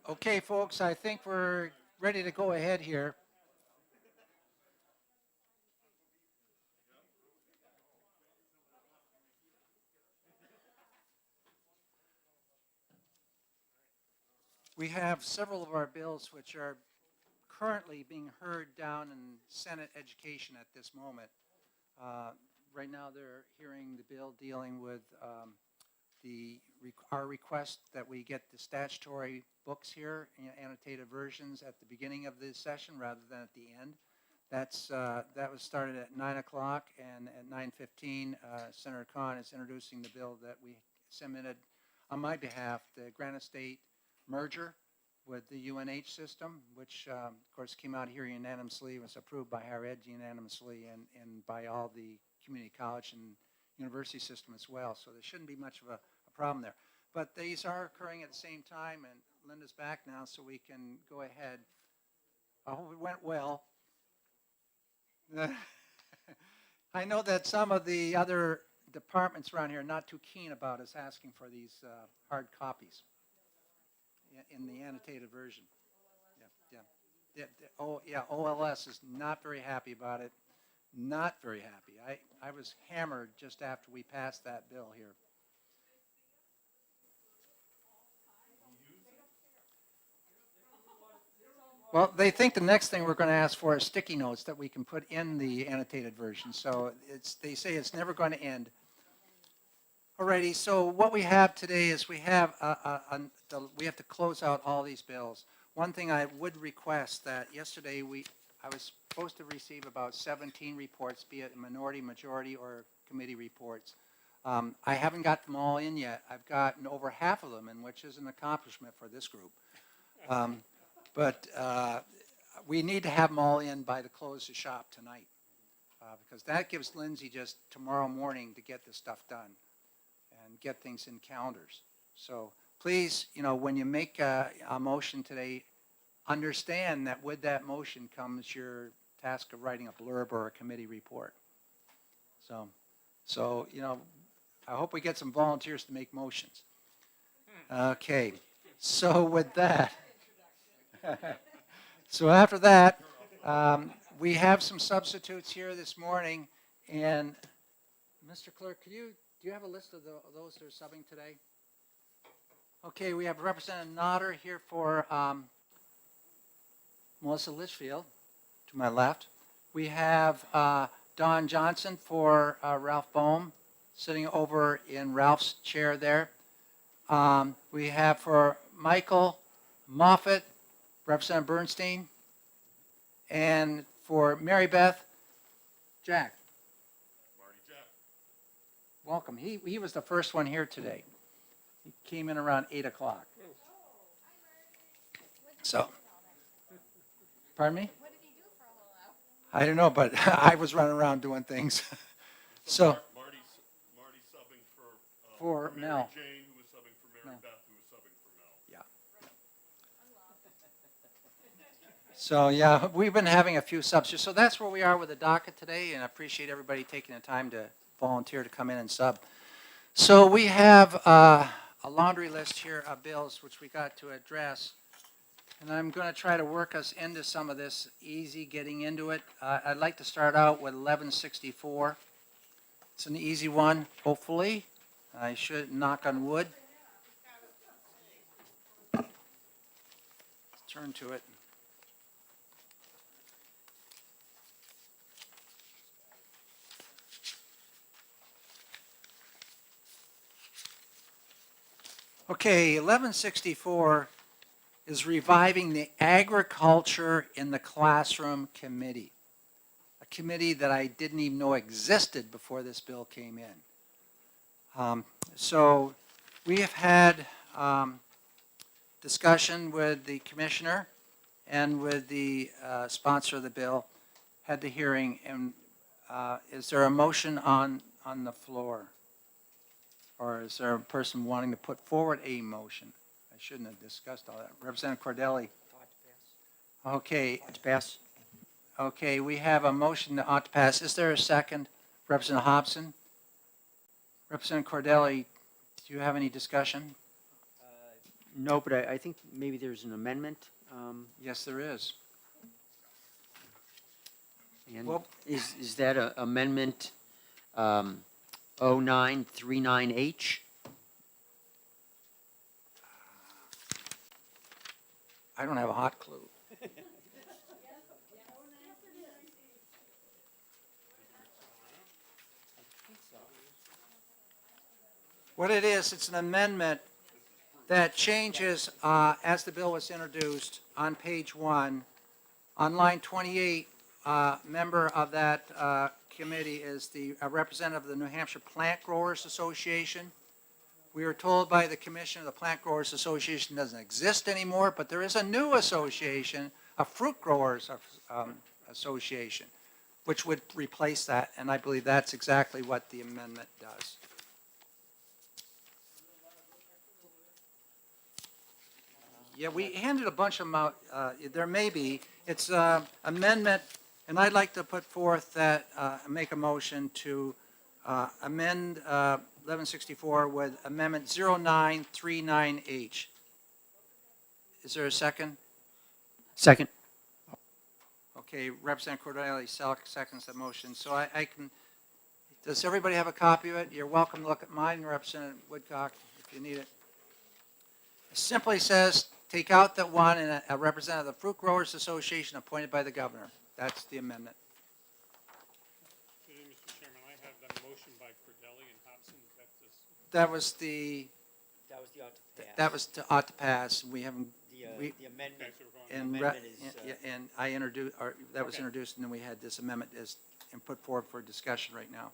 Okay, folks, I think we're ready to go ahead here. We have several of our bills which are currently being heard down in Senate Education at this moment. Uh, Right now, they're hearing the bill dealing with our request that we get the statutory books here, annotated versions at the beginning of the session rather than at the end. That was started at 9 o'clock, and at 9:15, Senator Khan is introducing the bill that we submitted on my behalf, the Granite State merger with the UNH system, which of course came out here unanimously, was approved by higher ed unanimously, and by all the community college and university system as well. So there shouldn't be much of a problem there. But these are occurring at the same time, and Linda's back now, so we can go ahead. I hope it went well. I know that some of the other departments around here are not too keen about us asking for these hard copies in the annotated version. Yeah. Oh, yeah, OLS is not very happy about it. Not very happy. I was hammered just after we passed that bill here. Well, they think the next thing we're going to ask for is sticky notes that we can put in the annotated version. So they say it's never going to end. Alrighty, so what we have today is we have to close out all these bills. One thing I would request that yesterday I was supposed to receive about 17 reports, be it minority, majority, or committee reports. I haven't got them all in yet. I've gotten over half of them, which is an accomplishment for this group. But we need to have them all in by the close of shop tonight, because that gives Lindsay just tomorrow morning to get this stuff done and get things in calendars. So please, when you make a motion today, understand that with that motion comes your task of writing a blurb or a committee report. So I hope we get some volunteers to make motions. Okay, so with that, so after that, we have some substitutes here this morning, and Mr. Clerk, do you have a list of those that are subbing today? Okay, we have Representative Nodder here for Melissa Litchfield, to my left. We have Don Johnson for Ralph Bohm, sitting over in Ralph's chair there. We have for Michael Moffett, Representative Bernstein, and for Mary Beth, Jack. Marty Jack. Welcome. He was the first one here today. He came in around 8 o'clock. So, pardon me? What did he do for a whole hour? I don't know, but I was running around doing things. So Marty's subbing for Mary Mel. Jane, who was subbing for Mary Mel. Beth, who was subbing for Mel. Yeah. So yeah, we've been having a few subs. So that's where we are with the docket today, and I appreciate everybody taking the time to volunteer to come in and sub. So we have a laundry list here of bills which we got to address, and I'm going to try to work us into some of this easy getting into it. I'd like to start out with 1164. It's an easy one, hopefully. I should knock on wood. Turn to it. Okay, 1164 is reviving the Agriculture in the Classroom Committee, a committee that I didn't even know existed before this bill came in. So we have had discussion with the commissioner and with the sponsor of the bill, had the hearing, and is there a motion on the floor? Or is there a person wanting to put forward a motion? I shouldn't have discussed all that. Representative Cordelli. Okay. To pass. Okay, we have a motion that ought to pass. Is there a second? Representative Hobson? Representative Cordelli, do you have any discussion? No, but I think maybe there's an amendment. Yes, there is. And Well- is that a amendment 0939H? I don't have a hot clue. What it is, it's an amendment that changes, as the bill was introduced on page 1. On line 28, member of that committee is the representative of the New Hampshire Plant Growers Association. We were told by the commission the Plant Growers Association doesn't exist anymore, but there is a new association, a Fruit Growers Association, which would replace that, and I believe that's exactly what the amendment does. Yeah, we handed a bunch of them out. There may be. It's amendment, and I'd like to put forth that, make a motion to amend 1164 with amendment 0939H. Is there a second? Second. Okay, Representative Cordelli seconds the motion. So I can, does everybody have a copy of it? You're welcome to look at mine, Representative Woodcock, if you need it. It simply says, take out that one and a representative of the Fruit Growers Association appointed by the governor. That's the amendment. Mr. Chairman, I have the motion by Cordelli and Hobson. That was the, That was the ought to pass. that was ought to pass. We haven't, The amendment. and, amendment is, and I introduced, or that was introduced, and then we had this amendment and put forward for discussion right now.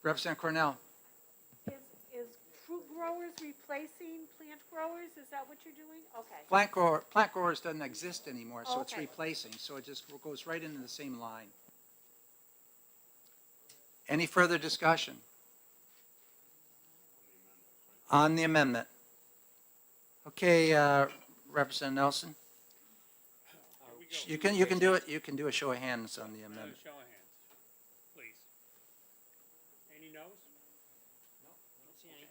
Representative Cornell. Is fruit growers replacing plant growers? Is that what you're doing? Okay. Plant growers doesn't exist anymore, so it's Okay. replacing, so it just goes right into the same line. Any further discussion? On the amendment. Okay, Representative Nelson, you can do it, you can do a show of hands on the amendment. Show of hands, please. Any no's? No, I don't see any.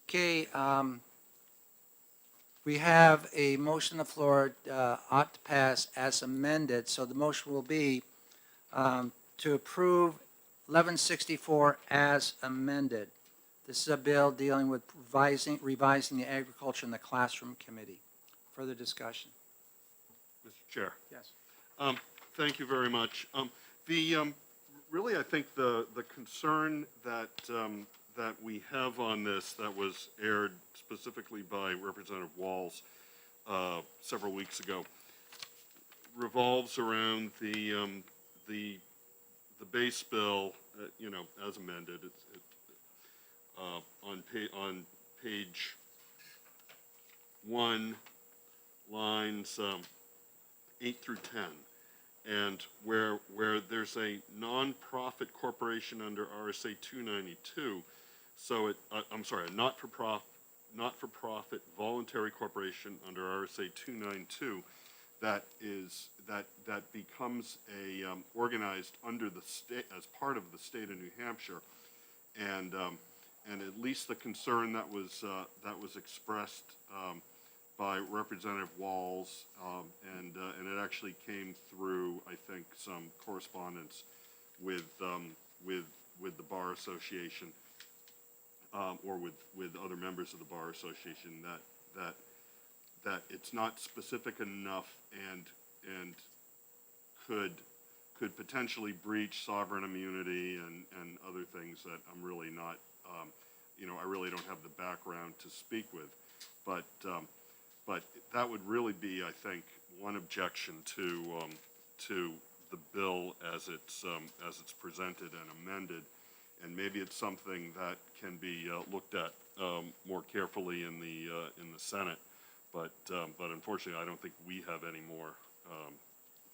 Okay, we have a motion on the floor, ought to pass as amended, so the motion will be to approve 1164 as amended. This is a bill dealing with revising the agriculture in the classroom committee. Further discussion? Mr. Chair. Yes. Thank you very much. Really, I think the concern that, that we have on this, that was aired specifically by Representative Walls several weeks ago, revolves around the base bill, as amended. On page 1, lines 8 through 10. And where there's a nonprofit corporation under RSA 292, so I'm sorry, a not-for-profit voluntary corporation under RSA 292, that becomes a organized under the state as part of the state of New Hampshire, and at least the concern that was expressed by Representative Walls, and it actually came through, I think, some correspondence with the Bar Association, or with other members of the Bar Association, that it's not specific enough and could potentially breach sovereign immunity and other things that I'm really not, I really don't have the background to speak with, but that would really be, I think, one objection to the bill as it's presented and amended, and maybe it's something that can be looked at more carefully in the Senate, but unfortunately, I don't think we have any more.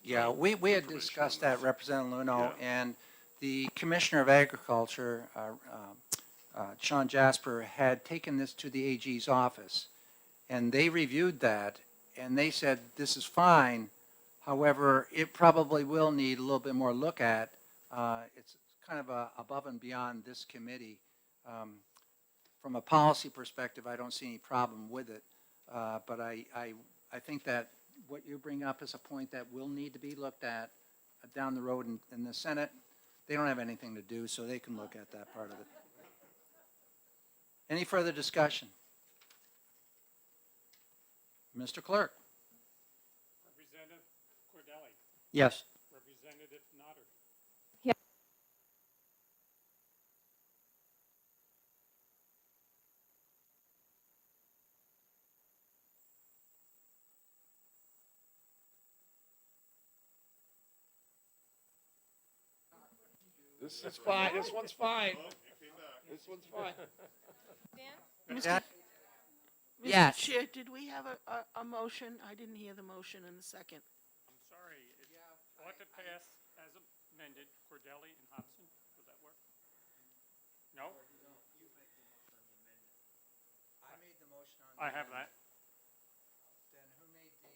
Yeah, we had information discussed on that, this. Representative Luno, Yeah. and the Commissioner of Agriculture, Sean Jasper, had taken this to the AG's office, and they reviewed that, and they said, this is fine. However, it probably will need a little bit more look at. It's kind of above and beyond this committee. From a policy perspective, I don't see any problem with it. But I think that what you bring up is a point that will need to be looked at down the road in the Senate. They don't have anything to do, so they can look at that part of it. Any further discussion? Mr. Clerk? Representative Cordelli, Yes. Representative Nodder. Yes. This is fine, this one's fine, Oh, you came back. this one's fine. Dan? Jack? Yes. Mr. Chair, did we have a motion? I didn't hear the motion in the second. I'm sorry, it ought to pass as amended, Cordelli and Hobson. Would that work? No? I made the motion on. I have that. Then who made the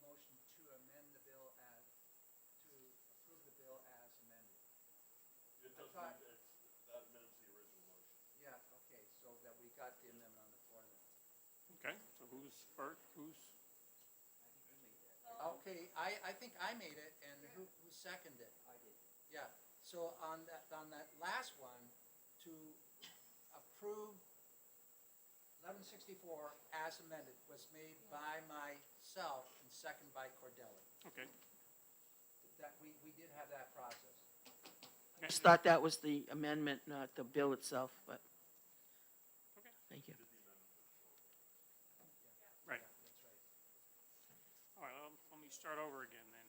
motion to amend the bill as, to approve the bill as amended? It doesn't, that amends the original motion. Yeah, okay, so that we got the amendment on the floor then. Okay, so who's first, who's, Okay, I think I made it, and who seconded it? I did. Yeah, so on that last one, to approve 1164 as amended was made by myself and second by Cordelli. okay. That, we did have that process. I just thought that was the amendment, not the bill itself, but. Okay. Thank you. Right. That's right. All right, let me start over again then.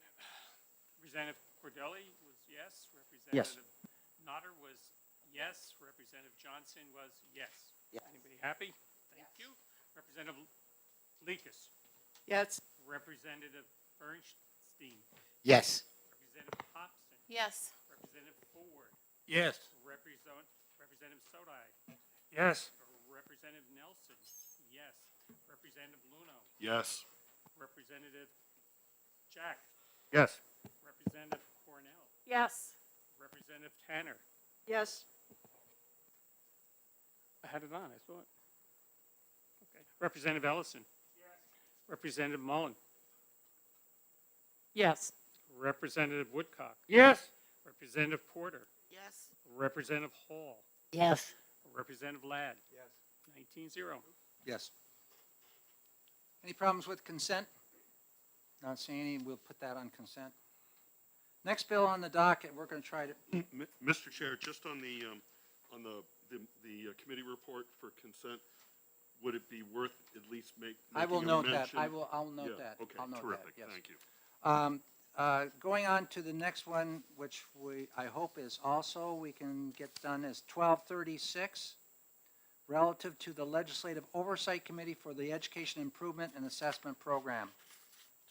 Representative Cordelli was yes. Representative Nodder was yes. Representative Johnson was yes. Yes. Anybody happy? Thank you. Representative Lekus. Yes. Representative Bernstein. Yes. Representative Hobson. Yes. Representative Ford. Yes. Representative Sodai. Yes. Representative Nelson. Yes. Representative Luno. Yes. Representative Jack. Yes. Representative Cornell. Yes. Representative Tanner. Yes. I had it on, I thought. Okay. Representative Ellison. Yes. Representative Mullen. Yes. Representative Woodcock. Yes. Representative Porter. Yes. Representative Hall. Yes. Representative Ladd. Yes. 19-0. Yes. Any problems with consent? Not seeing any, we'll put that on consent. Next bill on the docket, we're going to try to, Mr. Chair, just on the committee report for consent, would it be worth at least I will making a note that, mention? I'll note Yeah, that. okay, I'll note terrific, that, yes. thank you. Going on to the next one, which I hope is also, we can get done, is 1236, relative to the Legislative Oversight Committee for the Education Improvement and Assessment Program.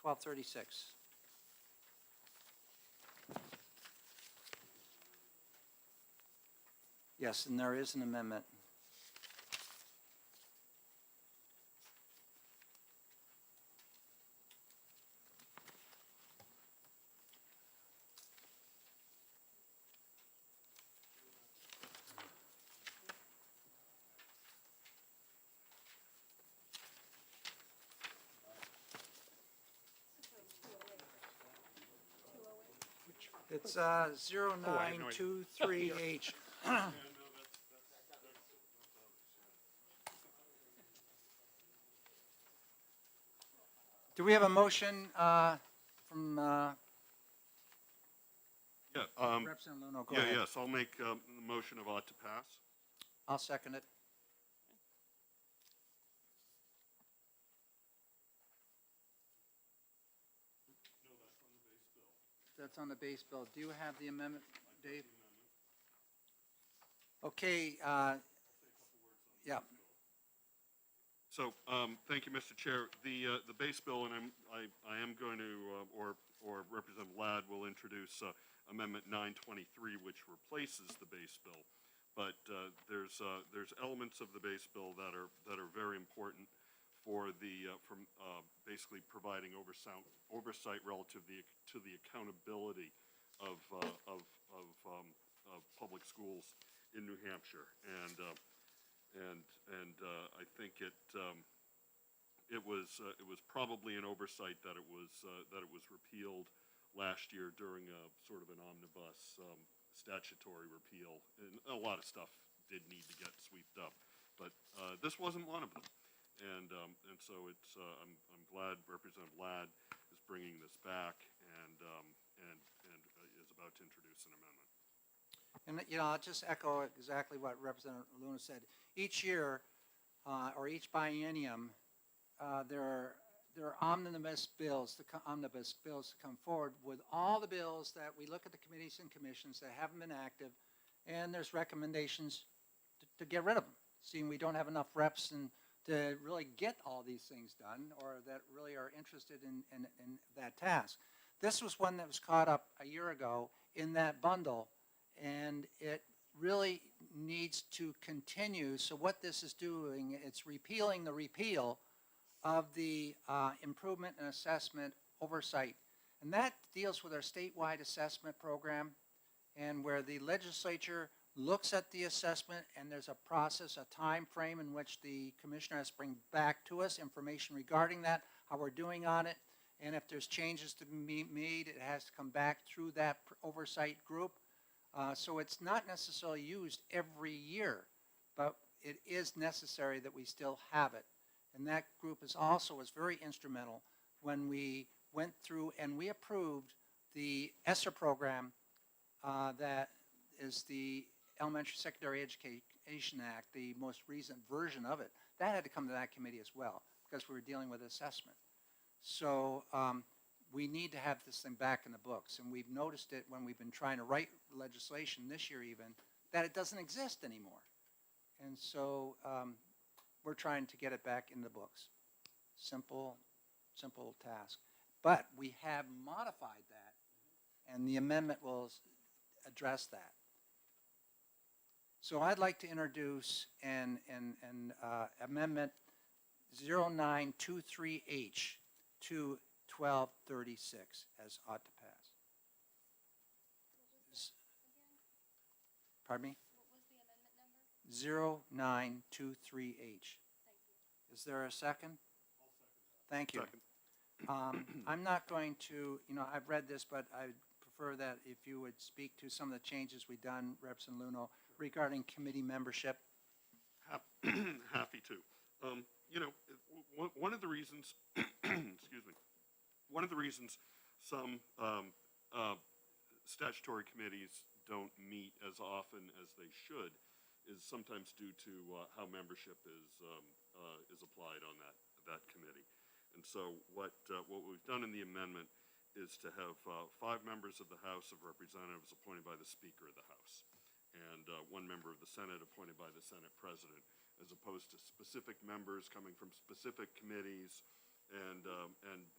1236. Yes, and there is an amendment. It's 0923H. Do we have a motion from Yeah, Representative Luno? Go yeah, ahead. yes, I'll make the motion of ought to pass. I'll second it. That's on the base bill. Do you have the amendment, Dave? Okay, yeah. So, thank you, Mr. Chair. The base bill, and I am going to, or Representative Ladd will introduce Amendment 923, which replaces the base bill. But there's elements of the base bill that are very important for basically providing oversight relative to the accountability of public schools in New Hampshire. I think it was probably an oversight that it was repealed last year during a sort of an omnibus statutory repeal, and a lot of stuff did need to get swept up, but this wasn't one of them. And so it's I'm glad Representative Ladd is bringing this back and is about to introduce an amendment. And, you know, I'll just echo exactly what Representative Luna said. Each year, or each biennium, there are omnibus bills to come forward with all the bills that we look at the committees and commissions that haven't been active, and there's recommendations to get rid of them, seeing we don't have enough reps and to really get all these things done, or that really are interested in that task. This was one that was caught up a year ago in that bundle, and it really needs to continue. So what this is doing, it's repealing the repeal of the improvement and assessment oversight. And that deals with our statewide assessment program, and where the legislature looks at the assessment, and there's a process, a time frame in which the commissioner has to bring back to us information regarding that, how we're doing on it, and if there's changes to be made, it has to come back through that oversight group. So it's not necessarily used every year, but it is necessary that we still have it. And that group was very instrumental when we went through and we approved the ESSER program that is the Elementary Secondary Education Act, the most recent version of it. That had to come to that committee as well because we were dealing with assessment. So we need to have this thing back in the books, and we've noticed it when we've been trying to write legislation this year even, that it doesn't exist anymore. And so we're trying to get it back in the books. Simple task. But we have modified that, and the amendment will address that. So I'd like to introduce an amendment 0923H to 1236 as ought to pass. Pardon me? What was the amendment number? 0923H. Is there a second? Thank you. Second. I'm not going to, I've read this, but I prefer that if you would speak to some of the changes we've done, Representative Luno, regarding committee membership. Happy to. One of the reasons, excuse me, one of the reasons some statutory committees don't meet as often as they should is sometimes due to how membership is applied on that committee. And so what we've done in the amendment is to have 5 members of the House of Representatives appointed by the Speaker of the House, and 1 member of the Senate appointed by the Senate President, as opposed to specific members coming from specific committees and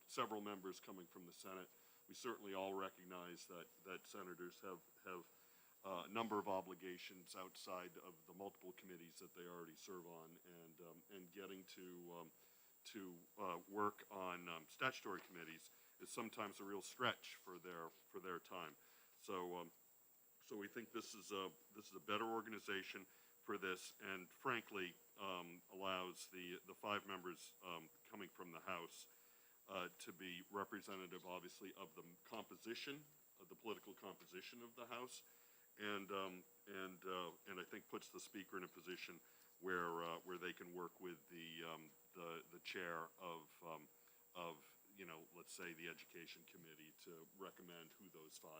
several members coming from the Senate. We certainly all recognize that senators have a number of obligations outside of the multiple committees that they already serve on, and getting to work on statutory committees is sometimes a real stretch for their time. So we think this is a better organization for this, and frankly allows the 5 members coming from the House to be representative, obviously, of the composition of the political composition of the House, and I think puts the Speaker in a position where they can work with the chair of let's say the Education Committee to recommend who those 5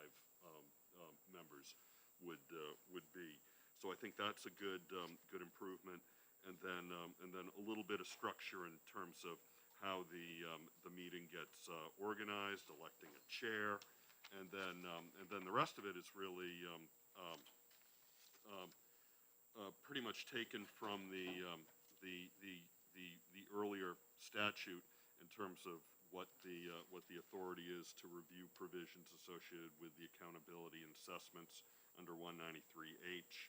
members would be. So I think that's a good improvement, and then a little bit of structure in terms of how the meeting gets organized, electing a chair, and then the rest of it is really pretty much taken from the earlier statute in terms of what the authority is to review provisions associated with the accountability and assessments under 193H,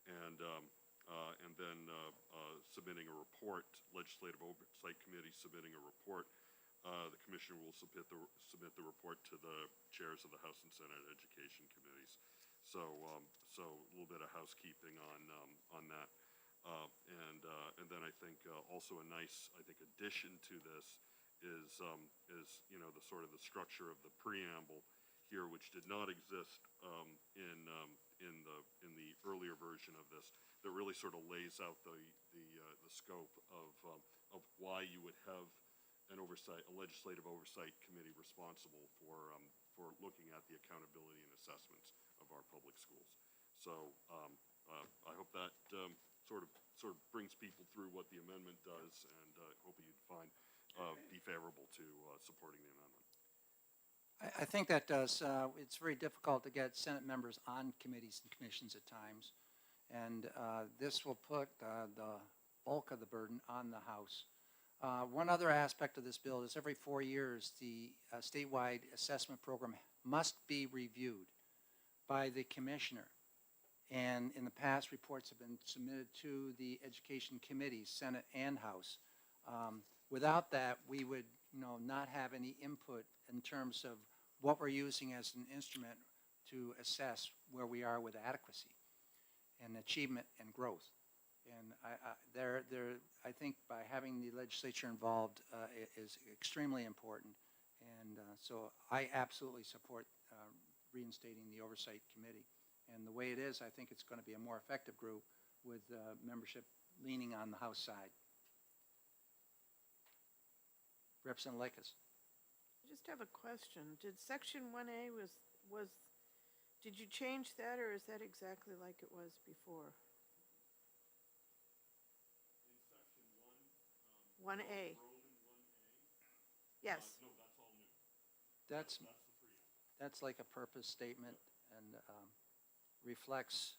and then submitting a report, Legislative Oversight Committee submitting a report. The Commissioner will submit the report to the chairs of the House and Senate Education Committees. So a little bit of housekeeping on that. And then I think also a nice, I think, addition to this is, the sort of the structure of the preamble here, which did not exist in the earlier version of this, that really sort of lays out the scope of why you would have a legislative oversight committee responsible for looking at the accountability and assessments of our public schools. So I hope that sort of brings people through what the amendment does, and hope you'd be favorable to supporting the amendment. I think that does. It's very difficult to get Senate members on committees and commissions at times. And this will put the bulk of the burden on the House. One other aspect of this bill is every 4 years, the statewide assessment program must be reviewed by the commissioner. And in the past, reports have been submitted to the education committees, Senate and House. Without that, we would not have any input in terms of what we're using as an instrument to assess where we are with adequacy and achievement and growth. And I think by having the legislature involved is extremely important. And so I absolutely support reinstating the oversight committee. And the way it is, I think it's going to be a more effective group with membership leaning on the House side. Representative Lakis. I just have a question. Did section 1A did you change that, or is that exactly like it was before? In section 1A. Roman 1A? Yes. No, that's all new. That's That's the preamble. That's like a purpose statement and reflects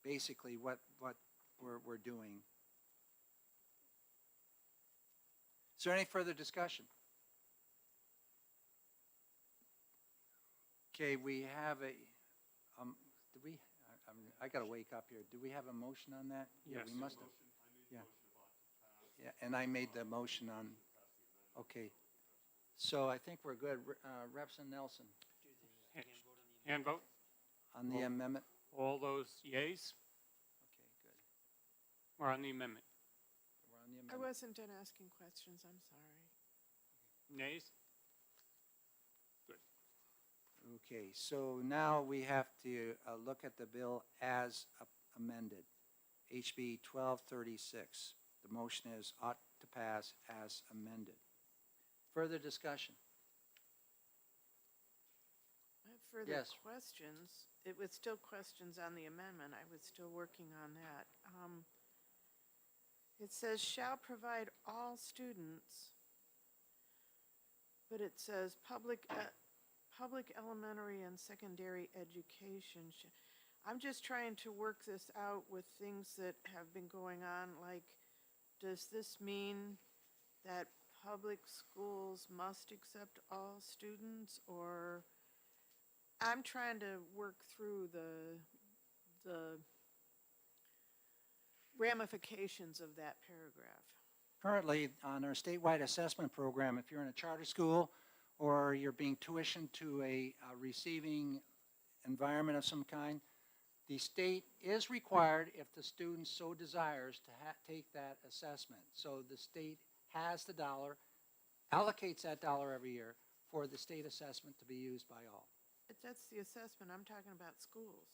basically what we're doing. Is there any further discussion? Okay, we have a, I got to wake up here. Do we have a motion on that? Yeah, Yes. we must have. I made Yeah. the motion about to pass. Yeah, and I made the motion on, okay. So I think we're good. Representative Nelson, Hand vote. on the amendment? All those yeas Okay, good. are on the amendment. We're on the I amendment. wasn't done asking questions, I'm sorry. Nays? Good. Okay, so now we have to look at the bill as amended. HB 1236. The motion is ought to pass as amended. Further discussion? I have further Yes. questions. It was still questions on the amendment. I was still working on that. It says shall provide all students, but it says public elementary and secondary education. I'm just trying to work this out with things that have been going on, like, does this mean that public schools must accept all students, or I'm trying to work through the ramifications of that paragraph. Currently, on our statewide assessment program, if you're in a charter school or you're being tuitioned to a receiving environment of some kind, the state is required, if the student so desires, to take that assessment. So the state has the dollar, allocates that dollar every year for the state assessment to be used by all. But that's the assessment, I'm talking about schools.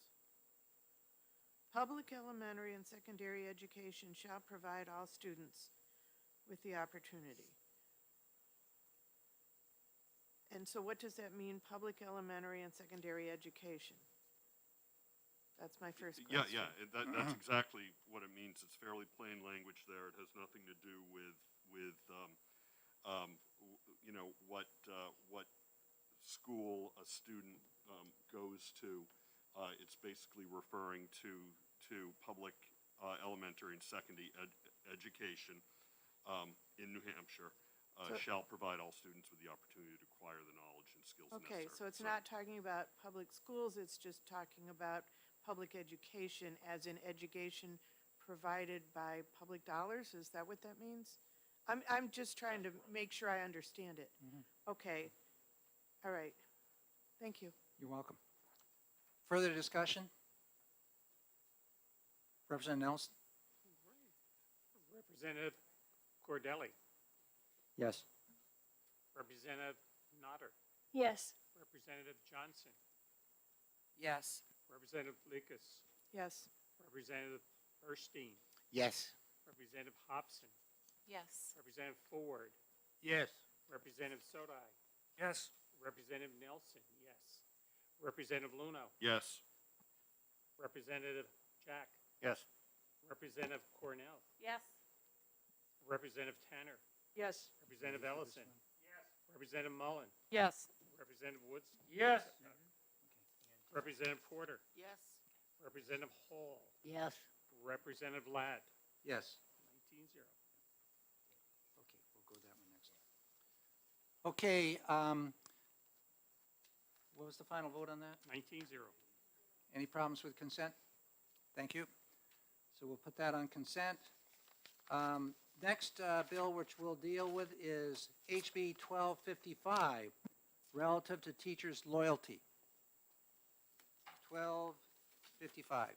Public elementary and secondary education shall provide all students with the opportunity. And so what does that mean, public elementary and secondary education? That's my first Yeah, question. that's exactly what it means. It's fairly plain language there. It has nothing to do with what school a student goes to. It's basically referring to public elementary and secondary education in New Hampshire shall provide all students with the opportunity to acquire the knowledge and skills necessary. Okay, so it's not talking about public schools, it's just talking about public education, as in education provided by public dollars? Is that what that means? I'm just trying to make sure I understand it. Okay, all right, thank you. You're welcome. Further discussion? Representative Nelson? Representative Cordelli, Yes. Representative Notter, Yes. Representative Johnson, Yes. Representative Lucas, Yes. Representative Erstein, Yes. Representative Hobson, Yes. Representative Ford, Yes. Representative Sodai, Yes. Representative Nelson, yes. Representative Luno, Yes. Representative Jack, Yes. Representative Cornell, Yes. Representative Tanner, Yes. Representative Ellison, Representative Mullen, Yes. Representative Woods, Yes. Representative Porter, Yes. Representative Hall, Yes. Representative Ladd, Yes. 19-0. Okay, we'll go that one next. Okay, what was the final vote on that? 19-0. Any problems with consent? Thank you. So we'll put that on consent. Next bill which we'll deal with is HB 1255, relative to teachers' loyalty. 1255.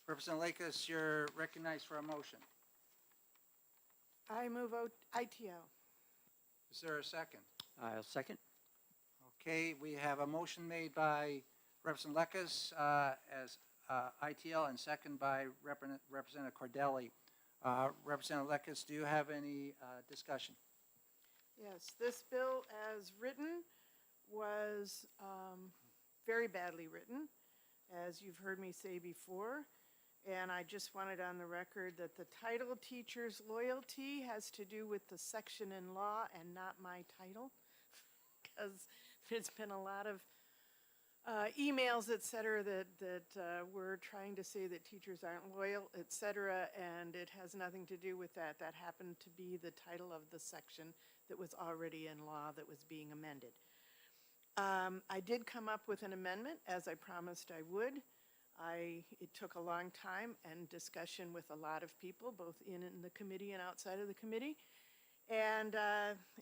Representative Lakis, you're recognized for a motion. I move ITL. Is there a second? I'll second. Okay, we have a motion made by Representative Lekes as ITL and second by Representative Cordelli. Representative Lekes, do you have any discussion? Yes, this bill as written was very badly written, as you've heard me say before. And I just wanted on the record that the title teacher's loyalty has to do with the section in law and not my title. Because there's been a lot of emails, et cetera, that were trying to say that teachers aren't loyal, et cetera, and it has nothing to do with that. That happened to be the title of the section that was already in law that was being amended. I did come up with an amendment, as I promised I would. It took a long time and discussion with a lot of people, both in the committee and outside of the committee. And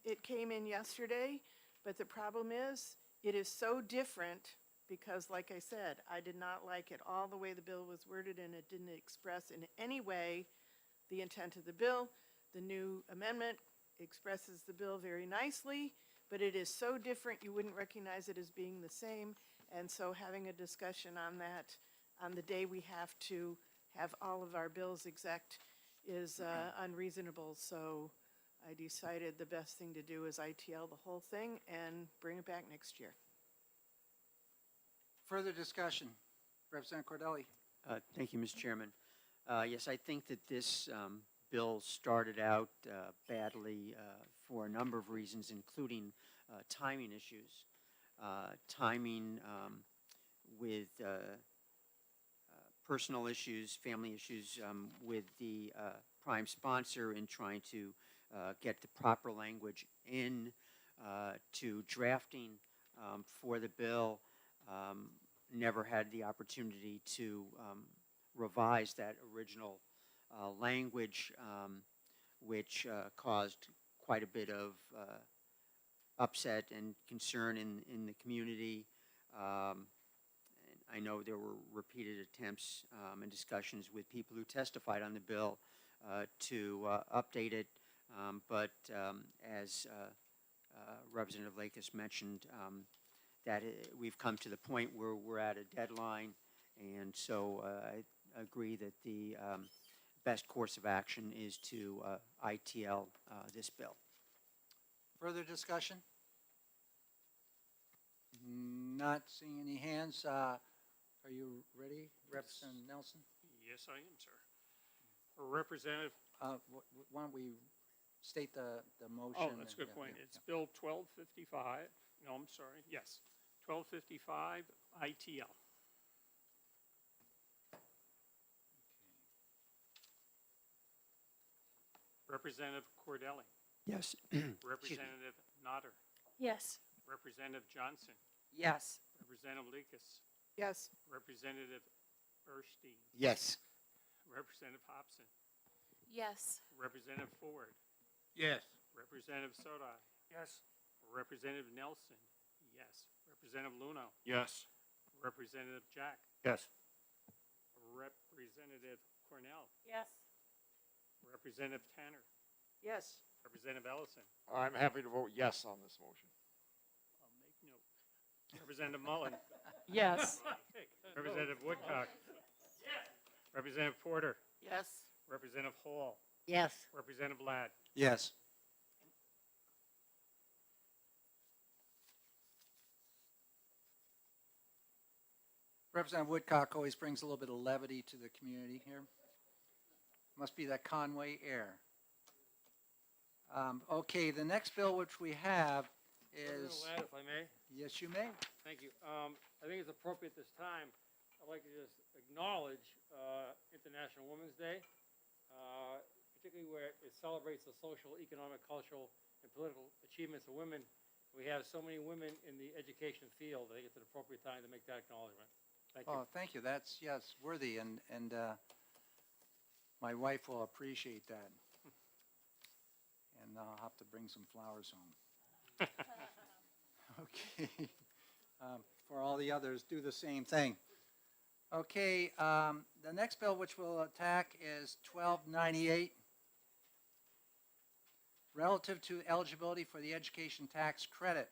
it came in yesterday, but the problem is, it is so different because, like I said, I did not like it all the way the bill was worded, and it didn't express in any way the intent of the bill. The new amendment expresses the bill very nicely, but it is so different you wouldn't recognize it as being the same. And so having a discussion on that on the day we have to have all of our bills exact is unreasonable. So I decided the best thing to do is ITL the whole thing and bring it back next year. Further discussion? Representative Cordelli. Thank you, Mr. Chairman. Yes, I think that this bill started out badly for a number of reasons, including timing issues. Timing with personal issues, family issues with the prime sponsor in trying to get the proper language in to drafting for the bill. Never had the opportunity to revise that original language, which caused quite a bit of upset and concern in the community. I know there were repeated attempts and discussions with people who testified on the bill to update it, but as Representative Lakis mentioned, that we've come to the point where we're at a deadline, and so I agree that the best course of action is to ITL this bill. Further discussion? Not seeing any hands. Are you ready, Representative Nelson? Yes, I am, sir. Representative, Why don't we state the motion? oh, that's a good and- point. yeah, It's yeah. Bill 1255. No, I'm sorry. Yes, 1255 ITL. Representative Cordelli, Yes. Representative Notter, Yes. Representative Johnson, Yes. Representative Lucas, Yes. Representative Erstein, Yes. Representative Hobson, Yes. Representative Ford, Yes. Representative Sodi. Yes. Representative Nelson. Yes. Representative Luno. Yes. Representative Jack. Yes. Representative Cornell. Yes. Representative Tanner. Yes. Representative Ellison. I'm happy to vote yes on this motion. I'll make note. Representative Mullen. Yes. Representative Woodcock. Representative Porter. Yes. Representative Hall. Yes. Representative Ladd. Yes. Representative Woodcock always brings a little bit of levity to the community here. Must be that Conway air. Okay, the next bill which we have is, If I may, yes, you may. thank you. I think it's appropriate this time, I'd like to just acknowledge International Women's Day, particularly where it celebrates the social, economic, cultural, and political achievements of women. We have so many women in the education field. I think it's an appropriate time to make that acknowledgement. Thank you. Oh, thank you. That's, yes, worthy, and my wife will appreciate that. And I'll have to bring some flowers home. Okay. For all the others, do the same thing. Okay, the next bill which we'll attack is 1298, relative to eligibility for the education tax credit.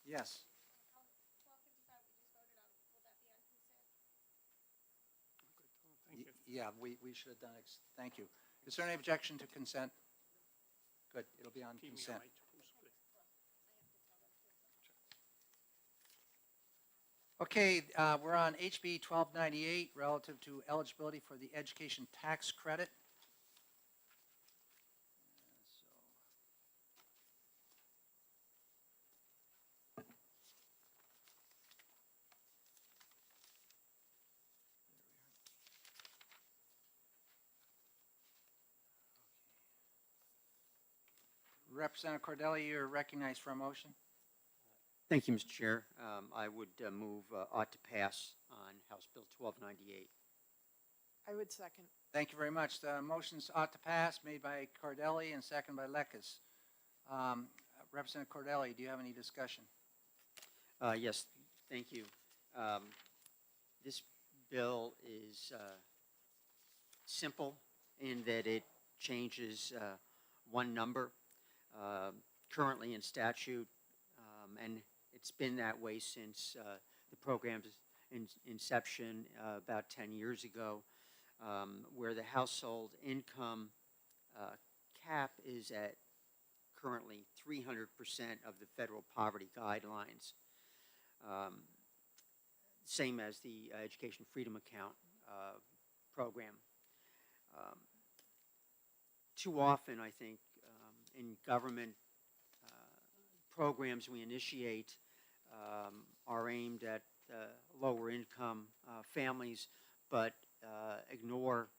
Yes. Thank you. Yeah, we should have done it. Thank you. Is there any objection to consent? Good, it'll be on Keep me on consent. my toes, please. Okay, we're on HB 1298, relative to eligibility for the education tax credit. Representative Cordelli, you're recognized for a motion. Thank you, Mr. Chair. I would move ought to pass on House Bill 1298. I would second. Thank you very much. The motions ought to pass, made by Cordelli and second by Lekis. Representative Cordelli, do you have any discussion? Yes, thank you. This bill is simple in that it changes one number currently in statute, and it's been that way since the program's inception about 10 years ago, where the household income cap is at currently 300% of the federal poverty guidelines, same as the Education Freedom Account program. Too often, I think, in government programs we initiate are aimed at lower income families, but ignore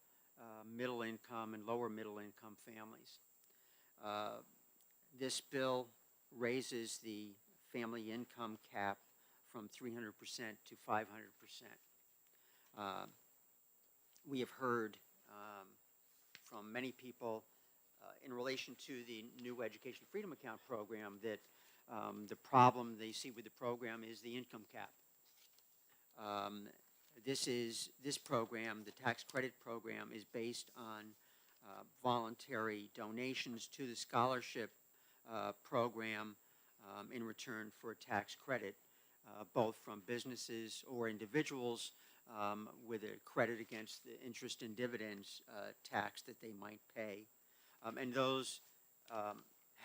middle income and lower middle income families. This bill raises the family income cap from 300% to 500%. We have heard from many people in relation to the new Education Freedom Account program that the problem they see with the program is the income cap. This program, the tax credit program, is based on voluntary donations to the scholarship program in return for a tax credit, both from businesses or individuals with a credit against the interest and dividends tax that they might pay. And those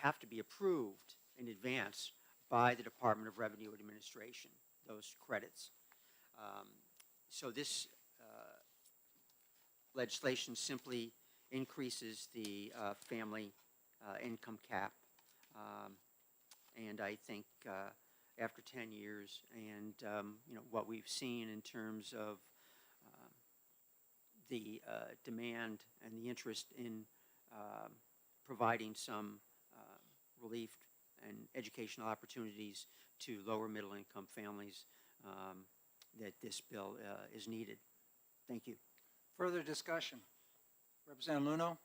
have to be approved in advance by the Department of Revenue Administration, those credits. So this legislation simply increases the family income cap. And I think after 10 years and what we've seen in terms of the demand and the interest in providing some relief and educational opportunities to lower middle income families, that this bill is needed. Thank you. Further discussion? Representative Luno?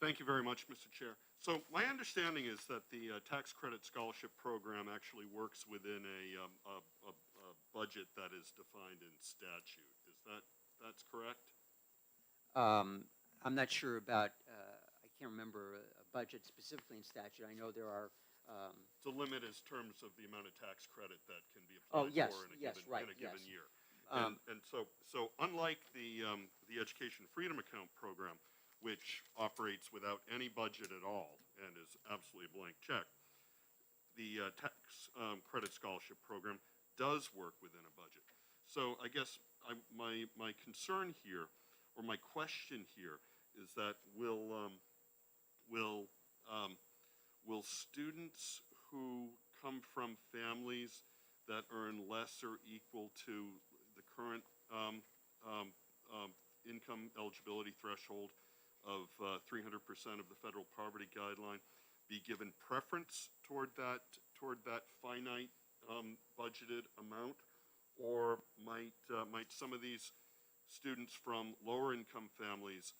Thank you very much, Mr. Chair. So my understanding is that the tax credit scholarship program actually works within a budget that is defined in statute. Is that's correct? I'm not sure about, I can't remember a budget specifically in statute. I know there are, The limit is terms of the amount of tax credit that can be Oh, applied yes, for in a yes, given, right, in a given yes. year. Um, And so unlike the Education Freedom Account program, which operates without any budget at all and is absolutely a blank check, the tax credit scholarship program does work within a budget. So I guess my concern here, or my question here, is that will students who come from families that earn less or equal to the current income eligibility threshold of 300% of the federal poverty guideline be given preference toward that finite budgeted amount, or might some of these students from lower income families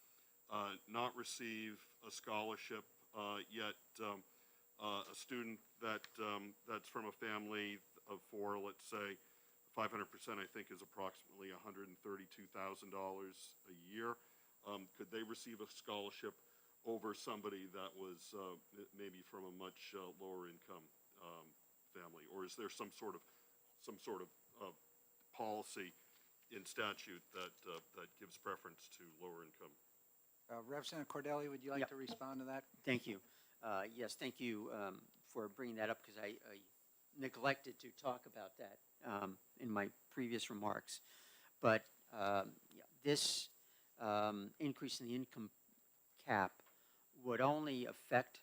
not receive a scholarship, yet a student that's from a family of four, let's say, 500% I think is approximately $132,000 a year. Could they receive a scholarship over somebody that was maybe from a much lower income family, or is there some sort of policy in statute that gives preference to lower income? Representative Cordelli, would you like Yep. to respond to that? Thank you. Yes, thank you for bringing that up, because I neglected to talk about that in my previous remarks. But yeah, this increase in the income cap would only affect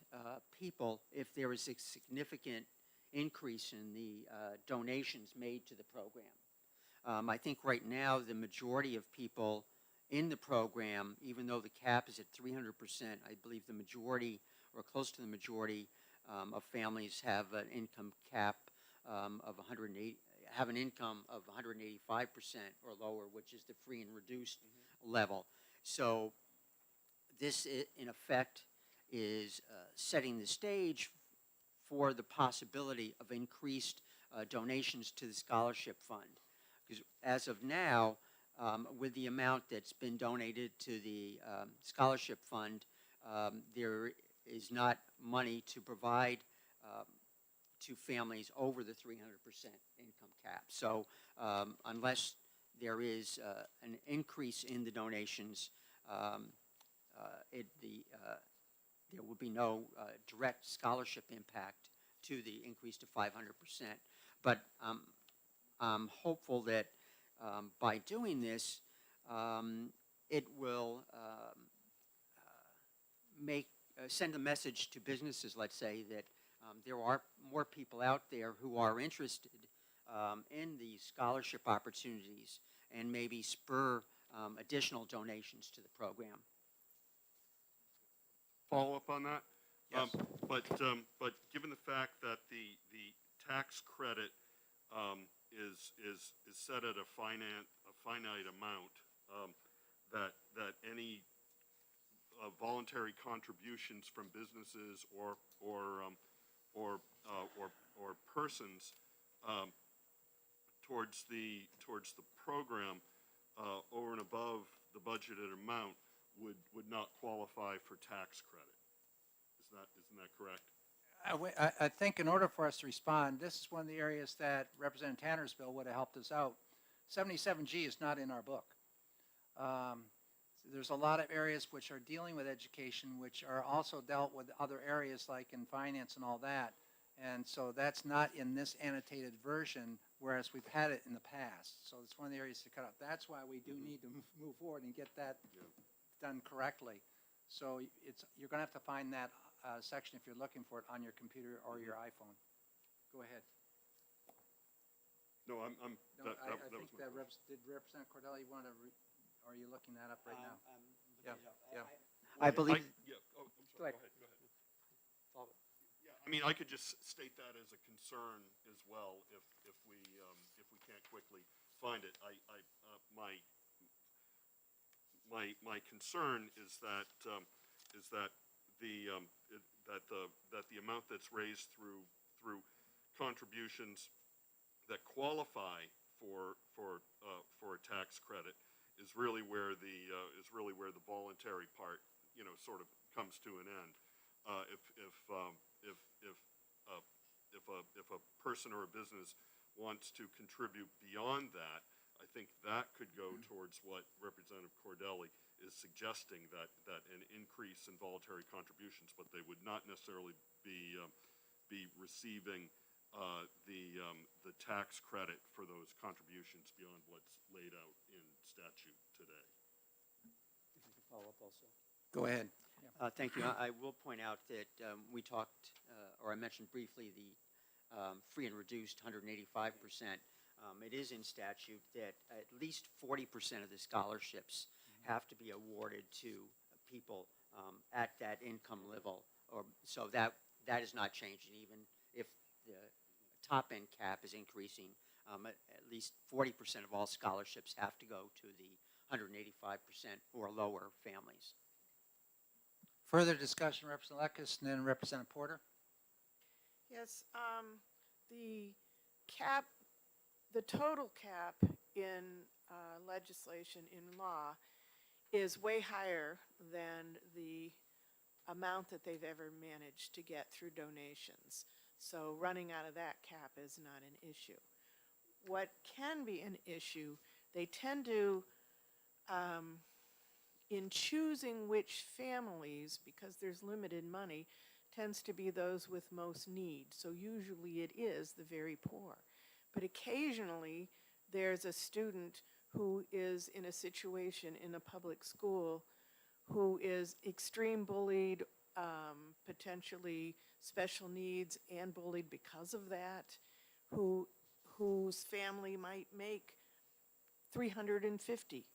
people if there is a significant increase in the donations made to the program. I think right now the majority of people in the program, even though the cap is at 300%, I believe the majority, or close to the majority, of families have an income cap of 180, have an income of 185% or lower, which is the free and reduced level. So this, in effect, is setting the stage for the possibility of increased donations to the scholarship fund. Because as of now, with the amount that's been donated to the scholarship fund, there is not money to provide to families over the 300% income cap. So unless there is an increase in the donations, there will be no direct scholarship impact to the increase to 500%. But I'm hopeful that by doing this, it will send a message to businesses, let's say, that there are more people out there who are interested in these scholarship opportunities, and maybe spur additional donations to the program. Follow up on that? Yes. But given the fact that the tax credit is set at a finite amount, that any voluntary contributions from businesses or persons towards the program over and above the budgeted amount would not qualify for tax credit. Isn't that correct? I think in order for us to respond, this is one of the areas that Representative Tanner's bill would have helped us out. 77G is not in our book. There's a lot of areas which are dealing with education, which are also dealt with other areas like in finance and all that. And so that's not in this annotated version, whereas we've had it in the past. So it's one of the areas to cut out. That's why we do need to move forward and get that done correctly. So you're going to have to find that section if you're looking for it on your computer or your iPhone. Go ahead. No, No, that I was think my that question. did Representative Cordelli want to, are you looking that up right now? Yeah, yeah. I believe. Yeah, oh, I'm Go sorry, ahead. go ahead. Yeah, I mean, I could just state that as a concern as well if we can't quickly find it. my concern is that the amount that's raised through contributions that qualify for a tax credit is really where the voluntary part, sort of comes to an end. If a person or a business wants to contribute beyond that, I think that could go towards what Representative Cordelli is suggesting, that an increase in voluntary contributions, but they would not necessarily be receiving the tax credit for those contributions beyond what's laid out in statute today. If you could follow up also. Go ahead. Thank you. I will point out that we talked, or I mentioned briefly, the free and reduced 185%. It is in statute that at least 40% of the scholarships have to be awarded to people at that income level, or so that is not changing. Even if the top end cap is increasing, at least 40% of all scholarships have to go to the 185% or lower families. Further discussion, Representative Eckes, and then Representative Porter. Yes, the cap, the total cap in legislation, in law, is way higher than the amount that they've ever managed to get through donations. So running out of that cap is not an issue. What can be an issue, they tend to, in choosing which families, because there's limited money, tends to be those with most need. So usually it is the very poor. But occasionally there's a student who is in a situation in a public school who is extreme bullied, potentially special needs and bullied because of that, whose family might make 350,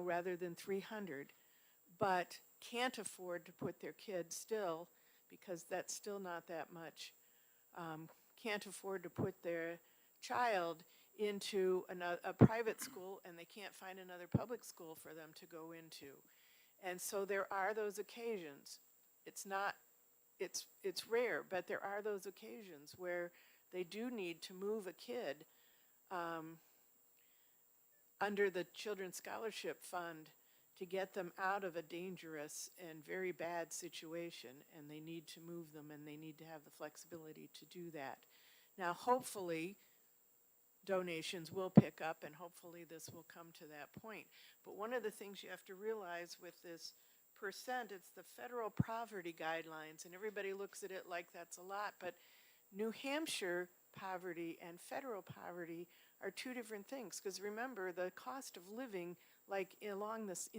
rather than 300, but can't afford to put their kid still, because that's still not that much, can't afford to put their child into a private school, and they can't find another public school for them to go into. And so there are those occasions. It's rare, but there are those occasions where they do need to move a kid under the Children's Scholarship Fund to get them out of a dangerous and very bad situation, and they need to move them, and they need to have the flexibility to do that. Now, hopefully, donations will pick up, and hopefully this will come to that point. But one of the things you have to realize with this percent, it's the federal poverty guidelines, and everybody looks at it like that's a lot, but New Hampshire poverty and federal poverty are two different things, because remember, the cost of living, like in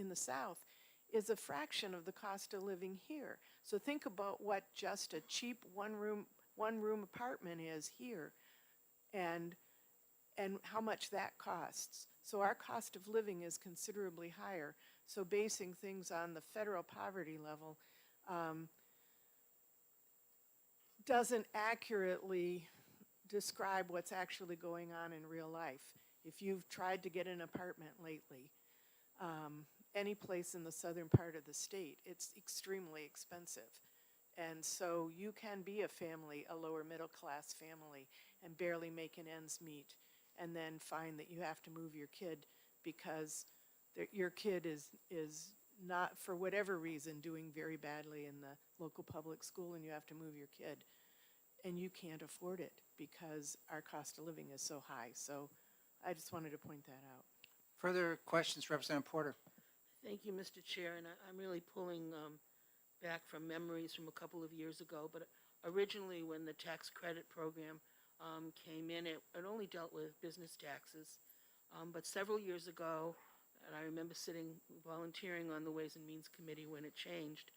the South, is a fraction of the cost of living here. So think about what just a cheap one room apartment is here, and how much that costs. So our cost of living is considerably higher. So basing things on the federal poverty level doesn't accurately describe what's actually going on in real life. If you've tried to get an apartment lately, any place in the southern part of the state, it's extremely expensive. And so you can be a family, a lower middle class family, and barely making ends meet, and then find that you have to move your kid because your kid is not, for whatever reason, doing very badly in the local public school, and you have to move your kid. And you can't afford it because our cost of living is so high. So I just wanted to point that out. Further questions, Representative Porter. Thank you, Mr. Chair, and I'm really pulling back from memories from a couple of years ago, but originally when the tax credit program came in, it only dealt with business taxes, but several years ago, and I remember volunteering on the Ways and Means Committee when it changed,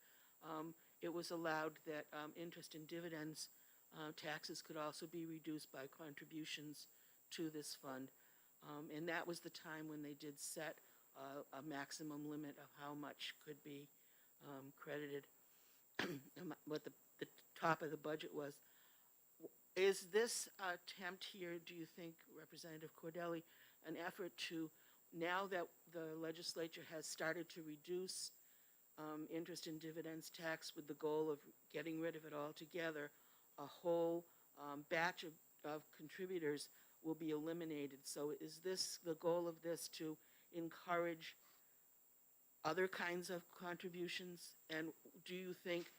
it was allowed that interest and dividends taxes could also be reduced by contributions to this fund. And that was the time when they did set a maximum limit of how much could be credited, what the top of the budget was. Is this attempt here, do you think, Representative Cordelli, an effort to now that the legislature has started to reduce interest and dividends tax with the goal of getting rid of it altogether, a whole batch of contributors will be eliminated. So is this, the goal of this to encourage other kinds of contributions? And do you think,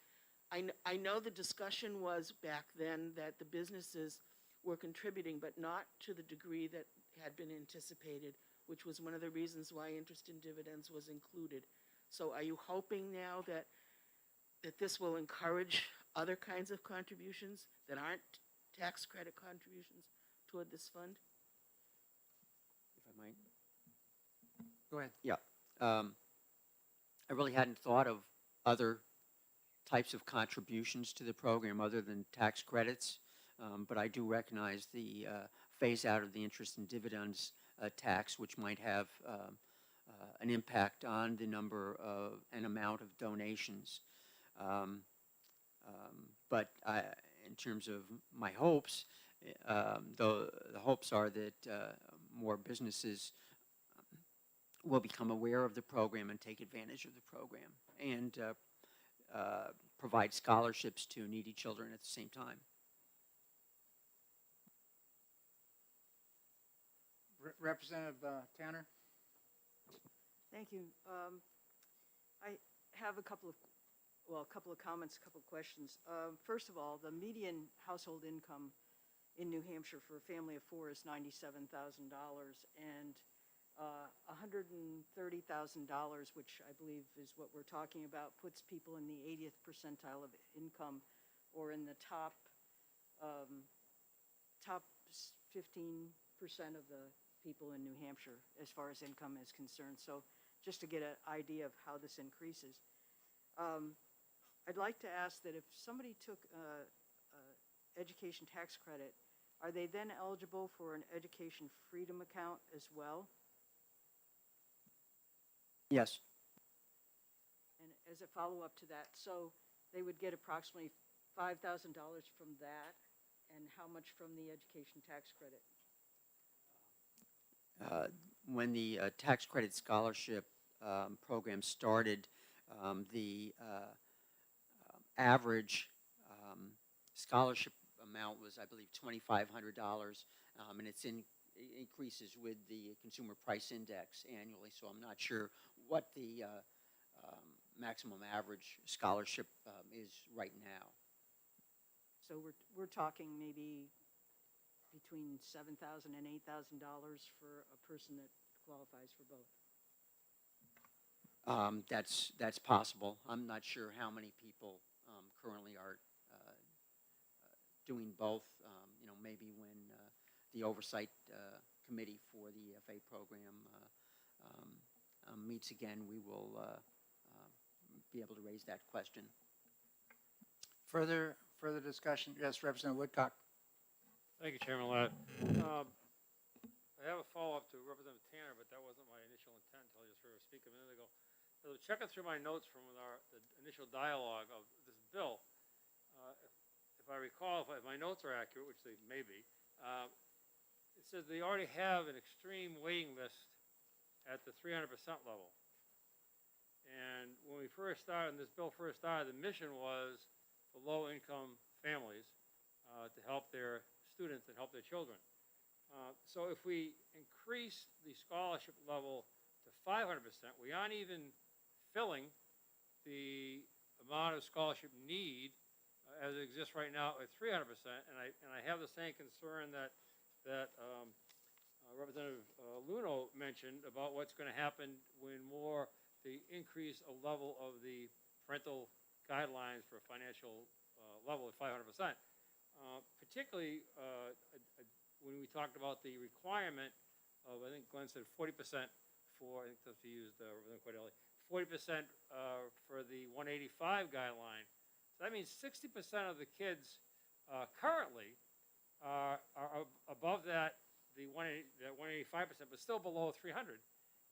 I know the discussion was back then that the businesses were contributing, but not to the degree that had been anticipated, which was one of the reasons why interest and dividends was included. So are you hoping now that this will encourage other kinds of contributions that aren't tax credit contributions toward this fund? If I might. Go ahead. Yeah. I really hadn't thought of other types of contributions to the program other than tax credits, but I do recognize the phase out of the interest and dividends tax, which might have an impact on the number of and amount of donations. But in terms of my hopes, the hopes are that more businesses will become aware of the program and take advantage of the program and provide scholarships to needy children at the same time. Representative Tanner? Thank you. I have a couple of comments, a couple of questions. First of all, the median household income in New Hampshire for a family of four is $97,000, and $130,000, which I believe is what we're talking about, puts people in the 80th percentile of income, or in the top 15% of the people in New Hampshire as far as income is concerned. So just to get an idea of how this increases. I'd like to ask that if somebody took education tax credit, are they then eligible for an education freedom account as well? Yes. And as a follow-up to that, so they would get approximately $5,000 from that, and how much from the education tax credit? When the tax credit scholarship program started, the average scholarship amount was, I believe, $2,500, and it increases with the consumer price index annually. So I'm not sure what the maximum average scholarship is right now. So we're talking maybe between $7,000 and $8,000 for a person that qualifies for both. That's possible. I'm not sure how many people currently are doing both. Maybe when the oversight committee for the FA program meets again, we will be able to raise that question. Further discussion? Yes, Representative Woodcock. Thank you, Chairman Ladd. I have a follow-up to Representative Tanner, but that wasn't my initial intent until I just heard her speak a minute ago. So checking through my notes from the initial dialogue of this bill, if I recall, if my notes are accurate, which they may be, it says they already have an extreme waiting list at the 300% level. And when we first started, and this bill first started, the mission was for low-income families to help their students and help their children. So if we increase the scholarship level to 500%, we aren't even filling the amount of scholarship need as it exists right now at 300%. And I have the same concern that Representative Luno mentioned about what's going to happen when the increase of level of the parental guidelines for financial level at 500%. Particularly when we talked about the requirement of, I think Glenn said 40% for, I think that's used Representative Cordelli, 40% for the 185 guideline. So that means 60% of the kids currently are above that 185%, but still below 300.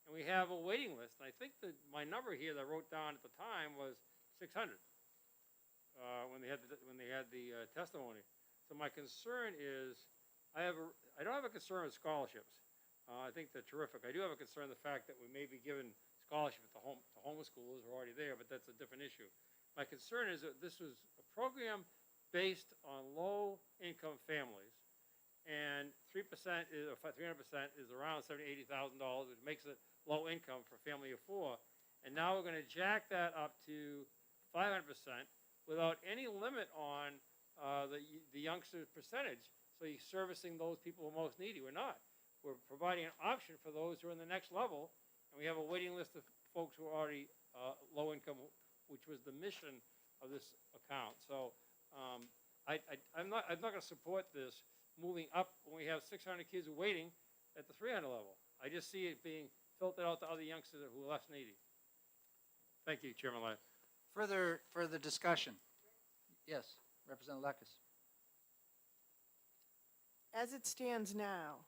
And we have a waiting list. And I think that my number here that I wrote down at the time was 600 when they had the testimony. So my concern is, I don't have a concern with scholarships. I think they're terrific. I do have a concern, the fact that we may be giving scholarship to homeschoolers who are already there, but that's a different issue. My concern is that this was a program based on low-income families, and 3% is, or 300% is around $80,000, which makes it low income for a family of four. And now we're going to jack that up to 500% without any limit on the youngster percentage. So you're servicing those people who are most needy. We're not. We're providing an option for those who are in the next level, and we have a waiting list of folks who are already low income, which was the mission of this account. So I'm not going to support this moving up when we have 600 kids waiting at the 300 level. I just see it being filtered out to other youngsters who are less needy. Thank you, Chairman Lyon. Further discussion? Yes, Representative Lekis. As it stands now,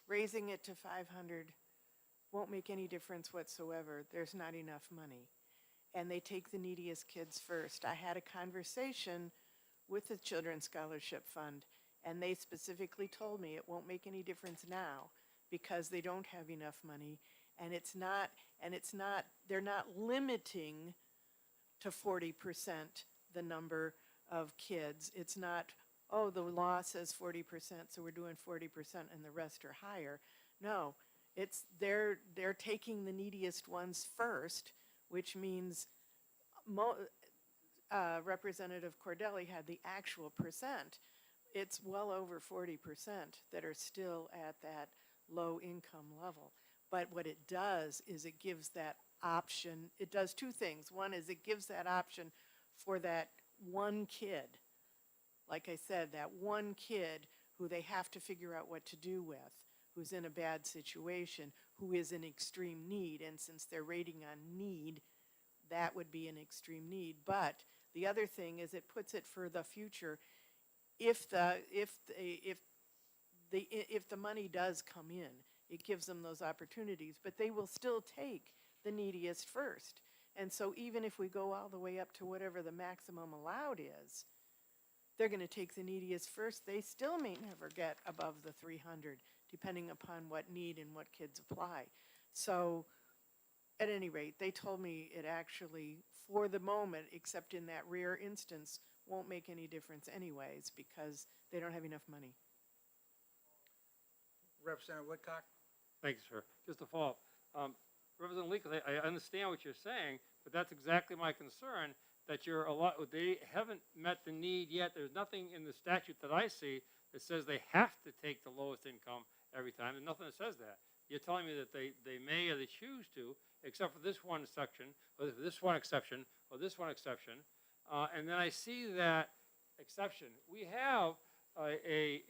raising it to 500 won't make any difference whatsoever. There's not enough money. And they take the neediest kids first. I had a conversation with the Children's Scholarship Fund, and they specifically told me it won't make any difference now because they don't have enough money, and they're not limiting to 40% the number of kids. It's not, oh, the law says 40%, so we're doing 40% and the rest are higher. No, they're taking the neediest ones first, which means Representative Cordelli had the actual percent. It's well over 40% that are still at that low income level. But what it does is it gives that option. It does two things. One is it gives that option for that one kid. Like I said, that one kid who they have to figure out what to do with, who's in a bad situation, who is in extreme need. And since they're rating on need, that would be an extreme need. But the other thing is it puts it for the future. If the money does come in, it gives them those opportunities, but they will still take the neediest first. And so even if we go all the way up to whatever the maximum allowed is, they're going to take the neediest first. They still may never get above the 300, depending upon what need and what kids apply. So at any rate, they told me it actually, for the moment, except in that rare instance, won't make any difference anyways because they don't have enough money. Representative Woodcock? Thanks, sir. Just to follow up, Representative Leakle, I understand what you're saying, but that's exactly my concern, that they haven't met the need yet. There's nothing in the statute that I see that says they have to take the lowest income every time. There's nothing that says that. You're telling me that they may or they choose to, except for this one section, or this one exception, or this one exception. And then I see that exception. We have a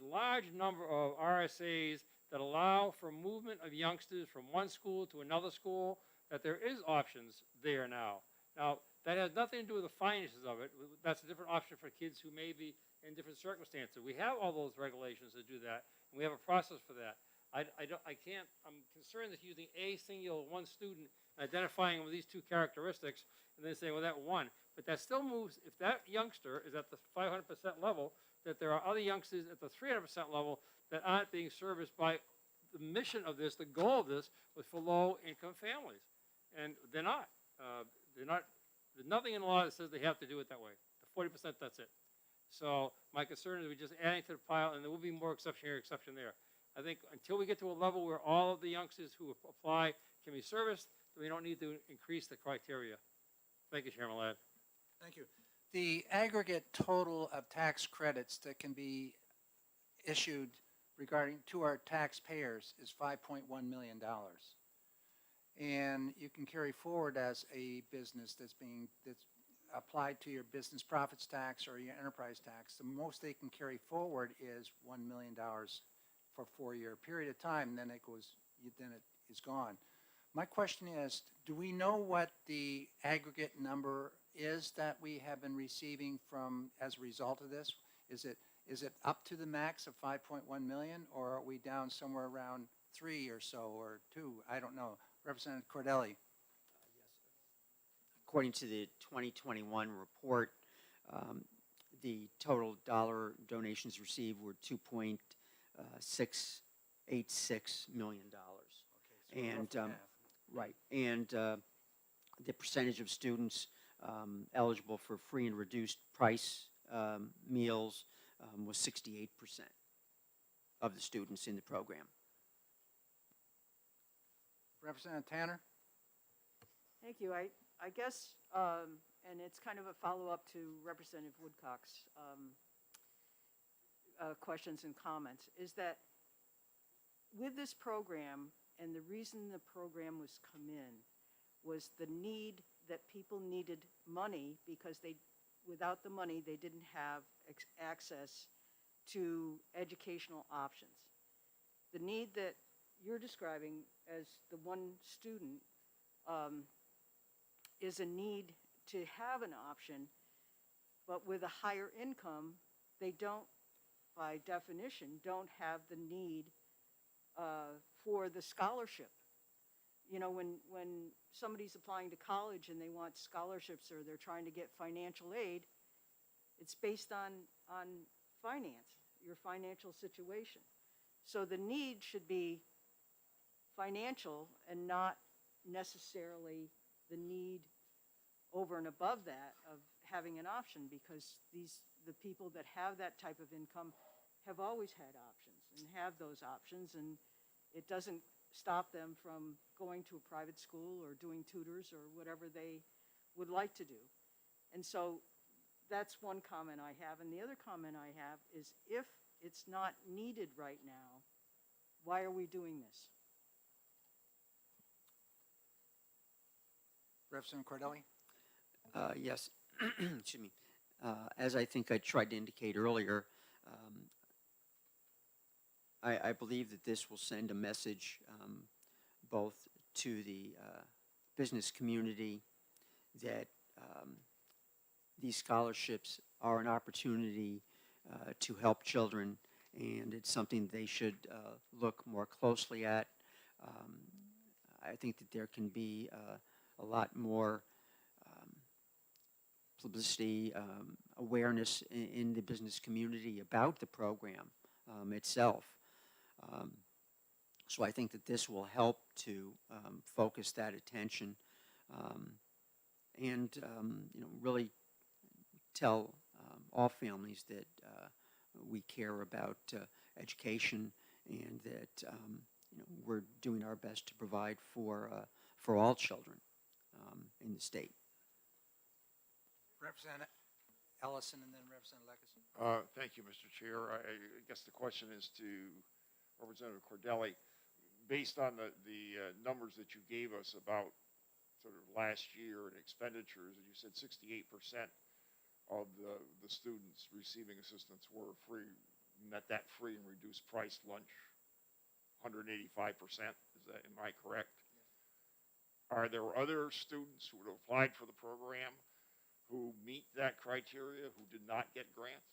large number of RSAs that allow for movement of youngsters from one school to another school, that there is options there now. Now, that has nothing to do with the finances of it. That's a different option for kids who may be in different circumstances. We have all those regulations that do that, and we have a process for that. I'm concerned that using a singular one student, identifying with these two characteristics, and then saying, well, that one. But that still moves, if that youngster is at the 500% level, that there are other youngsters at the 300% level that aren't being serviced by the mission of this. The goal of this was for low-income families, and they're not. There's nothing in the law that says they have to do it that way. The 40%, that's it. So my concern is we're just adding to the pile, and there will be more exception here, exception there. I think until we get to a level where all of the youngsters who apply can be serviced, we don't need to increase the criteria. Thank you, Chairman Ladd. Thank you. The aggregate total of tax credits that can be issued regarding to our taxpayers is $5.1 million. And you can carry forward as a business that's applied to your business profits tax or your enterprise tax. The most they can carry forward is $1 million for a 4-year period of time, then it is gone. My question is, do we know what the aggregate number is that we have been receiving from as a result of this? Is it up to the max of 5.1 million, or are we down somewhere around 3 or so, or 2? I don't know. Representative Cordelli. According to the 2021 report, the total dollar donations received were $2.6 million. Okay, so And, roughly half. right, and the percentage of students eligible for free and reduced price meals was 68% of the students in the program. Representative Tanner? Thank you. I guess, and it's kind of a follow-up to Representative Woodcock's questions and comments, is that with this program, and the reason the program was come in, was the need that people needed money because without the money, they didn't have access to educational options. The need that you're describing as the one student is a need to have an option, but with a higher income, they don't, by definition, don't have the need for the scholarship. You know, when somebody's applying to college and they want scholarships or they're trying to get financial aid, it's based on finance, your financial situation. So the need should be financial and not necessarily the need over and above that of having an option, because the people that have that type of income have always had options and have those options, and it doesn't stop them from going to a private school or doing tutors or whatever they would like to do. And so that's one comment I have. And the other comment I have is, if it's not needed right now, why are we doing this? Representative Cordelli? Yes, excuse me. As I think I tried to indicate earlier, I believe that this will send a message both to the business community that these scholarships are an opportunity to help children, and it's something they should look more closely at. I think that there can be a lot more publicity, awareness in the business community about the program itself. So I think that this will help to focus that attention and really tell all families that we care about education, and that we're doing our best to provide for all children in the state. Representative Ellison and then Representative Leckison. Thank you, Mr. Chair. I guess the question is to Representative Cordelli. Based on the numbers that you gave us about sort of last year and expenditures, you said 68% of the students receiving assistance were free, met that free and reduced price lunch, 185%. Am I correct? Yes. Are there other students who have applied for the program who meet that criteria, who did not get grants?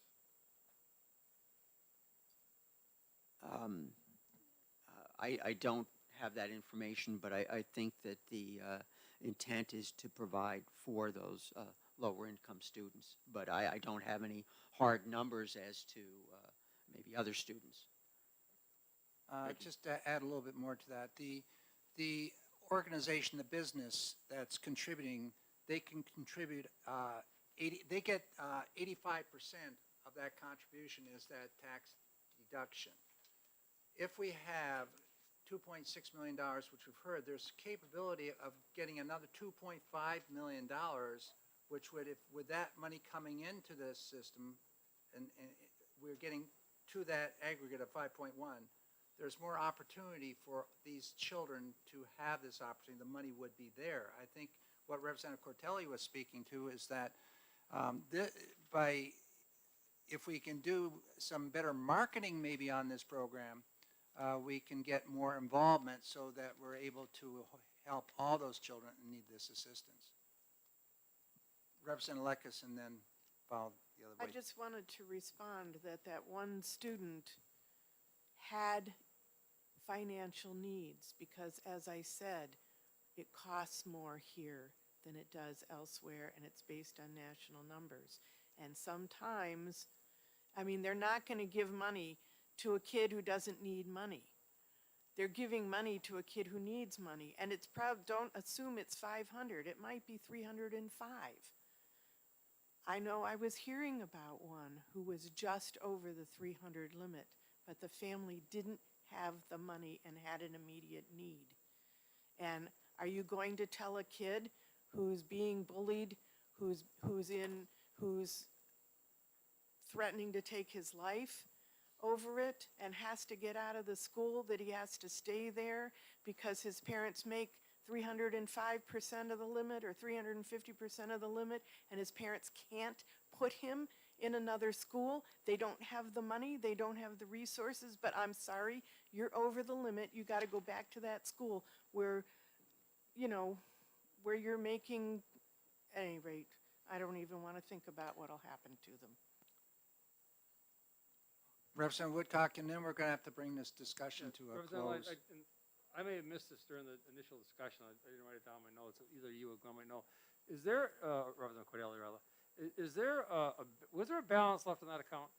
I don't have that information, but I think that the intent is to provide for those lower income students. But I don't have any hard numbers as to maybe other students. Just to add a little bit more to that, the organization, the business that's contributing, they can contribute 85% of that contribution is that tax deduction. If we have $2.6 million, which we've heard, there's capability of getting another $2.5 million, which would, if with that money coming into this system, and we're getting to that aggregate of 5.1, there's more opportunity for these children to have this opportunity. The money would be there. I think what Representative Cortelli was speaking to is that if we can do some better marketing maybe on this program, we can get more involvement so that we're able to help all those children who need this assistance. Representative Leckis, and then follow the other way. I just wanted to respond that one student had financial needs because, as I said, it costs more here than it does elsewhere, and it's based on national numbers. And sometimes, I mean, they're not going to give money to a kid who doesn't need money. they're giving money to a kid who needs money, and it's don't assume it's 500, it might be 305. I know I was hearing about one who was just over the 300 limit, but the family didn't have the money and had an immediate need. And are you going to tell a kid who's being bullied, who's threatening to take his life over it and has to get out of the school, that he has to stay there because his parents make 305% of the limit or 350% of the limit, and his parents can't put him in another school? They don't have the money, they don't have the resources, but I'm sorry, you're over the limit. You got to go back to that school where, you know, where you're making, at any rate, I don't even want to think about what'll happen to them. Representative Woodcock, and then we're going to have to bring this discussion to a Representative, close. I may have missed this during the initial discussion. I didn't write it down in my notes. Either you or Glenn might know. Is there, Representative Cordelli, rather, is there was there a balance left in that account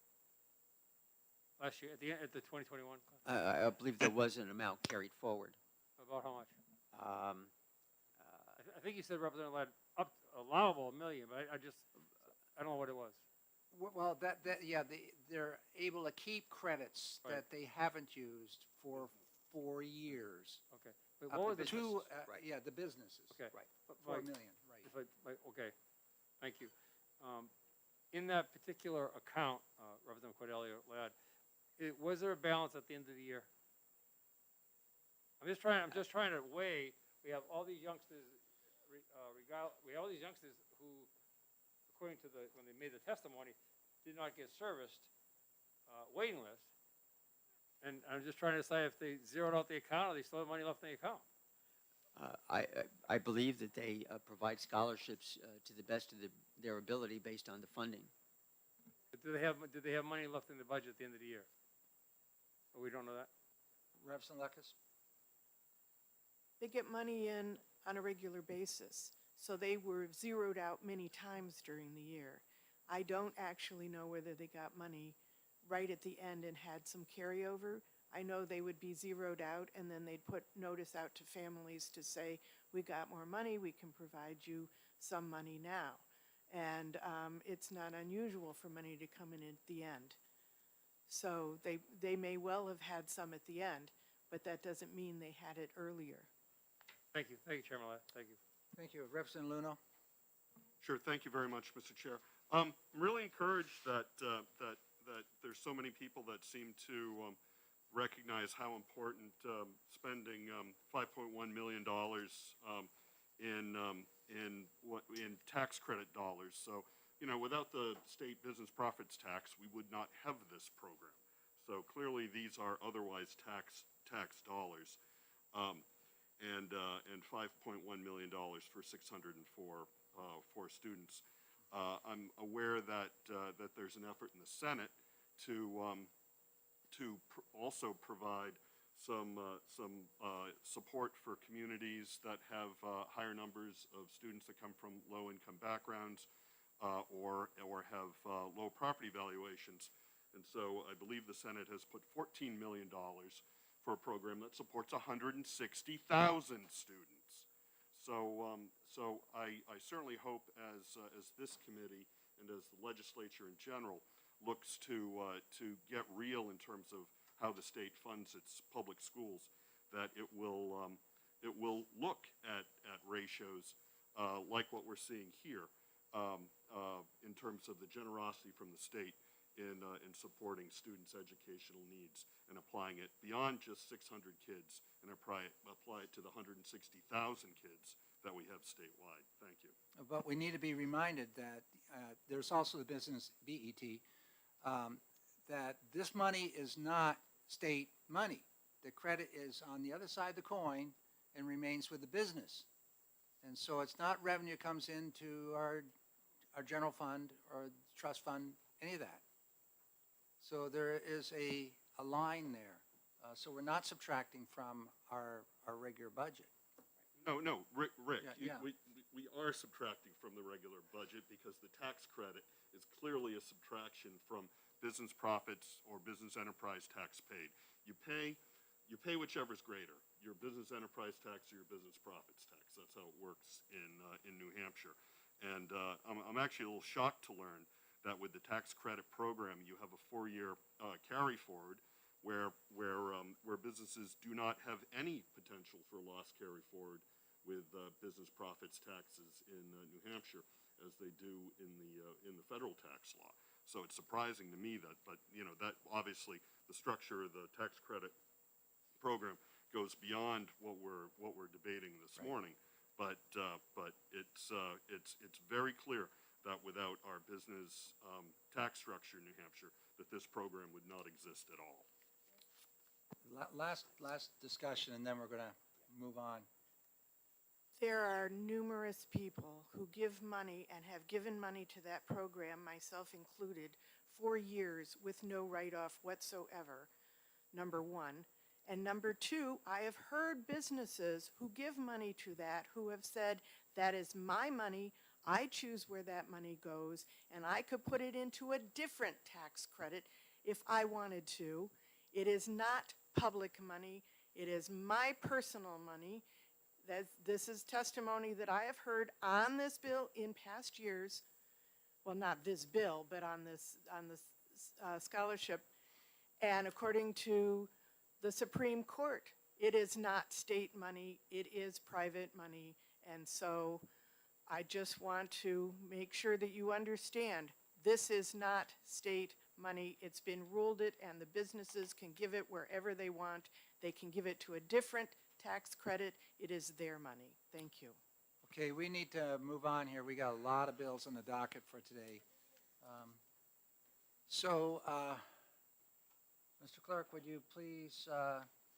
last year at the 2021? I believe there was an amount carried forward. About how much? Um, I think you said Representative Ladd up allowable $1 million, but I don't know what it was. Well, yeah, they're able to keep credits Right. that they haven't used for 4 years. Okay. But Up what to was the two, right. yeah, the businesses. Okay. Right. But 4 Mike, million, right. if okay, thank you. In that particular account, Representative Cordelli or Ladd, was there a balance at the end of the year? I'm just trying to weigh. We have all these youngsters. We have all these youngsters who, according to when they made the testimony, did not get serviced waiting list. And I'm just trying to decide if they zeroed out the account or they still have money left in the account. I believe that they provide scholarships to the best of their ability based on the funding. But did they have money left in the budget at the end of the year? Or we don't know that? Representative Lucas? They get money in on a regular basis, so they were zeroed out many times during the year. I don't actually know whether they got money right at the end and had some carryover. I know they would be zeroed out, and then they'd put notice out to families to say, we got more money, we can provide you some money now. And it's not unusual for money to come in at the end. So they may well have had some at the end, but that doesn't mean they had it earlier. Thank you, Chairman Ladd. Thank you. Thank you. Representative Luno? Sure, thank you very much, Mr. Chair. I'm really encouraged that there's so many people that seem to recognize how important spending $5.1 million in tax credit dollars. So, you know, without the state business profits tax, we would not have this program. So clearly, these are otherwise tax dollars, and $5.1 million for 604 students. I'm aware that there's an effort in the Senate to also provide some support for communities that have higher numbers of students that come from low-income backgrounds or have low property valuations. And so I believe the Senate has put $14 million for a program that supports 160,000 students. So I certainly hope as this committee and as the legislature in general looks to get real in terms of how the state funds its public schools, that it will look at ratios like what we're seeing here in terms of the generosity from the state in supporting students' educational needs and applying it beyond just 600 kids and apply it to the 160,000 kids that we have statewide. Thank you. But we need to be reminded that there's also the business BET, that this money is not state money. The credit is on the other side of the coin and remains with the business. And so it's not revenue comes into our general fund or trust fund, any of that. So there is a line there. So we're not subtracting from our regular budget. No, Rick, Yeah. we are subtracting from the regular budget because the tax credit is clearly a subtraction from business profits or business enterprise tax paid. You pay you pay whichever's greater, your business enterprise tax or your business profits tax. That's how it works in New Hampshire. And I'm actually a little shocked to learn that with the tax credit program, you have a 4-year carry forward where businesses do not have any potential for loss carry forward with business profits taxes in New Hampshire as they do in the federal tax law. So it's surprising to me that, but you know, that obviously the structure of the tax credit program goes beyond what we're debating this morning. But it's very clear that without our business tax structure in New Hampshire, that this program would not exist at all. Last discussion, and then we're going to move on. There are numerous people who give money and have given money to that program, myself included, for years with no write-off whatsoever, number one. And number two, I have heard businesses who give money to that who have said, that is my money, I choose where that money goes, and I could put it into a different tax credit if I wanted to. It is not public money, it is my personal money. This is testimony that I have heard on this bill in past years. Well, not this bill, but on this scholarship. And according to the Supreme Court, it is not state money, it is private money. And so I just want to make sure that you understand, this is not state money. It's been ruled it, and the businesses can give it wherever they want. They can give it to a different tax credit. It is their money. Thank you. Okay, we need to move on here. We got a lot of bills on the docket for today. Mr. Clerk, would you please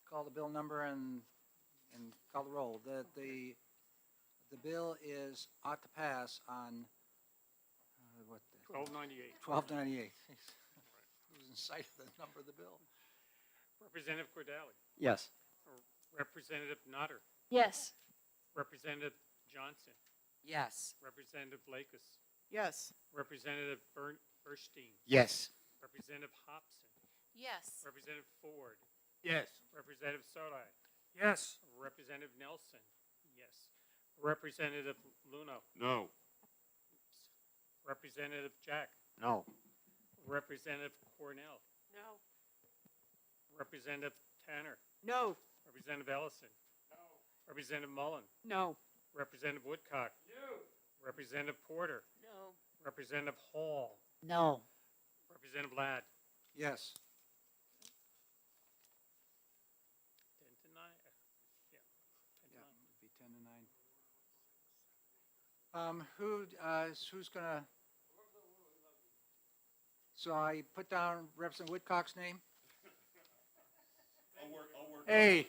call the bill number and call the roll? The bill ought to pass on, what? 1298. 1298. Losing sight of the number of the bill. Representative Cordelli. Yes. Representative Nutter. Yes. Representative Johnson. Yes. Representative Lakis. Yes. Representative Burstein. Yes. Representative Hobson. Yes. Representative Ford. Yes. Representative Sodai. Yes. Representative Nelson. Yes. Representative Luno. No. Representative Jack. No. Representative Cornell. No. Representative Tanner. No. Representative Ellison. No. Representative Mullen. No. Representative Woodcock. No. Representative Porter. No. Representative Hall. No. Representative Ladd. Yes. 10 to 9. Yeah. 10 to 9. It'd be 10 to 9. Who's gonna? So I put down Representative Woodcock's name? I'll work. Hey.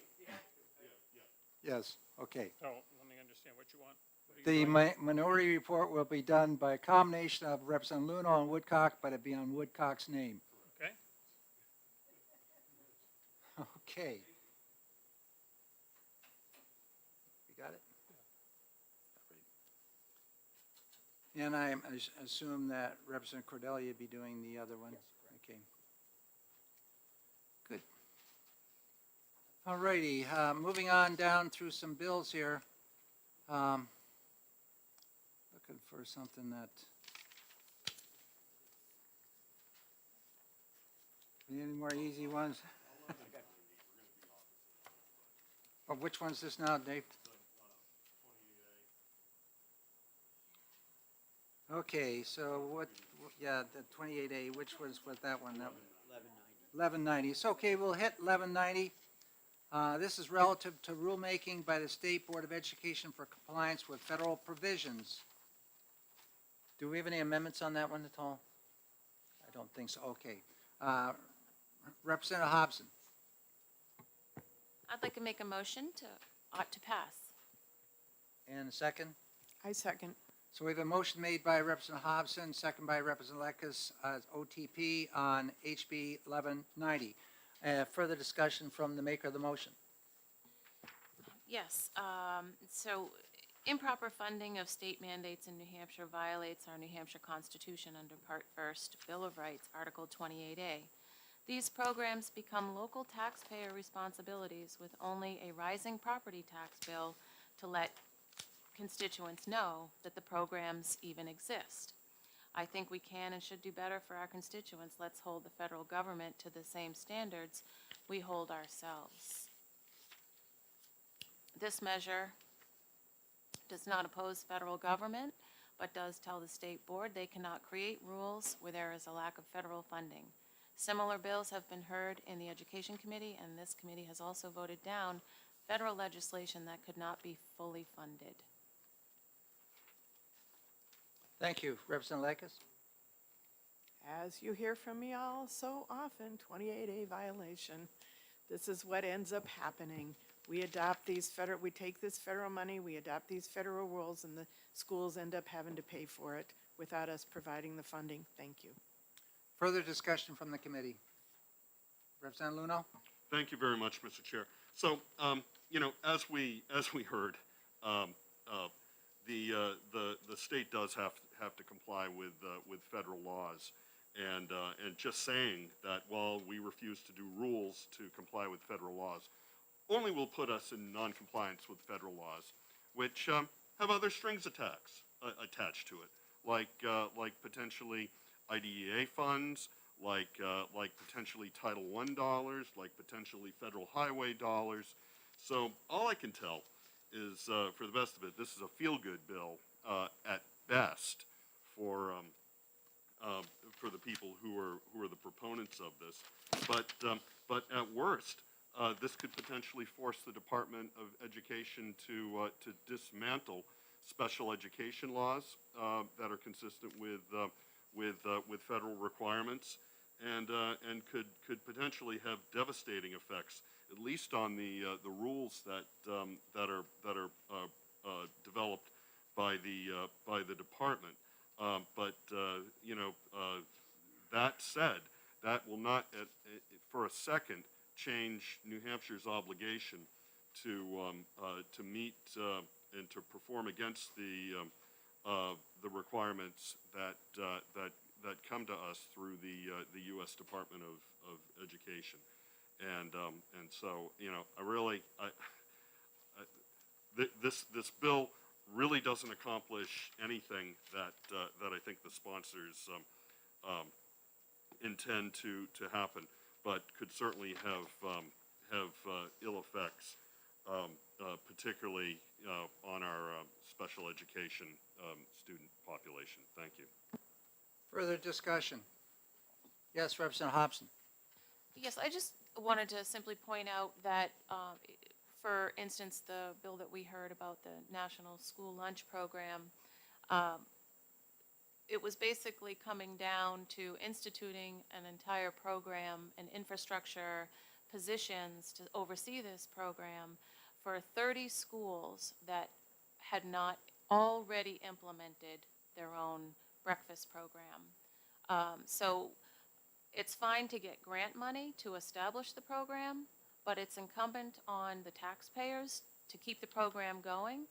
Yes, okay. So let me understand what you want. What are you The doing? minority report will be done by a combination of Representative Luno and Woodcock, but it'd be on Woodcock's name. Okay. Okay. You got it? And I assume that Representative Cordelia would be doing the other one? Okay. Good. All righty, moving on down through some bills here. Looking for something that. Any more easy ones? Oh, which one's this now, Dave? Okay, so what, yeah, the 28A, which was that one? 1190. So, okay, we'll hit 1190. This is relative to rulemaking by the State Board of Education for compliance with federal provisions. Do we have any amendments on that one at all? I don't think so. Okay. Representative Hobson. I'd like to make a motion ought to pass. And a second? I second. So we have a motion made by Representative Hobson, second by Representative Lekis, OTP on HB 1190. Further discussion from the maker of the motion. Yes, so improper funding of state mandates in New Hampshire violates our New Hampshire Constitution under Part First, Bill of Rights, Article 28A. These programs become local taxpayer responsibilities with only a rising property tax bill to let constituents know that the programs even exist. I think we can and should do better for our constituents. Let's hold the federal government to the same standards we hold ourselves. This measure does not oppose federal government, but does tell the state board they cannot create rules where there is a lack of federal funding. Similar bills have been heard in the Education Committee, and this committee has also voted down federal legislation that could not be fully funded. Thank you. Representative Lakis? As you hear from me all so often, 28A violation. This is what ends up happening. We take this federal money, we adopt these federal rules, and the schools end up having to pay for it without us providing the funding. Thank you. Further discussion from the committee. Representative Luno? Thank you very much, Mr. Chair. So, as we heard, the state does have to comply with federal laws, and just saying that, well, we refuse to do rules to comply with federal laws only will put us in non-compliance with federal laws, which have other strings attached to it, like potentially IDEA funds, like potentially Title I dollars, like potentially federal highway dollars. So all I can tell is, for the best of it, this is a feel-good bill at best for the people who are the proponents of this. But at worst, this could potentially force the Department of Education to dismantle special education laws that are consistent with federal requirements, and could potentially have devastating effects, at least on the rules that are developed by the department. But that said, that will not for a second change New Hampshire's obligation to meet and to perform against the requirements that come to us through the U.S. Department of Education, and so this bill really doesn't accomplish anything that I think the sponsors intend to happen, but could certainly have ill effects, particularly on our special education student population. Thank you. Further discussion? Yes, Representative Hobson. Yes, I just wanted to simply point out that, for instance, the bill that we heard about the National School Lunch Program, it was basically coming down to instituting an entire program and infrastructure positions to oversee this program for 30 schools that had not already implemented their own breakfast program. So it's fine to get grant money to establish the program, but it's incumbent on the taxpayers to keep the program going,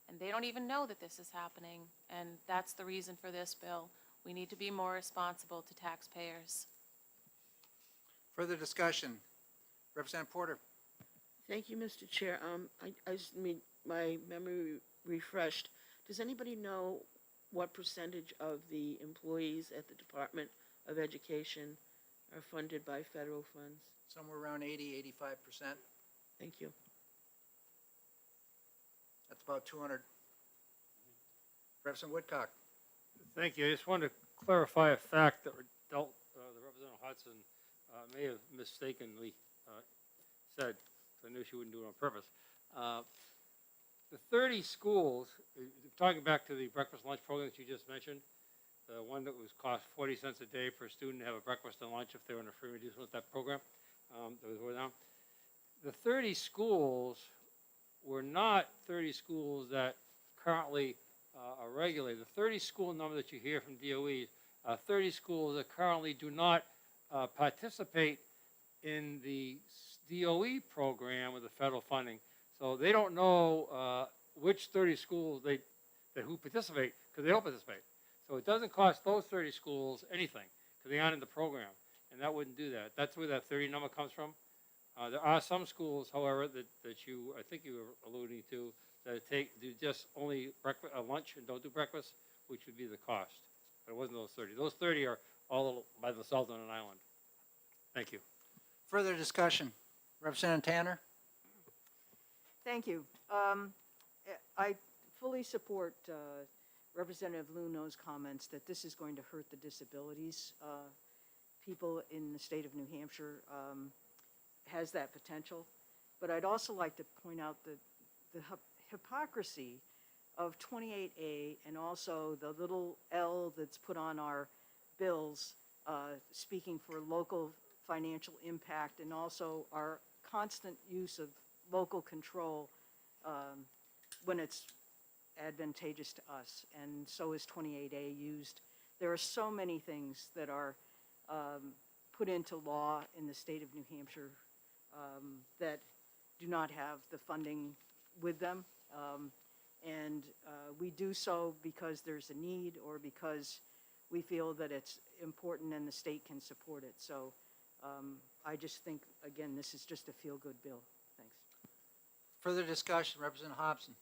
and they don't even know that this is happening, and that's the reason for this bill. We need to be more responsible to taxpayers. Further discussion? Representative Porter? Thank you, Mr. Chair. I just need my memory refreshed. Does anybody know what percentage of the employees at the Department of Education are funded by federal funds? Somewhere around 80–85%. Thank you. That's about 200. Representative Woodcock? Thank you. I just wanted to clarify a fact that the Representative Hudson may have mistakenly said. I knew she wouldn't do it on purpose. The 30 schools, talking back to the breakfast lunch program that you just mentioned, the one that was cost 40 cents a day per student to have a breakfast and lunch if they were in a free reduced lunch, that program that was going down. The 30 schools were not 30 schools that currently are regulated. The 30 school number that you hear from DOE, 30 schools that currently do not participate in the DOE program with the federal funding. So they don't know which 30 schools who participate, because they don't participate. So it doesn't cost those 30 schools anything, because they aren't in the program. and that wouldn't do that. That's where that 30 number comes from. There are some schools, however, that you, I think you were alluding to, that do just only breakfast, lunch and don't do breakfast, which would be the cost. But it wasn't those 30. Those 30 are all by themselves on an island. Thank you. Further discussion. Representative Tanner? Thank you. I fully support Representative Luno's comments that this is going to hurt the disabilities. People in the state of New Hampshire has that potential. But I'd also like to point out the hypocrisy of 28A and also the little L that's put on our bills, speaking for local financial impact, and also our constant use of local control when it's advantageous to us, and so is 28A used. There are so many things that are put into law in the state of New Hampshire that do not have the funding with them, and we do so because there's a need or because we feel that it's important and the state can support it. So I just think, again, this is just a feel-good bill. Thanks. Further discussion. Representative Hobson?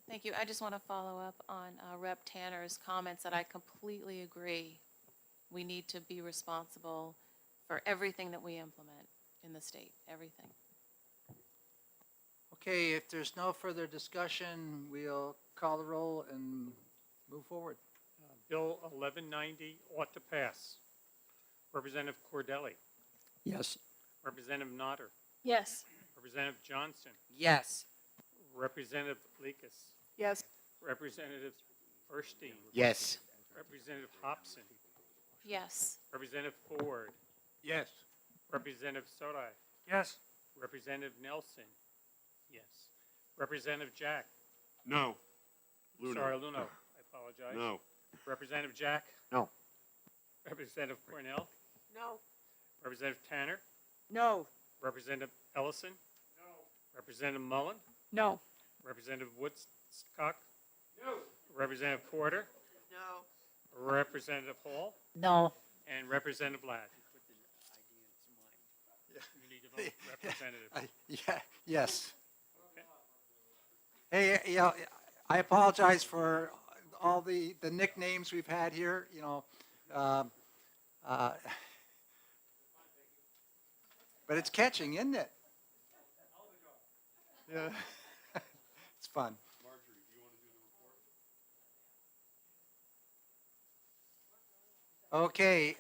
Thank you. I just want to follow up on Rep. Tanner's comments that I completely agree. We need to be responsible for everything that we implement in the state, everything. Okay, if there's no further discussion, we'll call the roll and move forward. Bill 1190 ought to pass. Representative Cordelli. Yes. Representative Notter. Yes. Representative Johnson. Yes. Representative Lekas. Yes. Representative Erstein. Yes. Representative Hobson. Yes. Representative Ford. Yes. Representative Sodai. Yes. Representative Nelson. Yes. Representative Jack. No. Luno. Sorry, Luno. I apologize. No. Representative Jack. No. Representative Cornell. No. Representative Tanner. No. Representative Ellison. No. Representative Mullen. No. Representative Woodstock. No. Representative Porter. No. Representative Hall. No. And Representative Ladd. You need to vote representative. Yeah, yes. Okay. Hey, you know, I apologize for all the nicknames we've had here, you know. But it's catching, isn't it? Yeah. It's fun. Okay,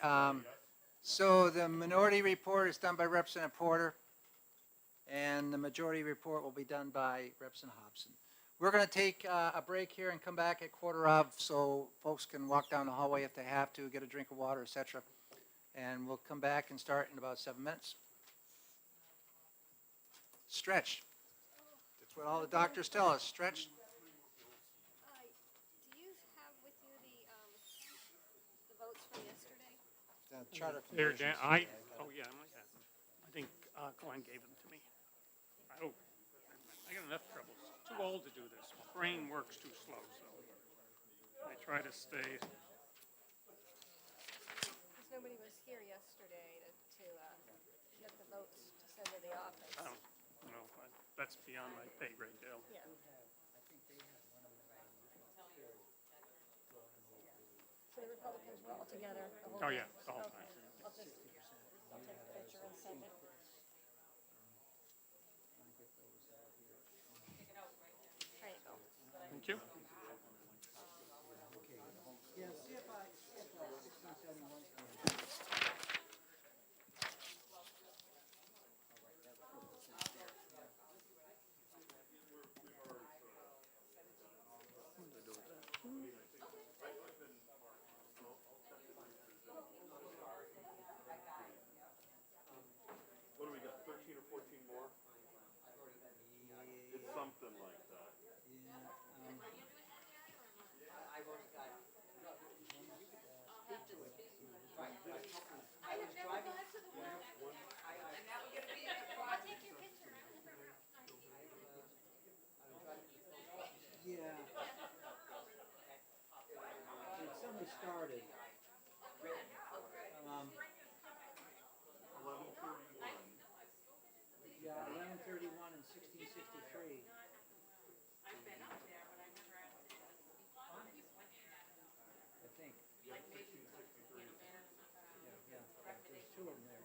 so the minority report is done by Representative Porter, and the majority report will be done by Representative Hobson. We're going to take a break here and come back at 1:15 so folks can walk down the hallway if they have to, get a drink of water, etc. And we'll come back and start in about 7 minutes. Stretch. That's what all the doctors tell us, stretch. Do you have with you the votes from yesterday? The charter They're conditions. down. Oh yeah, I might have them. I think Glenn gave them to me. I got enough troubles. Too old to do this. My brain works too slow, so I try to stay. Because nobody was here yesterday to get the votes to send to the office. I don't know. That's beyond my pay grade, Dale. Yeah. So the Republicans were all together the whole Oh day? yeah, the whole Okay. time. I'll take a picture and send it. There you go. Thank you. Yeah, see if I, 1671. What do we got, 13 or 14 more? It's something like that. Yeah. Somebody started. like maybe put, banner in the back. Yeah, there's two of them there.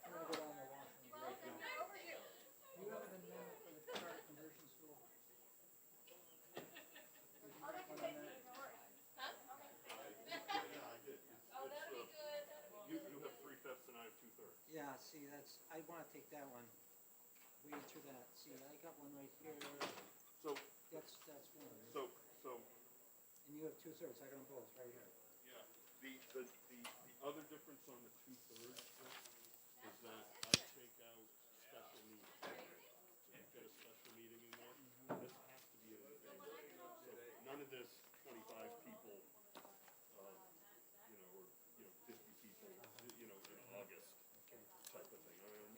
I'm gonna go down there and watch them right now. Do you have an amendment for the charter conversion school? Did you make one on that? Yeah, I did. You have 3/5 and I have 2/3. Yeah, see, I wanna take that one. We enter that. See, I got one right here. So, That's one. so, And you have 2/3. I got them both right here. yeah, the other difference on the 2/3 is that I take out special meeting. So you get a special meeting in there. This has to be in there. So none of this 25 people, or 50 people, in August type of thing. I mean,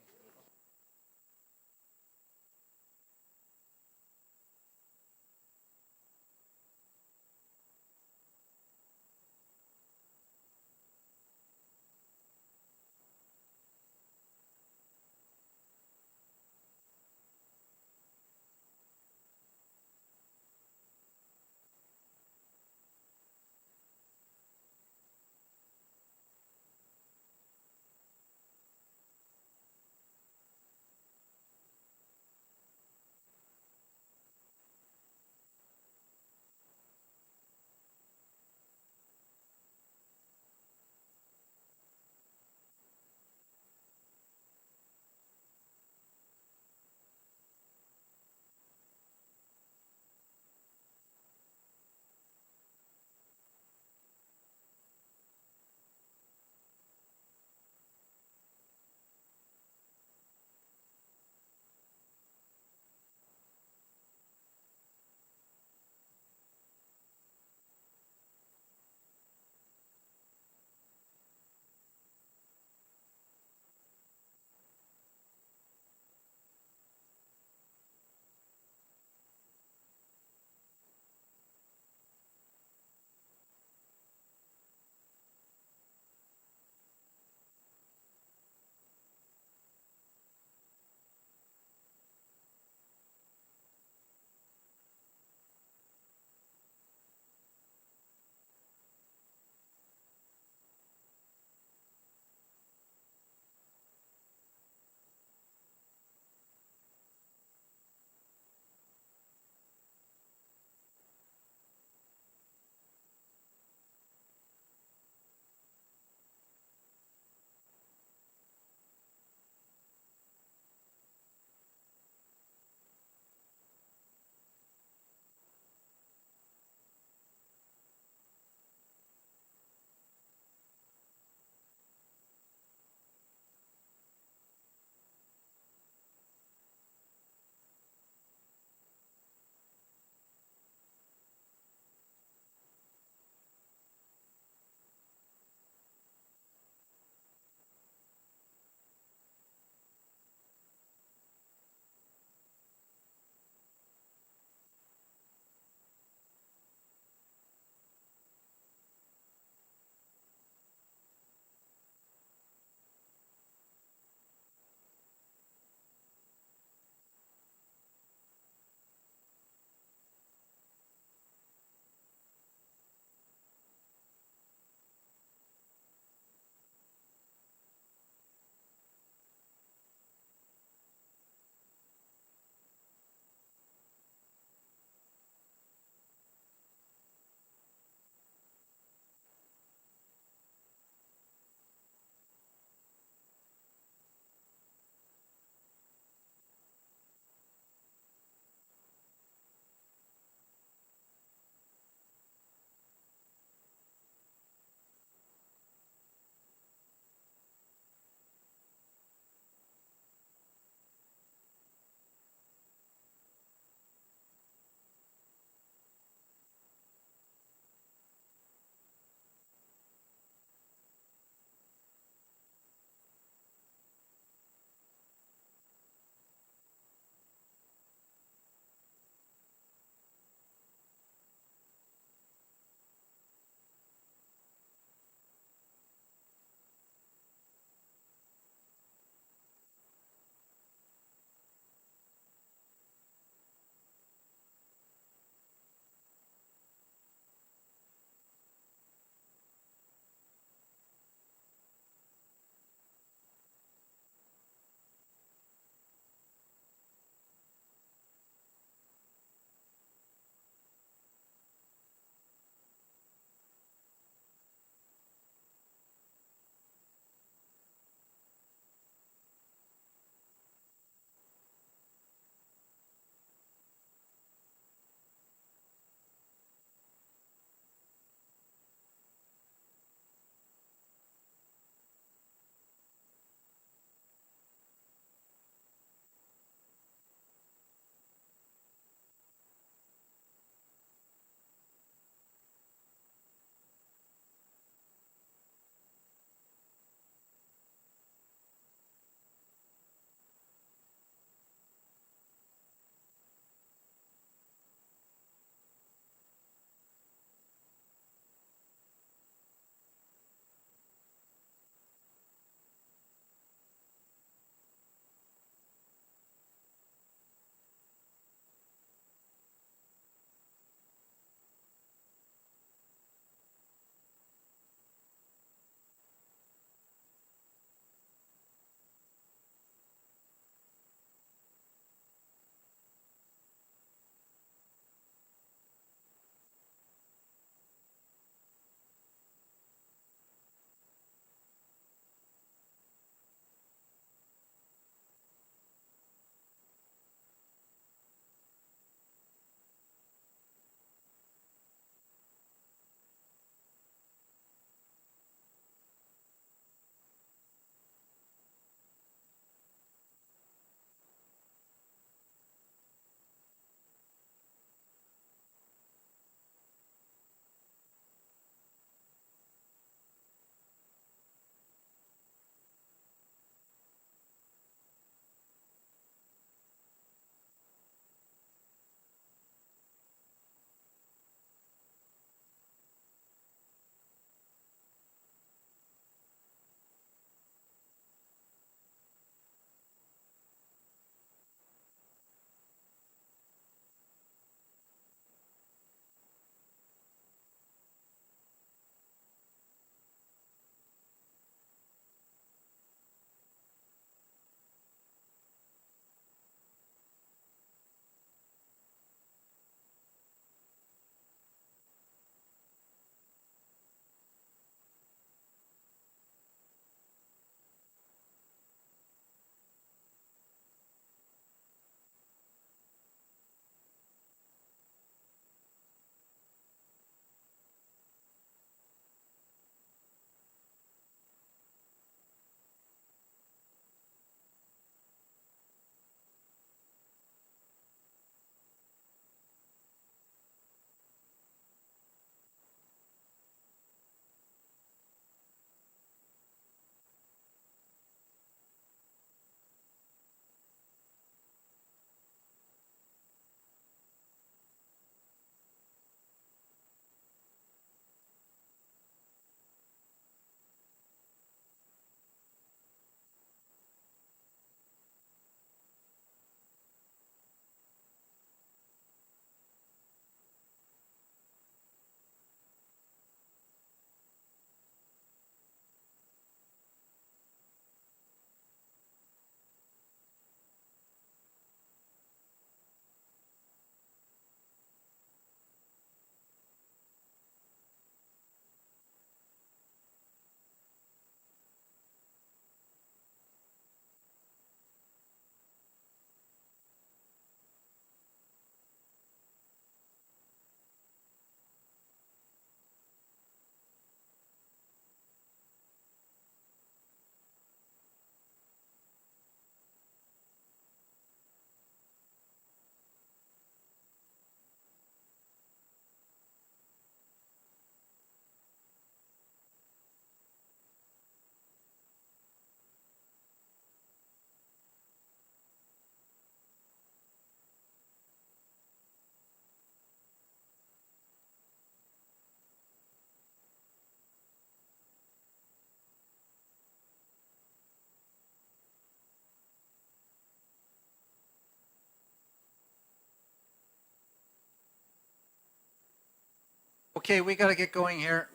Okay, we got to get going here.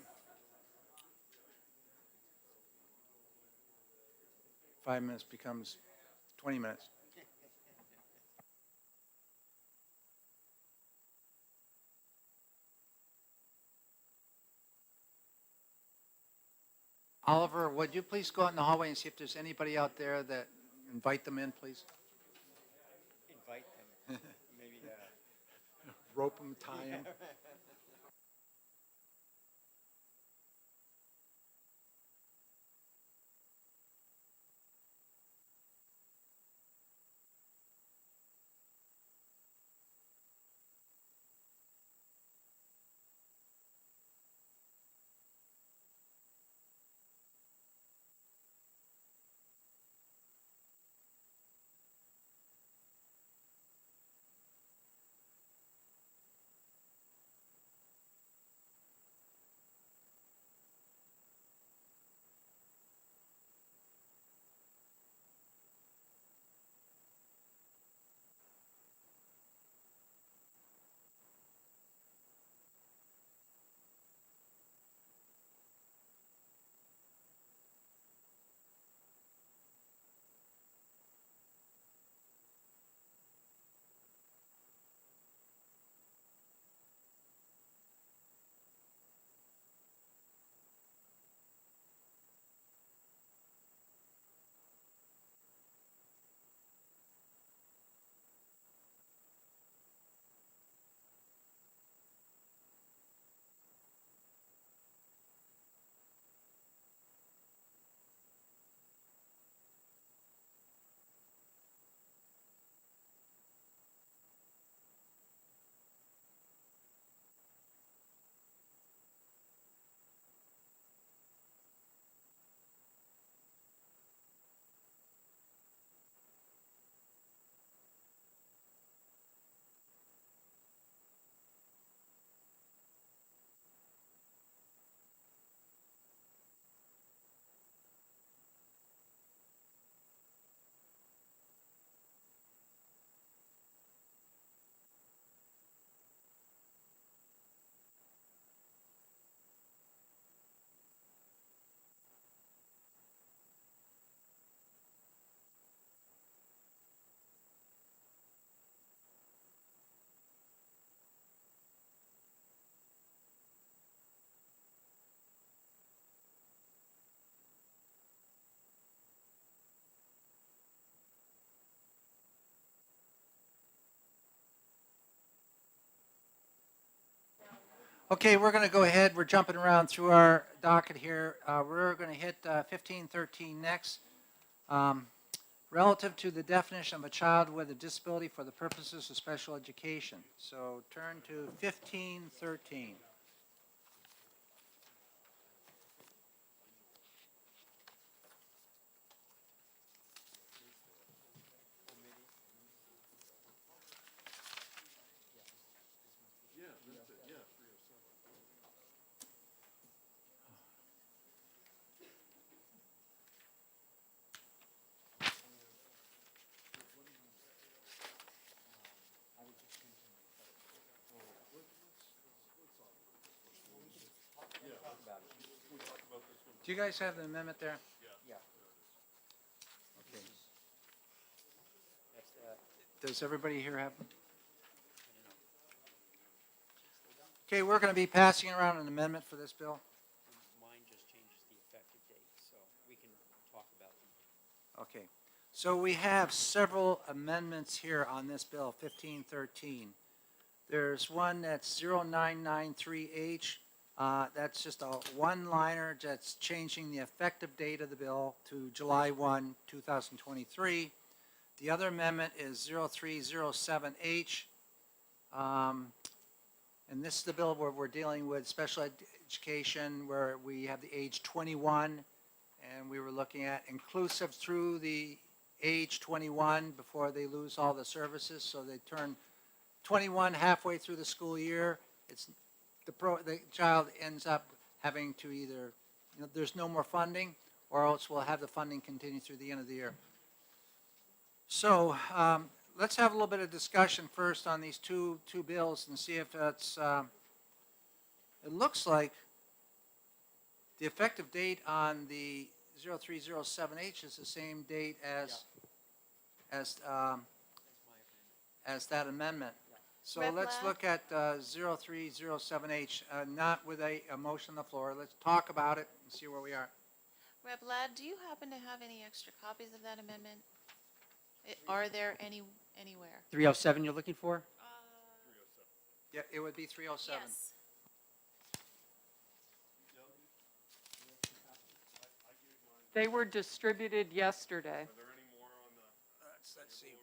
5 minutes becomes 20 minutes. Oliver, would you please go out in the hallway and see if there's anybody out there that invite them in, please? Invite them, maybe, Rope them, tie them. Okay, we're going to go ahead. We're jumping around through our docket here. We're going to hit 1513 next. Relative to the definition of a child with a disability for the purposes of special education. So turn to 1513. Do you guys have the amendment there? yeah. Okay. That's, Does everybody here have them? Okay, we're going to be passing around an amendment for this bill. mine just changes the effective date, so we can talk about them. Okay, so we have several amendments here on this bill, 1513. There's one that's 0993H. That's just a one-liner that's changing the effective date of the bill to July 1, 2023. The other amendment is 0307H. And this is the bill where we're dealing with special education where we have the age 21, and we were looking at inclusive through the age 21 before they lose all the services, so they turn 21 halfway through the school year. It's the child ends up having to either, there's no more funding, or else we'll have the funding continue through the end of the year. So let's have a little bit of discussion first on these two bills and see if that's it looks like the effective date on the 0307H is the same date as, as that amendment. So Red let's Lab? look at 0307H, not with a motion on the floor. Let's talk about it and see where we are. Rep. Ladd, do you happen to have any extra copies of that amendment? Are there anywhere? 307 you're looking for? Yeah, it would be 307. Yes. They were distributed yesterday. Are there any more on the Let's see.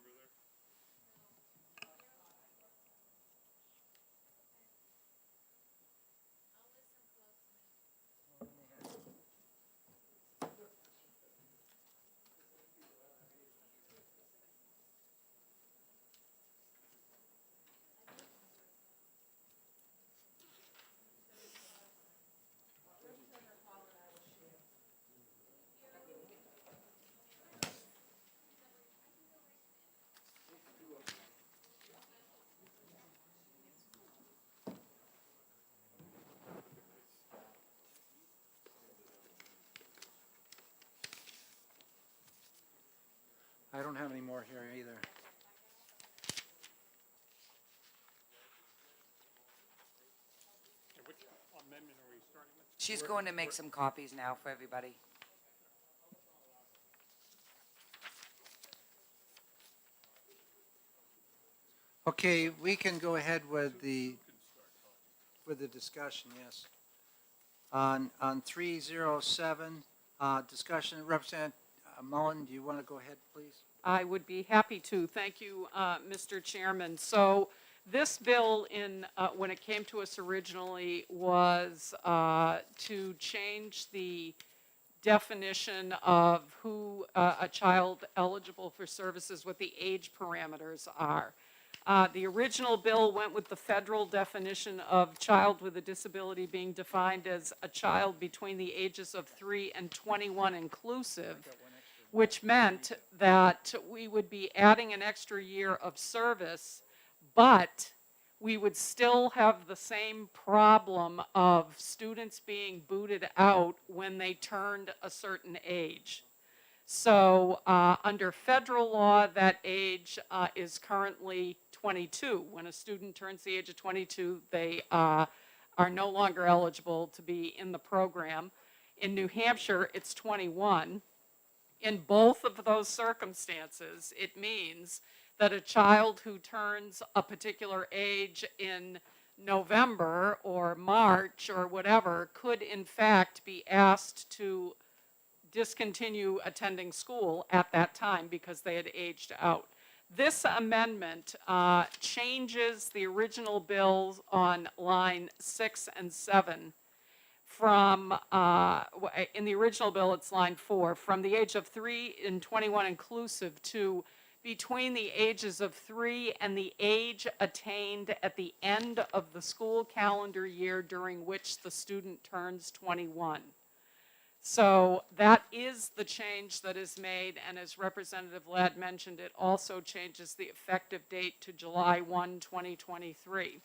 over there? I don't have any more here either. Which amendment are we starting with? She's going to make some copies now for everybody. Okay, we can go ahead with the discussion, yes. On 307, discussion, Representative Mullen, do you want to go ahead, please? I would be happy to. Thank you, Mr. Chairman. So this bill, when it came to us originally, was to change the definition of who a child eligible for services, what the age parameters are. The original bill went with the federal definition of child with a disability being defined as a child between the ages of 3 and 21 inclusive, which meant that we would be adding an extra year of service, but we would still have the same problem of students being booted out when they turned a certain age. So under federal law, that age is currently 22. When a student turns the age of 22, they are no longer eligible to be in the program. In New Hampshire, it's 21. In both of those circumstances, it means that a child who turns a particular age in November or March or whatever could in fact be asked to discontinue attending school at that time because they had aged out. This amendment changes the original bill on line 6 and 7 from, in the original bill it's line 4, from the age of 3 and 21 inclusive to between the ages of 3 and the age attained at the end of the school calendar year during which the student turns 21. So that is the change that is made, and as Representative Ladd mentioned, it also changes the effective date to July 1, 2023.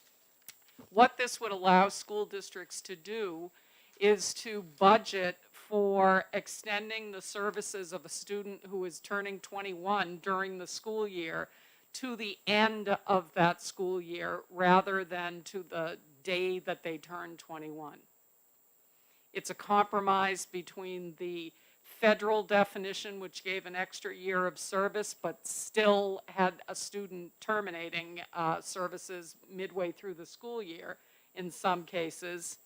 What this would allow school districts to do is to budget for extending the services of a student who is turning 21 during the school year to the end of that school year rather than to the day that they turn 21. It's a compromise between the federal definition, which gave an extra year of service, but still had a student terminating services midway through the school year in some cases.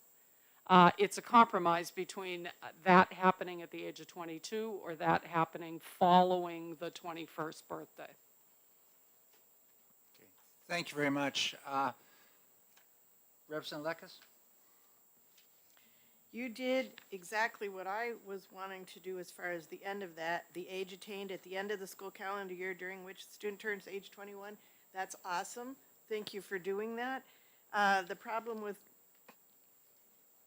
It's a compromise between that happening at the age of 22 or that happening following the 21st birthday. Okay. Thank you very much. Representative Lekes? You did exactly what I was wanting to do as far as the end of that, the age attained at the end of the school calendar year during which the student turns age 21. That's awesome. Thank you for doing that. The problem with,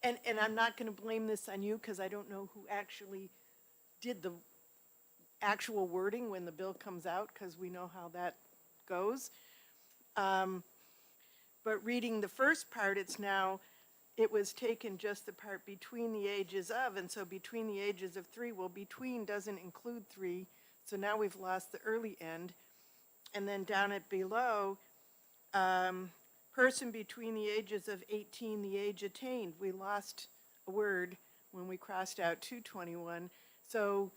and I'm not going to blame this on you because I don't know who actually did the actual wording when the bill comes out because we know how that goes. But reading the first part, it's now it was taken just the part between the ages of, and so between the ages of 3, well, between doesn't include 3, so now we've lost the early end. And then down at below, person between the ages of 18, the age attained, we lost a word when we crossed out 221. So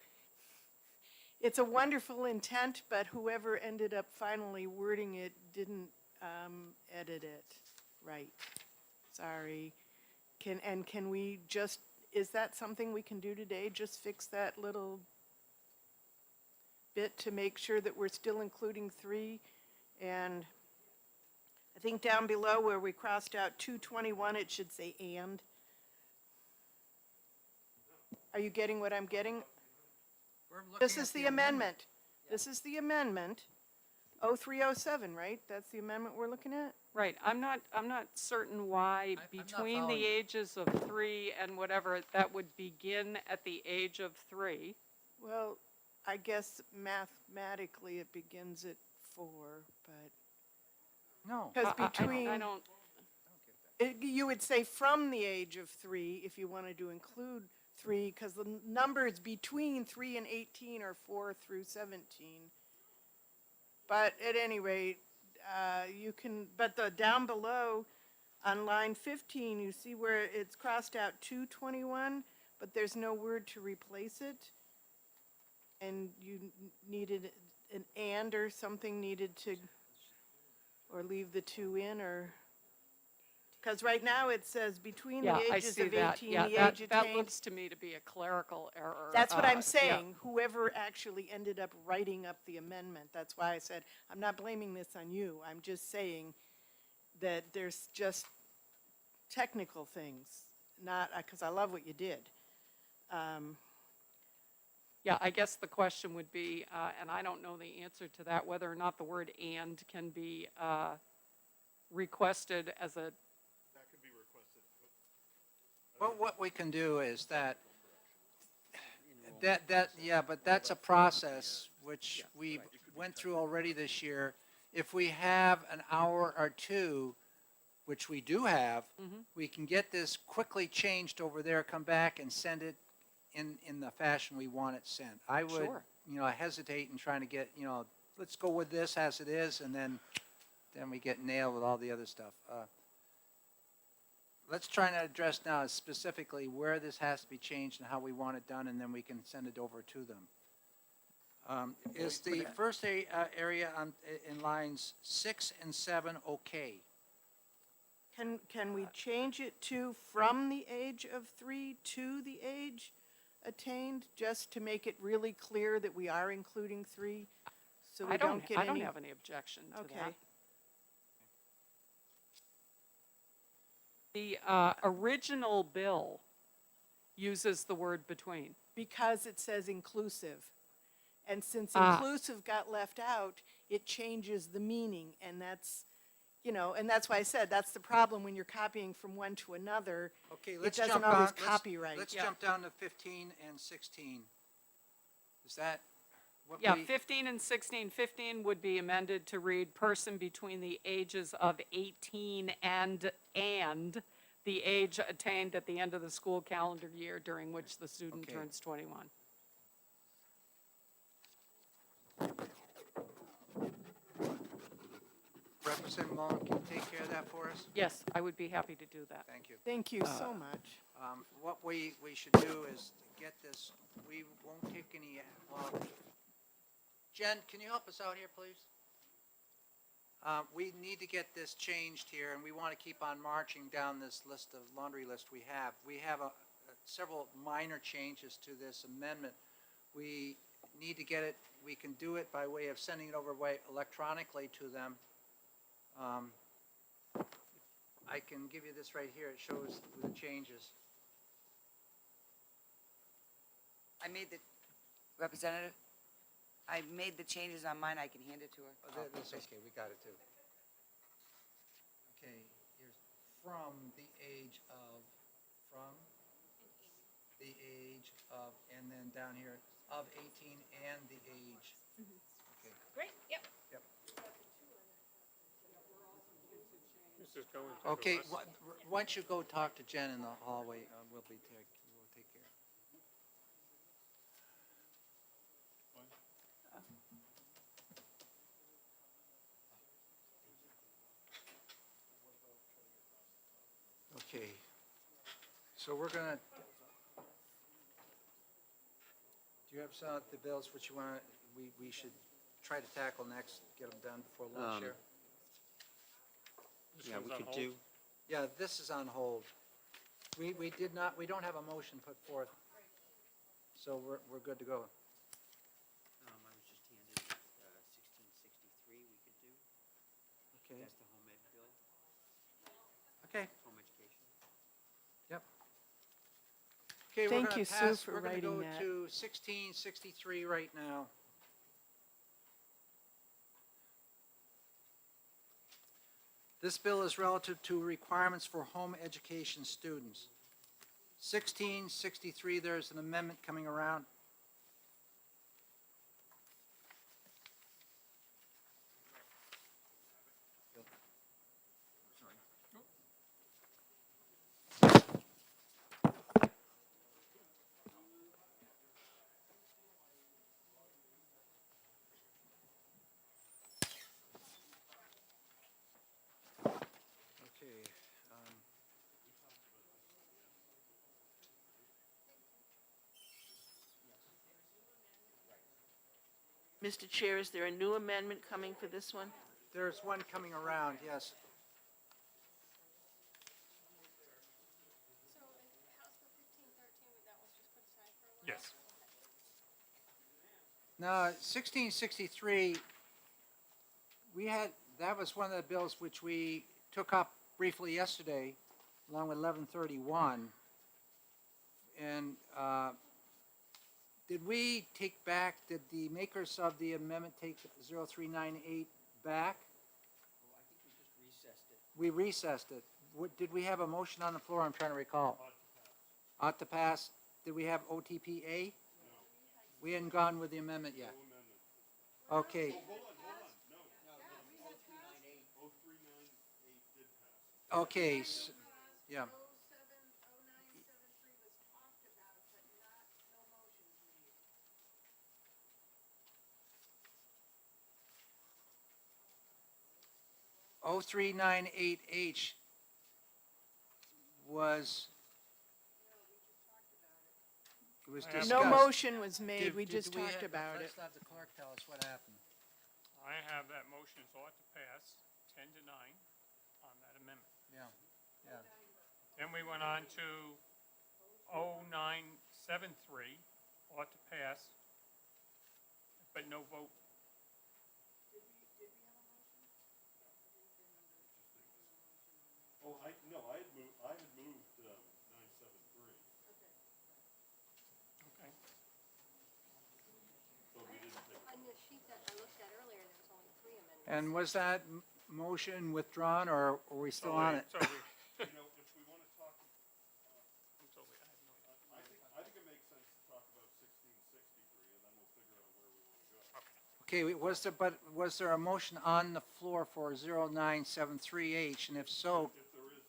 it's a wonderful intent, but whoever ended up finally wording it didn't edit it right. Sorry. Can we just, is that something we can do today? Just fix that little bit to make sure that we're still including 3? And I think down below where we crossed out 221, it should say and. Are you getting what I'm getting? We're looking This at is the amendment. This is the amendment. 0307, right? That's the amendment we're looking at? Right, I'm not certain why not between following the you. ages of 3 and whatever, that would begin at the age of 3. Well, I guess mathematically it begins at 4, but, No. because I between, don't, you would say from the age of 3 if you wanted to include 3, because the numbers between 3 and 18 are 4 through 17. But at any rate, you can, but the down below on line 15, you see where it's crossed out 221, but there's no word to replace it. And you needed an and or something needed to, or leave the 2 in, or, because right now it says between yeah, the I ages see of that. 18, Yeah, the that, age that attained. looks to me to be a clerical error. That's what I'm yeah. saying, whoever actually ended up writing up the amendment. That's why I said, I'm not blaming this on you. I'm just saying that there's just technical things, not, because I love what you did. Yeah, I guess the question would be, and I don't know the answer to that, whether or not the word "and" can be requested as a, That could be requested. Well, what we can do is that, yeah, but that's a process which we went through already this year. If we have an hour or two, which we do have, we can get this quickly changed over there, come back and send it in the fashion we want it sent. I would, Sure. hesitate in trying to get, let's go with this as it is, and then we get nailed with all the other stuff. Let's try to address now specifically where this has to be changed and how we want it done, and then we can send it over to them. Is the first area in lines 6 and 7 okay? Can we change it to from the age of 3 to the age attained, just to make it really clear that we are including 3? So we don't get I any. don't have any objection to Okay. that. The original bill uses the word "between." Because it says inclusive. And since Ah. inclusive got left out, it changes the meaning, and that's, and that's why I said, that's the problem when you're copying from one to another. Okay, It let's doesn't jump always on, copyright. let's Yeah. jump down to 15 and 16. Is that what Yeah, we? 15 and 16. 15 would be amended to read "person between the ages of 18 and the age attained at the end of the school calendar year during which the student Okay. turns 21. Representative Mullen, can you take care of that for us? Yes, I would be happy to do that. Thank you. Thank you so much. What we should do is to get this, we won't take any, Jen, can you help us out here, please? We need to get this changed here, and we want to keep on marching down this list of laundry list we have. We have several minor changes to this amendment. We need to get it, we can do it by way of sending it over electronically to them. I can give you this right here. It shows the changes. Representative, I made the changes on mine. I can hand it to her. Oh, that's okay, we got it too. Okay, here's from the age of, and then down here, of 18 and the age. Okay. Great, yep. Yep. Mr. just go into Okay, us. once you go talk to Jen in the hallway, we'll take care of it. Okay, so we're gonna, do you have some of the bills which you want, we should try to tackle next, get them done before lunch here? This Yeah, one's we on could hold. do, Yeah, this is on hold. We did not, we don't have a motion put forth, so we're good to go. I was just handed 1663 we could do. Okay, That's the home ed bill, okay, home education. yep. Okay, we're Thank gonna you, Sue, pass, for we're gonna writing go that. to 1663 right now. This bill is relative to requirements for home education students. 1663, there's an amendment coming around. Okay. Mr. Chair, is there a new amendment coming for this one? There's one coming around, yes. Yes. Now, 1663, that was one of the bills which we took up briefly yesterday, along with 1131. And did we take back, did the makers of the amendment take 0398 back? Oh, I think we just recessed it. We recessed it. Did we have a motion on the floor? I'm trying to recall. Ought to pass. Did we have OTPA? No. We hadn't gone with the amendment yet. No amendment. Okay, Hold on, no. 0398 did pass. okay, yeah. Oh, 0398H was, it was I have- discussed. No motion was made, Did- we did just we talked have- about it. Let's have the clerk tell us what happened. I have that motion, so ought to pass 10-9 on that amendment. Yeah, yeah. Then we went on to 0973, ought to pass, but no vote. Oh, I had moved 973. Okay. But we didn't take. On the sheet that I looked at earlier, there was only 3 amendments. And was that motion withdrawn, or are we still on it? So we, You know, if we want to talk, I'm totally, I have no idea. I think it makes sense to talk about 1663, and then we'll figure out where we want to go. Okay, was there a motion on the floor for 0973H, and if so, If there is,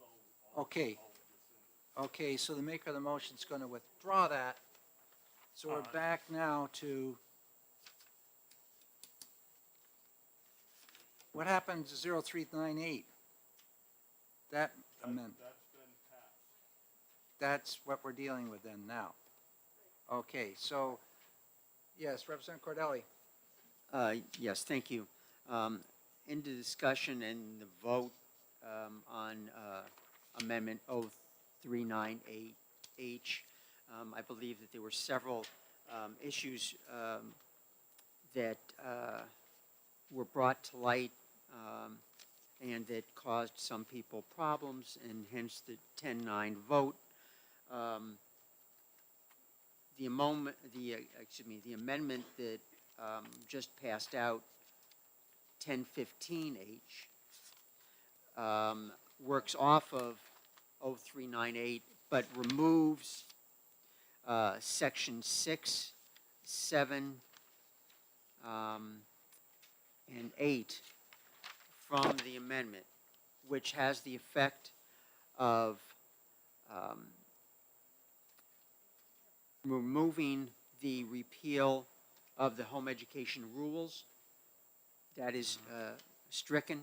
I'll okay. rescind it. Okay, so the maker of the motion is going to withdraw that. So we're back now to, what happened to 0398? That amendment, That's been passed. that's what we're dealing with then now. Okay, so, yes, Representative Cordelli. Yes, thank you. In the discussion and the vote on Amendment 0398H, I believe that there were several issues that were brought to light and that caused some people problems, and hence the 10-9 vote. The amendment that just passed out, 1015H, works off of 0398, but removes section 6, 7, and 8 from the amendment. which has the effect of removing the repeal of the home education rules. That is stricken.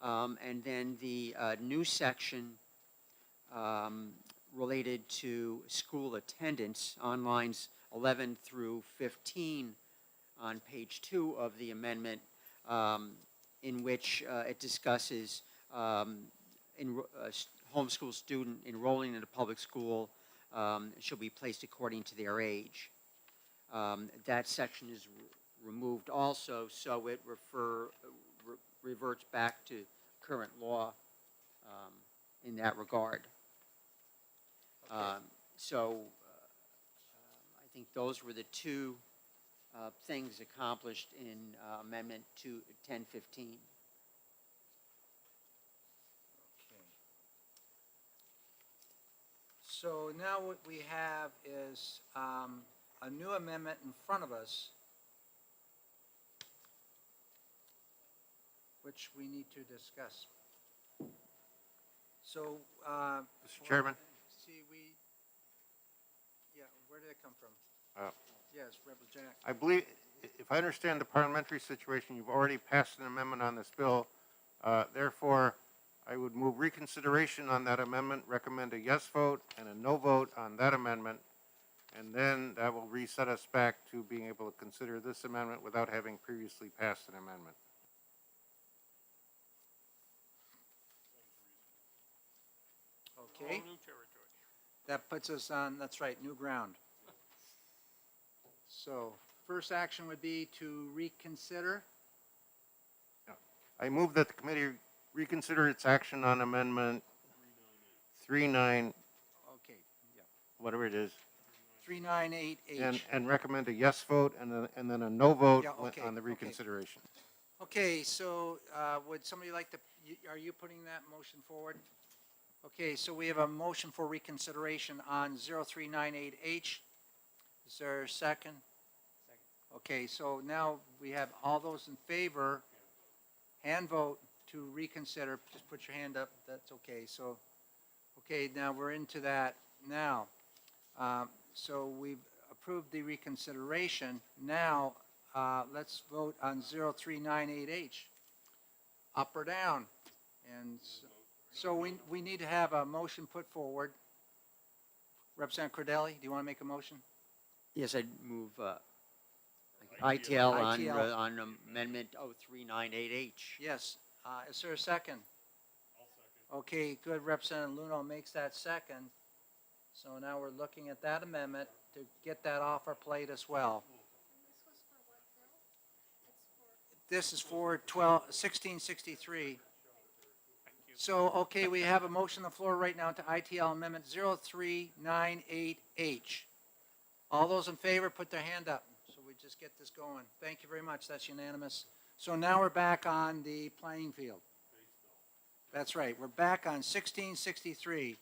And then the new section related to school attendance on lines 11 through 15 on page 2 of the amendment, in which it discusses homeschool student enrolling in a public school shall be placed according to their age. That section is removed also, so it reverts back to current law in that regard. So I think those were the two things accomplished in Amendment to 1015. Okay. So now what we have is a new amendment in front of us, which we need to discuss. So, Mr. Chairman? where did it come from? Uh, Yes, Rebel Jack. I believe, if I understand the parliamentary situation, you've already passed an amendment on this bill. Therefore, I would move reconsideration on that amendment, recommend a yes vote and a no vote on that amendment, and then that will reset us back to being able to consider this amendment without having previously passed an amendment. Okay. All new territory. That puts us on, that's right, new ground. So, first action would be to reconsider. I move that the committee reconsider its action on amendment 39, Okay, yeah. whatever it is, 398H. and recommend a yes vote and then a no vote Yeah, okay, on the okay. reconsideration. Okay, so would somebody like to, are you putting that motion forward? Okay, so we have a motion for reconsideration on 0398H. Is there a second? Second. Okay, so now we have all those in favor, hand vote to reconsider. Just put your hand up, that's okay. So, okay, now we're into that now. So we've approved the reconsideration. Now, let's vote on 0398H. Up or down? And so we need to have a motion put forward. Representative Cordelli, do you want to make a motion? Yes, I'd move ITL ITL. on Amendment 0398H. Yes. Is there a second? I'll second. Okay, good. Representative Luno makes that second. So now we're looking at that amendment to get that off our plate as well. This is for 1663. So, okay, we have a motion on the floor right now to ITL Amendment 0398H. All those in favor, put their hand up, so we just get this going. Thank you very much, that's unanimous. So now we're back on the playing field. That's right, we're back on 1663.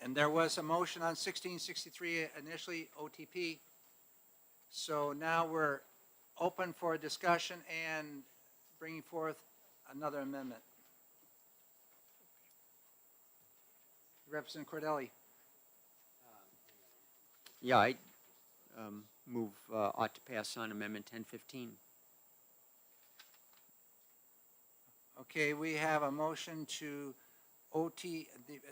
And there was a motion on 1663 initially, OTP. So now we're open for discussion and bringing forth another amendment. Representative Cordelli. Yeah, I move ought to pass on Amendment 1015. Okay, we have a motion to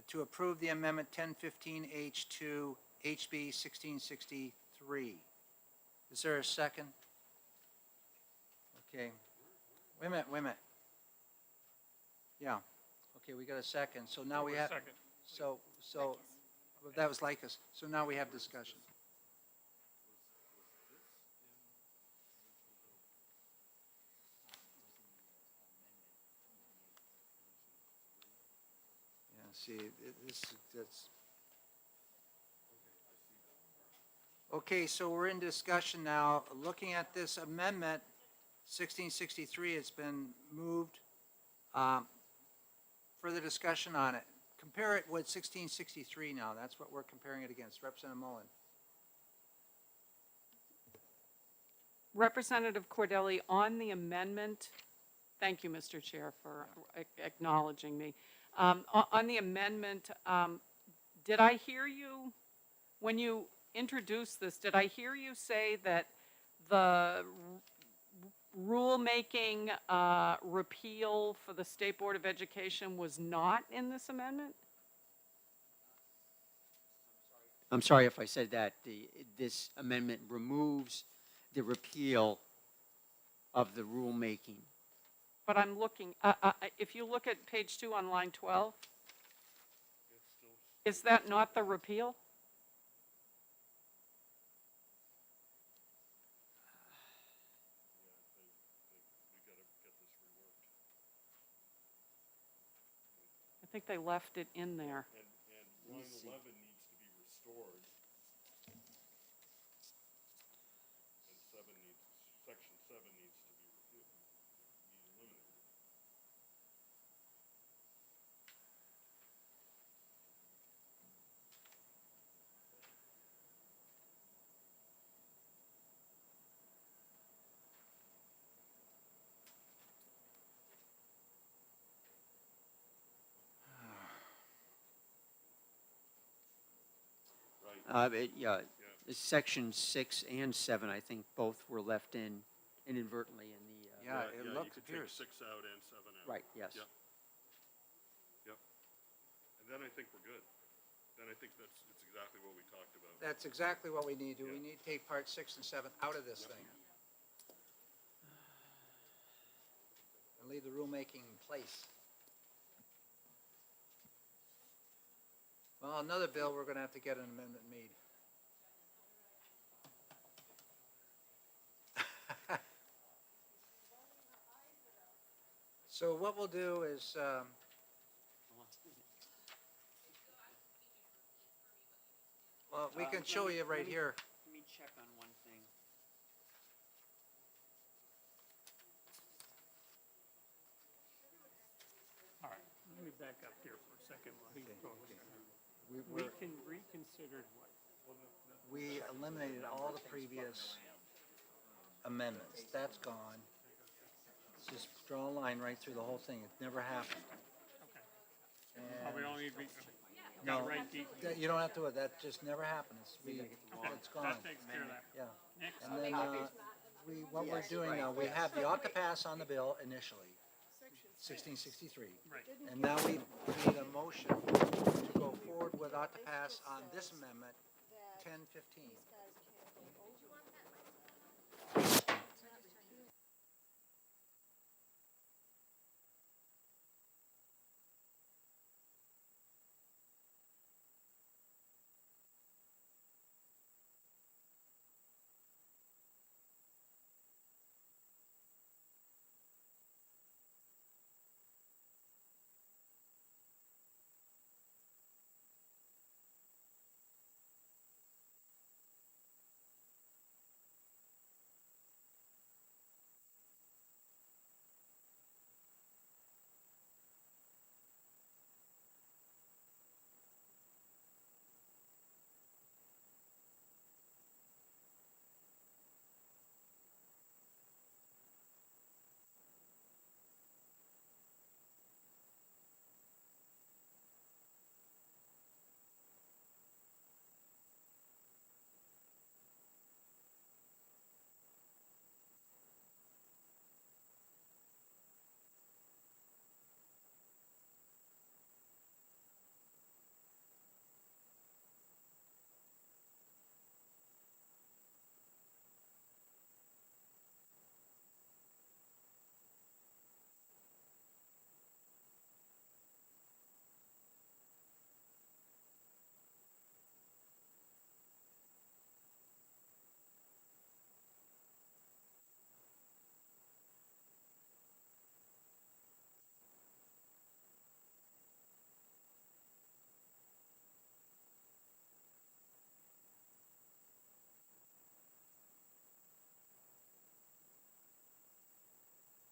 to approve the amendment 1015H to HB 1663. Is there a second? Okay. Wait a minute. Yeah. Okay, we got a second. So now we have. Second. So that was Lycus. So now we have discussion. Yeah, see, that's. Okay, so we're in discussion now. Looking at this amendment, 1663, it's been moved. Further discussion on it. Compare it with 1663 now. That's what we're comparing it against. Representative Mullen. Representative Cordelli, on the amendment Thank you, Mr. Chair, for acknowledging me. On the amendment, did I hear you, when you introduced this, did I hear you say that the rulemaking repeal for the State Board of Education was not in this amendment? I'm sorry if I said that. This amendment removes the repeal of the rulemaking. But I'm looking, if you look at page 2 on line 12, is that not the repeal? I think they left it in there. And line 11 needs to be restored. And section 7 needs to be eliminated. Yeah, section 6 and 7, I think both were left in inadvertently in the. Yeah, it you looks, could take appears. 6 out and 7 out. Right, yes. Yep. Yep. And then I think we're good. Then I think it's exactly what we talked about. That's exactly what we need to do. We need to take part 6 and 7 out of this thing. And leave the rulemaking in place. Well, another bill, we're gonna have to get an amendment made. So what we'll do is, well, we can show you right here. Let me check on one thing. All right, let me back up here for a second while he talks. We Reconsidered what? we eliminated all the previous amendments. That's gone. Just draw a line right through the whole thing. It never happened. Oh, And we don't need, no, got it right, Keith? you don't have to, that just never happened. It's gone. That takes care of that. Yeah. Next. And then, what we're doing now, we have the ought to pass on the bill initially, 1663. Right. And now we need a motion to go forward with ought to pass on this amendment, 1015.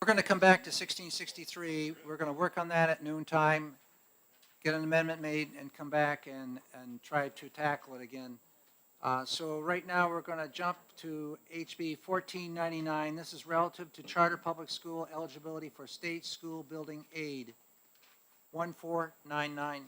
We're going to come back to 1663. We're going to work on that at noon time, get an amendment made, and come back and try to tackle it again So right now, we're going to jump to HB 1499. This is relative to charter public school eligibility for state school building aid. 1499.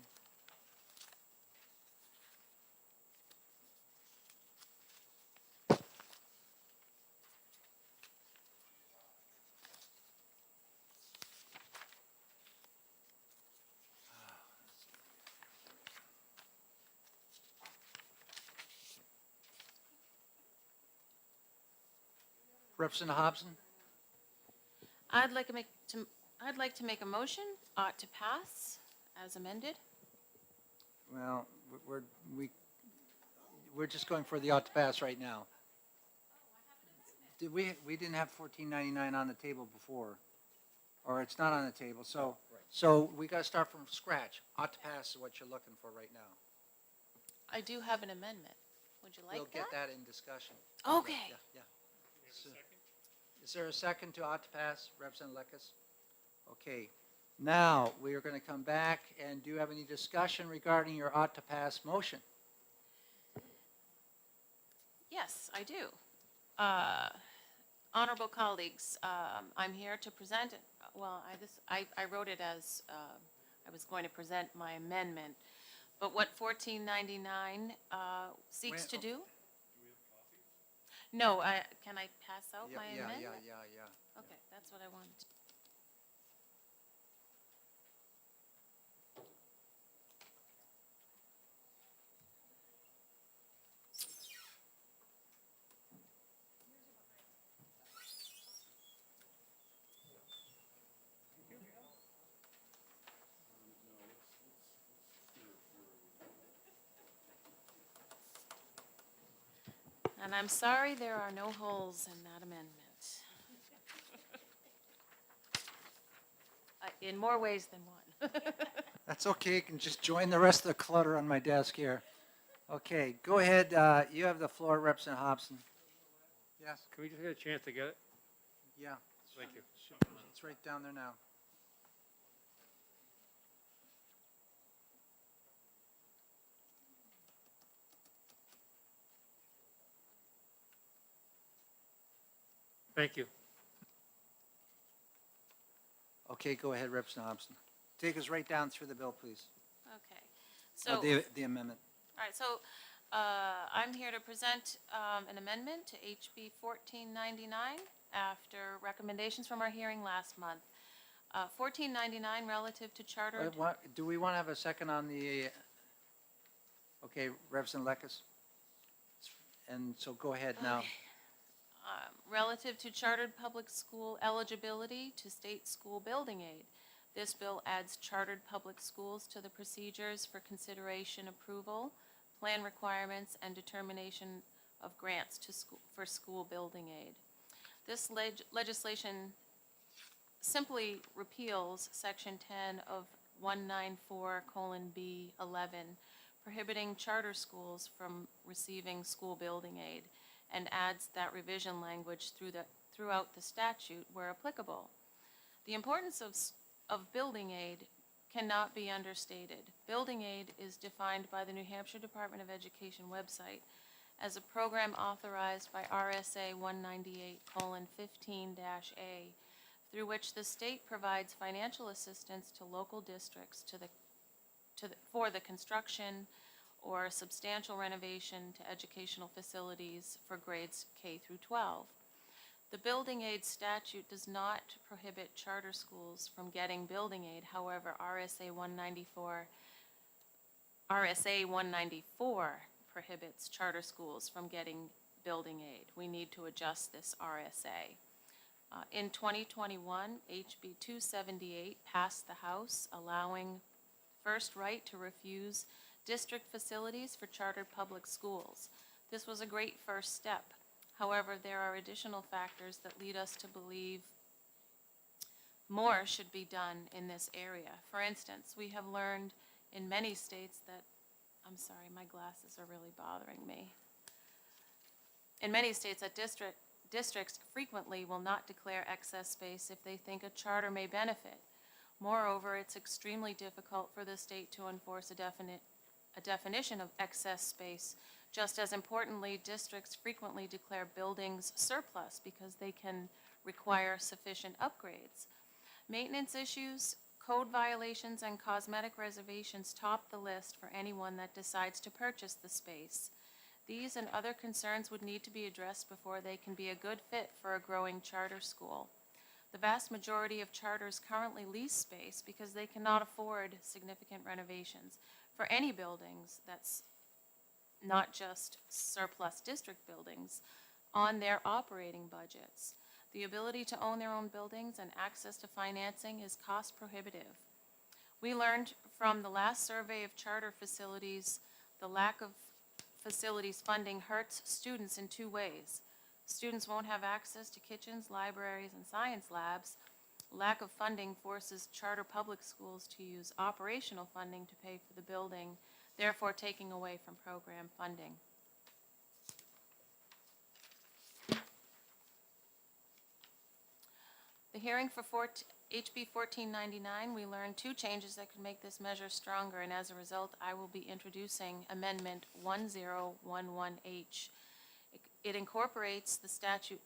Representative Hobson? I'd like to make a motion to pass as amended. Well, we're just going for the ought to pass right now. We didn't have 1499 on the table before, or it's not on the table, so we got to start from scratch. Ought to pass is what you're looking for right now. I do have an amendment. Would you like We'll get that? that in discussion. Okay. Yeah. So- Is there a second to ought to pass, Representative Lekis? Okay. Now, we are going to come back, and do you have any discussion regarding your ought to pass motion? Yes, I do. Honorable colleagues, I'm here to present, I wrote it as, I was going to present my amendment, but what 1499 seeks to do? No, can I pass out my amendment? Yeah. Okay, that's what I wanted to. And I'm sorry there are no holes in that amendment. In more ways than one. That's okay, you can just join the rest of the clutter on my desk here. Okay, go ahead, you have the floor, Representative Hobson. Yes? Can we just get a chance to get it? Yeah. Thank you. It's right down there now. Thank you. Okay, go ahead, Representative Hobson. Take us right down through the bill, please. Okay, so. The amendment. All right, so I'm here to present an amendment to HB 1499 after recommendations from our hearing last month. 1499 relative to chartered, Do we want to have a second on the, okay, Representative Lekis? And so go ahead now. Relative to chartered public school eligibility to state school building aid. This bill adds chartered public schools to the procedures for consideration, approval, plan requirements, and determination of grants to for school building aid. This legislation simply repeals Section 10 of 194:B11, prohibiting charter schools from receiving school building aid, and adds that revision language throughout the statute where applicable. The importance of building aid cannot be understated. Building aid is defined by the New Hampshire Department of Education website as a program authorized by RSA 198:15-A, through which the state provides financial assistance to local districts for the construction or substantial renovation to educational facilities for grades K through 12. The building aid statute does not prohibit charter schools from getting building aid. However, RSA 194 prohibits charter schools from getting building aid. We need to adjust this RSA. In 2021, HB 278 passed the House, allowing first right to refuse district facilities for chartered public schools. This was a great first step. However, there are additional factors that lead us to believe more should be done in this area. For instance, we have learned in many states that, I'm sorry, my glasses are really bothering me. In many states that districts frequently will not declare excess space if they think a charter may benefit. Moreover, it's extremely difficult for the state to enforce a definition of excess space Just as importantly, districts frequently declare buildings surplus because they can require sufficient upgrades. Maintenance issues, code violations, and cosmetic reservations top the list for anyone that decides to purchase the space. These and other concerns would need to be addressed before they can be a good fit for a growing charter school. The vast majority of charters currently lease space because they cannot afford significant renovations. For any buildings, that's not just surplus district buildings, on their operating budgets. The ability to own their own buildings and access to financing is cost prohibitive. We learned from the last survey of charter facilities, the lack of facilities funding hurts students in two ways. Students won't have access to kitchens, libraries, and science labs. Lack of funding forces charter public schools to use operational funding to pay for the building, therefore taking away from program funding. The hearing for HB 1499, we learned two changes that could make this measure stronger, and as a result, I will be introducing Amendment 1011H. It incorporates the statute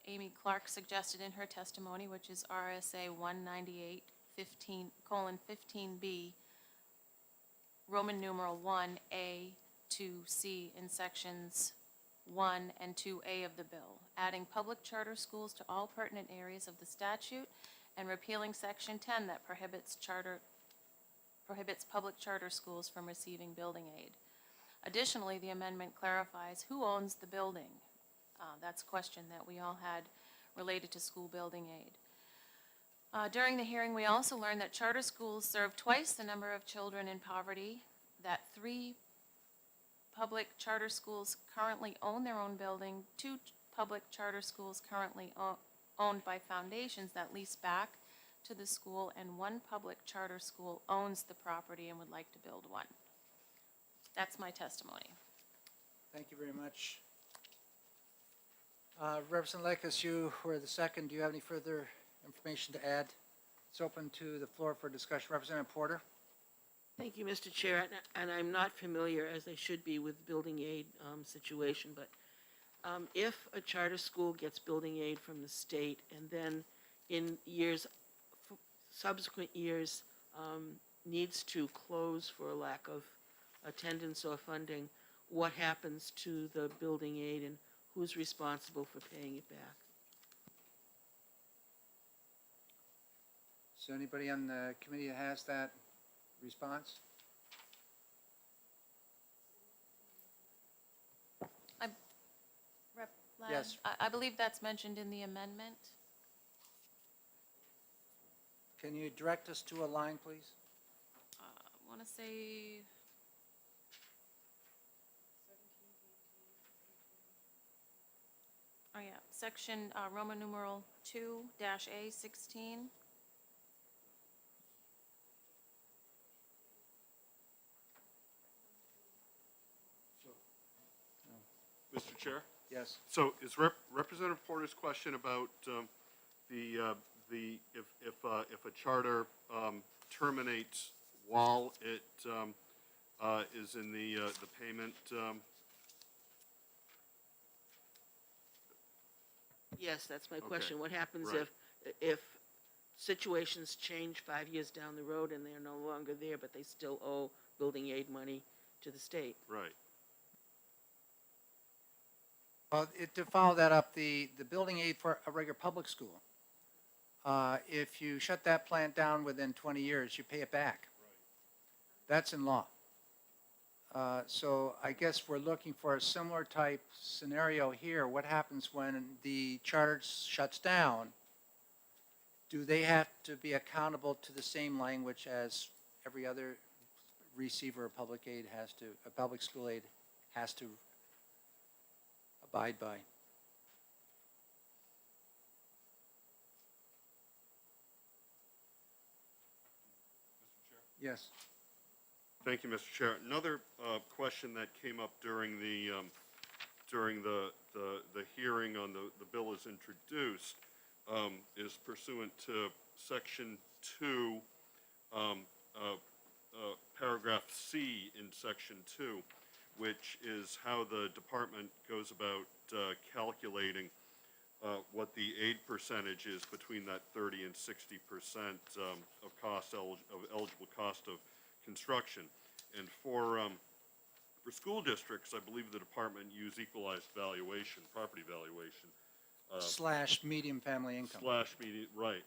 Amy Clark suggested in her testimony, which is RSA 198:15B, Roman numeral 1A to C in sections 1 and 2A of the bill, adding public charter schools to all pertinent areas of the statute and repealing section 10 that prohibits public charter schools from receiving building aid. Additionally, the amendment clarifies who owns the building. That's a question that we all had related to school building aid. During the hearing, we also learned that charter schools serve twice the number of children in poverty, that 3 public charter schools currently own their own building, 2 public charter schools currently owned by foundations that lease back to the school, and 1 public charter school owns the property and would like to build one. That's my testimony. Thank you very much. Representative Lakis, you were the second. Do you have any further information to add? It's open to the floor for discussion. Representative Porter? Thank you, Mr. Chair, and I'm not familiar, as I should be, with building aid situation, but if a charter school gets building aid from the state and then in subsequent years needs to close for a lack of attendance or funding, what happens to the building aid and who's responsible for paying it back? Is there anybody on the committee that has that response? Rep. Ladd, Yes. I believe that's mentioned in the amendment. Can you direct us to a line, please? I want to say oh yeah, section Roman numeral 2-A16. Mr. Chair? Yes. So is Representative Porter's question about if a charter terminates while it is in the payment? Yes, that's my Okay, question. What happens right. if situations change 5 years down the road and they're no longer there, but they still owe building aid money to the state? Right. Well, to follow that up, the building aid for a regular public school, if you shut that plant down within 20 years, you pay it back. That's in law. So I guess we're looking for a similar type scenario here. What happens when the charter shuts down? Do they have to be accountable to the same language as every other receiver of public aid has to, a public school aid has to abide by? Yes. Thank you, Mr. Chair. Another question that came up during the hearing on the bill as introduced is pursuant to Section 2, paragraph C in Section 2, which is how the department goes about calculating what the aid percentage is between that 30 and 60% of eligible cost of construction. And for school districts, I believe the department used equalized valuation, property valuation. Slash medium family income. Slash median, right.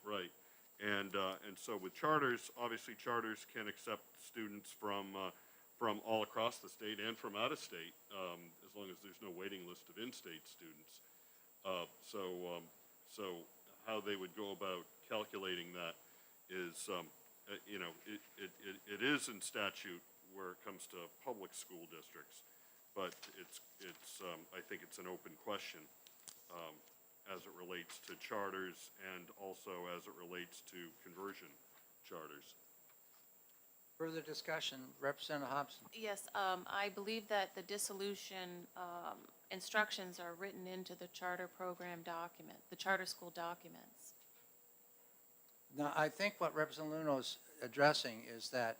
And so with charters, obviously charters can accept students from all across the state and from out of state, as long as there's no waiting list of in-state students. So how they would go about calculating that is, it is in statute where it comes to public school districts, but I think it's an open question as it relates to charters and also as it relates to conversion charters. Further discussion, Representative Hobson. Yes, I believe that the dissolution instructions are written into the charter program document, the charter school documents. Now, I think what Representative Luno's addressing is that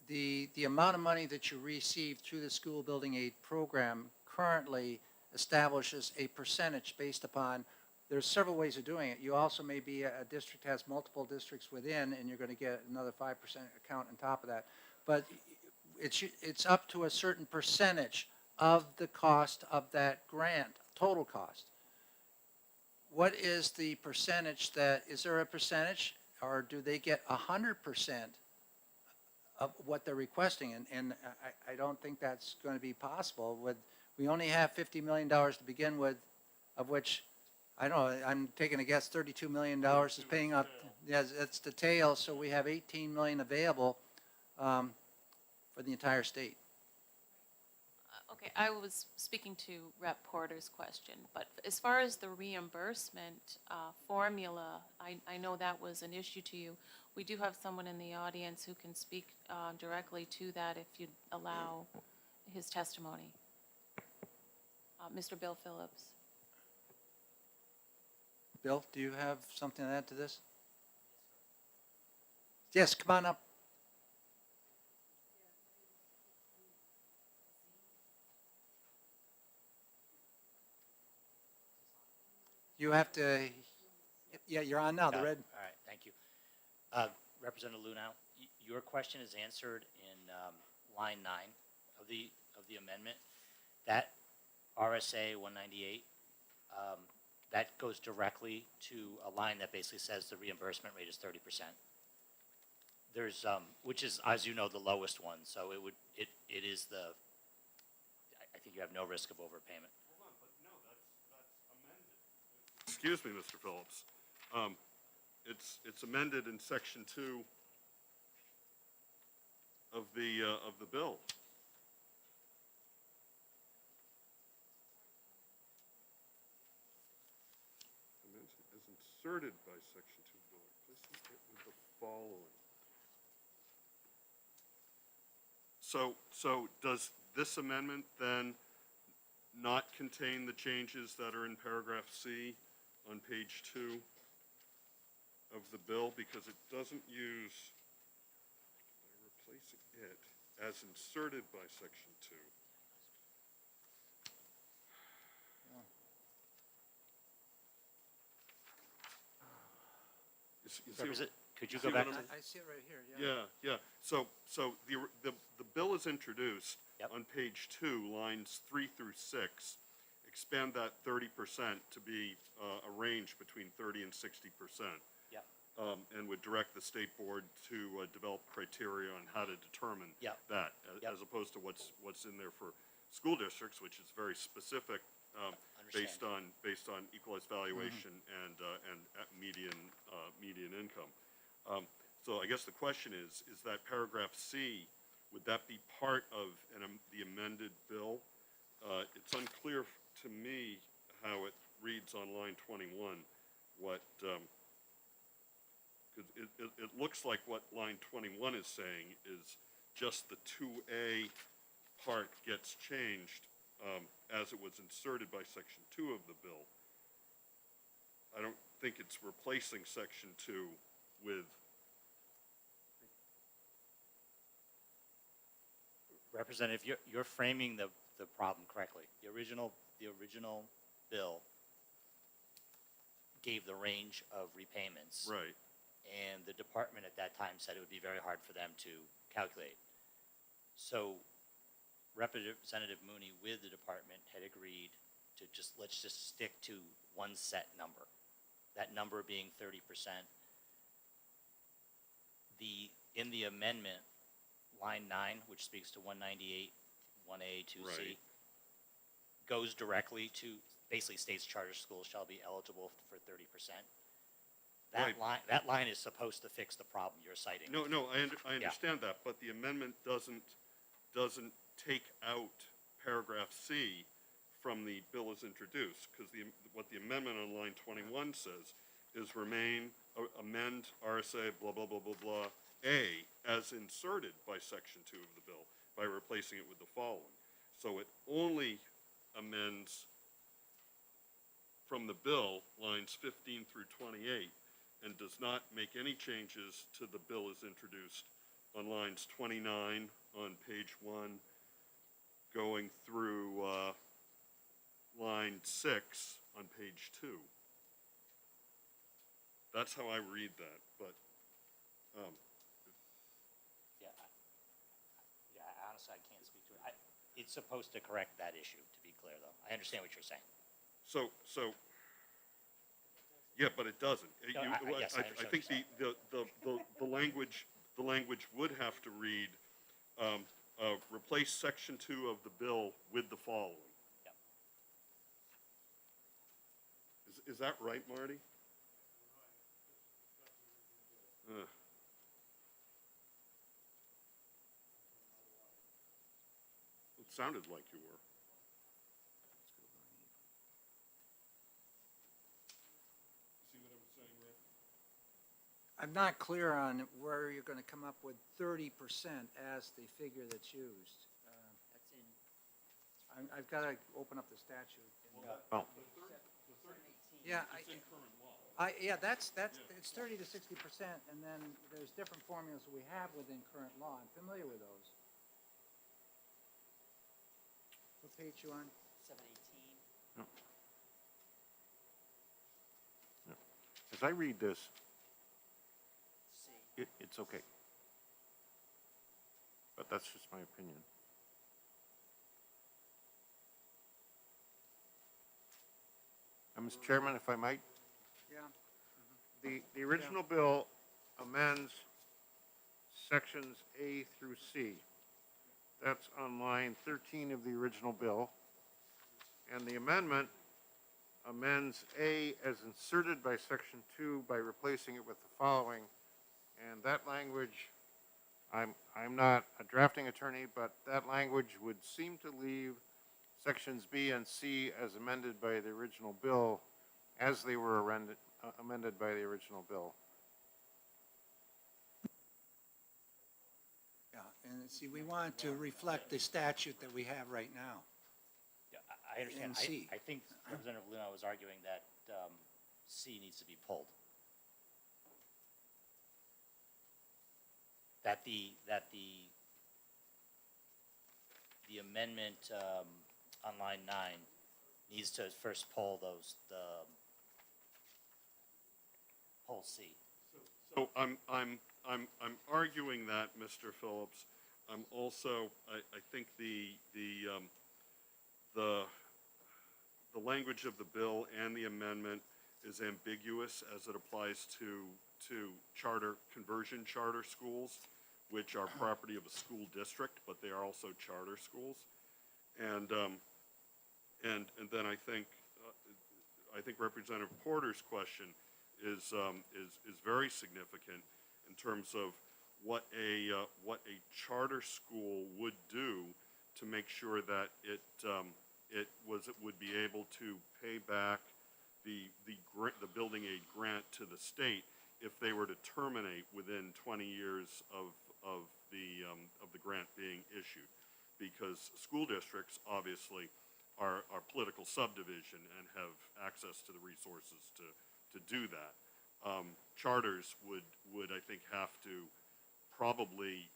the amount of money that you receive through the school building aid program currently establishes a percentage based upon, there's several ways of doing it. You also may be a district has multiple districts within, and you're going to get another 5% account on top of that. But it's up to a certain percentage of the cost of that grant, total cost. What is the percentage is there a percentage, or do they get 100% of what they're requesting? And I don't think that's going to be possible. We only have $50 million to begin with, of which, I don't know, I'm taking a guess, $32 million is paying up. Yes, that's the tail, so we have $18 million available for the entire state. Okay, I was speaking to Rep. Porter's question, but as far as the reimbursement formula, I know that was an issue to you. We do have someone in the audience who can speak directly to that if you'd allow his testimony. Mr. Bill Phillips. Bill, do you have something to add to this? Yes, come on up. You have to, yeah, you're on now, the red. All right, thank you. Representative Lunau, your question is answered in line 9 of the amendment. That RSA 198, that goes directly to a line that basically says the reimbursement rate is 30%. There's, which is, as you know, the lowest one. So it is the, I think you have no risk of overpayment. Hold on, but no, that's amended. Excuse me, Mr. Phillips. It's amended in section 2 of the bill. As inserted by section 2 of the bill, replacing it with the following. So does this amendment then not contain the changes that are in paragraph C on page 2 of the bill? Because it doesn't use, by replacing it as inserted by section 2. Could you go back to? I see it right here, yeah. Yeah. So the bill is introduced on page 2, lines 3 through 6. Expand that 30% to be a range between 30 and 60%. Yeah. And would direct the state board to develop criteria on how to determine that, as opposed to what's in there for school districts, which is very specific, based on equalized valuation and median income. So I guess the question is that paragraph C, would that be part of the amended bill? It's unclear to me how it reads on line 21. It looks like what line 21 is saying is just the 2A part gets changed as it was inserted by section 2 of the bill. I don't think it's replacing section 2 with. Representative, you're framing the problem correctly. The original bill gave the range of repayments. Right. And the department at that time said it would be very hard for them to calculate. So Representative Mooney with the department had agreed to let's just stick to one set number. That number being 30%. In the amendment, line 9, which speaks to 198, 1A, 2C, Right. goes directly to, basically states charter schools shall be eligible for 30%. Right. That line is supposed to fix the problem you're citing. No, I understand that, but the amendment doesn't take out paragraph C from the bill as introduced, because what the amendment on line 21 says is amend RSA blah, blah, blah, blah, blah, A, as inserted by section 2 of the bill, by replacing it with the following. So it only amends from the bill lines 15 through 28, and does not make any changes to the bill as introduced on lines 29 on page 1, going through line 6 on page 2. That's how I read that, but Honestly, I can't speak to it. It's supposed to correct that issue, to be clear, though. I understand what you're saying. so yeah, but it doesn't. No, yes, I I understand think what the language would have to read replace section 2 of the bill with the following. Yep. Is that right, Marty? It sounded like you were. See what I'm saying, Rick? I'm not clear on where you're going to come up with 30% as the figure that's used. That's in I've got to open up the statute. Oh. Yeah, It's in current law. that's it's 30 to 60%, and then there's different formulas we have within current law. I'm familiar with those. What page you on? 718. As I read this, C. it's okay. But that's just my opinion. Mr. Chairman, if I might, Yeah. the original bill amends sections A through C. That's on line 13 of the original bill. And the amendment amends A as inserted by section 2 by replacing it with the following. And that language, I'm not a drafting attorney, but that language would seem to leave sections B and C as amended by the original bill as they were amended by the original bill. Yeah, and see, we want to reflect the statute that we have right now. Yeah, I understand. And C. I think Representative Luna was arguing that C needs to be pulled. That the amendment on line 9 needs to first pull pull C. So I'm arguing that, Mr. Phillips. I'm also, I think the language of the bill and the amendment is ambiguous as it applies to conversion charter schools, which are property of a school district, but they are also charter schools. And then I think Representative Porter's question is very significant in terms of what a charter school would do to make sure that it would be able to pay back the building aid grant to the state if they were to terminate within 20 years of the grant being issued, because school districts obviously are political subdivision and have access to the resources to do that. Charters would I think have to probably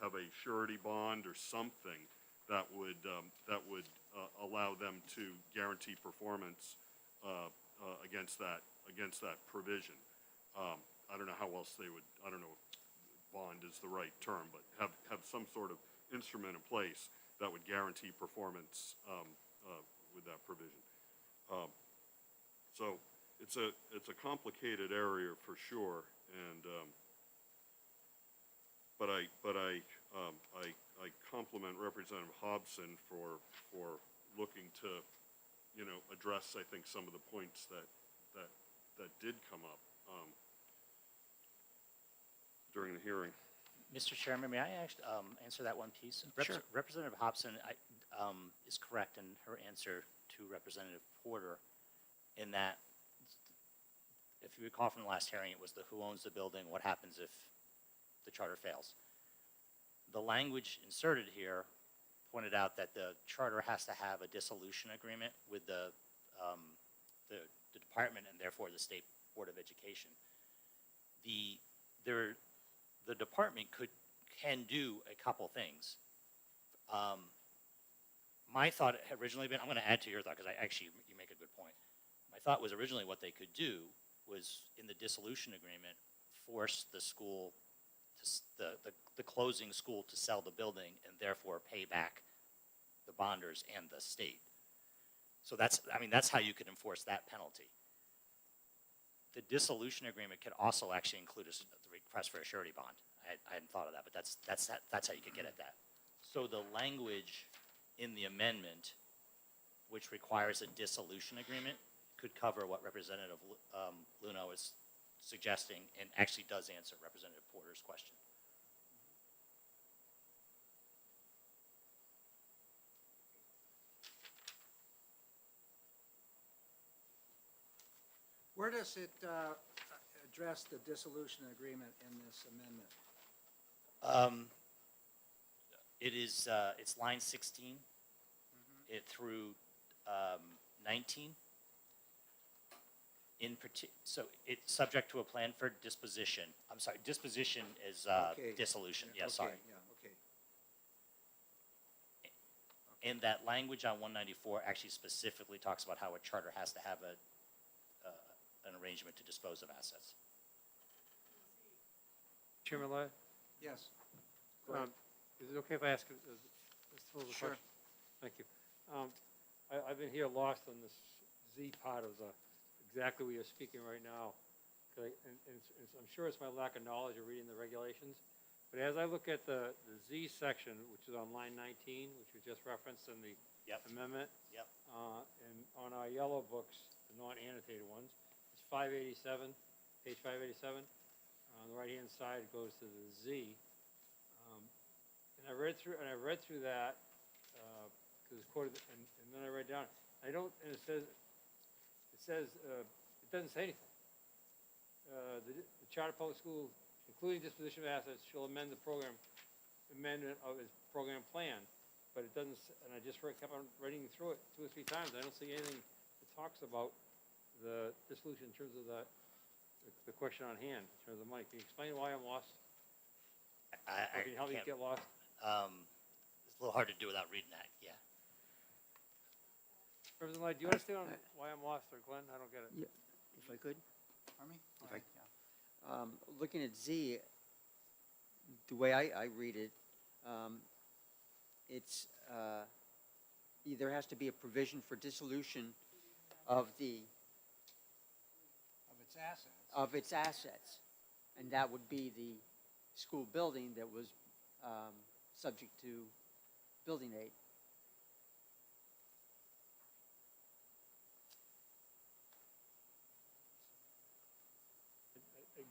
have a surety bond or something that would allow them to guarantee performance against that provision. I don't know how else they would. I don't know if bond is the right term, but have some sort of instrument in place that would guarantee performance with that provision. So it's a complicated area for sure, and but I compliment Representative Hobson for looking to, address, I think, some of the points that did come up during the hearing. Mr. Chairman, may I actually answer that one piece? Sure. Representative Hobson is correct in her answer to Representative Porter in that, if you recall from the last hearing, it was the who owns the building, what happens if the charter fails. The language inserted here pointed out that the charter has to have a dissolution agreement with the department and therefore the State Board of Education. The department can do a couple things. My thought had originally been, I'm going to add to your thought because you make a good point. My thought was originally what they could do was in the dissolution agreement force the school, the closing school to sell the building and therefore pay back the bonders and the state. So that's how you could enforce that penalty. The dissolution agreement could also actually include the request for a surety bond. I hadn't thought of that, but that's how you could get at that. So the language in the amendment, which requires a dissolution agreement, could cover what Representative Luno is suggesting and actually does answer Representative Porter's question. Where does it address the dissolution agreement in this amendment? It's line 16 it through 19. So it's subject to a plan for disposition. I'm sorry, disposition is Okay. dissolution. Yeah, Okay, sorry. yeah, okay. And that language on 194 actually specifically talks about how a charter has to have an arrangement to dispose of assets. Chairman Lai, Yes. Go ahead. is it okay if I ask Mr. Fuller a Sure. question? Thank you. I've been here lost on this Z part of exactly what you're speaking right now. I'm sure it's my lack of knowledge of reading the regulations, but as I look at the Z section, which is on line 19, which was just referenced in the amendment, Yep. and on our yellow books, the non-annotated ones, it's 587, page 587. On the right-hand side, it goes to the Z. And I read through that, because it's quoted, and then I read down. And it says, it doesn't say anything. The charter public school, including disposition of assets, shall amend the amendment of its program plan. But it doesn't, and I just kept on reading through it 2 or 3 times. I don't see anything that talks about the dissolution in terms of the question on hand, in terms of money. Can you explain why I'm lost? Or can you help me get lost? It's a little hard to do without reading that, yeah. Representative Light, do you understand why I'm lost, or Glenn? I don't get it. Yeah, if I could. Pardon me? If I- Looking at Z, the way I read it, it's there has to be a provision for dissolution of its assets, and that would be the school building that was subject to building aid.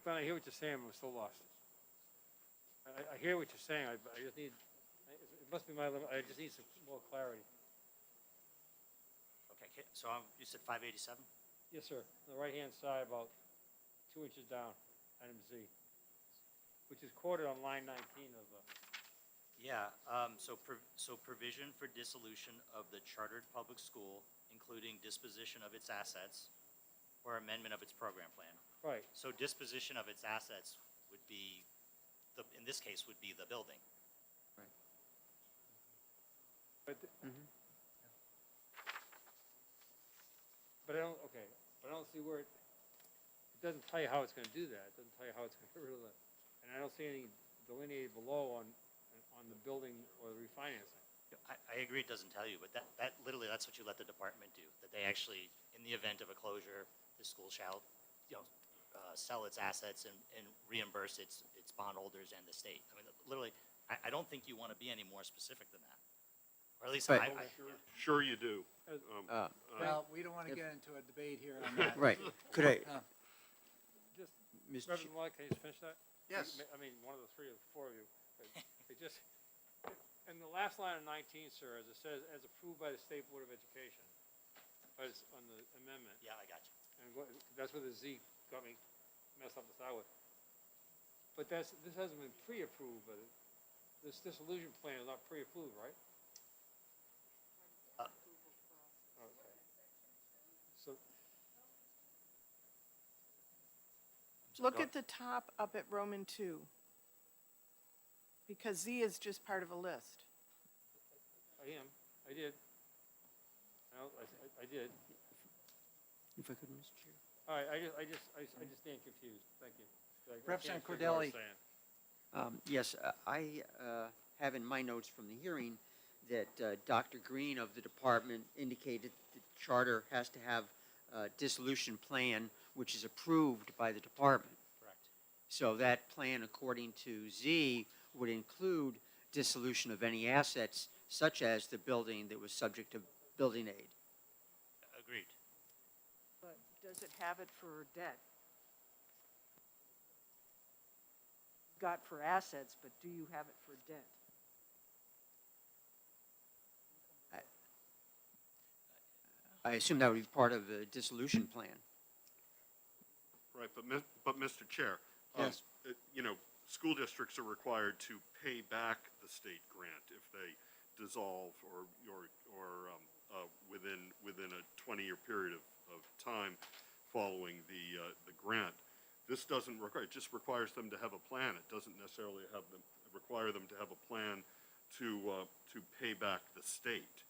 Glenn, I hear what you're saying, but I'm still lost. I hear what you're saying, I just need, it must be my limit, I just need some more clarity. Okay, so you said 587? Yes, sir. On the right-hand side, about 2 inches down, item Z, which is quoted on line 19 of the. Yeah, so provision for dissolution of the chartered public school, including disposition of its assets or amendment of its program plan. Right. So disposition of its assets would be in this case, would be the building. But, Mhm. but I don't, okay, but I don't see where it doesn't tell you how it's gonna do that. It doesn't tell you how it's gonna get rid of that. And I don't see any delineated below on the building or the refinancing. I agree it doesn't tell you, but that literally, that's what you let the department do. That they actually, in the event of a closure, the school shall, sell its assets and reimburse its bondholders and the state. I mean, literally, I don't think you want to be any more specific than that. Or at least But- Sure you do. Well, we don't want to get into a debate here on that. Right. Could I, Just, Mr. Reverend White, can you just finish that? Yes. I mean, one of the three or four of you. It just, in the last line of 19, sir, as it says, as approved by the State Board of Education, but it's on the amendment. Yeah, I got you. And that's where the Z got me messed up to start with. But this hasn't been pre-approved, but this dissolution plan is not pre-approved, right? Okay. So, Look at the top up at Roman 2. Because Z is just part of a list. I did. I did. if I could, Mr. Chair? All right, I just stand confused. Thank you. I Representative can't figure out what Cordelli. you're saying. Yes, I have in my notes from the hearing that Dr. Green of the department indicated the charter has to have a dissolution plan, which is approved by the department. Correct. So that plan, according to Z, would include dissolution of any assets such as the building that was subject to building aid. Agreed. But does it have it for debt? Got for assets, but do you have it for debt? I assume that would be part of the dissolution plan. Right, but Mr. Chair. Yes. School districts are required to pay back the state grant if they dissolve or within a 20-year period of time following the grant. This doesn't require, it just requires them to have a plan. It doesn't necessarily require them to have a plan to pay back the state.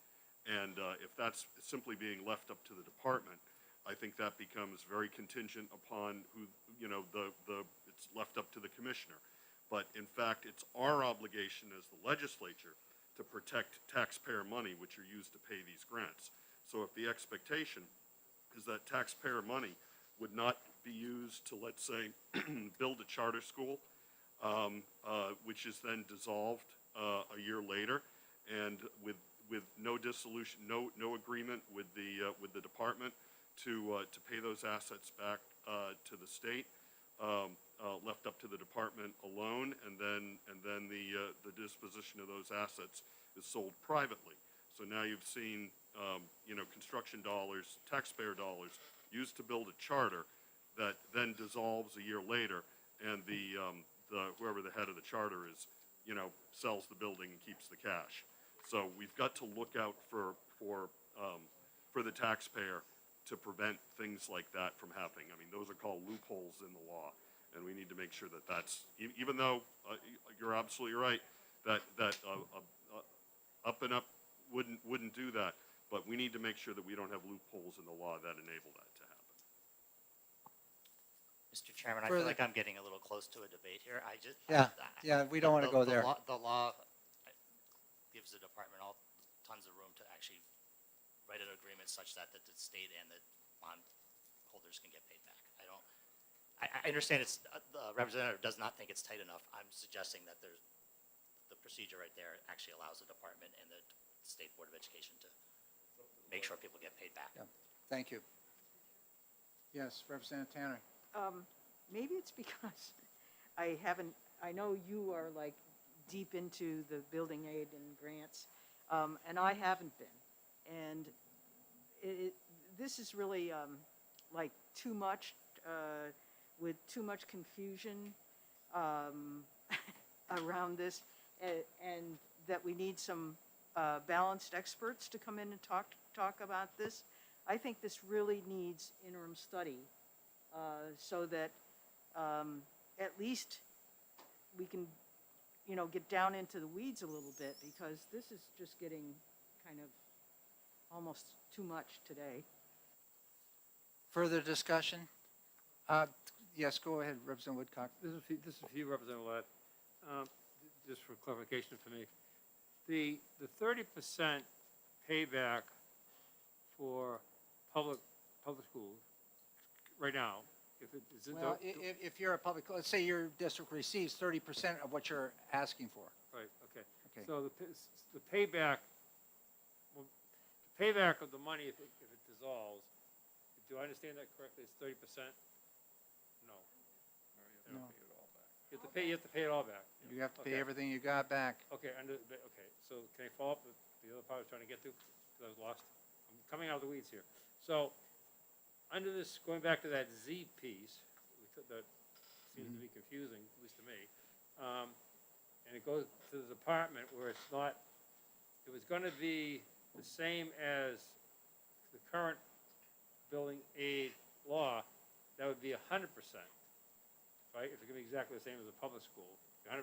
And if that's simply being left up to the department, I think that becomes very contingent upon who, it's left up to the commissioner. But in fact, it's our obligation as the legislature to protect taxpayer money, which are used to pay these grants. So if the expectation is that taxpayer money would not be used to, let's say, build a charter school, which is then dissolved a year later, and with no dissolution, no agreement with the department to pay those assets back to the state, left up to the department alone, and then the disposition of those assets is sold privately. So now you've seen construction dollars, taxpayer dollars, used to build a charter that then dissolves a year later, and the whoever the head of the charter is, sells the building and keeps the cash. So we've got to look out for the taxpayer to prevent things like that from happening. I mean, those are called loopholes in the law, and we need to make sure that that's, even though you're absolutely right that up and up wouldn't do that, but we need to make sure that we don't have loopholes in the law that enable that to happen. Mr. Chairman, I Further- feel like I'm getting a little close to a debate here. Yeah, we don't want to go there. The law gives the department all tons of room to actually write an agreement such that the state and the bond holders can get paid back. I understand the representative does not think it's tight enough. I'm suggesting that the procedure right there actually allows the department and the State Board of Education to make sure people get paid back. Yeah. Thank you. Yes, Representative Tanner. Maybe it's because I know you are like deep into the building aid and grants, and I haven't been. And this is really like too much, with too much confusion around this, and that we need some balanced experts to come in and talk about this. I think this really needs interim study so that at least we can, get down into the weeds a little bit, because this is just getting kind of almost too much today. Further discussion? Yes, go ahead, Representative Woodcock. This is for you, Representative Ladd. Just for clarification for me. The 30% payback for public schools right now, if it is. Well, if you're a public, let's say your district receives 30% of what you're asking for. Right, okay. Okay. So the payback, well, the payback of the money, if it dissolves, do I understand that correctly, it's 30%? No. No. You have to pay it all back. You have to pay Okay. everything you got back. Okay, okay, so can I follow up with the other part I was trying to get to? Because I was lost. I'm coming out of the weeds here. So, under this, going back to that Z piece, that seems to be confusing, at least to me, and it goes to the department where it's not, it was gonna be the same as the current building aid law, that would be 100%, right? If it's gonna be exactly the same as a public school, 100%.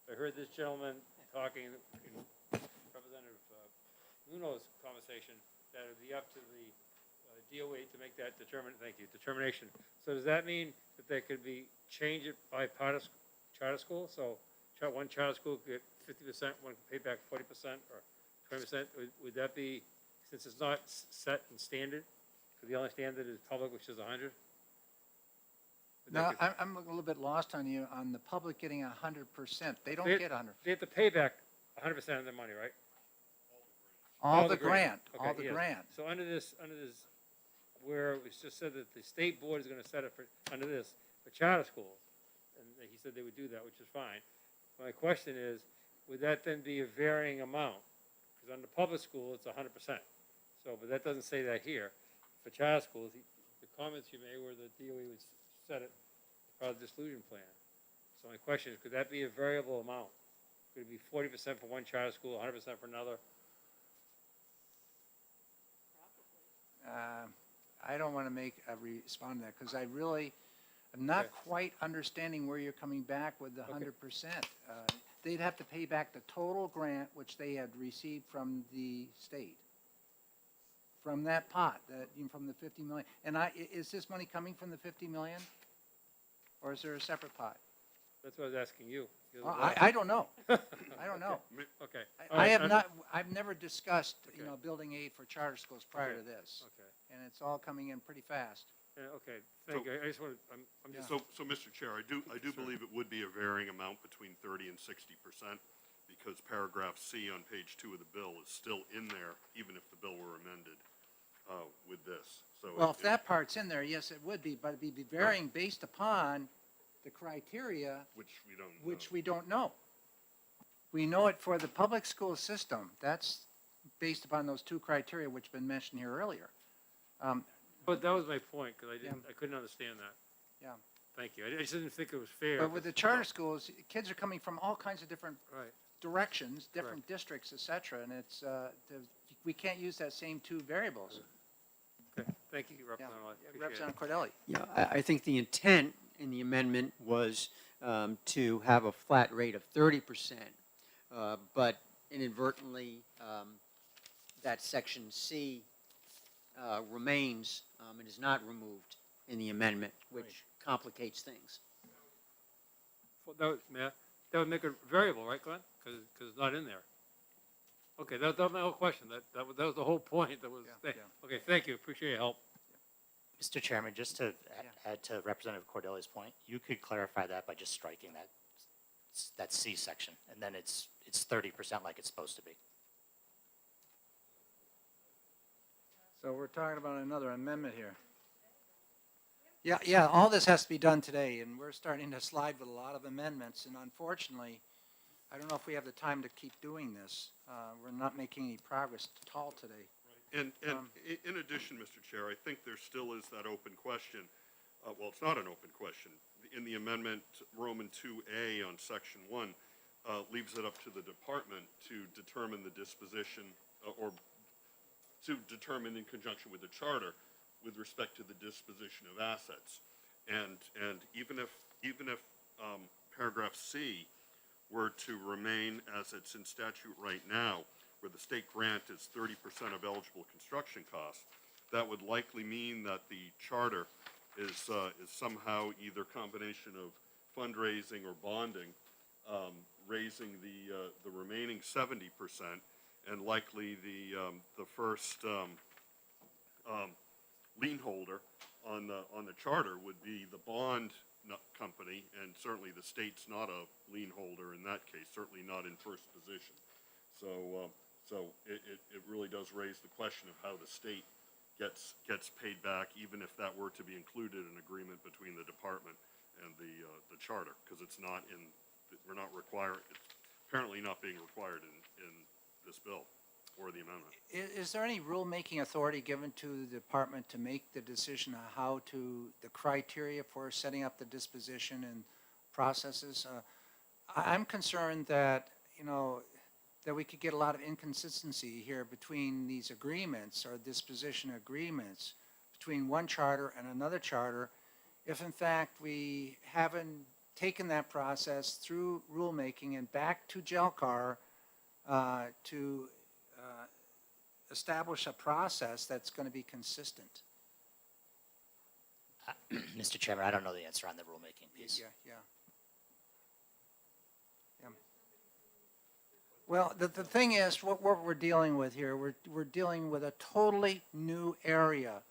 I heard this gentleman talking, Representative Luno's conversation, that it would be up to the DOE to make that determination. So does that mean that they could be, change it by charter school? So one charter school could get 50%, one could pay back 40% or 20%? Would that be, since it's not set in standard, because the only standard is public, which is 100? Now, I'm a little bit lost on you, on the public getting 100%. They don't get 100. They have to pay back 100% of their money, right? All the grant, Okay, all the yes. grant. So under this, where it was just said that the state board is gonna set it for, under this, for charter schools, and he said they would do that, which is fine. My question is, would that then be a varying amount? Because under public school, it's 100%. So, but that doesn't say that here. For charter schools, the comments you made were that DOE would set it as part of the dissolution plan. So my question is, could that be a variable amount? Could it be 40% for one charter school, 100% for another? I don't want to respond to that, because I really am not Okay. quite understanding where you're coming back with the 100%. They'd have to pay back the total grant which they had received from the state, from that pot, from the 50 million. And is this money coming from the 50 million? Or is there a separate pot? That's what I was asking you. I don't know. I don't know. Okay. I've never discussed, Okay. building aid for charter schools prior Okay. to this. Okay. And it's all coming in pretty fast. Yeah, okay, thank you. I just wanted, I'm just, So, Mr. Chair, I do believe it would be a varying amount between 30 and 60%, because paragraph C on page 2 of the bill is still in there, even if the bill were amended with this. So Well, if that part's in there, yes, it would be, but it'd be varying based upon the criteria, which we don't know. which we don't know. We know it for the public school system. That's based upon those two criteria which have been mentioned here earlier. but that was my point, because I couldn't understand that. Yeah. Thank you. I just didn't think it was fair. But with the charter schools, kids are coming from all kinds of different Right. directions, different districts, et cetera, and it's, we can't use that same two variables. Okay, thank you, Yeah. Representative. I appreciate it. Representative Cordelli. Yeah, I think the intent in the amendment was to have a flat rate of 30%, but inadvertently, that section C remains and is not removed in the amendment, which complicates things. Well, that would make it variable, right, Glenn? Because it's not in there. Okay, that was my whole question. That was the whole point. Okay, thank you. Appreciate your help. Mr. Chairman, just to add to Representative Cordelli's point, you could clarify that by just striking that C section, and then it's 30% like it's supposed to be. So we're talking about another amendment here. Yeah, all this has to be done today, and we're starting to slide with a lot of amendments, and unfortunately, I don't know if we have the time to keep doing this. We're not making any progress at all today. And in addition, Mr. Chair, I think there still is that open question. Well, it's not an open question. In the amendment, Roman 2A on section 1 leaves it up to the department to determine the disposition or to determine in conjunction with the charter with respect to the disposition of assets. And even if paragraph C were to remain as it's in statute right now, where the state grant is 30% of eligible construction costs, that would likely mean that the charter is somehow either combination of fundraising or bonding, raising the remaining 70%, and likely the first lien holder on the charter would be the bond company, and certainly the state's not a lien holder in that case, certainly not in first position. So it really does raise the question of how the state gets paid back, even if that were to be included in agreement between the department and the charter, because it's not in, we're not required, it's apparently not being required in this bill or the amendment. Is there any rulemaking authority given to the department to make the decision on how to, the criteria for setting up the disposition and processes? I'm concerned that, that we could get a lot of inconsistency here between these agreements or disposition agreements between one charter and another charter, if in fact we haven't taken that process through rulemaking and back to GELCAR to establish a process that's going to be consistent. Mr. Chairman, I don't know the answer on the rulemaking piece. Yeah. Well, the thing is, what we're dealing with here, we're dealing with a totally new area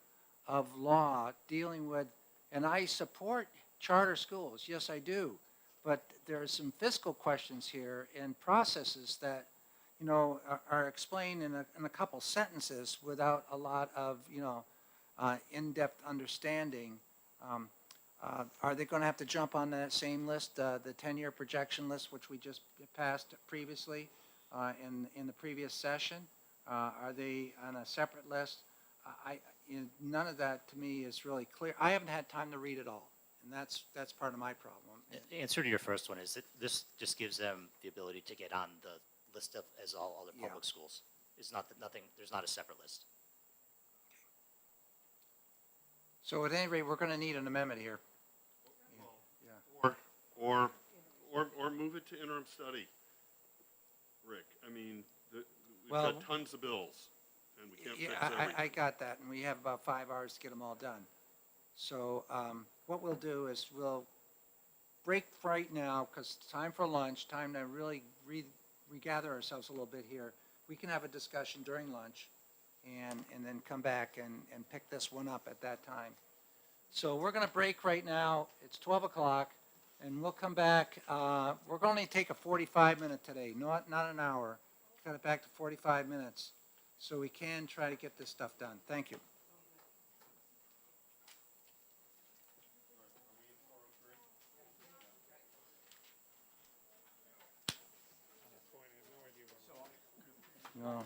of law, dealing with, and I support charter schools, yes I do, but there are some fiscal questions here and processes that, are explained in a couple sentences without a lot of, in-depth understanding. Are they going to have to jump on that same list, the 10-year projection list, which we just passed previously in the previous session? Are they on a separate list? None of that to me is really clear. I haven't had time to read it all, and that's part of my problem. The answer to your first one is that this just gives them the ability to get on the list of as all other public schools. It's not that there's not a separate list. So at any rate, we're going to need an amendment here. Or move it to interim study, Rick. I mean, we've got tons of bills, and we can't fix everything. I got that, and we have about 5 hours to get them all done. So what we'll do is we'll break right now, because it's time for lunch, time to really regather ourselves a little bit here. We can have a discussion during lunch and then come back and pick this one up at that time. So we're going to break right now. It's 12 o'clock, and we'll come back. We're going to take a 45-minute today, not an hour. Cut it back to 45 minutes so we can try to get this stuff done. Thank you. No.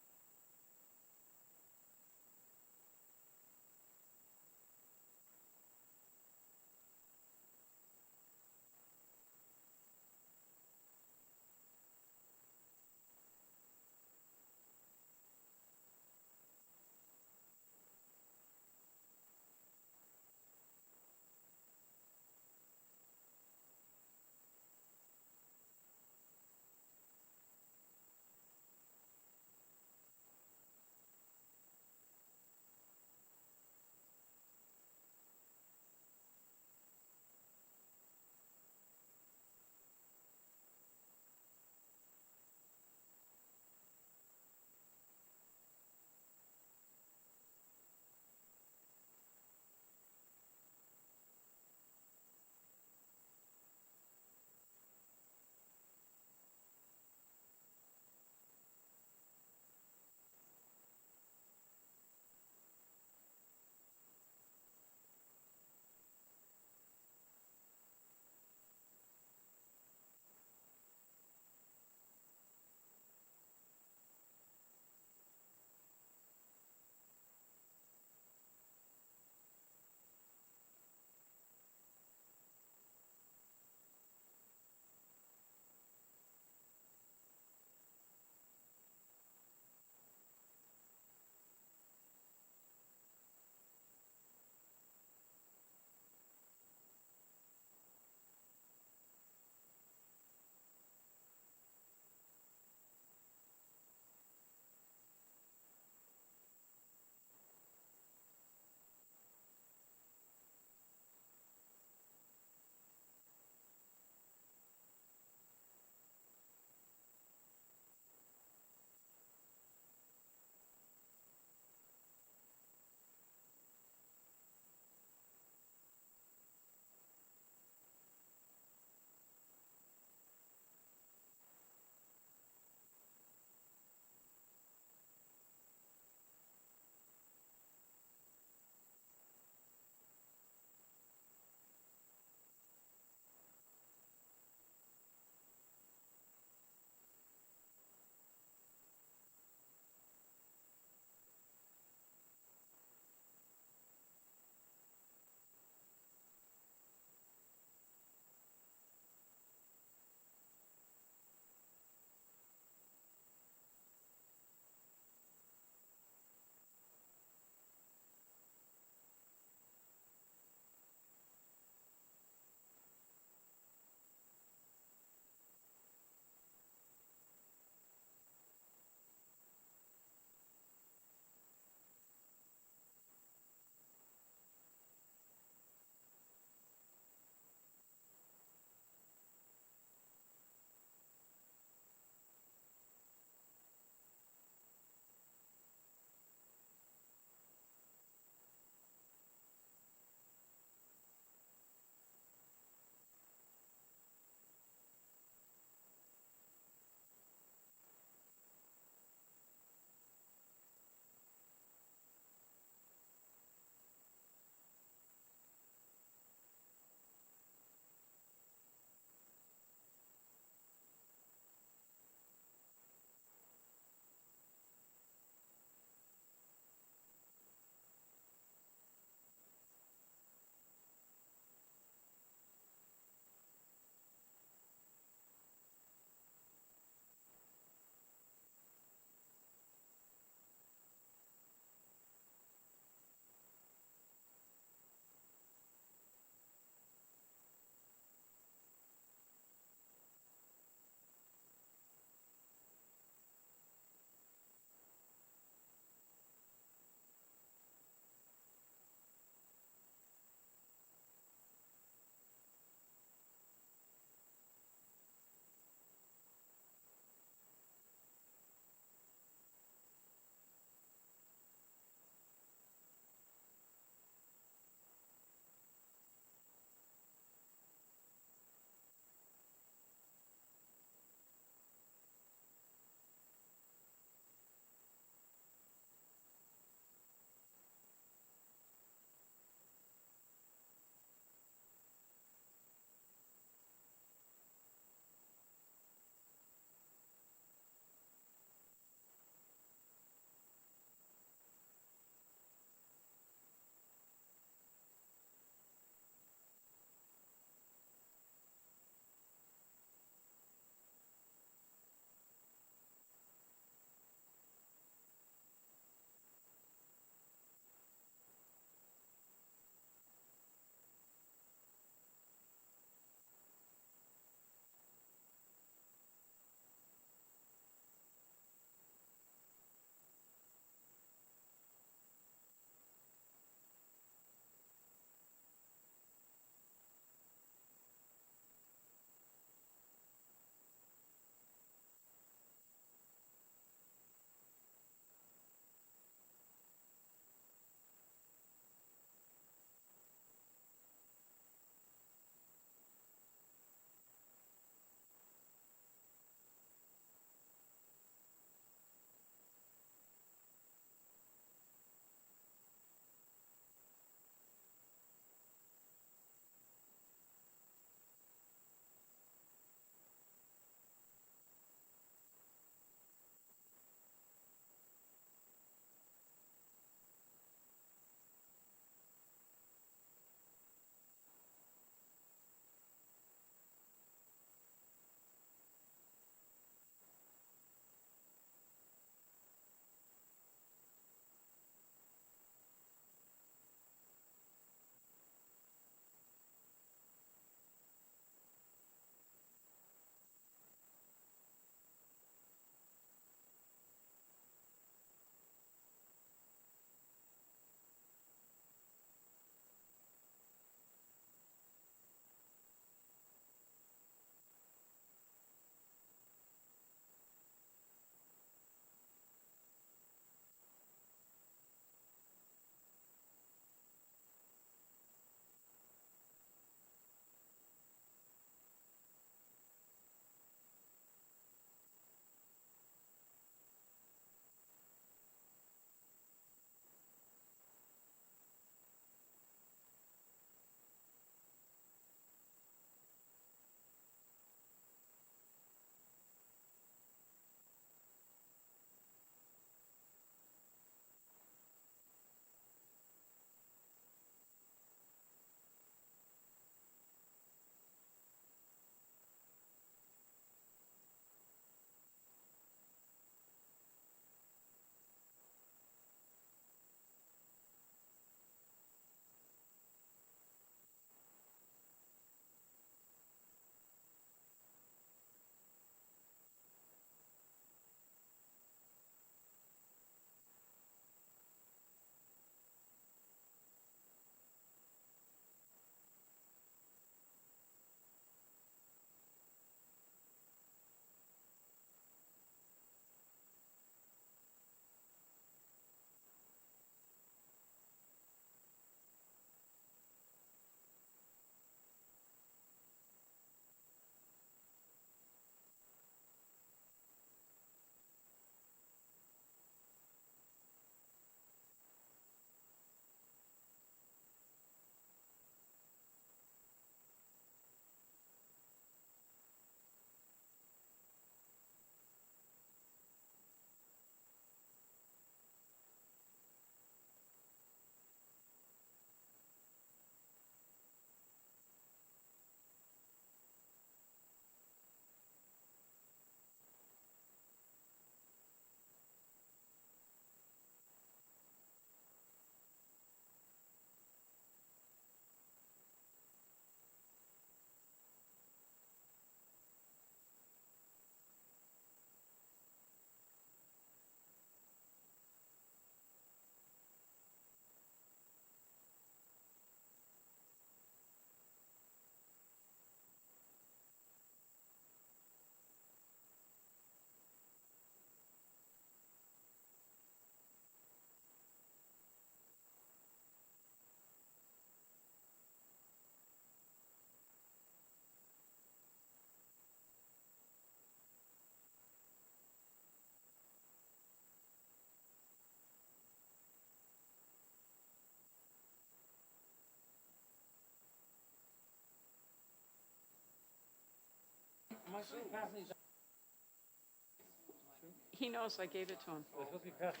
He knows I gave it to him. They're supposed to be passed.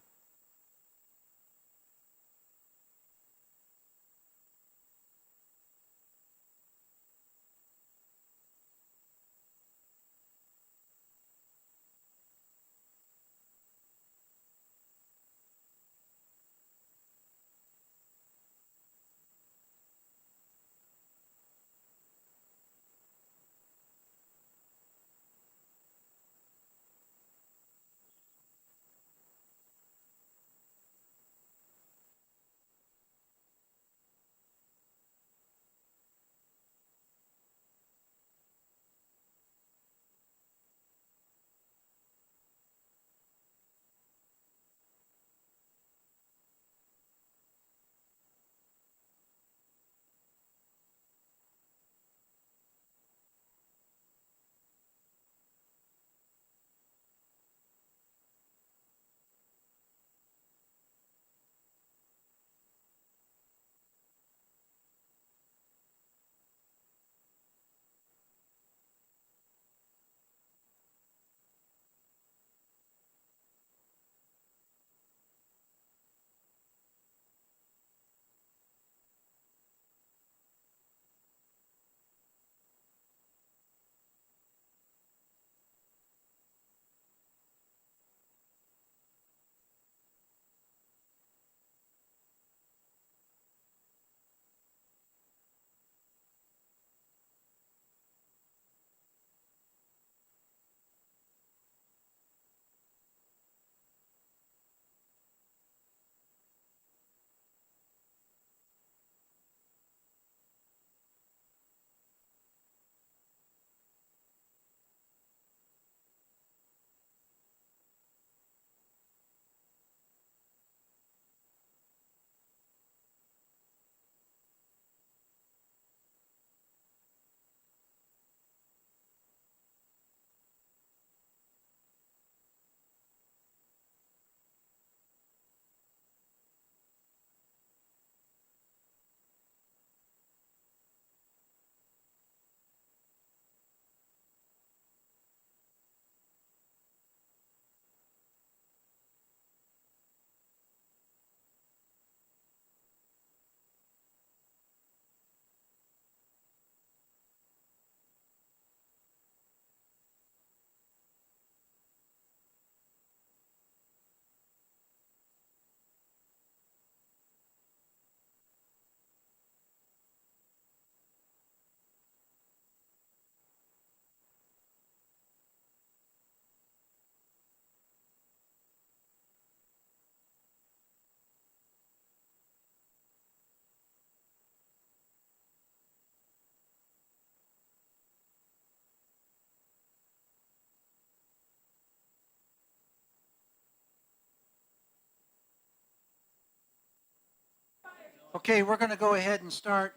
Okay, we're going to go ahead and start.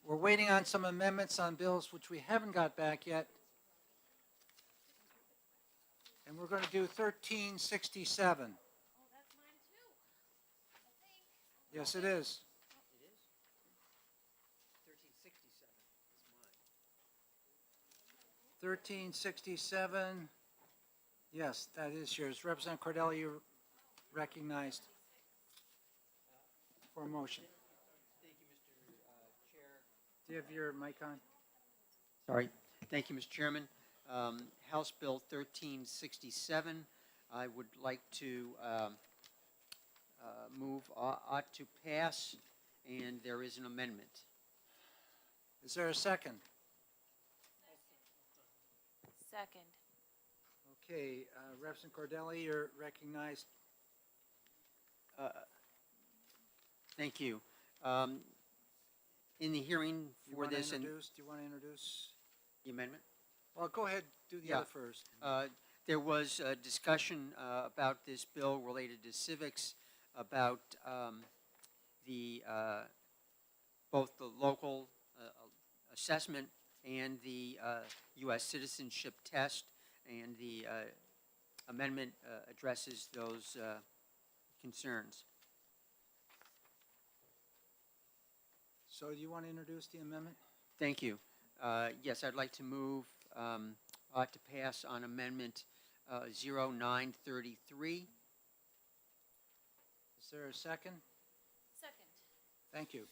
We're waiting on some amendments on bills which we haven't got back yet. And we're going to do 1367. Yes, it is. 1367. Yes, that is yours. Representative Cordelli, you're recognized for a motion. Do you have your mic on? Sorry. Thank you, Mr. Chairman. House Bill 1367, I would like to move ought to pass, and there is an amendment. Is there a second? Second. Okay, Representative Cordelli, you're recognized. Thank you. In the hearing You for want to this and introduce? Do you want to introduce? the amendment, Well, go ahead, do the other first. there was a discussion about this bill related to civics, about the both the local assessment and the U.S. citizenship test, and the amendment addresses those concerns. So do you want to introduce the amendment? Thank you. Yes, I'd like to move ought to pass on Amendment 0933. Is there a second? Second. Thank you.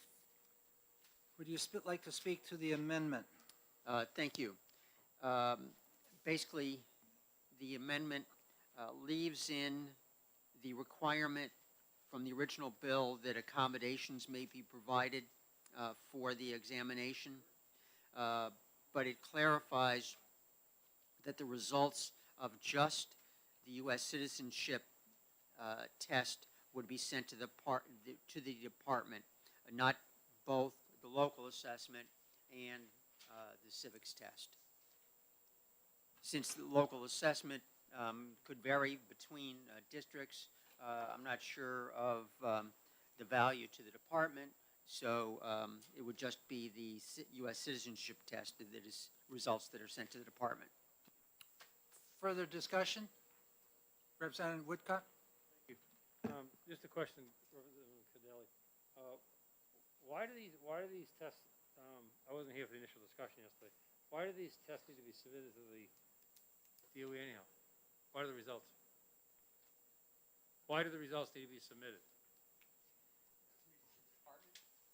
Would you like to speak to the amendment? Thank you. Basically, the amendment leaves in the requirement from the original bill that accommodations may be provided for the examination, but it clarifies that the results of just the U.S. citizenship test would be sent to the department, not both the local assessment and the civics test. Since the local assessment could vary between districts, I'm not sure of the value to the department, so it would just be the U.S. citizenship test that is results that are sent to the department. Further discussion? Representative Woodcock? Just a question, Representative Cadelli. Why do these tests, I wasn't here for the initial discussion yesterday, why do these tests need to be submitted to the DOE anyhow? What are the results? Why do the results need to be submitted?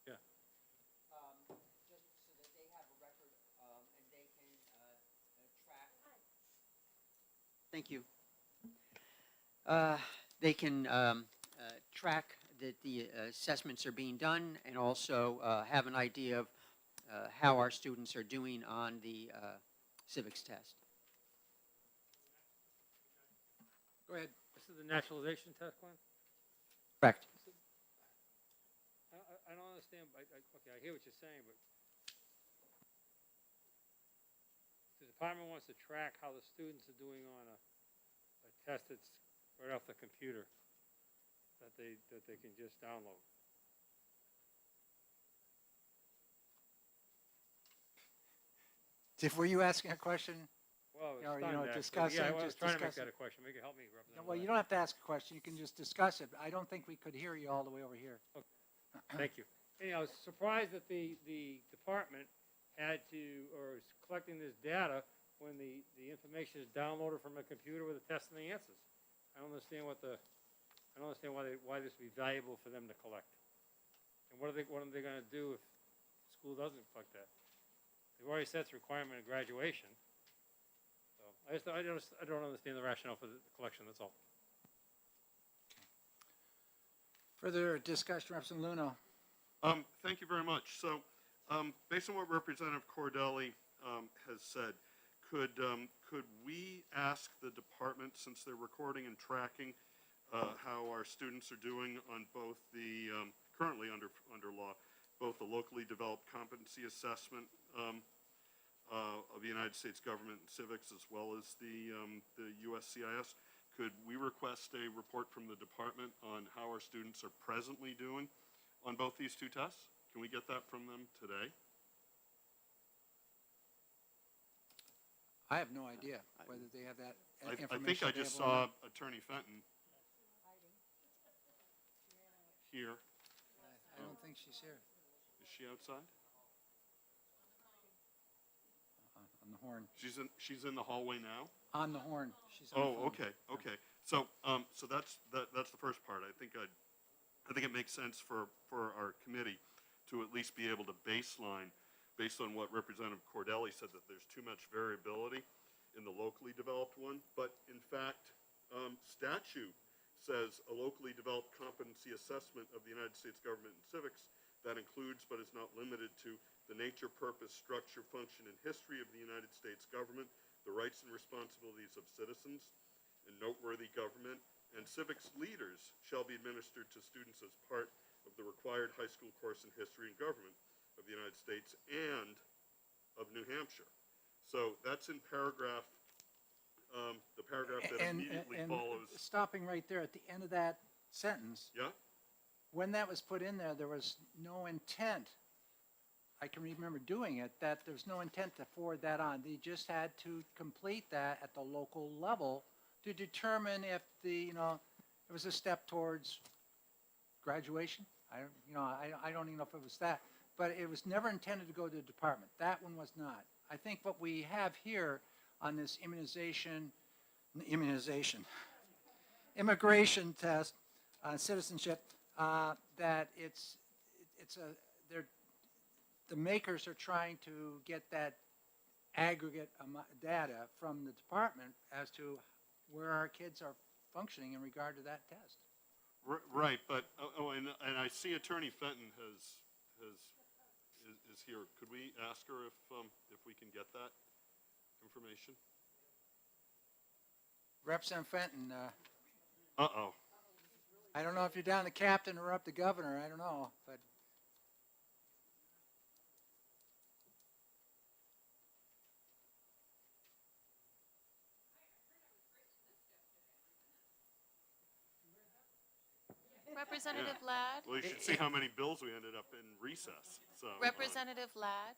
Yeah. Just so that they have a record and they can track. Thank you. They can track that the assessments are being done and also have an idea of how our students are doing on the civics test. Go ahead. This is the naturalization test, Glenn? Correct. I don't understand, okay, I hear what you're saying, but the department wants to track how the students are doing on a test that's right off the computer that they can just download. Were you asking a question? Well, Or, it's stunned, actually. discussing, Yeah, I was just trying to make discuss that a question. Make it help me, Representative. Well, you don't have to ask a question. You can just discuss it. I don't think we could hear you all the way over here. Thank you. Anyhow, I was surprised that the department had to, or is collecting this data when the information is downloaded from a computer with the test and the answers. I don't understand why this would be valuable for them to collect. And what are they gonna do if school doesn't collect that? They've already set the requirement of graduation. So I don't understand the rationale for the collection, that's all. Further discussion, Representative Luno. Thank you very much. So, based on what Representative Cordelli has said, could we ask the department, since they're recording and tracking how our students are doing on both the currently under law, both the locally developed competency assessment of the United States government and civics, as well as the USCIS, could we request a report from the department on how our students are presently doing on both these two tests? Can we get that from them today? I have no idea whether they have that information. I think I just available or saw Attorney Fenton here. not. I don't think she's here. Is she outside? On the horn. She's in the hallway now? On the horn. She's on the Oh, phone. okay. So, so that's the first part. I think it makes sense for our committee to at least be able to baseline, based on what Representative Cordelli said, that there's too much variability in the locally developed one. But in fact, statute says a locally developed competency assessment of the United States government and civics that includes but is not limited to the nature, purpose, structure, function, and history of the United States government, the rights and responsibilities of citizens, and noteworthy government, and civics leaders shall be administered to students as part of the required high school course in history and government of the United States and of New Hampshire. So that's in paragraph, the paragraph that immediately follows. Stopping right there at the end of that sentence, Yeah? when that was put in there, there was no intent, I can remember doing it, that there's no intent to forward that on. They just had to complete that at the local level to determine if it was a step towards graduation. I don't even know if it was that, but it was never intended to go to the department. That one was not. I think what we have here on this immigration test, citizenship, that the makers are trying to get that aggregate data from the department as to where our kids are functioning in regard to that test. Right, but, and I see Attorney Fenton is here. Could we ask her if we can get that information? Representative Fenton, Uh-oh. I don't know if you're down the captain or up the governor, I don't know, but. Representative Ladd? Well, you should see how many bills we ended up in recess, so. Representative Ladd?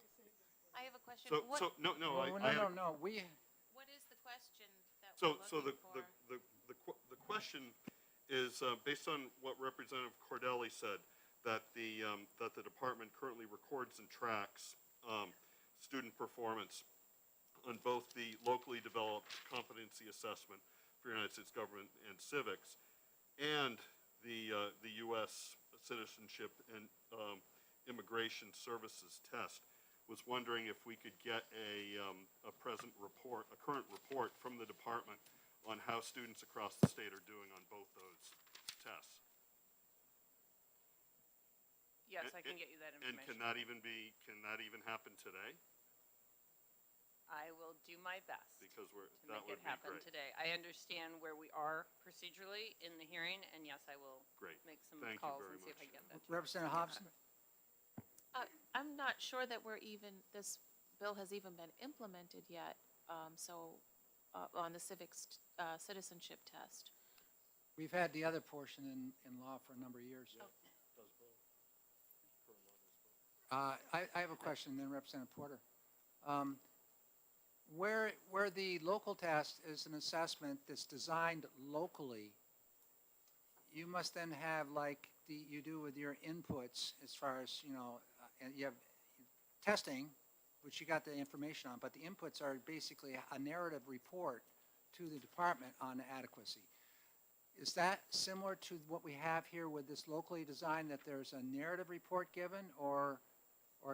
I have a question. So, What, no, No, we, what is the question that So, we're so looking for? the question is, based on what Representative Cordelli said, that the department currently records and tracks, student performance on both the locally developed competency assessment for United States government and civics, and the U.S. citizenship and, immigration services test. Was wondering if we could get a current report from the department on how students across the state are doing on both those tests. Yes, I can get you that And information. can that even happen today? I will do my best Because to that make would it be happen great. today. I understand where we are procedurally in the hearing, and yes, I will Great. make some Thank you calls very and see if I much. can get that. to you. Representative Hobson? I'm not sure that this bill has even been implemented yet, on the civics, citizenship test. We've had the other portion in law for a number of years. I have a question, then Representative Porter. Where the local test is an assessment that's designed locally, you must then have like you do with your inputs as far as, and you have testing, which you got the information on, but the inputs are basically a narrative report to the department on adequacy. Is that similar to what we have here with this locally designed, that there's a narrative report given, or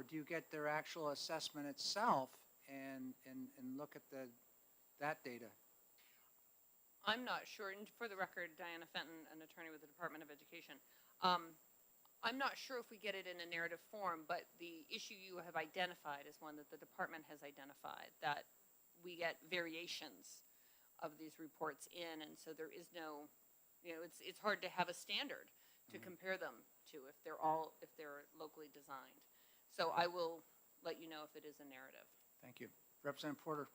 do you get their actual assessment itself and look at that data? I'm not sure, and for the record, Diana Fenton, an attorney with the Department of Education. I'm not sure if we get it in a narrative form, but the issue you have identified is one that the department has identified, that we get variations of these reports in, and so there is no, it's hard to have a standard to compare them to if they're locally designed. So I will let you know if it is a narrative. Thank you. Representative Porter.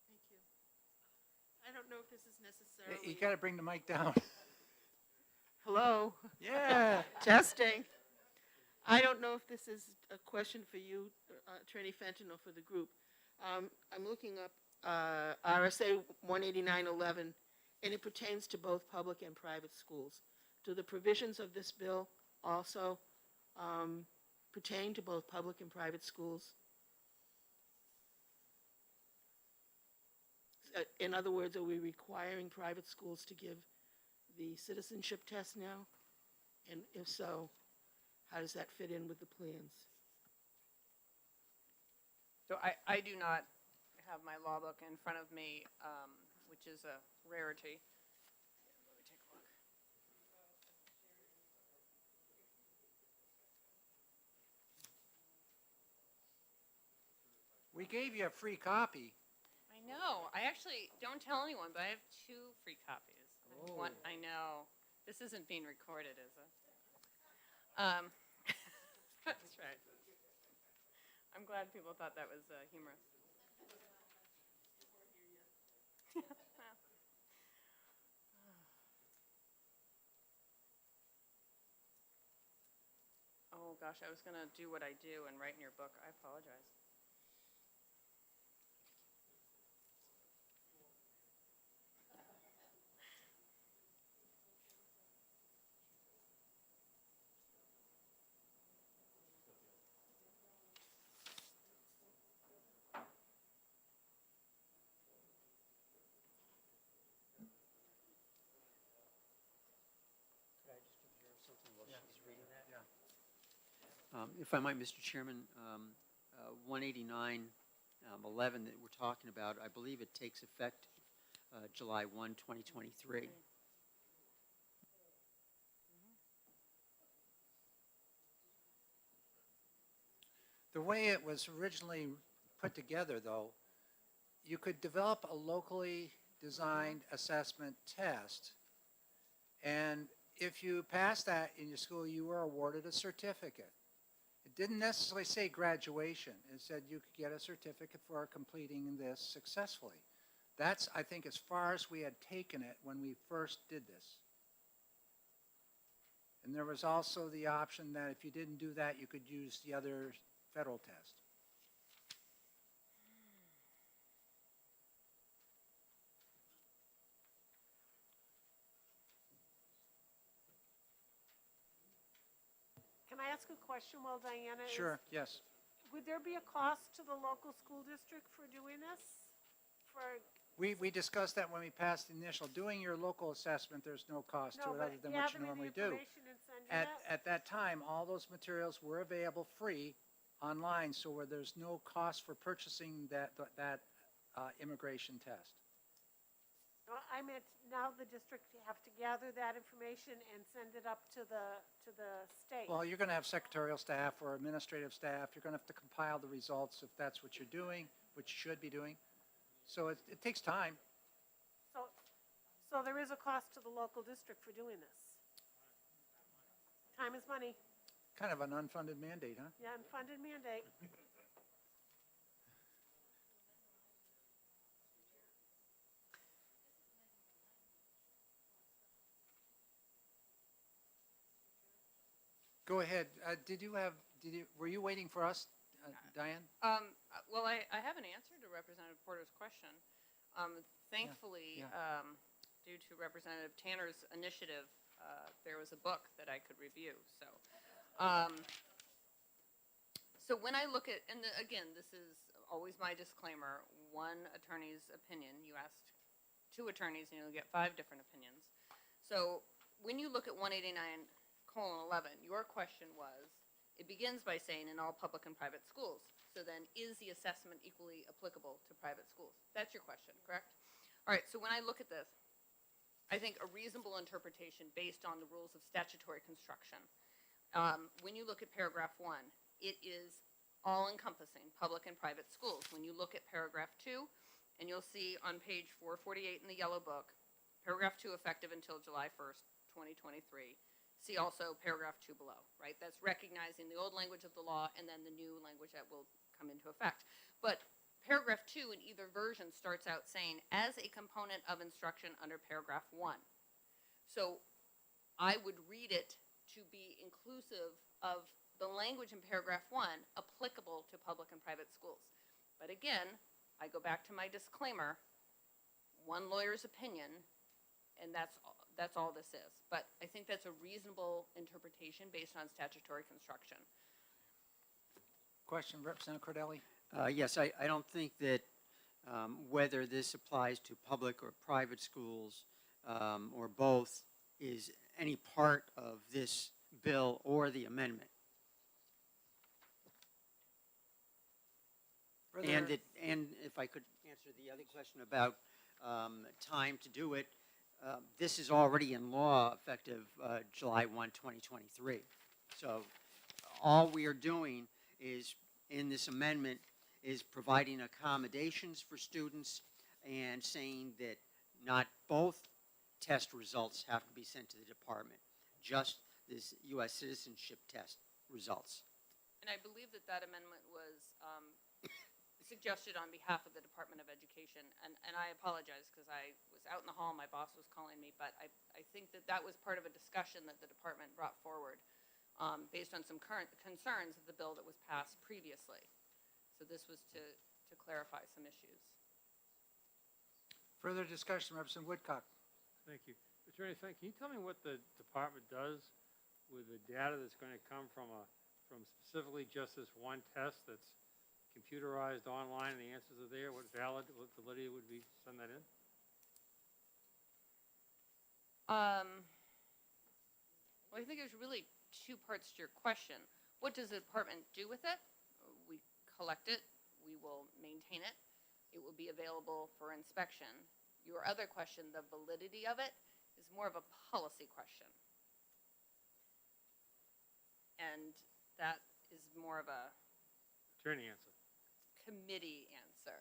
Thank you. I don't know if this is necessarily. You got to bring the mic down. Hello? Yeah. Testing. I don't know if this is a question for you, Attorney Fenton, or for the group. I'm looking up RSA 18911, and it pertains to both public and private schools. Do the provisions of this bill also pertain to both public and private schools? In other words, are we requiring private schools to give the citizenship test now? And if so, how does that fit in with the plans? So I do not have my law book in front of me, which is a rarity. Let me take a look. We gave you a free copy. I know. I actually don't tell anyone, but I have 2 free copies. Oh. I know. This isn't being recorded, is it? That's right. I'm glad people thought that was humorous. Oh gosh, I was gonna do what I do and write in your book. I apologize. If I might, Mr. Chairman, 189, 11 that we're talking about, I believe it takes effect July 1, 2023. The way it was originally put together, though, you could develop a locally designed assessment test, and if you pass that in your school, you were awarded a certificate. It didn't necessarily say graduation. It said you could get a certificate for completing this successfully. That's, I think, as far as we had taken it when we first did this. And there was also the option that if you didn't do that, you could use the other federal test. Can I ask a question while Diana is? Sure, yes. Would there be a cost to the local school district for doing this? For, We discussed that when we passed the initial. Doing your local assessment, there's no cost to no, it but other than you what have you any normally do. information and send you that? At that time, all those materials were available free online, so where there's no cost for purchasing that immigration test. No, I meant now the district have to gather that information and send it up to the state. Well, you're going to have secretarial staff or administrative staff. You're going to have to compile the results if that's what you're doing, which you should be doing. So it takes time. So there is a cost to the local district for doing this. Time is money. Kind of an unfunded mandate, huh? Yeah, unfunded mandate. Go ahead. Were you waiting for us, Diane? Well, I have an answer to Representative Porter's question. Thankfully, due to Representative Tanner's initiative, there was a book that I could review. So when I look at, and again, this is always my disclaimer, one attorney's opinion. You asked 2 attorneys and you'll get 5 different opinions. So when you look at 189:11, your question was, it begins by saying in all public and private schools. So then, is the assessment equally applicable to private schools? That's your question, correct? All right, so when I look at this, I think a reasonable interpretation based on the rules of statutory construction. When you look at paragraph 1, it is all-encompassing, public and private schools. When you look at paragraph 2, and you'll see on page 448 in the yellow book, paragraph 2 effective until July 1st, 2023. See also paragraph 2 below, right? That's recognizing the old language of the law and then the new language that will come into effect. But paragraph 2 in either version starts out saying, as a component of instruction under paragraph 1. So I would read it to be inclusive of the language in paragraph 1 applicable to public and private schools. But again, I go back to my disclaimer, one lawyer's opinion, and that's all this is. But I think that's a reasonable interpretation based on statutory construction. Question, Representative Cordelli? Yes, I don't think that whether this applies to public or private schools or both is any part of this bill or the amendment. And if I could answer the other question about time to do it, this is already in law effective July 1, 2023. So all we are doing is, in this amendment, is providing accommodations for students and saying that not both test results have to be sent to the department, just this U.S. citizenship test results. And I believe that amendment was suggested on behalf of the Department of Education. And I apologize because I was out in the hall, my boss was calling me, but I think that was part of a discussion that the department brought forward based on some current concerns of the bill that was passed previously. So this was to clarify some issues. Further discussion, Representative Woodcock. Thank you. Attorney Fenn, can you tell me what the department does with the data that's going to come from specifically just this one test that's computerized online and the answers are there? What validity would be send that in? Well, I think there's really two parts to your question. What does the department do with it? We collect it, we will maintain it, it will be available for inspection. Your other question, the validity of it, is more of a policy question. And that is more of a Attorney answer. committee answer.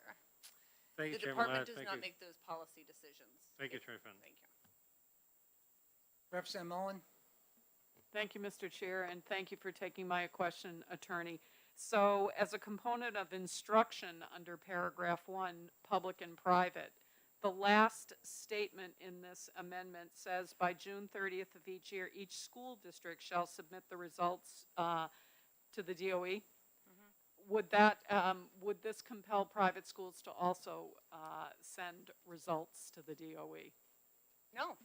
Thank you, The Chairman department Ladd. does Thank not you. make those policy decisions. Thank you, It- Attorney Fenton. Thank you. Representative Mullen? Thank you, Mr. Chair, and thank you for taking my question, Attorney. So as a component of instruction under paragraph 1, public and private, the last statement in this amendment says by June 30th of each year, each school district shall submit the results to the DOE. Would would this compel private schools to also send results to the DOE? No.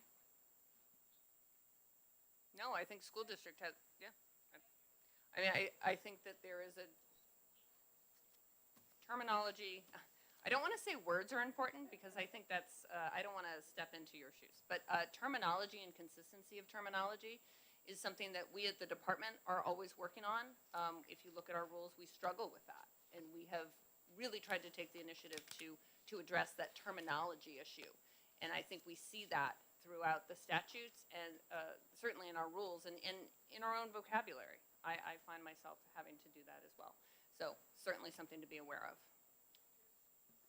No, I think school district has, yeah. I mean, I think that there is a terminology, I don't want to say words are important because I think that's, I don't want to step into your shoes, but terminology and consistency of terminology is something that we at the department are always working on. If you look at our rules, we struggle with that. And we have really tried to take the initiative to address that terminology issue. And I think we see that throughout the statutes and certainly in our rules and in our own vocabulary. I find myself having to do that as well. So certainly something to be aware of.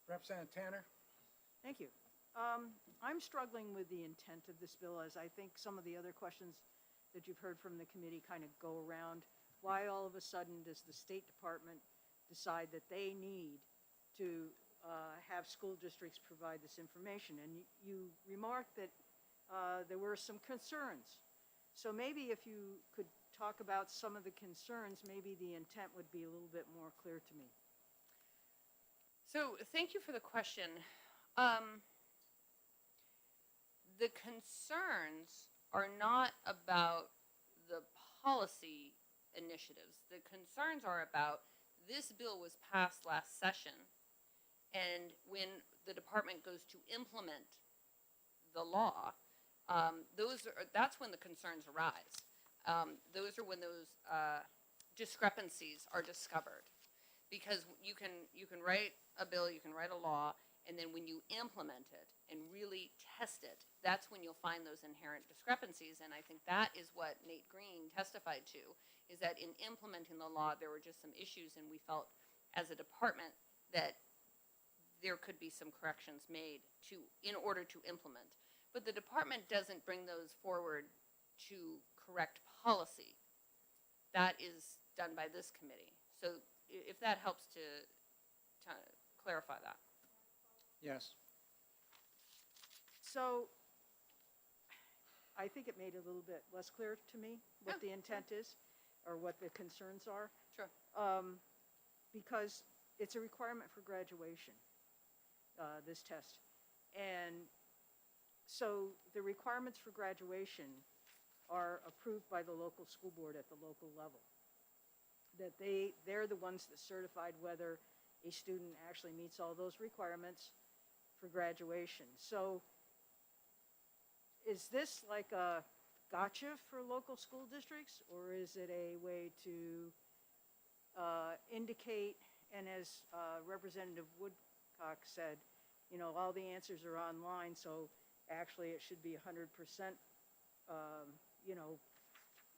Representative Tanner? Thank you. I'm struggling with the intent of this bill, as I think some of the other questions that you've heard from the committee kind of go around. Why all of a sudden does the State Department decide that they need to have school districts provide this information? And you remarked that there were some concerns. So maybe if you could talk about some of the concerns, maybe the intent would be a little bit more clear to me. So thank you for the question. The concerns are not about the policy initiatives. The concerns are about this bill was passed last session, and when the department goes to implement the law, that's when the concerns arise. Those are when those discrepancies are discovered. Because you can write a bill, you can write a law, and then when you implement it and really test it, that's when you'll find those inherent discrepancies. And I think that is what Nate Green testified to, is that in implementing the law, there were just some issues, and we felt as a department that there could be some corrections made in order to implement. But the department doesn't bring those forward to correct policy. That is done by this committee. So if that helps to clarify that. Yes. So I think it made it a little bit less clear to me what the intent is or what the concerns are. Sure. Because it's a requirement for graduation, this test. And so the requirements for graduation are approved by the local school board at the local level. That they're the ones that certified whether a student actually meets all those requirements for graduation. So is this like a gotcha for local school districts, or is it a way to indicate, and as Representative Woodcock said, you know, all the answers are online, so actually it should be 100%, you know,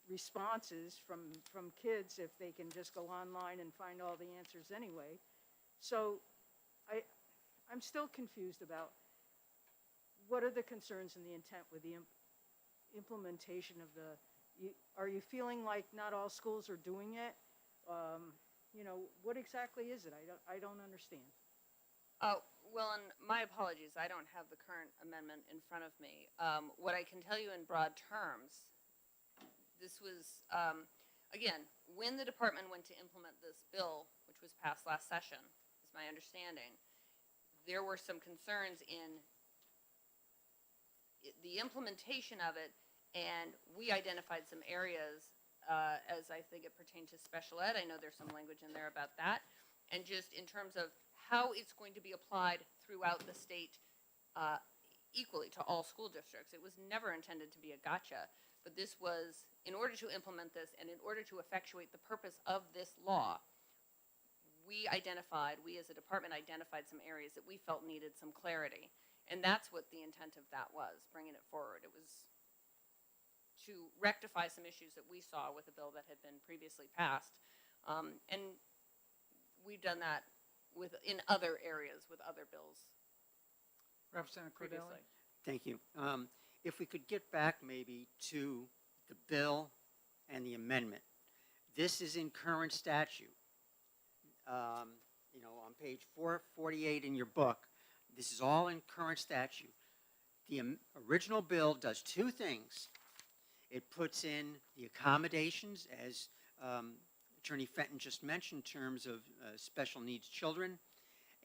responses from kids if they can just go online and find all the answers anyway. So I'm still confused about what are the concerns and the intent with the implementation of are you feeling like not all schools are doing it? You know, what exactly is it? I don't understand. Well, and my apologies, I don't have the current amendment in front of me. What I can tell you in broad terms, this was, again, when the department went to implement this bill, which was passed last session, is my understanding, there were some concerns in the implementation of it, and we identified some areas as I think it pertained to special ed. I know there's some language in there about that. And just in terms of how it's going to be applied throughout the state equally to all school districts. It was never intended to be a gotcha, but this was, in order to implement this and in order to effectuate the purpose of this law, we as a department identified some areas that we felt needed some clarity. And that's what the intent of that was, bringing it forward. It was to rectify some issues that we saw with a bill that had been previously passed. And we've done that in other areas with other bills Representative Cordelli? previously. Thank you. If we could get back maybe to the bill and the amendment. This is in current statute. On page 448 in your book, this is all in current statute. The original bill does two things. It puts in the accommodations, as Attorney Fenton just mentioned, in terms of special needs children,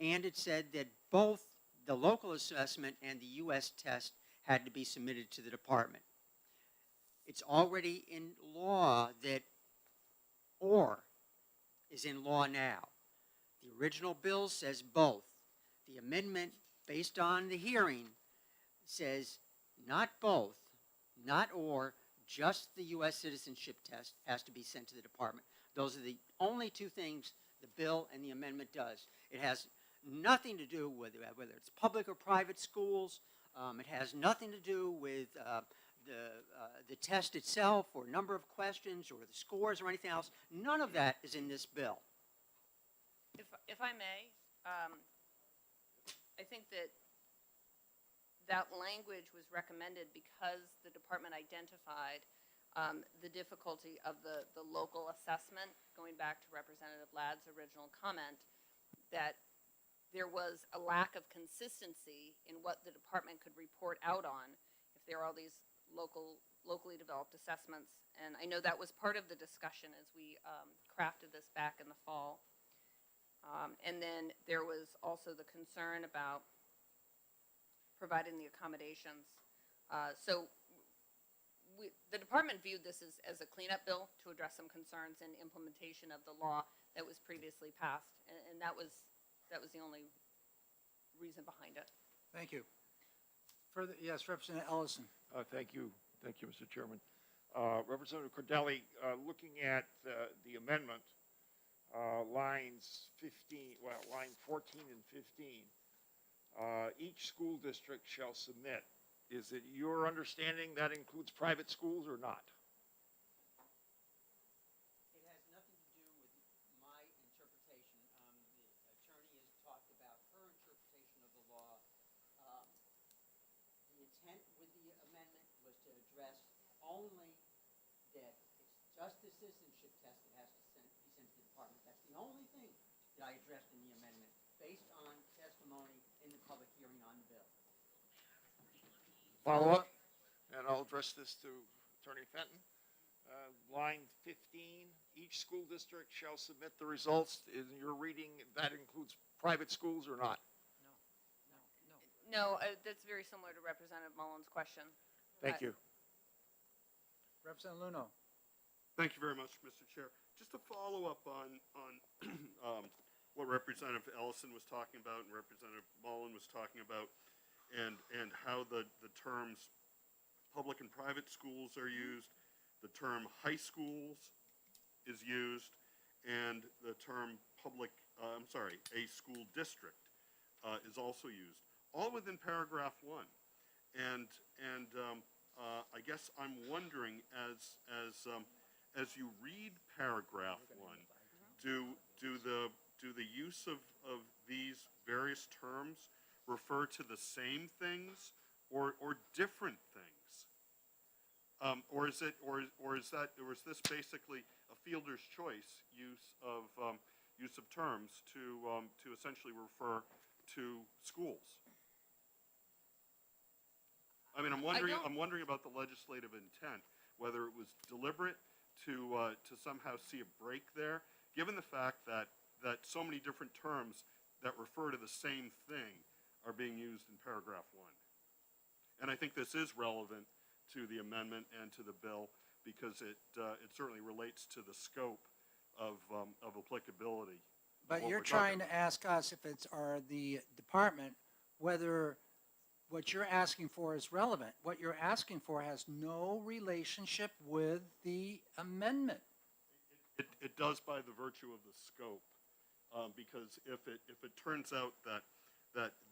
and it said that both the local assessment and the U.S. test had to be submitted to the department. It's already in law that "or" is in law now. The original bill says both. The amendment, based on the hearing, says not both, not "or," just the U.S. citizenship test has to be sent to the department. Those are the only two things the bill and the amendment does. It has nothing to do with whether it's public or private schools. It has nothing to do with the test itself or number of questions or the scores or anything else. None of that is in this bill. If I may, I think that language was recommended because the department identified the difficulty of the local assessment, going back to Representative Ladd's original comment, that there was a lack of consistency in what the department could report out on if there are all these locally developed assessments. And I know that was part of the discussion as we crafted this back in the fall. And then there was also the concern about providing the accommodations. The department viewed this as a cleanup bill to address some concerns in implementation of the law that was previously passed. And that was the only reason behind it. Thank you. Further, yes, Representative Ellison. Thank you, Mr. Chairman. Representative Cordelli, looking at the amendment, lines 14 and 15, each school district shall submit. Is it your understanding that includes private schools or not? It has nothing to do with my interpretation. The attorney has talked about her interpretation of the law. The intent with the amendment was to address only that it's just the citizenship test that has to be sent to the department. That's the only thing that I addressed in the amendment, based on testimony in the public hearing on the bill. Follow up, and I'll address this to Attorney Fenton. Line 15, each school district shall submit the results. In your reading, that includes private schools or not? No, that's very similar to Representative Mullins' question. Thank you. Representative Luno. Thank you very much, Mr. Chair. Just to follow up on what Representative Ellison was talking about and Representative Mullen was talking about, and how the terms public and private schools are used, the term high schools is used, and the term a school district is also used, all within paragraph 1. And I guess I'm wondering, as you read paragraph 1, do the use of these various terms refer to the same things or different things? Or is this basically a fielder's choice use of terms to essentially refer to schools? I mean, I'm wondering about the legislative intent, whether it was deliberate to somehow see a break there, given the fact that so many different terms that refer to the same thing are being used in paragraph 1. And I think this is relevant to the amendment and to the bill because it certainly relates to the scope of applicability. But you're trying to ask us if it's the department, whether what you're asking for is relevant. What you're asking for has no relationship with the amendment. It does by the virtue of the scope, because if it turns out that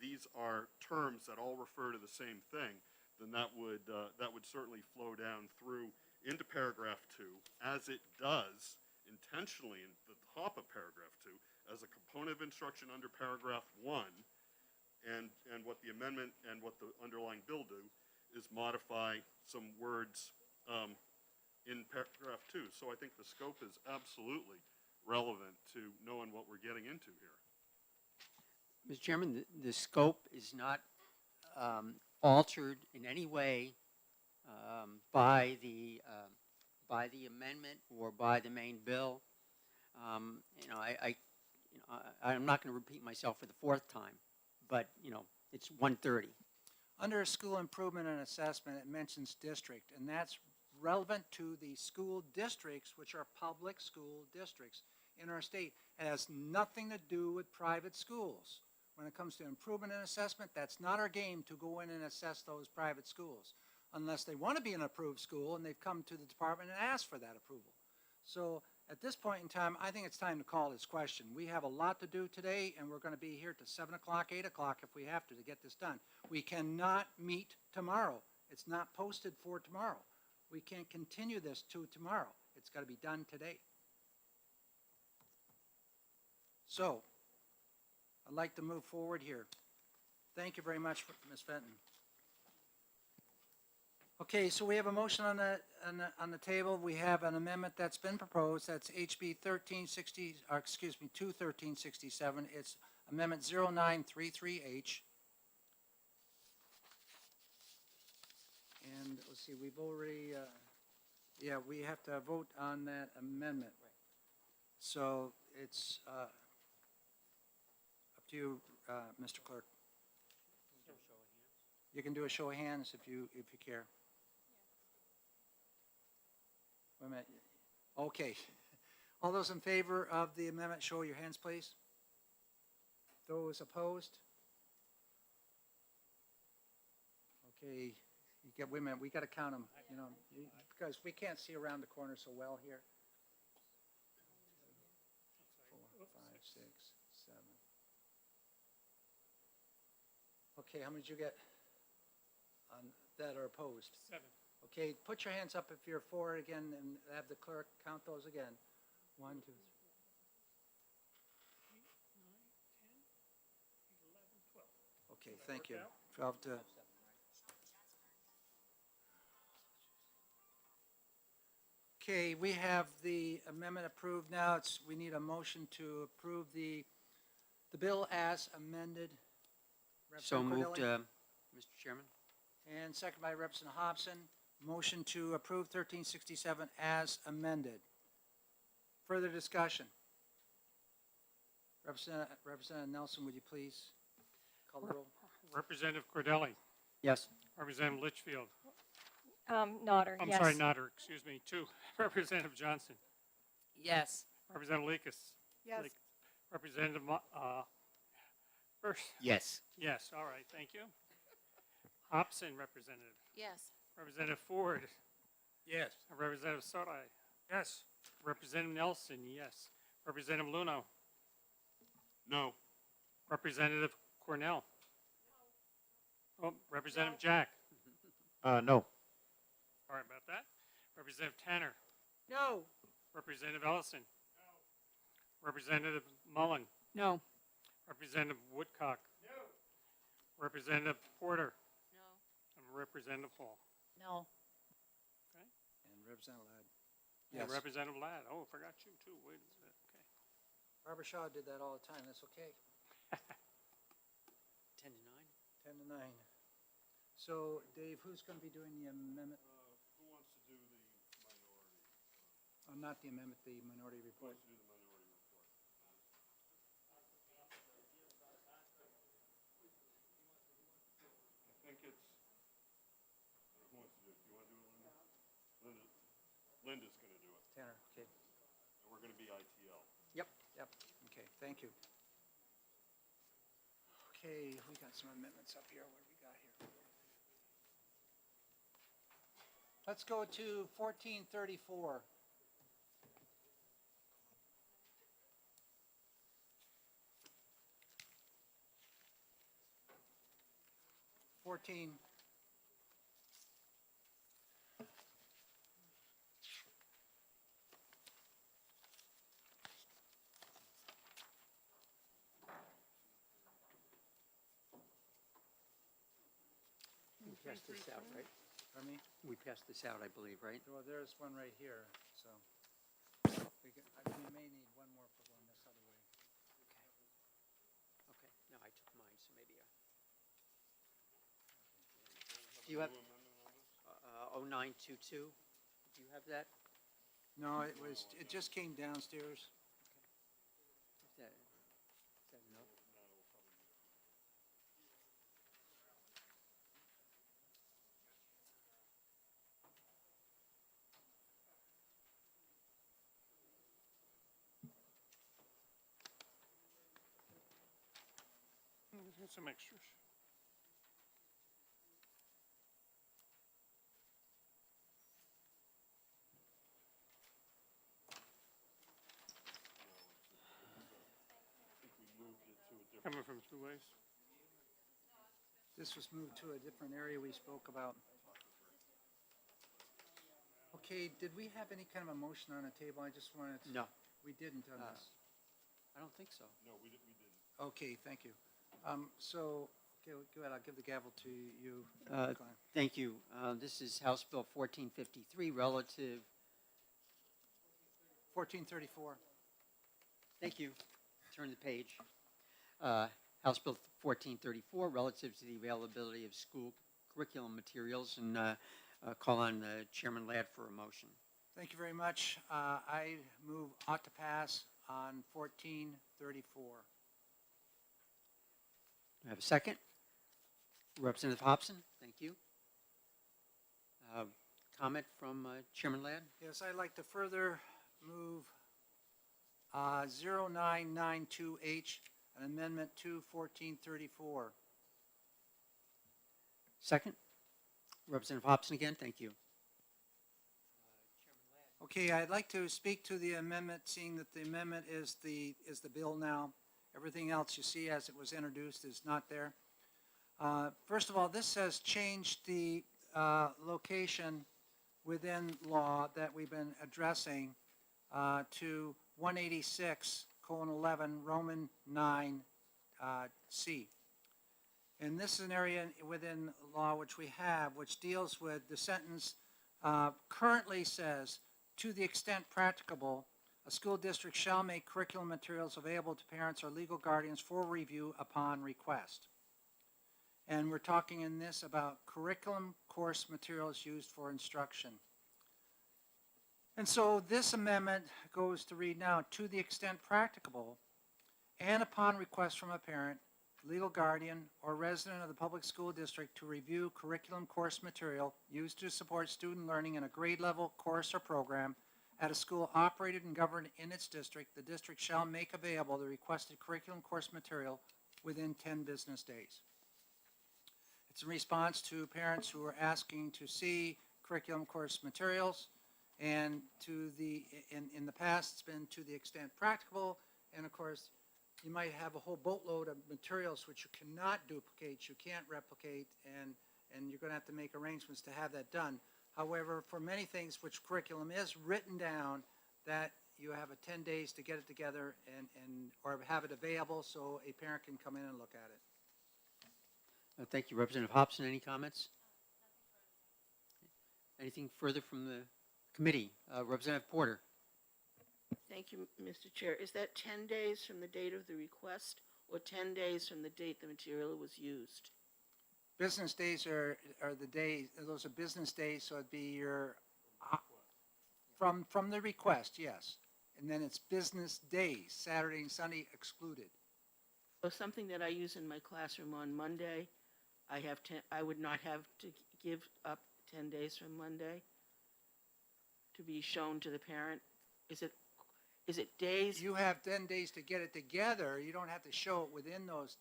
these are terms that all refer to the same thing, then that would certainly flow down through into paragraph 2, as it does intentionally in the top of paragraph 2, as a component of instruction under paragraph 1, and what the amendment and what the underlying bill do is modify some words in paragraph 2. So I think the scope is absolutely relevant to knowing what we're getting into here. Mr. Chairman, the scope is not altered in any way by the amendment or by the main bill. I'm not going to repeat myself for the 4th time, but it's 1:30. Under school improvement and assessment, it mentions district, and that's relevant to the school districts, which are public school districts in our state. It has nothing to do with private schools. When it comes to improvement and assessment, that's not our game to go in and assess those private schools, unless they want to be an approved school and they've come to the department and asked for that approval. So at this point in time, I think it's time to call this question. We have a lot to do today, and we're going to be here till 7 o'clock, 8 o'clock if we have to get this done. We cannot meet tomorrow. It's not posted for tomorrow. We can't continue this to tomorrow. It's got to be done today. So I'd like to move forward here. Thank you very much, Ms. Fenton. Okay, so we have a motion on the table. We have an amendment that's been proposed. That's HB 21367. It's Amendment 0933H. And let's see, we've already, we have to vote on that amendment. So it's up to you, Mr. Clerk. You can do a show of hands if you care. Wait a minute. Okay. All those in favor of the amendment, show your hands, please. Those opposed? Okay. Wait a minute. We got to count them, because we can't see around the corner so well here. 4, 5, 6, 7. Okay, how many did you get that are opposed? 7. Okay, put your hands up if you're for it again, and have the clerk count those again. 1, 2, 3. 8, 9, 10, 11, 12. Okay, thank you. 12 to. Okay, we have the amendment approved now. We need a motion to approve the bill as amended. So Representative moved, Cordelli? Mr. Chairman. And second by Representative Hobson. Motion to approve 1367 as amended. Further discussion? Representative Nelson, would you please call the roll? Representative Cordelli. Yes. Representative Litchfield. Nodder, I'm yes. sorry, Nodder, excuse me. 2. Representative Johnson. Yes. Representative Lekas. Yes. Representative First. Yes. Yes, all right, thank you. Hobson, Representative. Yes. Representative Ford. Yes. Representative Sorai. Yes. Representative Nelson, yes. Representative Luno. No. Representative Cornell. No. Oh, Representative Jack. No. Sorry about that. Representative Tanner. No. Representative Ellison. No. Representative Mullen. No. Representative Woodcock. No. Representative Porter. No. And Representative Hall. No. Okay. And Representative Ladd. And Yes. Representative Ladd. Oh, I forgot you too. Wait a minute. Okay. Barbara Shaw did that all the time. That's okay. 10 to 9. 10 to 9. So, Dave, who's going to be doing the amendment? Who wants to do the minority? Not the amendment, the minority Who report. wants to do the minority report? I think it's, who wants to do it? Do you want to do it, Linda? Linda's going to do it, Tanner, okay. and we're going to be ITL. Yep. Okay, thank you. Okay, we got some amendments up here. What do we got here? Let's go to 1434. 14. We passed this out, right? Pardon me? We passed this out, I believe, right? Well, there's one right here, so. We may need one more for going this other way. Okay, no, I took mine, so maybe Do you have, 0922? Do you have that? No, it just came downstairs. Is that enough? Let's get some extras. Coming from two ways. This was moved to a different area we spoke about. Okay, did we have any kind of a motion on the table? I just wanted to. No. We didn't on this. I don't think so. No, we didn't. Okay, thank you. So, okay, go ahead, I'll give the gavel to you. Uh, Glenn. Thank you. This is House Bill 1453 relative, 1434. thank you, turn the page. House Bill 1434 relative to the availability of school curriculum materials, and call on Chairman Ladd for a motion. Thank you very much. I move ought to pass on 1434. Do I have a second? Representative Hobson, thank you. Comment from Chairman Ladd? Yes, I'd like to further move 0992H, an amendment to 1434. Second? Representative Hobson again, thank you. Okay, I'd like to speak to the amendment, seeing that the amendment is the bill now. Everything else you see as it was introduced is not there. First of all, this has changed the location within law that we've been addressing to 186:11 Roman 9 C. And this is an area within law which we have, which deals with the sentence currently says, to the extent practicable, a school district shall make curriculum materials available to parents or legal guardians for review upon request. And we're talking in this about curriculum course materials used for instruction. And so this amendment goes to read now, to the extent practicable, and upon request from a parent, legal guardian, or resident of the public school district to review curriculum course material used to support student learning in a grade level course or program at a school operated and governed in its district, the district shall make available the requested curriculum course material within 10 business days. It's in response to parents who are asking to see curriculum course materials, and to the, in the past, it's been to the extent practicable, and of course, you might have a whole boatload of materials which you cannot duplicate, you can't replicate, and you're going to have to make arrangements to have that done. However, for many things which curriculum is written down, that you have a 10 days to get it together or have it available so a parent can come in and look at it. Thank you. Representative Hobson, any comments? Anything further from the committee? Representative Porter. Thank you, Mr. Chair. Is that 10 days from the date of the request or 10 days from the date the material was used? Business days are the days, those are business days, so it'd be your, from the request, yes. And then it's business days, Saturday and Sunday excluded. So something that I use in my classroom on Monday, I would not have to give up 10 days from Monday to be shown to the parent? Is it days? You have 10 days to get it together. You don't have to show it within those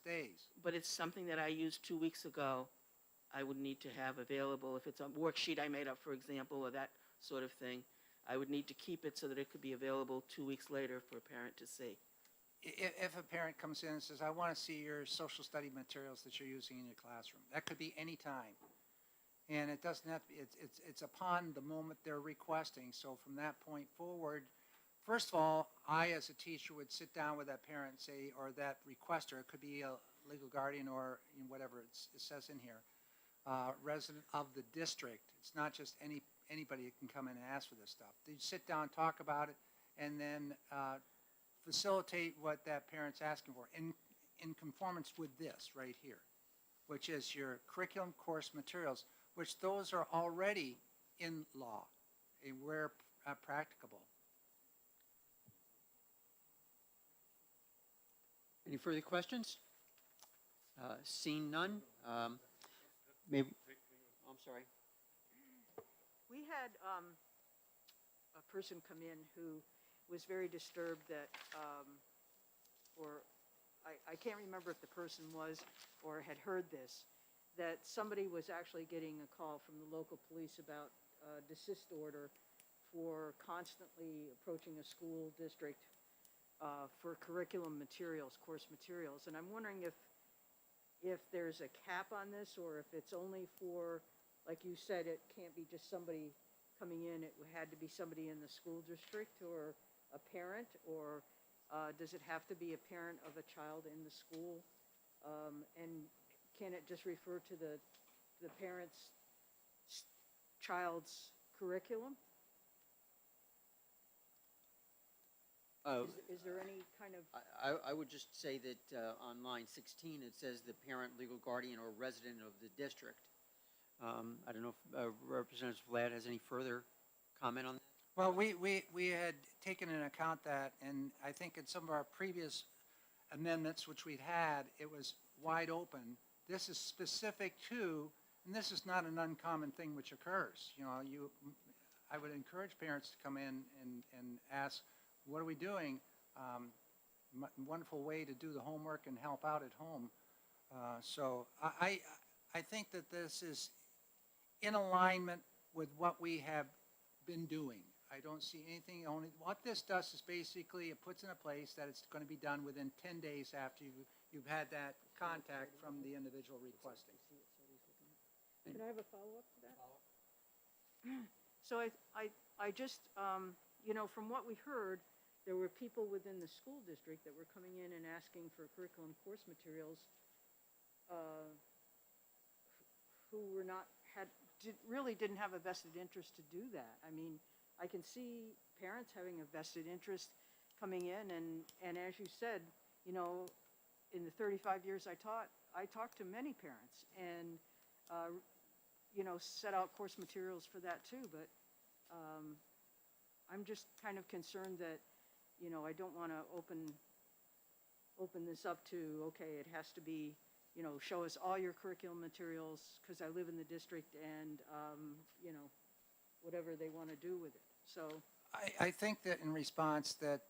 days. But it's something that I used 2 weeks ago. I would need to have available, if it's a worksheet I made up, for example, or that sort of thing, I would need to keep it so that it could be available 2 weeks later for a parent to see. If a parent comes in and says, I want to see your social study materials that you're using in your classroom, that could be any time. And it doesn't have to be, it's upon the moment they're requesting. So from that point forward, first of all, I as a teacher would sit down with that parent and say, or that requester, it could be a legal guardian or whatever it says in here, resident of the district. It's not just anybody that can come in and ask for this stuff. They sit down, talk about it, and then facilitate what that parent's asking for in conformance with this right here, which is your curriculum course materials, which those are already in law, where practicable. Any further questions? Seeing none, maybe, I'm sorry. We had a person come in who was very disturbed that, or I can't remember if the person was or had heard this, that somebody was actually getting a call from the local police about a desist order for constantly approaching a school district for curriculum materials, course materials. And I'm wondering if there's a cap on this, or if it's only for, like you said, it can't be just somebody coming in, it had to be somebody in the school district or a parent, or does it have to be a parent of a child in the school? And can it just refer to the parent's child's curriculum? Is there any kind of... I would just say that on line 16, it says the parent, legal guardian, or resident of the district. I don't know if Representative Vlad has any further comment on that? Well, we had taken into account that, and I think in some of our previous amendments, which we'd had, it was wide open. This is specific to, and this is not an uncommon thing which occurs. You know, I would encourage parents to come in and ask, what are we doing? Wonderful way to do the homework and help out at home. So I think that this is in alignment with what we have been doing. I don't see anything, only what this does is basically it puts in a place that it's going to be done within 10 days after you've had that contact from the individual requesting. Can I have a follow-up to that? So I just, you know, from what we heard, there were people within the school district that were coming in and asking for curriculum course materials who were not, really didn't have a vested interest to do that. I mean, I can see parents having a vested interest coming in, and as you said, you know, in the 35 years I taught, I talked to many parents and, you know, set out course materials for that too, but I'm just kind of concerned that, you know, I don't want to open this up to, okay, it has to be, you know, show us all your curriculum materials because I live in the district and, you know, whatever they want to do with it. So I think that in response that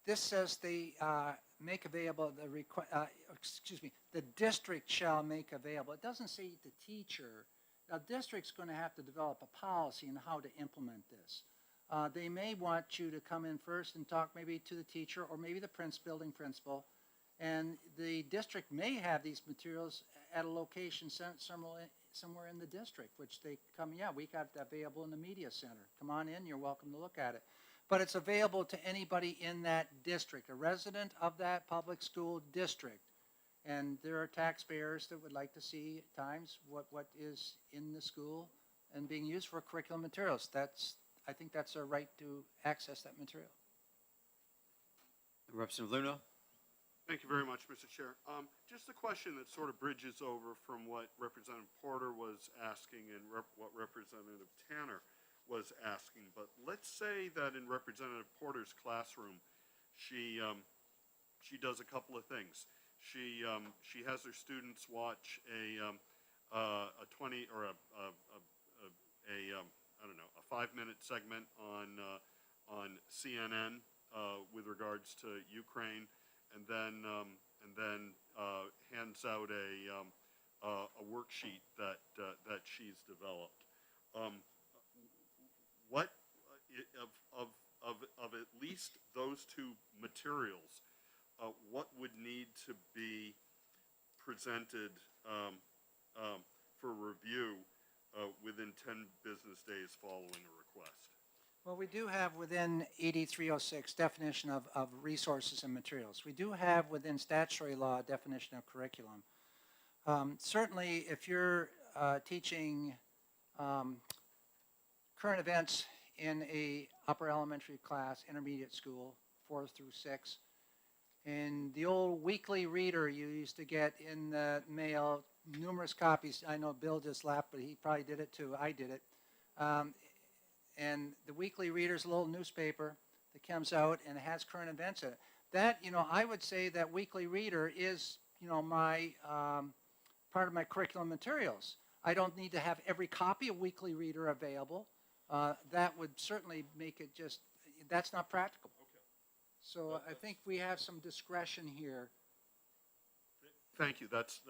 this says they make available the district shall make available. It doesn't say the teacher. Now, district's going to have to develop a policy on how to implement this. They may want you to come in first and talk maybe to the teacher or maybe the building principal, and the district may have these materials at a location somewhere in the district, which they come, yeah, we got that available in the media center. Come on in, you're welcome to look at it. But it's available to anybody in that district, a resident of that public school district. And there are taxpayers that would like to see at times what is in the school and being used for curriculum materials. I think that's a right to access that material. Representative Luna? Thank you very much, Mr. Chair. Just a question that sort of bridges over from what Representative Porter was asking and what Representative Tanner was asking. But let's say that in Representative Porter's classroom, she does a couple of things. She has her students watch a 20 or a 5-minute segment on CNN with regards to Ukraine, and then hands out a worksheet that she's developed. What of at least those two materials, what would need to be presented for review within 10 business days following a request? Well, we do have within 8306 definition of resources and materials. We do have within statutory law a definition of curriculum. Certainly, if you're teaching current events in a upper elementary class, intermediate school, 4 through 6, and the old weekly reader you used to get in the mail, numerous copies. I know Bill just laughed, but he probably did it too. I did it. And the weekly reader is a little newspaper that comes out and it has current events in it. That, I would say that weekly reader is, my part of my curriculum materials. I don't need to have every copy of weekly reader available. That would certainly make it just, that's not practical. Okay. So I think we have some discretion here. Thank you. That's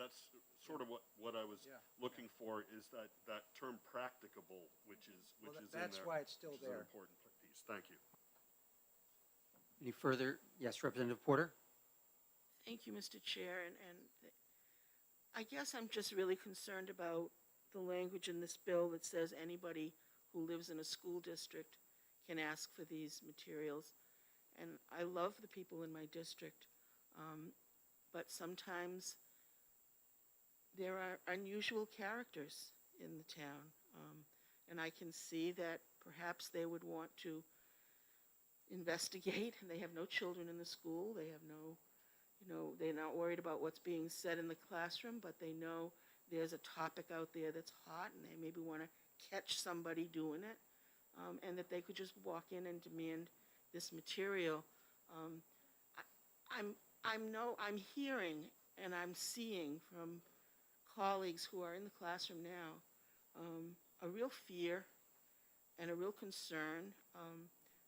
sort of what I was looking for, is that term practicable, which is in there. That's why it's still which is an there. important piece. Thank you. Any further? Yes, Representative Porter? Thank you, Mr. Chair, and I guess I'm just really concerned about the language in this bill that says anybody who lives in a school district can ask for these materials. And I love the people in my district, but sometimes there are unusual characters in the town, and I can see that perhaps they would want to investigate, and they have no children in the school, they have no, they're not worried about what's being said in the classroom, but they know there's a topic out there that's hot, and they maybe want to catch somebody doing it, and that they could just walk in and demand this material. I'm hearing and I'm seeing from colleagues who are in the classroom now a real fear and a real concern.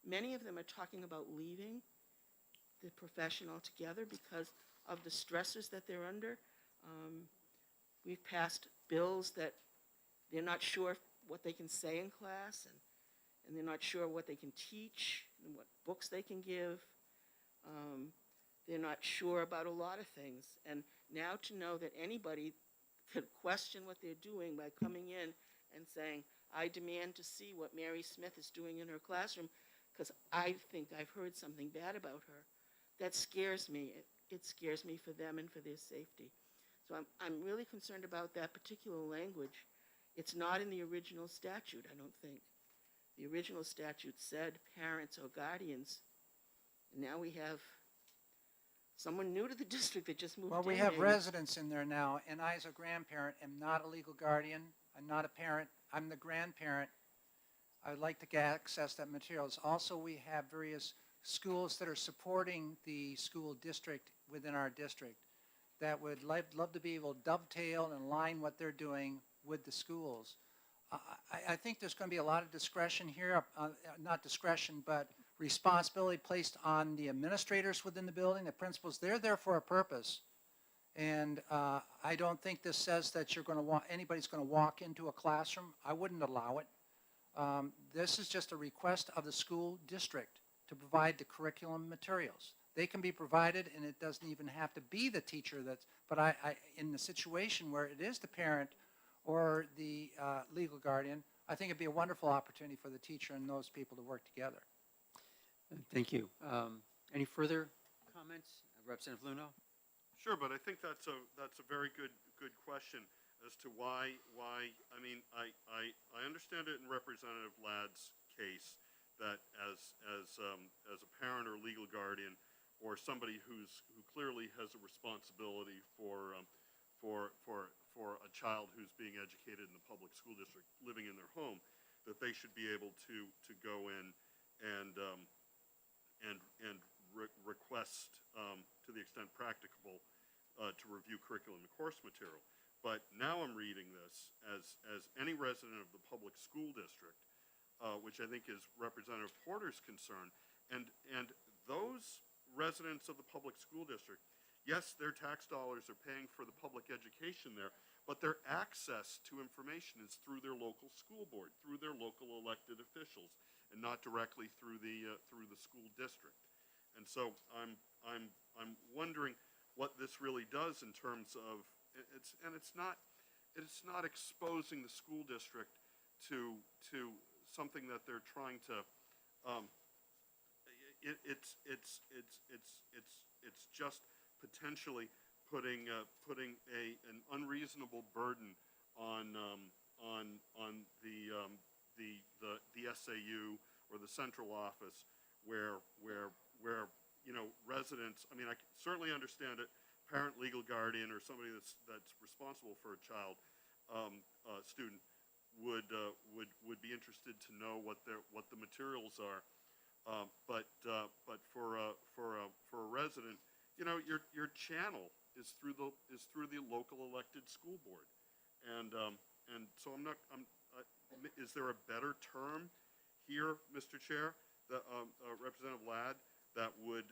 Many of them are talking about leaving the profession altogether because of the stressors that they're under. We've passed bills that they're not sure what they can say in class, and they're not sure what they can teach and what books they can give. They're not sure about a lot of things. And now to know that anybody could question what they're doing by coming in and saying, I demand to see what Mary Smith is doing in her classroom because I think I've heard something bad about her, that scares me. It scares me for them and for their safety. So I'm really concerned about that particular language. It's not in the original statute, I don't think. The original statute said parents or guardians. And now we have someone new to the district that just moved in. Well, we have and- residents in there now, and I, as a grandparent, am not a legal guardian. I'm not a parent. I'm the grandparent. I would like to get access to that materials. Also, we have various schools that are supporting the school district within our district that would love to be able to dovetail and align what they're doing with the schools. I think there's going to be a lot of discretion here, not discretion, but responsibility placed on the administrators within the building, the principals. They're there for a purpose. And I don't think this says that anybody's going to walk into a classroom. I wouldn't allow it. This is just a request of the school district to provide the curriculum materials. They can be provided, and it doesn't even have to be the teacher but in the situation where it is the parent or the legal guardian, I think it'd be a wonderful opportunity for the teacher and those people to work together. Thank you. Any further comments? Representative Luno? Sure, but I think that's a very good question as to why. I mean, I understand it in Representative Ladd's case that as a parent or legal guardian or somebody who clearly has a responsibility for a child who's being educated in the public school district living in their home, that they should be able to go in and request, to the extent practicable, to review curriculum and course material. But now I'm reading this as any resident of the public school district, which I think is Representative Porter's concern, and those residents of the public school district, yes, their tax dollars are paying for the public education there, but their access to information is through their local school board, through their local elected officials, and not directly through the school district. And so I'm wondering what this really does in terms of it's not exposing the school district to something that they're trying to. It's just potentially putting an unreasonable burden on the SAU or the central office where residents. I mean, I certainly understand it. Parent, legal guardian, or somebody that's responsible for a child, student would be interested to know what the materials are. But for a resident, your channel is through the local elected school board, and so is there a better term here, Mr. Chair, Representative Ladd, that would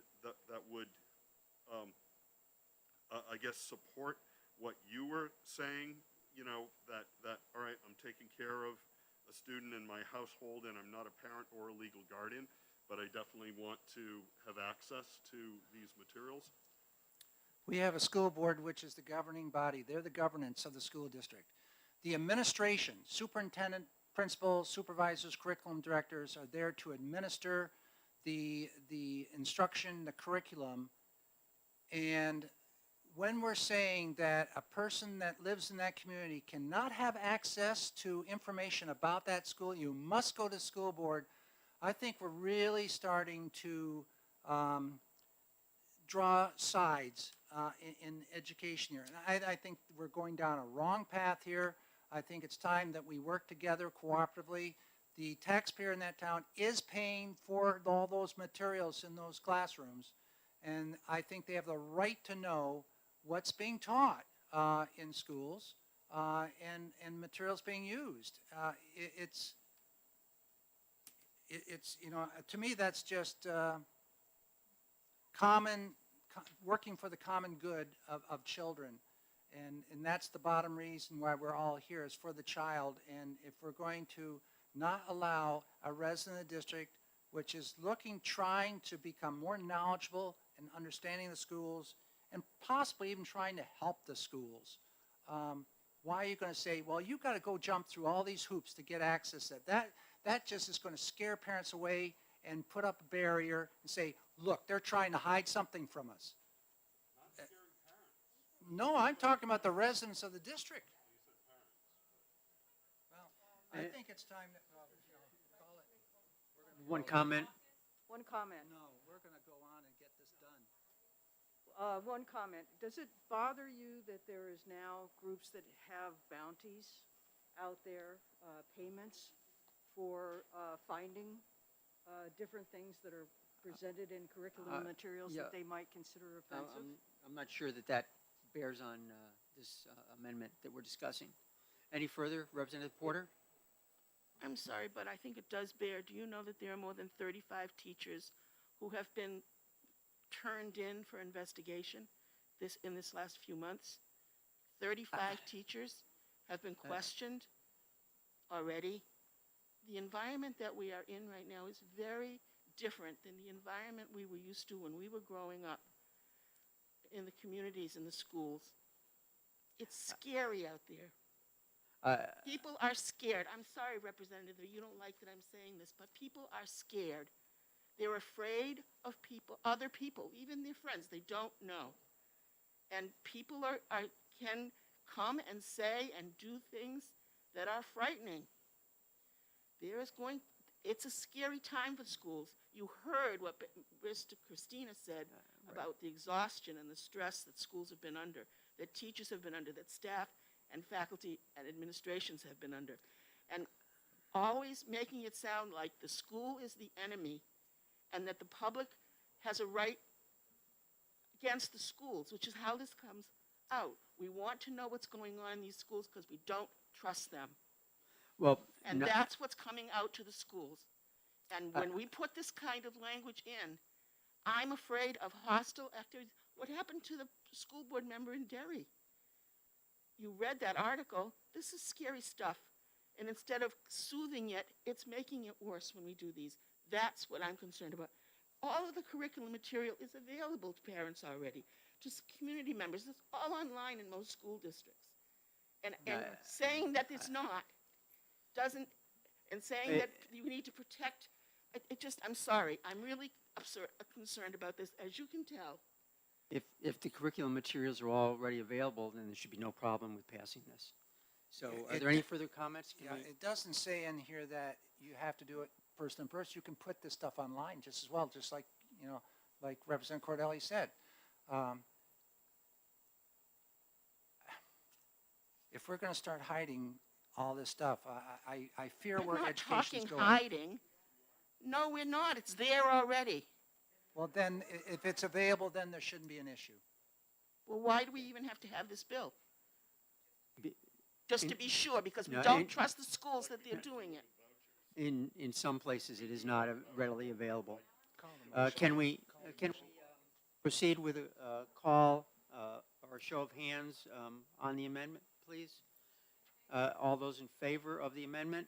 I guess support what you were saying? That all right, I'm taking care of a student in my household, and I'm not a parent or a legal guardian, but I definitely want to have access to these materials. We have a school board, which is the governing body. They're the governance of the school district. The administration, superintendent, principals, supervisors, curriculum directors are there to administer the instruction, the curriculum. And when we're saying that a person that lives in that community cannot have access to information about that school, you must go to the school board, I think we're really starting to draw sides in education here. And I think we're going down a wrong path here. I think it's time that we work together cooperatively. The taxpayer in that town is paying for all those materials in those classrooms, and I think they have the right to know what's being taught in schools and materials being used. It's to me, that's just working for the common good of children. And that's the bottom reason why we're all here, is for the child. And if we're going to not allow a resident of the district, which is trying to become more knowledgeable and understanding the schools, and possibly even trying to help the schools, why are you going to say, well, you've got to go jump through all these hoops to get access to that? That just is going to scare parents away and put up a barrier and say, look, they're trying to hide something from us. No, I'm talking about the residents of the district. Well, I think it's time that, call it. One comment. One comment. No, we're going to go on and get this done. One comment. Does it bother you that there is now groups that have bounties out there, payments for finding different things that are presented in curriculum materials that they might consider offensive? I'm not sure that bears on this amendment that we're discussing. Any further, Representative Porter? I'm sorry, but I think it does bear. Do you know that there are more than 35 teachers who have been turned in for investigation in this last few months? 35 teachers have been questioned already. The environment that we are in right now is very different than the environment we were used to when we were growing up in the communities, in the schools. It's scary out there. People are scared. I'm sorry, Representative, that you don't like that I'm saying this, but people are scared. They're afraid of other people, even their friends they don't know. And people can come and say and do things that are frightening. It's a scary time for schools. You heard what Mr. Christina said about the exhaustion and the stress that schools have been under, that teachers have been under, that staff and faculty and administrations have been under. And always making it sound like the school is the enemy and that the public has a right against the schools, which is how this comes out. We want to know what's going on in these schools because we don't trust them. Well, And that's what's coming out to the schools. And when we put this kind of language in, I'm afraid of hostile activities. What happened to the school board member in Derry? you read that article, this is scary stuff. And instead of soothing it, it's making it worse when we do these. That's what I'm concerned about. All of the curriculum material is available to parents already, to community members. It's all online in most school districts. And saying that it's not doesn't, and saying that you need to protect, I'm sorry, I'm really concerned about this, as you can tell. If the curriculum materials are already available, then there should be no problem with passing this. So are there any further comments? Can Yeah, we- it doesn't say in here that you have to do it person to person. You can put this stuff online just as well, just like, like Representative Cordelli said. If we're going to start hiding all this stuff, I fear where education's going. We're not talking hiding. No, we're not. It's there already. Well, then, if it's available, then there shouldn't be an issue. Well, why do we even have to have this bill? Just to be sure, because we No, don't trust the schools that they're doing it. In some places, it is not readily available. Can we proceed with a call or a show of hands on the amendment, please? All those in favor of the amendment?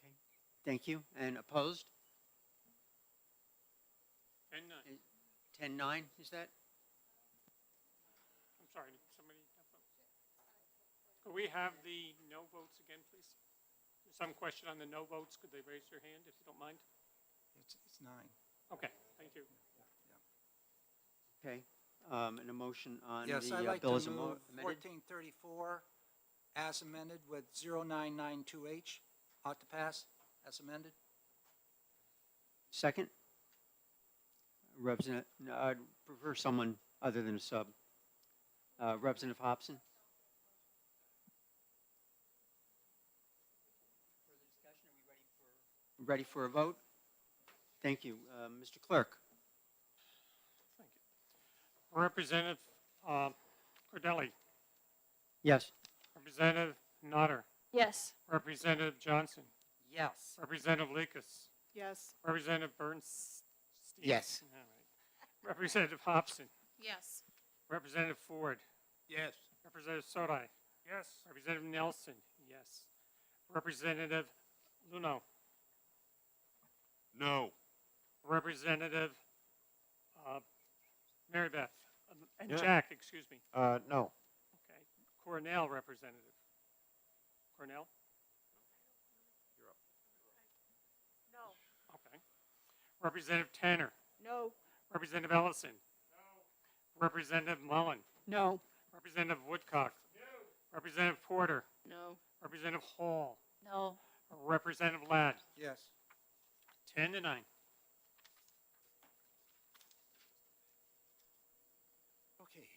Okay, thank you. And opposed? 10-9. 10-9, is that? I'm sorry, did somebody have votes? Could we have the no votes again, please? There's some question on the no votes. Could they raise their hand if you don't mind? It's 9. Okay, thank you. Okay, and a motion on Yes, I'd the like bill to as move amended? 1434 as amended with 0992H ought to pass as amended. Second? Representative, no, I'd prefer someone other than a sub. Representative Hobson? Ready for a vote? Thank you. Mr. Clerk? Thank you. Representative Cordelli, Yes. Representative Notter, Yes. Representative Johnson, Yes. Representative Lakis, Yes. Representative Bernstein. Yes. All right. Representative Hobson, Yes. Representative Ford, Yes. Representative Sodai. Yes. Representative Nelson, yes. Representative Luno, No. Representative Mary Beth, and Yeah. Jack, excuse me. No. Okay. Cornell representative. Cornell? No. Okay. Representative Tanner. No. Representative Ellison. No. Representative Mullen. No. Representative Woodcock. No. Representative Porter. No. Representative Hall. No. Representative Ladd. Yes. 10-9. Okay.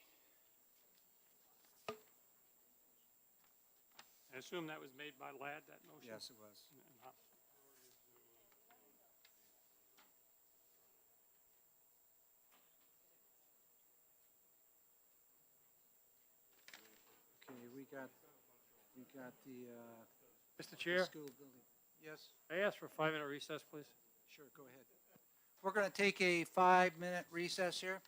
I assume that was made by Ladd, that motion? Yes, it was. And Hobson. Okay, we got the Mr. Chair, school building. Yes, I ask for a 5-minute recess, please. sure, go ahead. We're going to take a 5-minute recess here.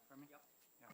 Pardon me? Yeah.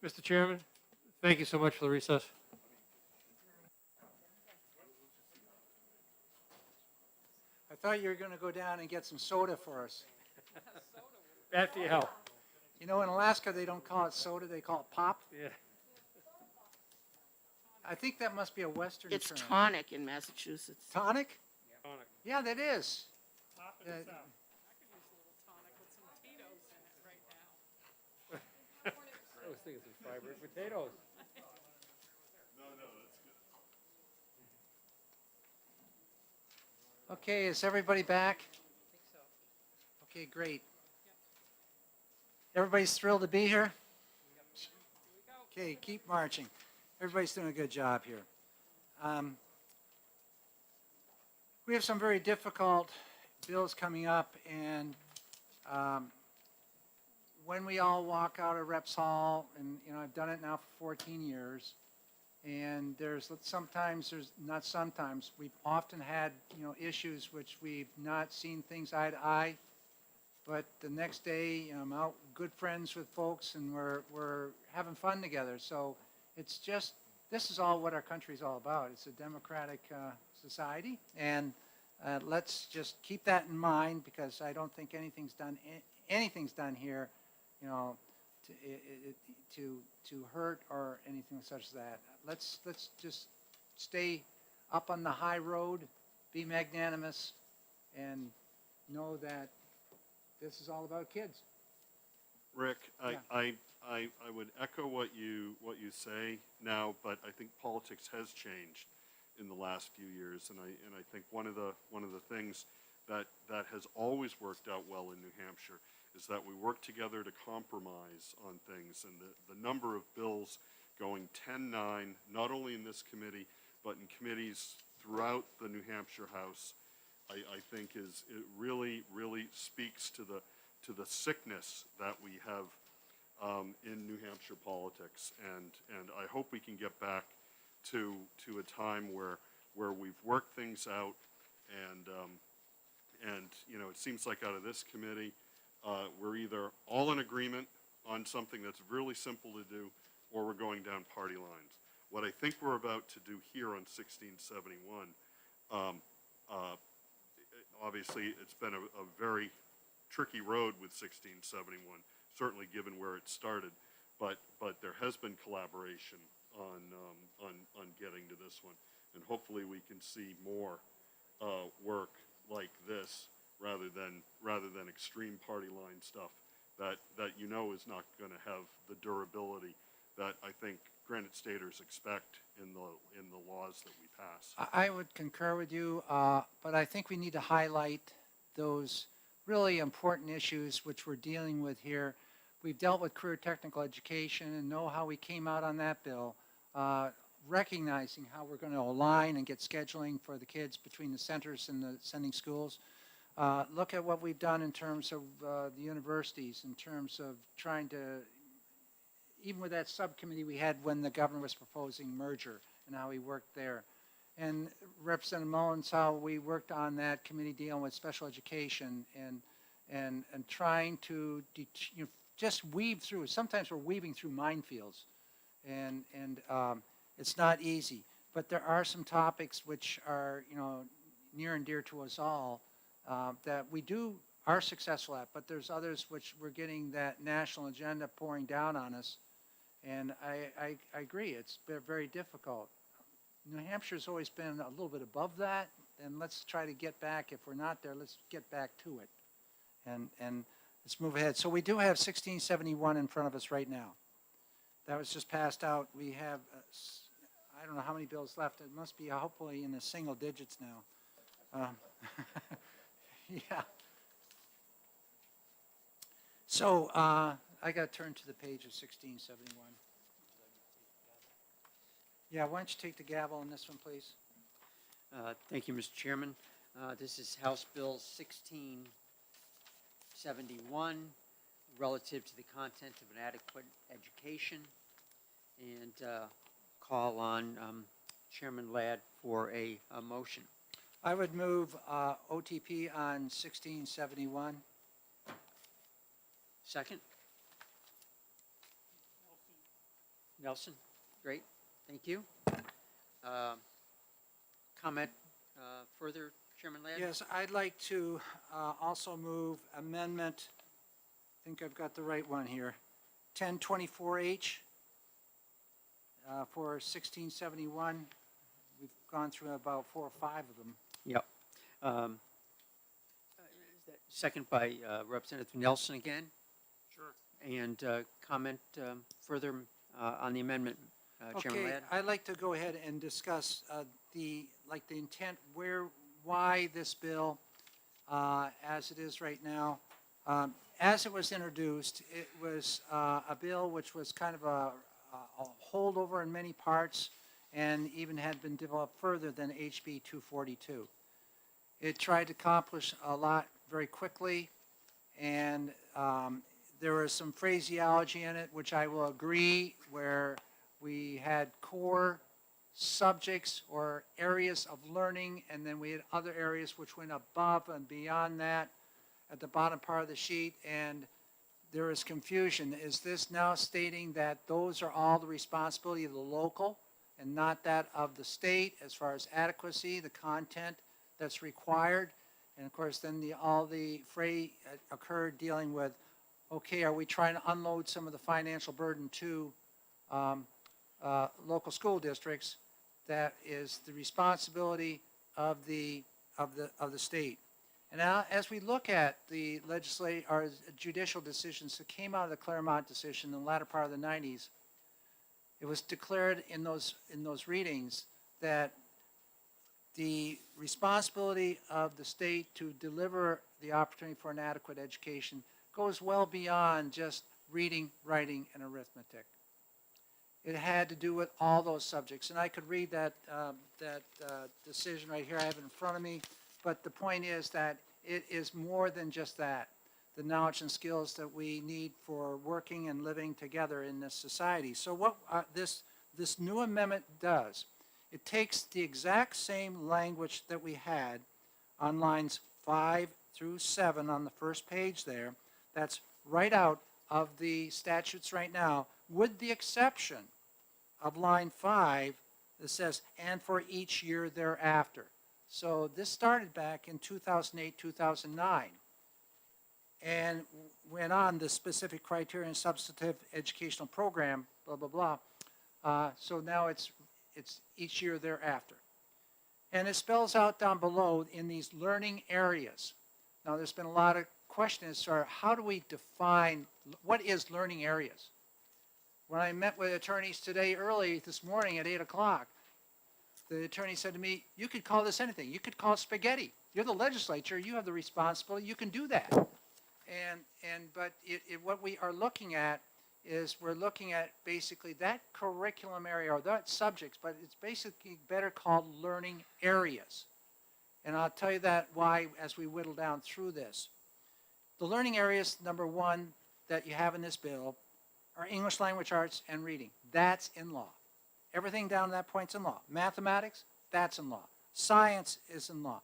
Mr. Chairman, thank you so much for the recess. I thought you were going to go down and get some soda for us. Bad for your health. You know, in Alaska, they don't call it soda, they call it pop. Yeah. I think that must be a Western It's term. tonic in Massachusetts. Tonic? Tonic. Yeah, that is. I was thinking some fried potatoes. Okay, is everybody back? Okay, great. Everybody's thrilled to be here? Okay, keep marching. Everybody's doing a good job here. We have some very difficult bills coming up, and when we all walk out of Reps Hall, and you know, I've done it now for 14 years, and we've often had, you know, issues which we've not seen things eye to eye, but the next day, I'm out good friends with folks, and we're having fun together. So it's just, this is all what our country's all about. It's a democratic society, and let's just keep that in mind, because I don't think anything's done here, you know, to hurt or anything such as that. Let's just stay up on the high road, be magnanimous, and know that this is all about kids. Rick, Yeah. I would echo what you say now, but I think politics has changed in the last few years, and I think one of the things that has always worked out well in New Hampshire is that we work together to compromise on things, and the number of bills going 10-9, not only in this committee, but in committees throughout the New Hampshire House, I think it really speaks to the sickness that we have in New Hampshire politics, and I hope we can get back to a time where we've worked things out, and you know, it seems like out of this committee, we're either all in agreement on something that's really simple to do, or we're going down party lines. What I think we're about to do here on 1671, obviously it's been a very tricky road with 1671, certainly given where it started, but there has been collaboration on getting to this one, and hopefully we can see more work like this rather than extreme party line stuff that you know is not going to have the durability that I think Granite Staters expect in the laws that we pass. I would concur with you, but I think we need to highlight those really important issues which we're dealing with here. We've dealt with career technical education and know how we came out on that bill, recognizing how we're going to align and get scheduling for the kids between the centers and the sending schools. Look at what we've done in terms of the universities, in terms of trying to, even with that subcommittee we had when the governor was proposing merger and how he worked there. And Representative Mullins, how we worked on that committee dealing with special education and trying to just weave through. Sometimes we're weaving through minefields, and it's not easy. But there are some topics which are, you know, near and dear to us all that we are successful at. But there's others which we're getting that national agenda pouring down on us, and I agree. It's very difficult. New Hampshire's always been a little bit above that, and let's try to get back. If we're not there, let's get back to it, and let's move ahead. So we do have 1671 in front of us right now. That was just passed out. We have, I don't know how many bills left. It must be hopefully in the single digits now. Yeah. So I got to turn to the page of 1671. Yeah, why don't you take the gavel on this one, please? Thank you, Mr. Chairman. This is House Bill 1671, relative to the content of an adequate education, and call on Chairman Ladd for a motion. I would move OTP on 1671. Second? Nelson, great, thank you. Comment further, Chairman Ladd? Yes, I'd like to also move amendment, I think I've got the right one here, 1024H for 1671. We've gone through about 4 or 5 of them. Yep. Second by Representative Nelson again. Sure. And comment further on the amendment, Chairman Okay, Ladd? I'd like to go ahead and discuss the intent, why this bill, as it is right now. As it was introduced, it was a bill which was kind of a holdover in many parts and even had been developed further than HB 242. It tried to accomplish a lot very quickly, and there was some phraseology in it which I will agree, where we had core subjects or areas of learning, and then we had other areas which went above and beyond that at the bottom part of the sheet, and there is confusion. Is this now stating that those are all the responsibility of the local and not that of the state as far as adequacy, the content that's required? And of course, then all the fray occurred dealing with, okay, are we trying to unload some of the financial burden to local school districts? That is the responsibility of the state. And now, as we look at the judicial decisions that came out of the Claremont decision in the latter part of the 90s, it was declared in those readings that the responsibility of the state to deliver the opportunity for an adequate education goes well beyond just reading, writing, and arithmetic. It had to do with all those subjects, and I could read that decision right here. I have it in front of me, but the point is that it is more than just that. The knowledge and skills that we need for working and living together in this society. So what this new amendment does, it takes the exact same language that we had on lines 5 through 7 on the first page there. That's right out of the statutes right now, with the exception of line 5 that says, and for each year thereafter. So this started back in 2008, 2009, and went on the specific criteria and substantive educational program, blah, blah, blah. So now it's each year thereafter. And it spells out down below in these learning areas. Now, there's been a lot of questions, how do we define, what is learning areas? When I met with attorneys today early this morning at 8 o'clock, the attorney said to me, you could call this anything. You could call it spaghetti. You're the legislature. You have the responsibility. You can do that. But what we are looking at is we're looking at basically that curriculum area or that subjects, but it's basically better called learning areas. And I'll tell you that why as we whittle down through this. The learning areas, number one, that you have in this bill are English language arts and reading. That's in law. Everything down to that point's in law. Mathematics, that's in law. Science is in law.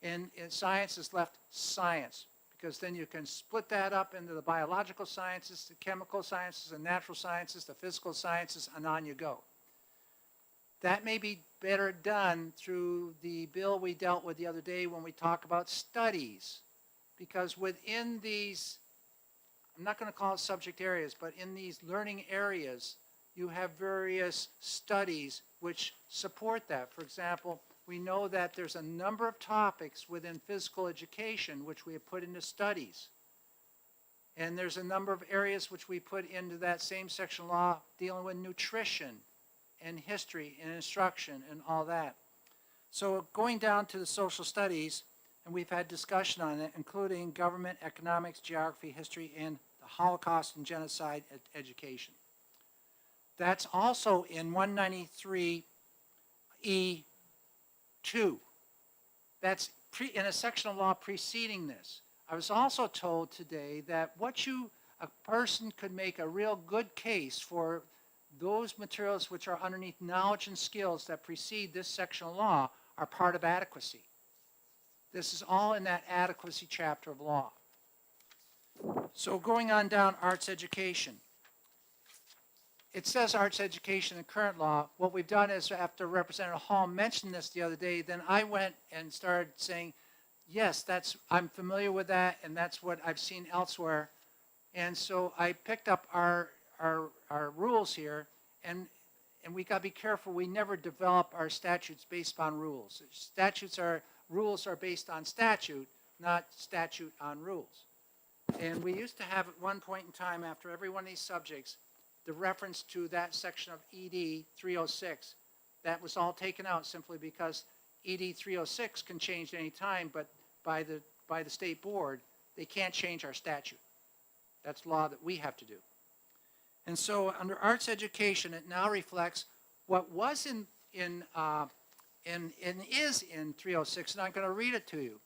And science is left science, because then you can split that up into the biological sciences, the chemical sciences, the natural sciences, the physical sciences, and on you go. That may be better done through the bill we dealt with the other day when we talk about studies, because within these, I'm not going to call it subject areas, but in these learning areas, you have various studies which support that. For example, we know that there's a number of topics within physical education which we have put into studies. And there's a number of areas which we put into that same section law dealing with nutrition and history and instruction and all that. So going down to the social studies, and we've had discussion on it, including government, economics, geography, history, and the Holocaust and genocide education. That's also in 193E2. That's in a section of law preceding this. I was also told today that a person could make a real good case for those materials which are underneath knowledge and skills that precede this section of law are part of adequacy. This is all in that adequacy chapter of law. So going on down, arts education. it says arts education in current law. What we've done is, after Representative Hall mentioned this the other day, then I went and started saying, yes, I'm familiar with that, and that's what I've seen elsewhere. And so I picked up our rules here, and we got to be careful. We never develop our statutes based on rules. Rules are based on statute, not statute on rules. And we used to have at one point in time, after every one of these subjects, the reference to that section of ED 306. That was all taken out simply because ED 306 can change at any time, but by the state board, they can't change our statute. That's law that we have to do. And so under arts education, it now reflects what was in is in 306, and I'm going to read it to you.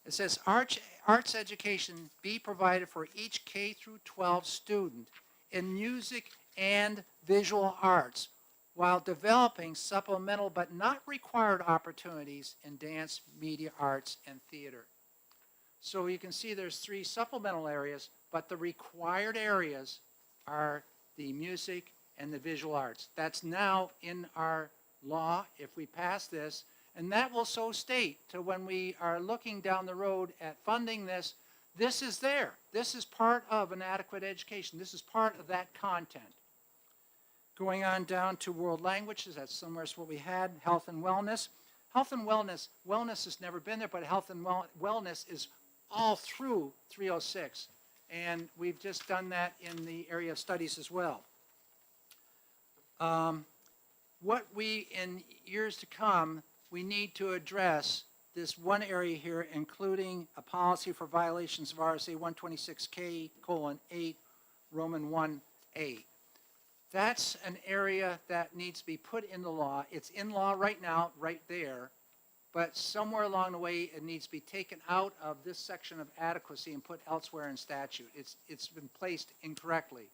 It says, arts education be provided for each K through 12 student in music and visual arts, while developing supplemental but not required opportunities in dance, media arts, and theater. So you can see there's 3 supplemental areas, but the required areas are the music and the visual arts. That's now in our law if we pass this, and that will so state to when we are looking down the road at funding this, this is there. This is part of an adequate education. This is part of that content. Going on down to world languages, that's similar to what we had, health and wellness. Health and wellness has never been there, but health and wellness is all through 306. And we've just done that in the area of studies as well. What we, in years to come, we need to address this one area here, including a policy for violations of RSA 126K:8, Roman 1A. That's an area that needs to be put in the law. It's in law right now, right there, but somewhere along the way it needs to be taken out of this section of adequacy and put elsewhere in statute. It's been placed incorrectly,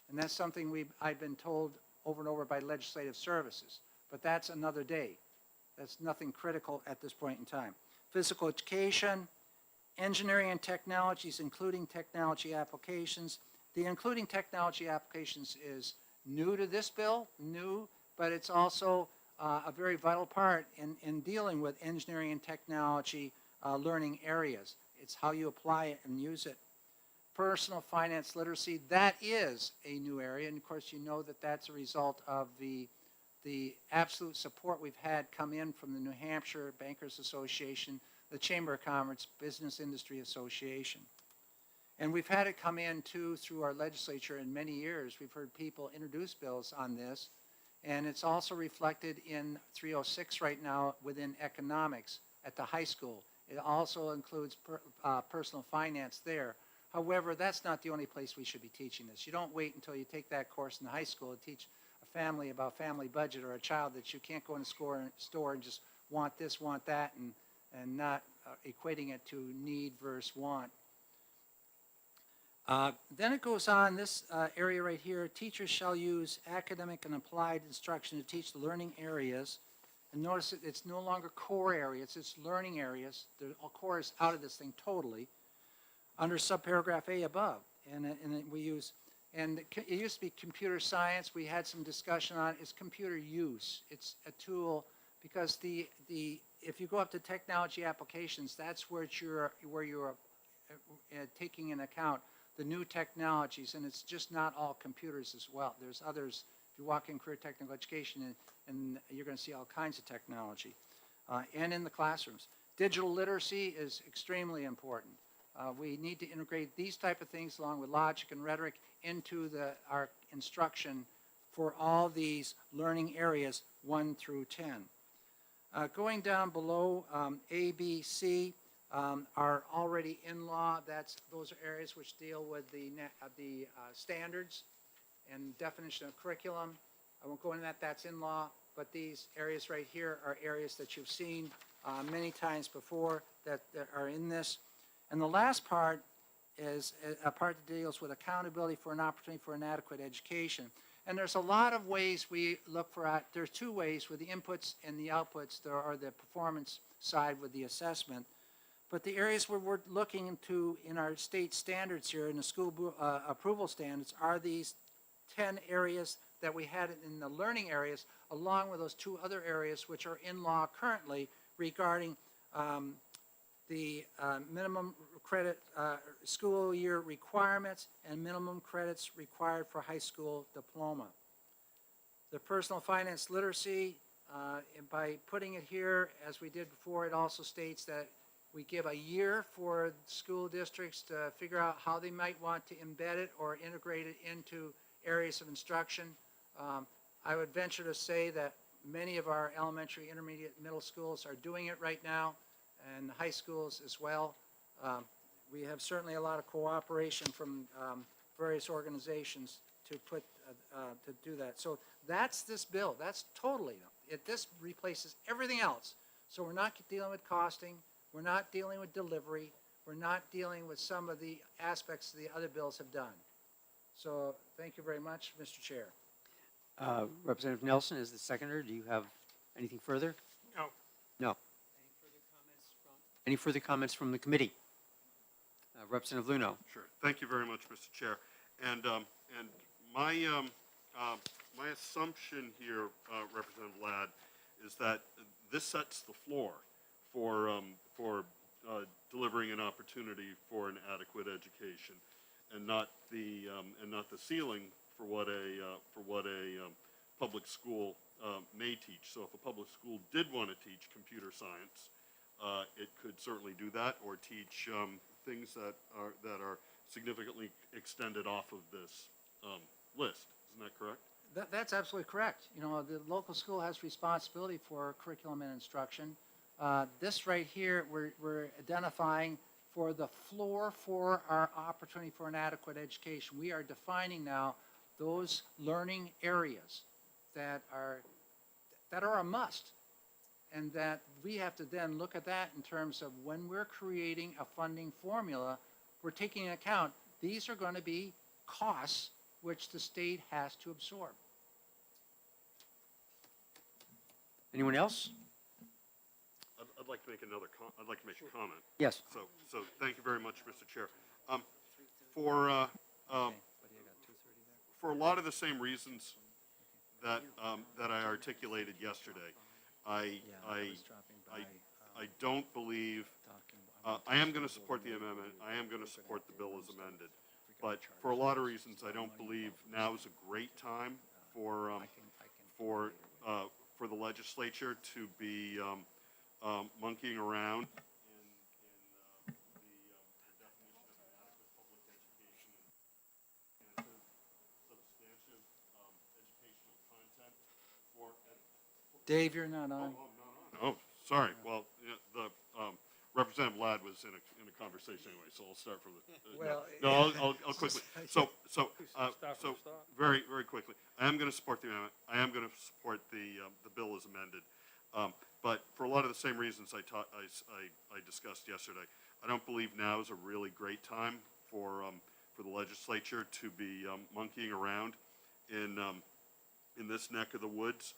and that's something I've been told over and over by legislative services, but that's another day. That's nothing critical at this point in time. Physical education, engineering and technologies, including technology applications. The including technology applications is new to this bill, but it's also a very vital part in dealing with engineering and technology learning areas. It's how you apply it and use it. Personal finance literacy, that is a new area, and of course you know that that's a result of the absolute support we've had come in from the New Hampshire Bankers Association, the Chamber of Commerce, Business Industry Association. And we've had it come in, too, through our legislature in many years. We've heard people introduce bills on this. And it's also reflected in 306 right now within economics at the high school. It also includes personal finance there. However, that's not the only place we should be teaching this. You don't wait until you take that course in the high school to teach a family about family budget, or a child that you can't go in the store and just want this, want that, and not equating it to need versus want. Then it goes on, this area right here, teachers shall use academic and applied instruction to teach the learning areas. And notice it's no longer core areas, it's learning areas. The core is out of this thing totally, under subparagraph A above. And we use, and it used to be computer science. We had some discussion on it. It's computer use. It's a tool, because if you go up to technology applications, that's where you're taking into account the new technologies, and it's just not all computers as well. There's others. If you walk in career technical education, and you're going to see all kinds of technology. And in the classrooms. Digital literacy is extremely important. We need to integrate these type of things along with logic and rhetoric into our instruction for all these learning areas 1 through 10. Going down below, A, B, C, are already in law. Those are areas which deal with the standards and definition of curriculum. I won't go into that. That's in law. But these areas right here are areas that you've seen many times before that are in this. And the last part is a part that deals with accountability for an opportunity for an adequate education. And there's a lot of ways we look for. There's 2 ways with the inputs and the outputs. There are the performance side with the assessment. But the areas where we're looking into in our state standards here, in the school approval standards, are these 10 areas that we had in the learning areas, along with those two other areas which are in law currently regarding the minimum credit school year requirements and minimum credits required for high school diploma. The personal finance literacy, and by putting it here, as we did before, it also states that we give a year for school districts to figure out how they might want to embed it or integrate it into areas of instruction. I would venture to say that many of our elementary, intermediate, middle schools are doing it right now, and high schools as well. We have certainly a lot of cooperation from various organizations to do that. So that's this bill. That's totally, this replaces everything else. So we're not dealing with costing. We're not dealing with delivery. We're not dealing with some of the aspects the other bills have done. So thank you very much, Mr. Chair. Representative Nelson is the seconder. Do you have anything further? No. No. Any further comments from the committee? Representative Luno. Sure. Thank you very much, Mr. Chair. And my my assumption here, Representative Ladd, is that this sets the floor for delivering an opportunity for an adequate education, and not the ceiling for what a public school may teach. So if a public school did want to teach computer science, it could certainly do that, or teach things that are significantly extended off of this list. Isn't that correct? That's absolutely correct. You know, the local school has responsibility for curriculum and instruction. This right here, we're identifying for the floor for our opportunity for an adequate education. We are defining now those learning areas that are a must, and that we have to then look at that in terms of when we're creating a funding formula, we're taking into account these are going to be costs which the state has to absorb. Anyone else? I'd like to make I'd like to make a comment. Yes. So thank you very much, Mr. Chair. For a lot of the same reasons that I articulated yesterday, I don't believe, I am going to support the amendment. I am going to support the bill as amended. But for a lot of reasons, I don't believe now is a great time for the legislature to be monkeying around in the definition of an adequate public education and substantive educational content for. Dave, you're not on. Oh, sorry. Well, the Representative Ladd was in a conversation anyway, so I'll start from the. I'll quickly. So very quickly. I am going to support the amendment. I am going to support the bill as amended. But for a lot of the same reasons I discussed yesterday, I don't believe now is a really great time for the legislature to be monkeying around in this neck of the woods.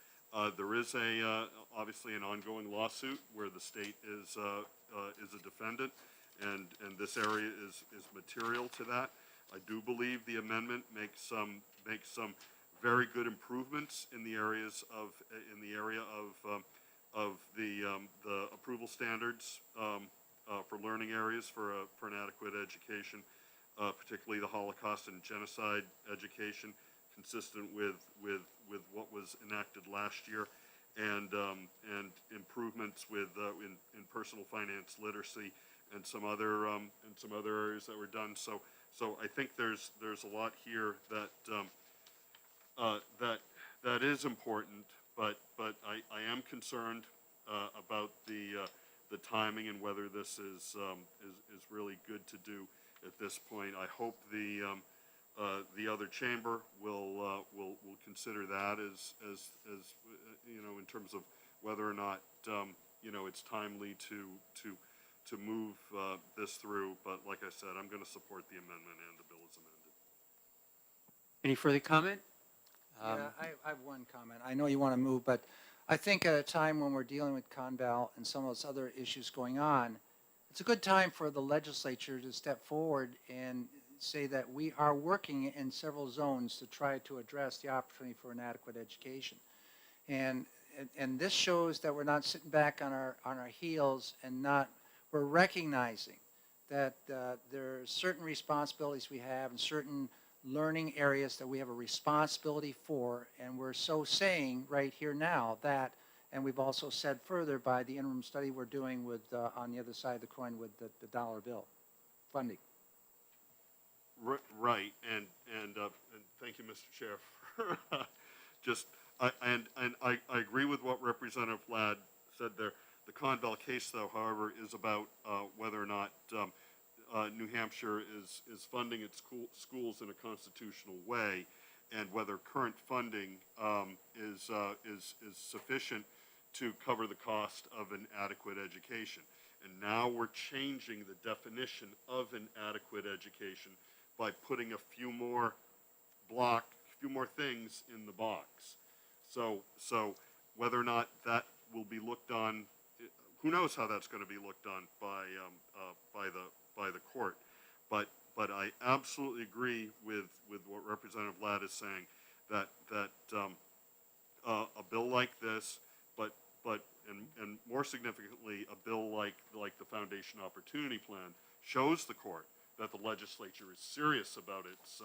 There is obviously an ongoing lawsuit where the state is a defendant, and this area is material to that. I do believe the amendment makes some very good improvements in the area of the approval standards for learning areas for an adequate education, particularly the Holocaust and genocide education, consistent with what was enacted last year, and improvements with in personal finance literacy and some other areas that were done. So I think there's a lot here that is important, but I am concerned about the timing and whether this is really good to do at this point. I hope the other chamber will consider that as in terms of whether or not it's timely to move this through. But like I said, I'm going to support the amendment and the bill as amended. Any further comment? Yeah, I have one comment. I know you want to move, but I think at a time when we're dealing with Conval and some of those other issues going on, it's a good time for the legislature to step forward and say that we are working in several zones to try to address the opportunity for an adequate education. And this shows that we're not sitting back on our heels and we're recognizing that there are certain responsibilities we have and certain learning areas that we have a responsibility for, and we're so saying right here now that, and we've also said further by the interim study we're doing with, on the other side of the coin with the dollar bill funding. Right, and thank you, Mr. Chair, for just, I agree with what Representative Ladd said there. The Conval case, though, however, is about whether or not New Hampshire is funding its schools in a constitutional way, and whether current funding is sufficient to cover the cost of an adequate education. And now we're changing the definition of an adequate education by putting a few more things in the box. So whether or not that will be looked on, who knows how that's going to be looked on by the court. But I absolutely agree with what Representative Ladd is saying, that a bill like this, and more significantly, a bill like the Foundation Opportunity Plan shows the court that the legislature is serious about its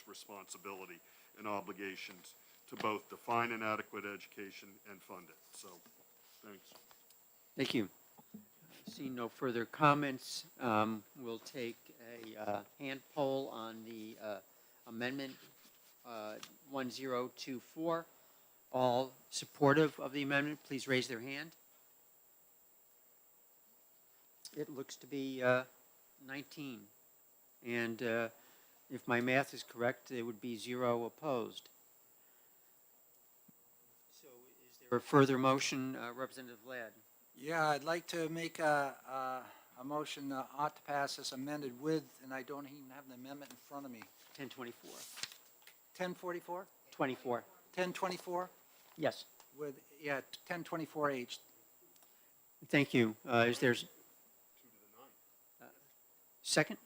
responsibility and obligations to both define an adequate education and fund it. So, thanks. Thank you. Seeing no further comments, we'll take a hand poll on the amendment 1024. All supportive of the amendment, please raise their hand. It looks to be 19. And if my math is correct, it would be 0 opposed. So is there a further motion, Representative Ladd? Yeah, I'd like to make a motion ought to pass as amended with, and I don't even have the amendment in front of me. 1024. 1044? 24. 1024? Yes. With, yeah, 1024H. Thank you. Is there second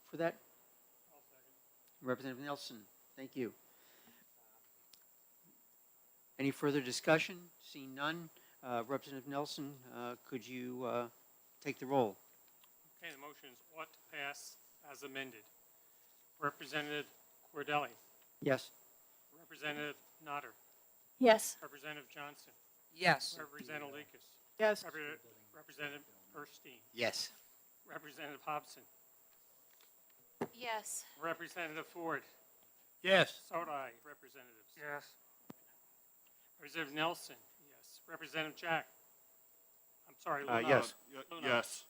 for that? Representative Nelson, thank you. Any further discussion? Seeing none. Representative Nelson, could you take the roll? Okay, the motion is ought to pass as amended. Representative Cordelli. Yes. Representative Notter. Yes. Representative Johnson. Yes. Representative Lakis. Yes. Representative Erstein. Yes. Representative Hobson. Yes. Representative Ford. Yes. So do I, representatives. Yes. Representative Nelson. Yes. Representative Jack. I'm sorry, Luno. Yes. Luno. Yes.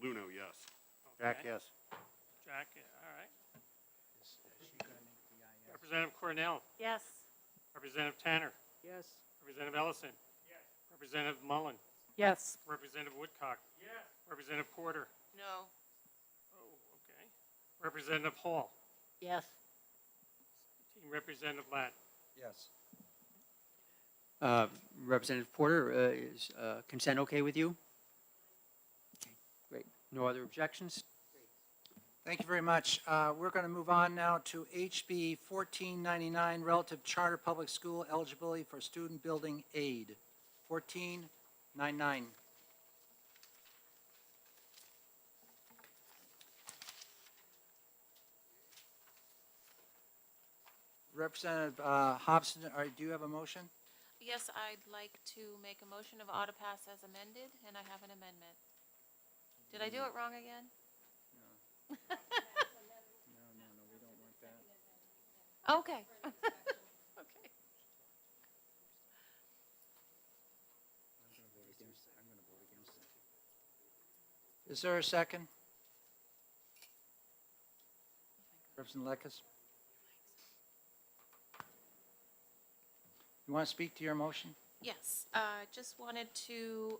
Luno, yes. Jack, Okay. yes. Jack, yeah, all right. Representative Cornell. Yes. Representative Tanner. Yes. Representative Ellison. Yes. Representative Mullen. Yes. Representative Woodcock. Yes. Representative Porter. No. Oh, okay. Representative Hall. Yes. Representative Ladd. Yes. Representative Porter, is consent okay with you? Okay, great. No other objections? Thank you very much. We're going to move on now to HB 1499, Relative Charter Public School Eligibility for Student Building Aid. 1499. Representative Hobson, do you have a motion? Yes, I'd like to make a motion of ought to pass as amended, and I have an amendment. Did I do it wrong again? No, we don't want that. Okay. Okay. Is there a second? Representative Lekes? You want to speak to your motion? Yes, just wanted to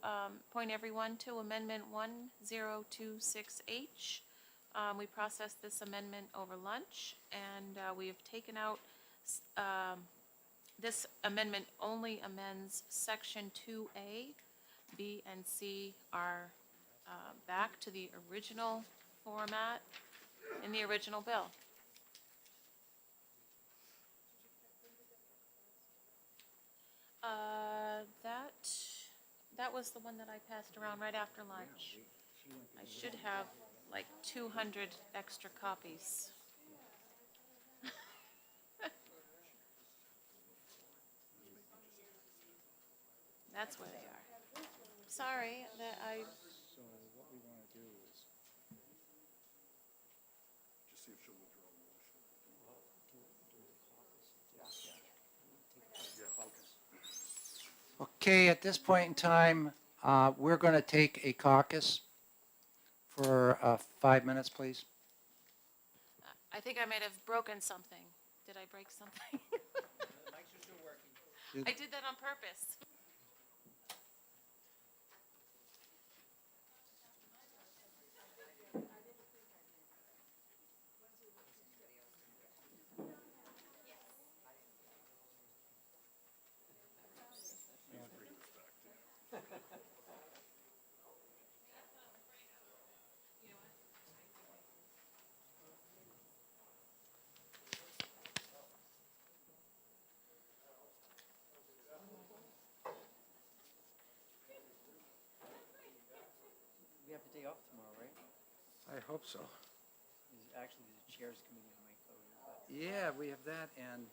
point everyone to Amendment 1026H. We processed this amendment over lunch, and we have taken out, this amendment only amends Section 2A. B and C are back to the original format. in the original bill. That was the one that I passed around right after lunch. I should have like 200 extra copies. That's where they are. Sorry that I, So what we want to do is, Just see if she'll withdraw the motion. okay, at this point in time, we're going to take a caucus for 5 minutes, please. I think I might have broken something. Did I break something? I did that on purpose. We have the day off tomorrow, right? I hope so. Actually, there's a chairs committee I might go to, but. Yeah, we have that, and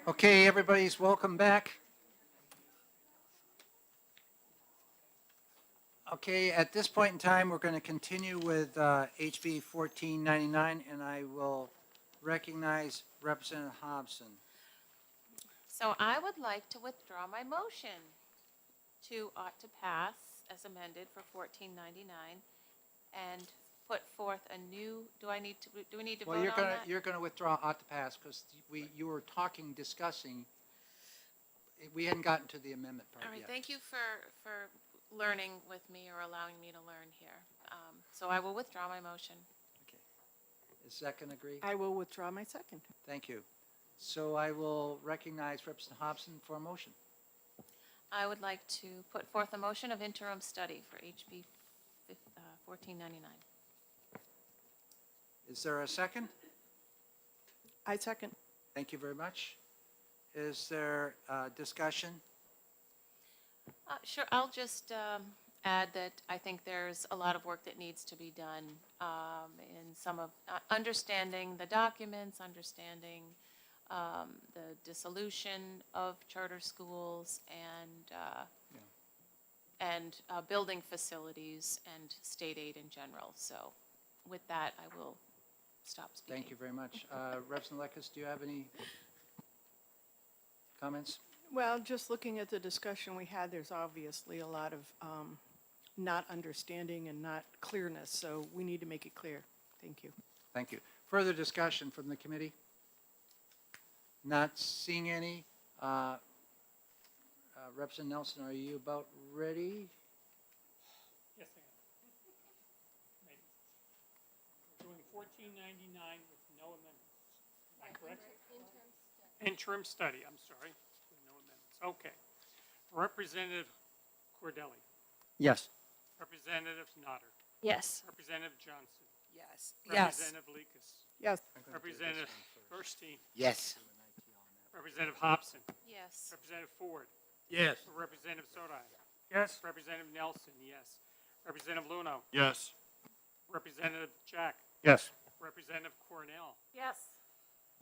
Okay, everybody's welcome back. Okay, at this point in time, we're going to continue with HB 1499, and I will recognize Representative Hobson. So I would like to withdraw my motion to ought to pass as amended for 1499 and put forth a new, do we need to Well, vote on that? you're going to withdraw ought to pass because you were discussing, we hadn't gotten to the amendment part All right, yet. thank you for learning with me or allowing me to learn here. So I will withdraw my motion. Is second agree? I will withdraw my second. Thank you. So I will recognize Representative Hobson for a motion. I would like to put forth a motion of interim study for HB 1499. Is there a second? I second. Thank you very much. Is there discussion? Sure, I'll just add that I think there's a lot of work that needs to be done in some of understanding the documents, understanding the dissolution of charter schools and building facilities and state aid in general. So with that, I will stop speaking. Thank you very much. Representative Lekis, do you have any comments? Well, just looking at the discussion we had, there's obviously a lot of not understanding and not clearness, so we need to make it clear. Thank you. Thank you. Further discussion from the committee? Not seeing any. Representative Nelson, are you about ready? Yes, I am. Maybe. We're doing 1499 with no amendments. Am I correct? Interim study, I'm sorry, with no amendments. Okay. Representative Cordelli. Yes. Representative Notter. Yes. Representative Johnson. Yes. Representative Lekus. Yes. Representative Burstein. Yes. Representative Hobson. Yes. Representative Ford. Yes. Representative Sodai. Yes. Representative Nelson, yes. Representative Luno. Yes. Representative Jack. Yes. Representative Cornell. Yes.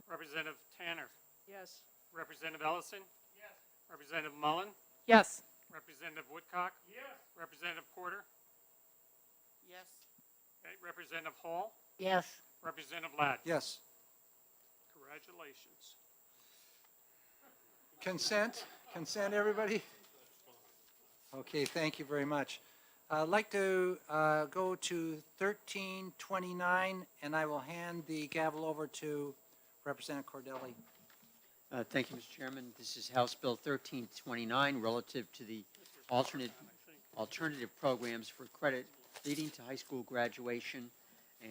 Representative Tanner. Yes. Representative Ellison. Yes. Representative Mullen. Yes. Representative Woodcock. Yes. Representative Porter. Yes. Okay. Representative Hall. Yes. Representative Ladd. Yes. Congratulations. Consent? Consent, everybody? Okay, thank you very much. I'd like to go to 1329, and I will hand the gavel over to Representative Cordelli. Thank you, Mr. Chairman. This is House Bill 1329 relative to the alternative programs for credit leading to high school graduation.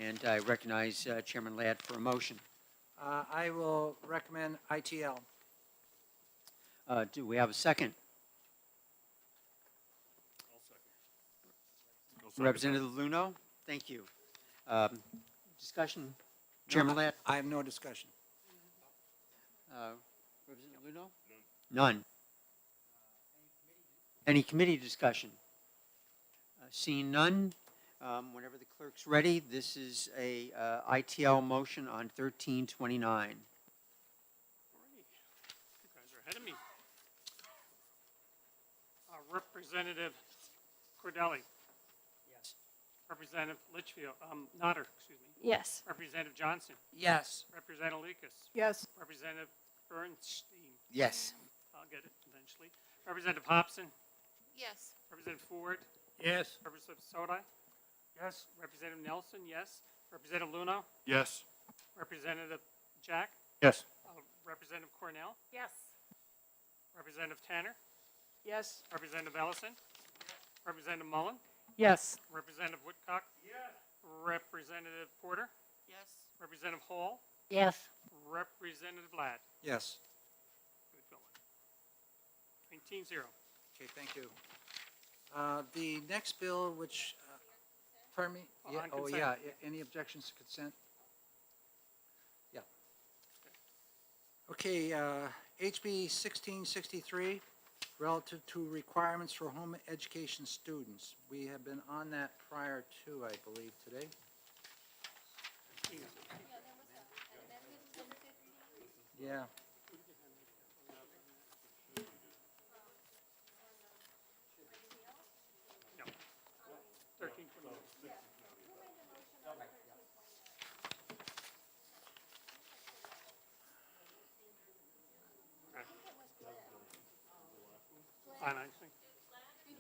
And I recognize Chairman Ladd for a motion. I will recommend ITL. Do we have a second? Representative Luno, thank you. Discussion, Chairman Ladd? I have no discussion. Representative Luno? None. Any committee discussion? Seeing none, whenever the clerk's ready, this is a ITL motion on 1329. Alrighty. You guys are ahead of me. Representative Cordelli. Yes. Representative Litchfield, Notter, excuse me. Yes. Representative Johnson. Yes. Representative Lekus. Yes. Representative Bernstein. Yes. I'll get it eventually. Representative Hobson. Yes. Representative Ford. Yes. Representative Sodai. Yes. Representative Nelson, yes. Representative Luno. Yes. Representative Jack. Yes. Representative Cornell. Yes. Representative Tanner. Yes. Representative Ellison. Representative Mullen. Yes. Representative Woodcock. Yes. Representative Porter. Yes. Representative Hall. Yes. Representative Ladd. Yes. Good going. 19-0. Okay, thank you. The next bill, which, pardon me? Yeah, On oh, consent. yeah, any objections to consent? Yeah. Okay, HB 1663, relative to requirements for home education students. We have been on that prior to, I believe, today. Yeah.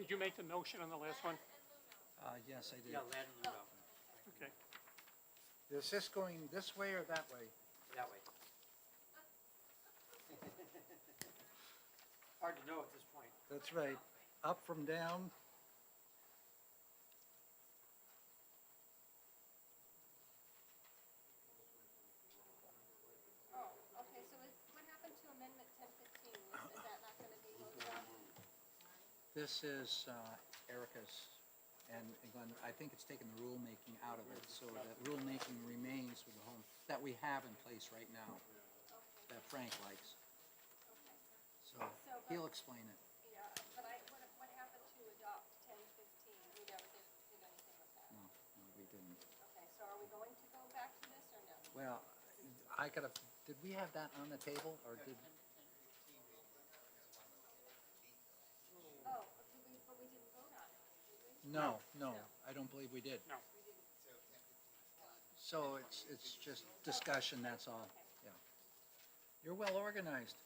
Did you make the motion on the last one? Yes, I did. Yeah, Lad and Ludo. Okay. Is this going this way or that way? That way. Hard to know at this point. That's right. Up from down. Okay, so what happened to Amendment 1015? Is that not going to be voted on? This is Erica's, and Glenn, I think it's taken the rulemaking out of it, so that rulemaking remains with the home, that we have in place right now, that Frank likes. So he'll explain it. Yeah, but what happened to adopt 1015? We never did anything with that. No, we didn't. Okay, so are we going to go back to this or no? Well, I gotta, did we have that on the table, or did? Oh, but we didn't vote on it, did we? No, I don't believe we did. No. So it's just discussion, that's all, yeah. You're well organized.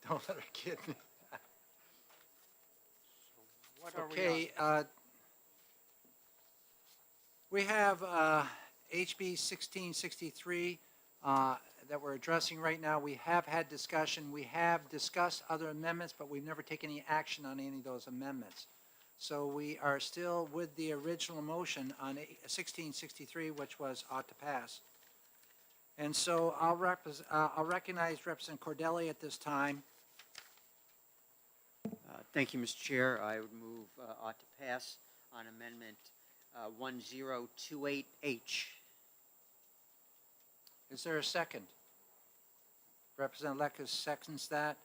Don't let her kid me. What are we on? Okay, we have HB 1663 that we're addressing right now. We have had discussion. We have discussed other amendments, but we've never taken any action on any of those amendments. So we are still with the original motion on 1663, which was ought to pass. And so I'll recognize Representative Cordelli at this time. Thank you, Mr. Chair. I would move ought to pass on Amendment 1028H. Is there a second? Representative Lekes seconds that.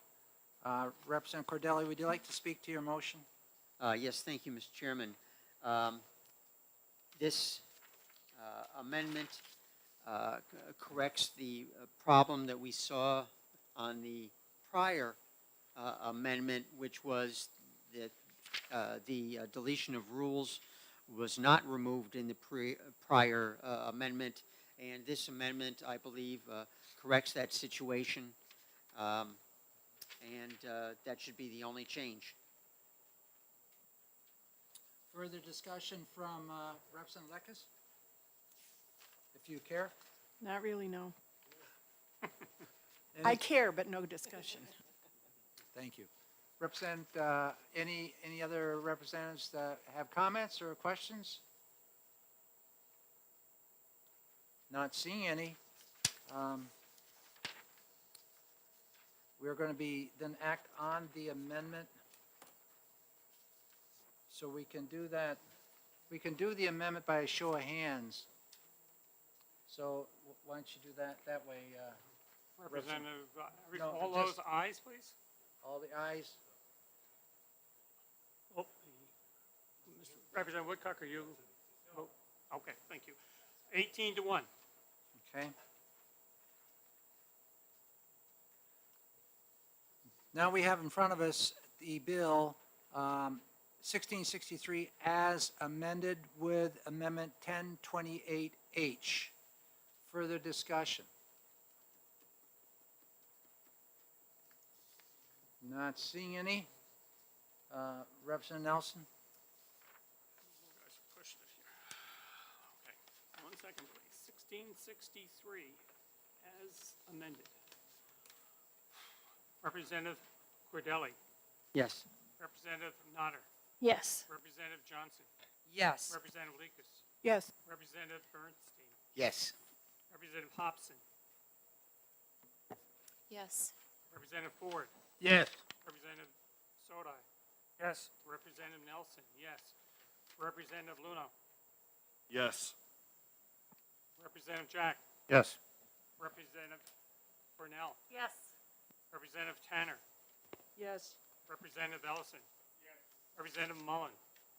Representative Cordelli, would you like to speak to your motion? Yes, thank you, Mr. Chairman. This amendment corrects the problem that we saw on the prior amendment, which was that the deletion of rules was not removed in the prior amendment, and this amendment, I believe, corrects that situation, and that should be the only change. Further discussion from Representative Lekes? If you care. Not really, no. Any- I care, but no discussion. Thank you. Any other representatives that have comments or questions? Not seeing any. We're going to be then act on the amendment. So we can do that. We can do the amendment by a show of hands. So why don't you do that way? Representative, No, all just- those ayes, please? All the ayes? Oh, Mr. Representative Woodcock, are you? Oh, okay, thank you. 18-1. Okay. Now we have in front of us the bill 1663 as amended with Amendment 1028H. Further discussion? Not seeing any. Representative Nelson? You guys pushed it here. Okay, 1 second, please. 1663 as amended. Representative Cordelli. Yes. Representative Notter. Yes. Representative Johnson. Yes. Representative Lekes. Yes. Representative Bernstein. Yes. Representative Hobson. Yes. Representative Ford. Yes. Representative Sodi. Yes. Representative Nelson. Yes. Representative Luno. Yes. Representative Jack. Yes. Representative Cornell. Yes. Representative Tanner. Yes. Representative Ellison. Yes. Representative Mullen.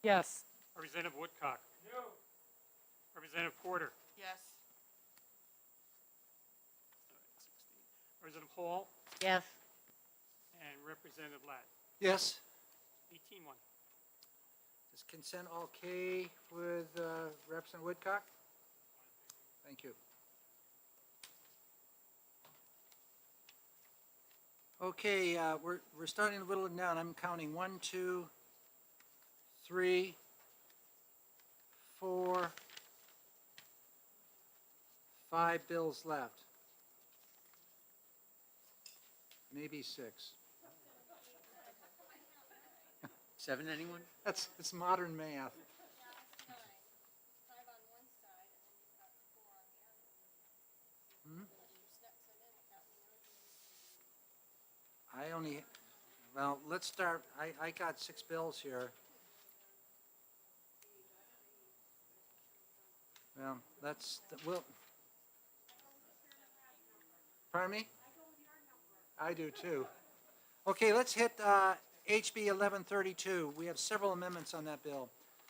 Yes. Representative Woodcock. No. Representative Porter. Yes. Representative Hall. Yes. And Representative Ladd. Yes. 18-1. Is consent okay with Representative Woodcock? Thank you. Okay, we're starting to whittle it down. I'm counting 1, 2, 3, 4, 5 bills left. Maybe 6. 7, anyone? It's modern math. Hmm? I only, well, let's start, I got 6 bills here. Well, we'll, pardon me? I do too. Okay, let's hit HB 1132. We have several amendments on that bill.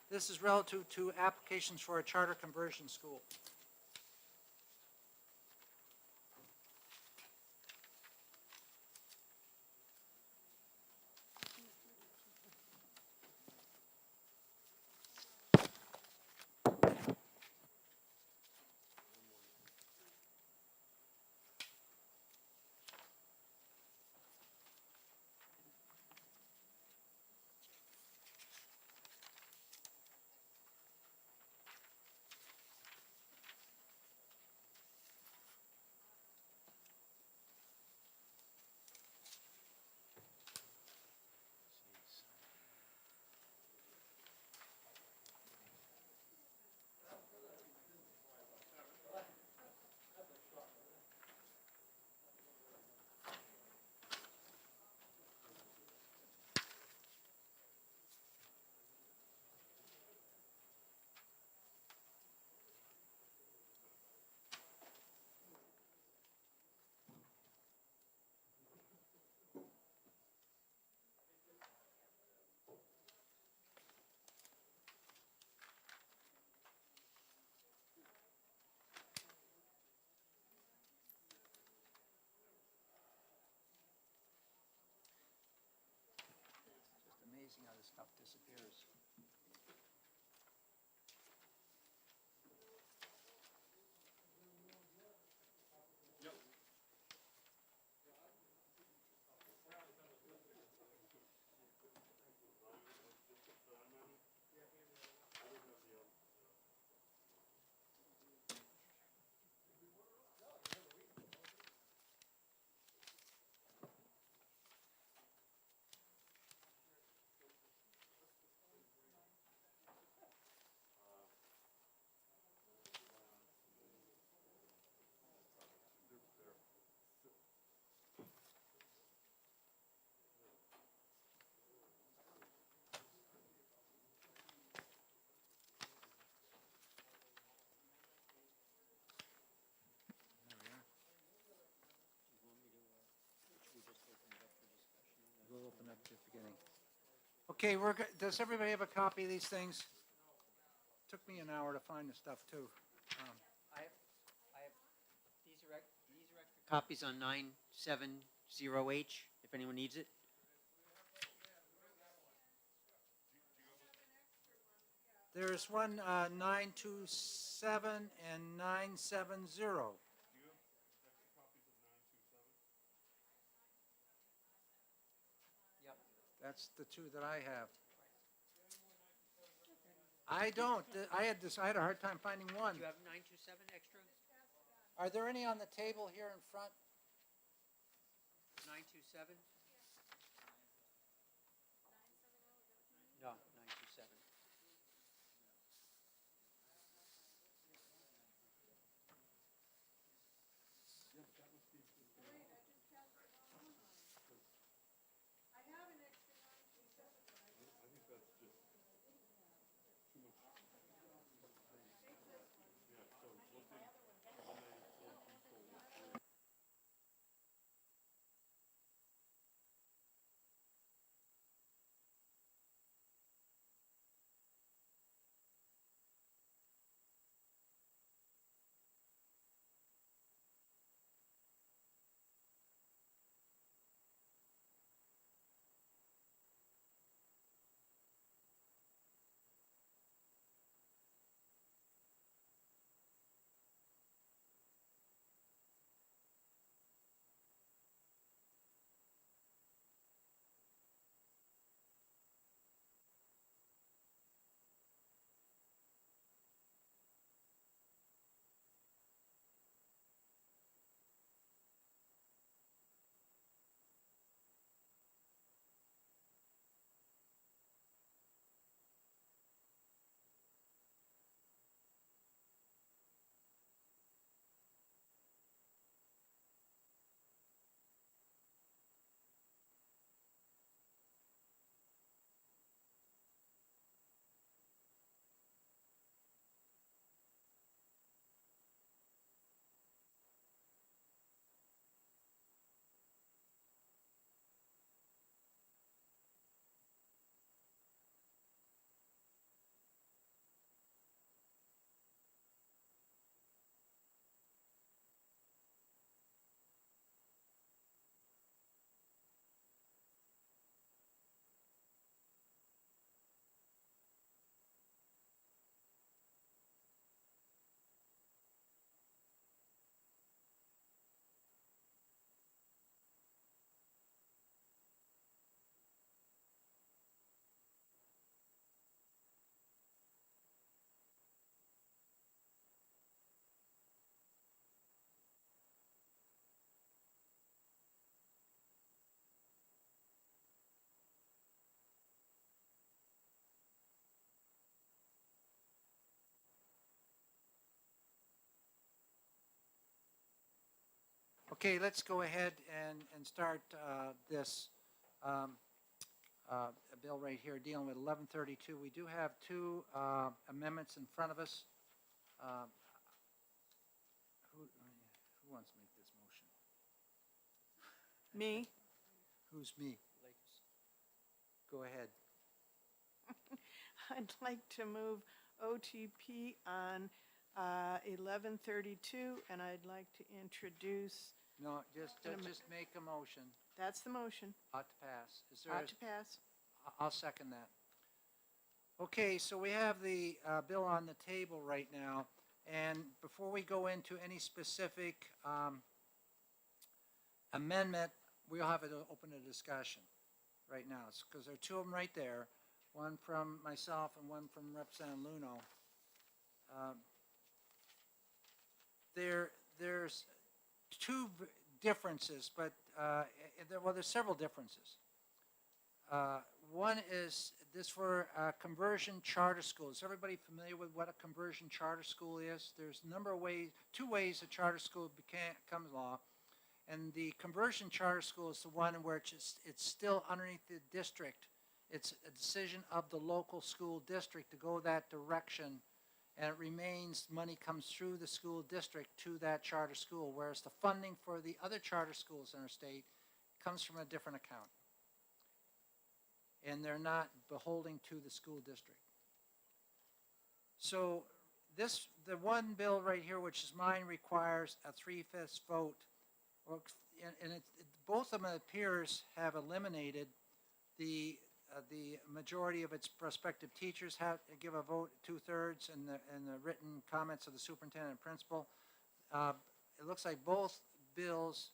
This is relative to applications for a charter conversion school. Just amazing how this stuff disappears. We'll open up to the beginning. Okay, does everybody have a copy of these things? Took me an hour to find the stuff too. I have, these are extra copies on 970H, if anyone needs it. There's one 927 and 970. Yep. That's the two that I have. I don't. I had a hard time finding one. Do you have 927 extra? Are there any on the table here in front? 927? No, 927. Okay, let's go ahead and start this bill right here dealing with 1132. We do have two amendments in front of us. Who wants to make this motion? Me? Who's me? Go ahead. I'd like to move OTP on 1132, and I'd like to introduce, No, just make a motion. that's the motion, Ought to pass. Is there? ought to pass. I'll second that. Okay, so we have the bill on the table right now, and before we go into any specific amendment, we'll have to open a discussion right now, because there are two of them right there, one from myself and one from Representative Luno. There's two differences, but, there's several differences. One is this for conversion charter schools. Is everybody familiar with what a conversion charter school is? There's a number of ways, two ways a charter school becomes law. And the conversion charter school is the one where it's still underneath the district. It's a decision of the local school district to go that direction, and it remains, money comes through the school district to that charter school, whereas the funding for the other charter schools in our state comes from a different account. And they're not beholden to the school district. So the one bill right here, which is mine, requires a 3/5 vote. And both of them, it appears, have eliminated the majority of its prospective teachers have to give a vote 2/3 and the written comments of the superintendent and principal. It looks like both bills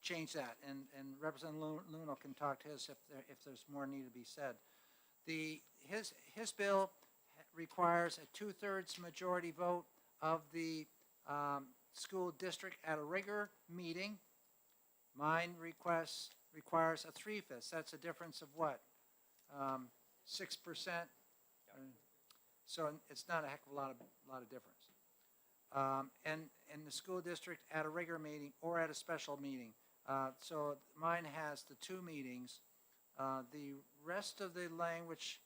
change that, and Representative Luno can talk to his if there's more need to be said. His bill requires a 2/3 majority vote of the school district at a regular meeting. Mine requires a 3/5. That's a difference of what? 6%. So it's not a heck of a lot of difference. And the school district at a regular meeting or at a special meeting. So mine has the two meetings. The rest of the language,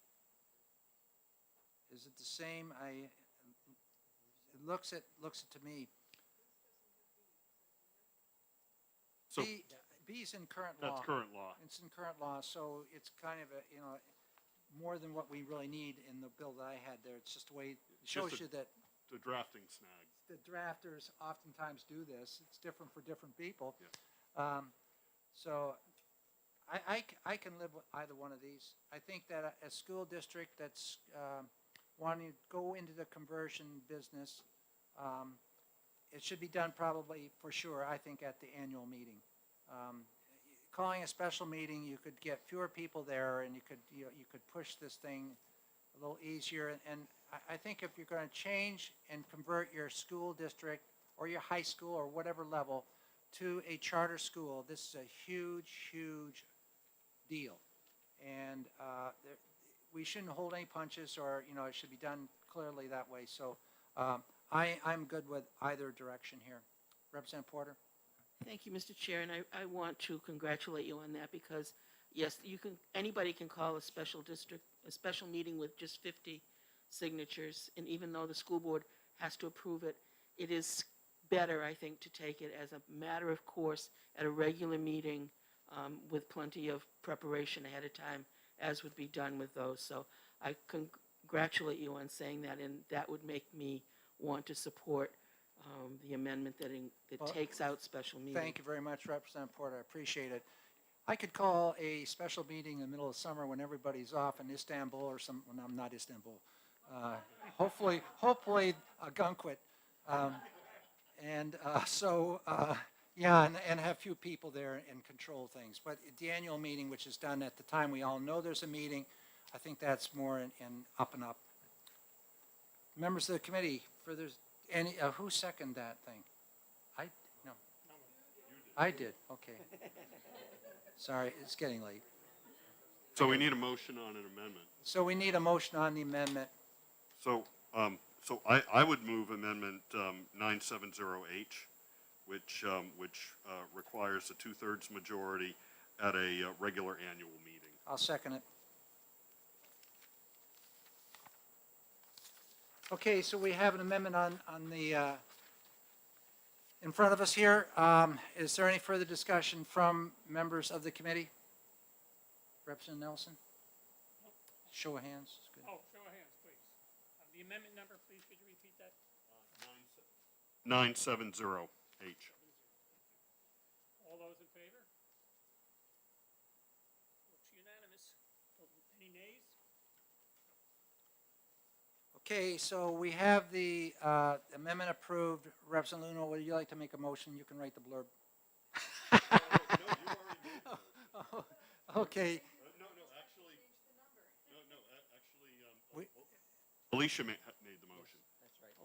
is it the same? It looks it to me. So B's in current law. that's current law. It's in current law, so it's kind of more than what we really need in the bill that I had there. It's just a way, it shows Just you that The drafting snag. the drafters oftentimes do this. It's different for different people. Yeah. So I can live with either one of these. I think that a school district that's wanting to go into the conversion business, it should be done probably, for sure, I think, at the annual meeting. Calling a special meeting, you could get fewer people there, and you could push this thing a little easier. And I think if you're going to change and convert your school district or your high school or whatever level to a charter school, this is a huge, huge deal. And we shouldn't hold any punches, or it should be done clearly that way. So I'm good with either direction here. Representative Porter? Thank you, Mr. Chair, and I want to congratulate you on that because, yes, anybody can call a special meeting with just 50 signatures, and even though the school board has to approve it, it is better, I think, to take it as a matter of course at a regular meeting with plenty of preparation ahead of time, as would be done with those. So I congratulate you on saying that, and that would make me want to support the amendment that takes out special meetings. Thank you very much, Representative Porter. I appreciate it. I could call a special meeting in the middle of summer when everybody's off in Istanbul or when I'm not Istanbul. Hopefully Gunquit. And have few people there and control things. But the annual meeting, which is done at the time we all know there's a meeting, I think that's more in up and up. Members of the committee, who seconded that thing? No. I did, okay. Sorry, it's getting late. So we need a motion on an amendment. So we need a motion on the amendment. So I would move amendment 970H which requires a 2/3 majority at a regular annual meeting. I'll second it. Okay, so we have an amendment on the, in front of us here. Is there any further discussion from members of the committee? Representative Nelson? Show of hands. It's good. Oh, show of hands, please. The amendment number, please, could you repeat that? 970H. All those in favor? Looks unanimous. Any nays? Okay, so we have the amendment approved. Representative Luna, would you like to make a motion? You can write the blurb. Okay. Alicia made the motion.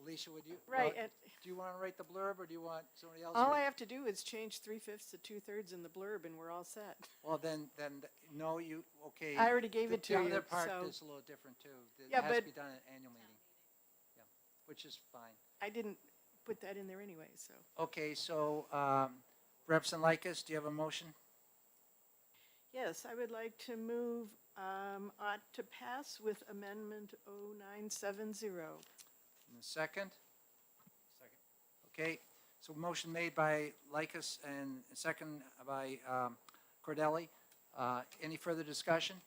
Alicia, would you? Right, well, and- do you want to write the blurb, or do you want somebody else? All to- I have to do is change 3/5 to 2/3 in the blurb and we're all set. Well, then, no, you, okay. I already gave it to The you, other part so- is a little different, too. It Yeah, has to but- be done at an annual meeting. Yeah, which is fine. I didn't put that in there anyway, so. Okay, so, Representative Likas, do you have a motion? Yes, I would like to move, ought to pass with amendment 0970. And a second? Second. Okay, so motion made by Likas and second by Cordelli. Any further discussion?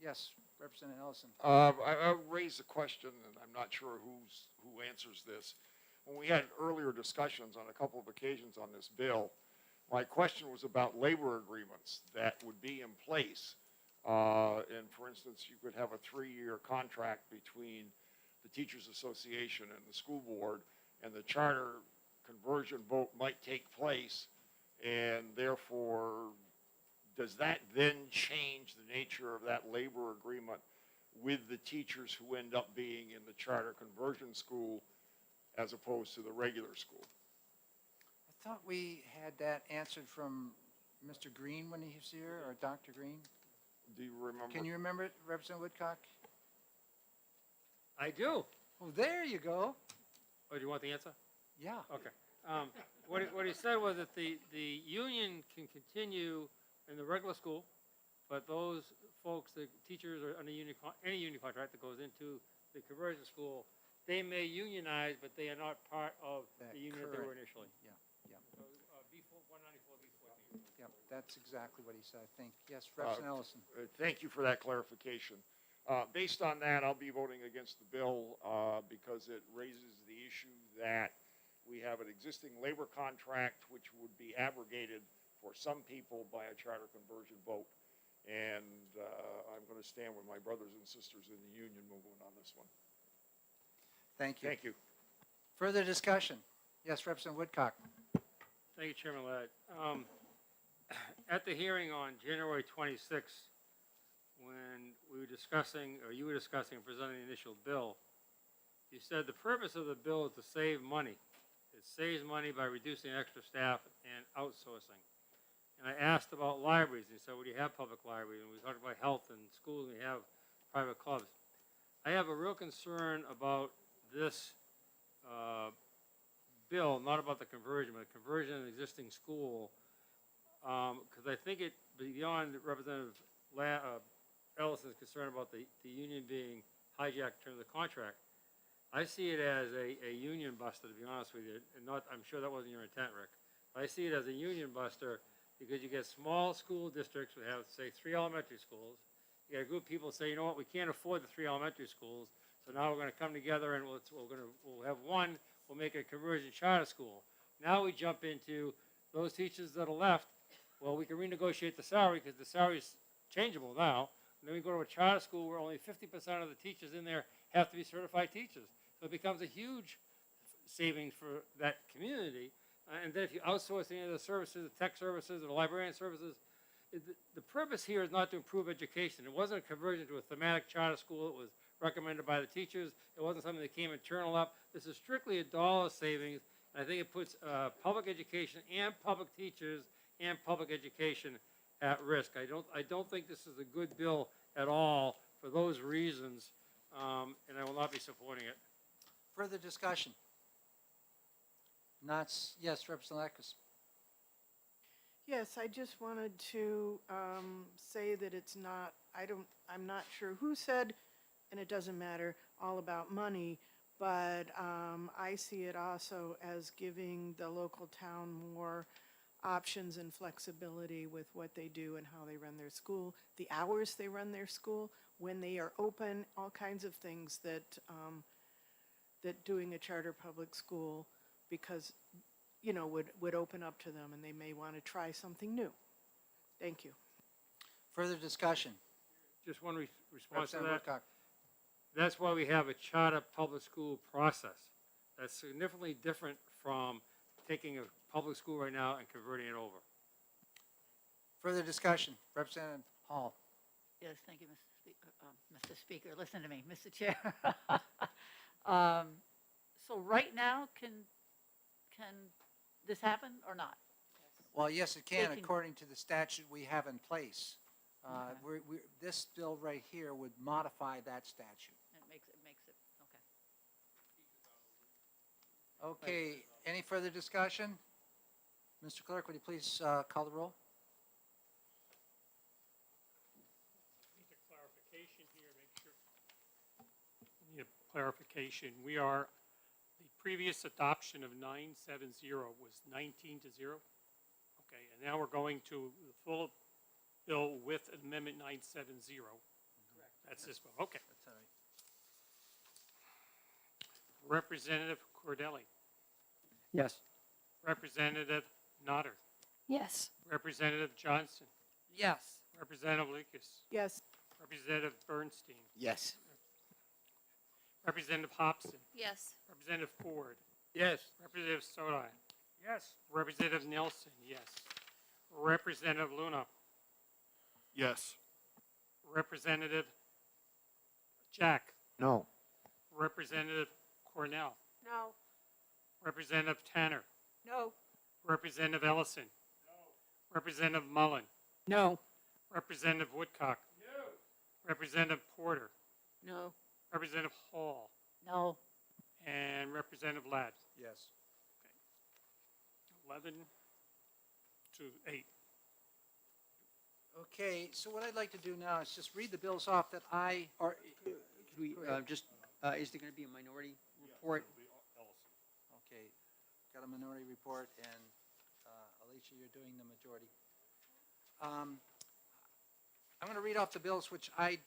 Yes, Representative Ellison. I raised a question, and I'm not sure who answers this. When we had earlier discussions on a couple of occasions on this bill, my question was about labor agreements that would be in place. And for instance, you could have a 3-year contract between the Teachers Association and the school board, and the charter conversion vote might take place, and therefore, does that then change the nature of that labor agreement with the teachers who end up being in the charter conversion school as opposed to the regular school? I thought we had that answered from Mr. Green when he was here, or Dr. Green. Do you remember? Can you remember it, Representative Woodcock? I do. Oh, there you go. Oh, do you want the answer? Yeah. Okay. What he said was that the union can continue in the regular school, but those folks, the teachers or under any union contract that goes into the conversion school, they may unionize, but they are not part of That the union that they were current- initially. Yeah, yeah, B4, 194, B14. yeah. That's exactly what he said, I think. Yes, Representative Ellison. Thank you for that clarification. Based on that, I'll be voting against the bill because it raises the issue that we have an existing labor contract which would be abrogated for some people by a charter conversion vote. And I'm going to stand with my brothers and sisters in the union movement on this one. Thank you. Thank you. Further discussion? Yes, Representative Woodcock. Thank you, Chairman Ladd. At the hearing on January 26th, when we were discussing, or you were discussing and presenting the initial bill, you said the purpose of the bill is to save money. It saves money by reducing extra staff and outsourcing. And I asked about libraries, and he said, well, you have public libraries, and we talked about health and schools, and we have private clubs. I have a real concern about this bill, not about the conversion, but conversion of an existing school, because I think it, beyond Representative Ellison's concern about the union being hijacked in terms of the contract, I see it as a union buster, to be honest with you, and not, I'm sure that wasn't your intent, Rick. But I see it as a union buster because you get small school districts that have, say, 3 elementary schools. You get a group of people say, you know what, we can't afford the 3 elementary schools, so now we're going to come together and we'll have one, we'll make a conversion charter school. Now we jump into those teachers that are left, well, we can renegotiate the salary because the salary is changeable now. And then we go to a charter school where only 50% of the teachers in there have to be certified teachers. So it becomes a huge savings for that community. And then if you outsource any of the services, the tech services, or the librarian services, the purpose here is not to improve education. It wasn't a conversion to a thematic charter school. It was recommended by the teachers. It wasn't something that came internal up. This is strictly a dollar savings. And I think it puts public education and public teachers and public education at risk. I don't think this is a good bill at all for those reasons, and I will not be supporting it. Further discussion? Yes, Representative Eckes. Yes, I just wanted to say that it's not, I'm not sure who said, and it doesn't matter, all about money, but I see it also as giving the local town more options and flexibility with what they do and how they run their school, the hours they run their school, when they are open, all kinds of things that, that doing a charter public school, because you know, would open up to them, and they may want to try something new. Thank you. Further discussion? Just one response to Representative that. Woodcock. That's why we have a charter public school process. That's significantly different from taking a public school right now and converting it over. Further discussion? Representative Hall. Yes, thank you, Mr. Speaker. Listen to me, Mr. Chair. So right now, can this happen or not? Well, yes, it can, Taking- according to the statute we have in place. This bill right here would modify that statute. It makes it, okay. Okay, any further discussion? Mr. Clerk, would you please call the roll? Need a clarification here, make sure. Need a clarification. We are, the previous adoption of 970 was 19 to 0. Okay, and now we're going to the full bill with Amendment 970. Correct. That's this bill, okay. That's all right. Representative Cordelli. Yes. Representative Nodder. Yes. Representative Johnson. Yes. Representative Lucas. Yes. Representative Bernstein. Yes. Representative Hobson. Yes. Representative Ford. Yes. Representative Sodi. Yes. Representative Nelson, yes. Representative Luna. Yes. Representative Jack. No. Representative Cornell. No. Representative Tanner. No. Representative Ellison. No. Representative Mullen. No. Representative Woodcock. No. Representative Porter. No. Representative Hall. No, And Representative Ladd. Yes. 11 to 8. Okay, so what I'd like to do now is just read the bills off that Could we just, is there going to be a minority report? Okay, got a minority report, and Alicia, you're doing the majority. I'm going to read off the bills which I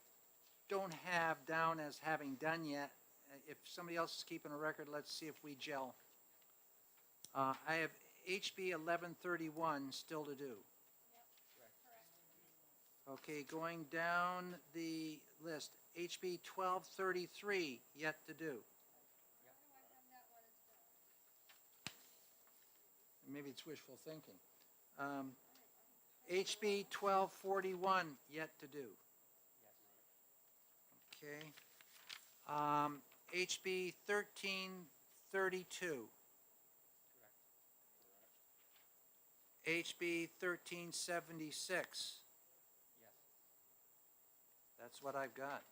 don't have down as having done yet. If somebody else is keeping a record, let's see if we gel. I have HB 1131 still to do. Okay, going down the list, HB 1233 yet to do. Maybe it's wishful thinking. HB 1241 yet to do. Okay. HB 1332. HB 1376. That's what I've got.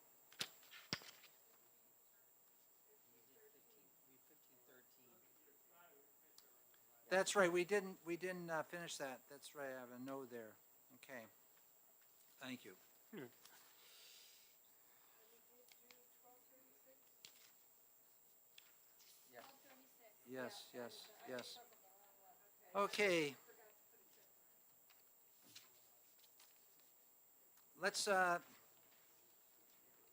That's right, we didn't finish that. That's right, I have a no there. Okay. Thank you. Yes, yes, yes. Okay. Let's,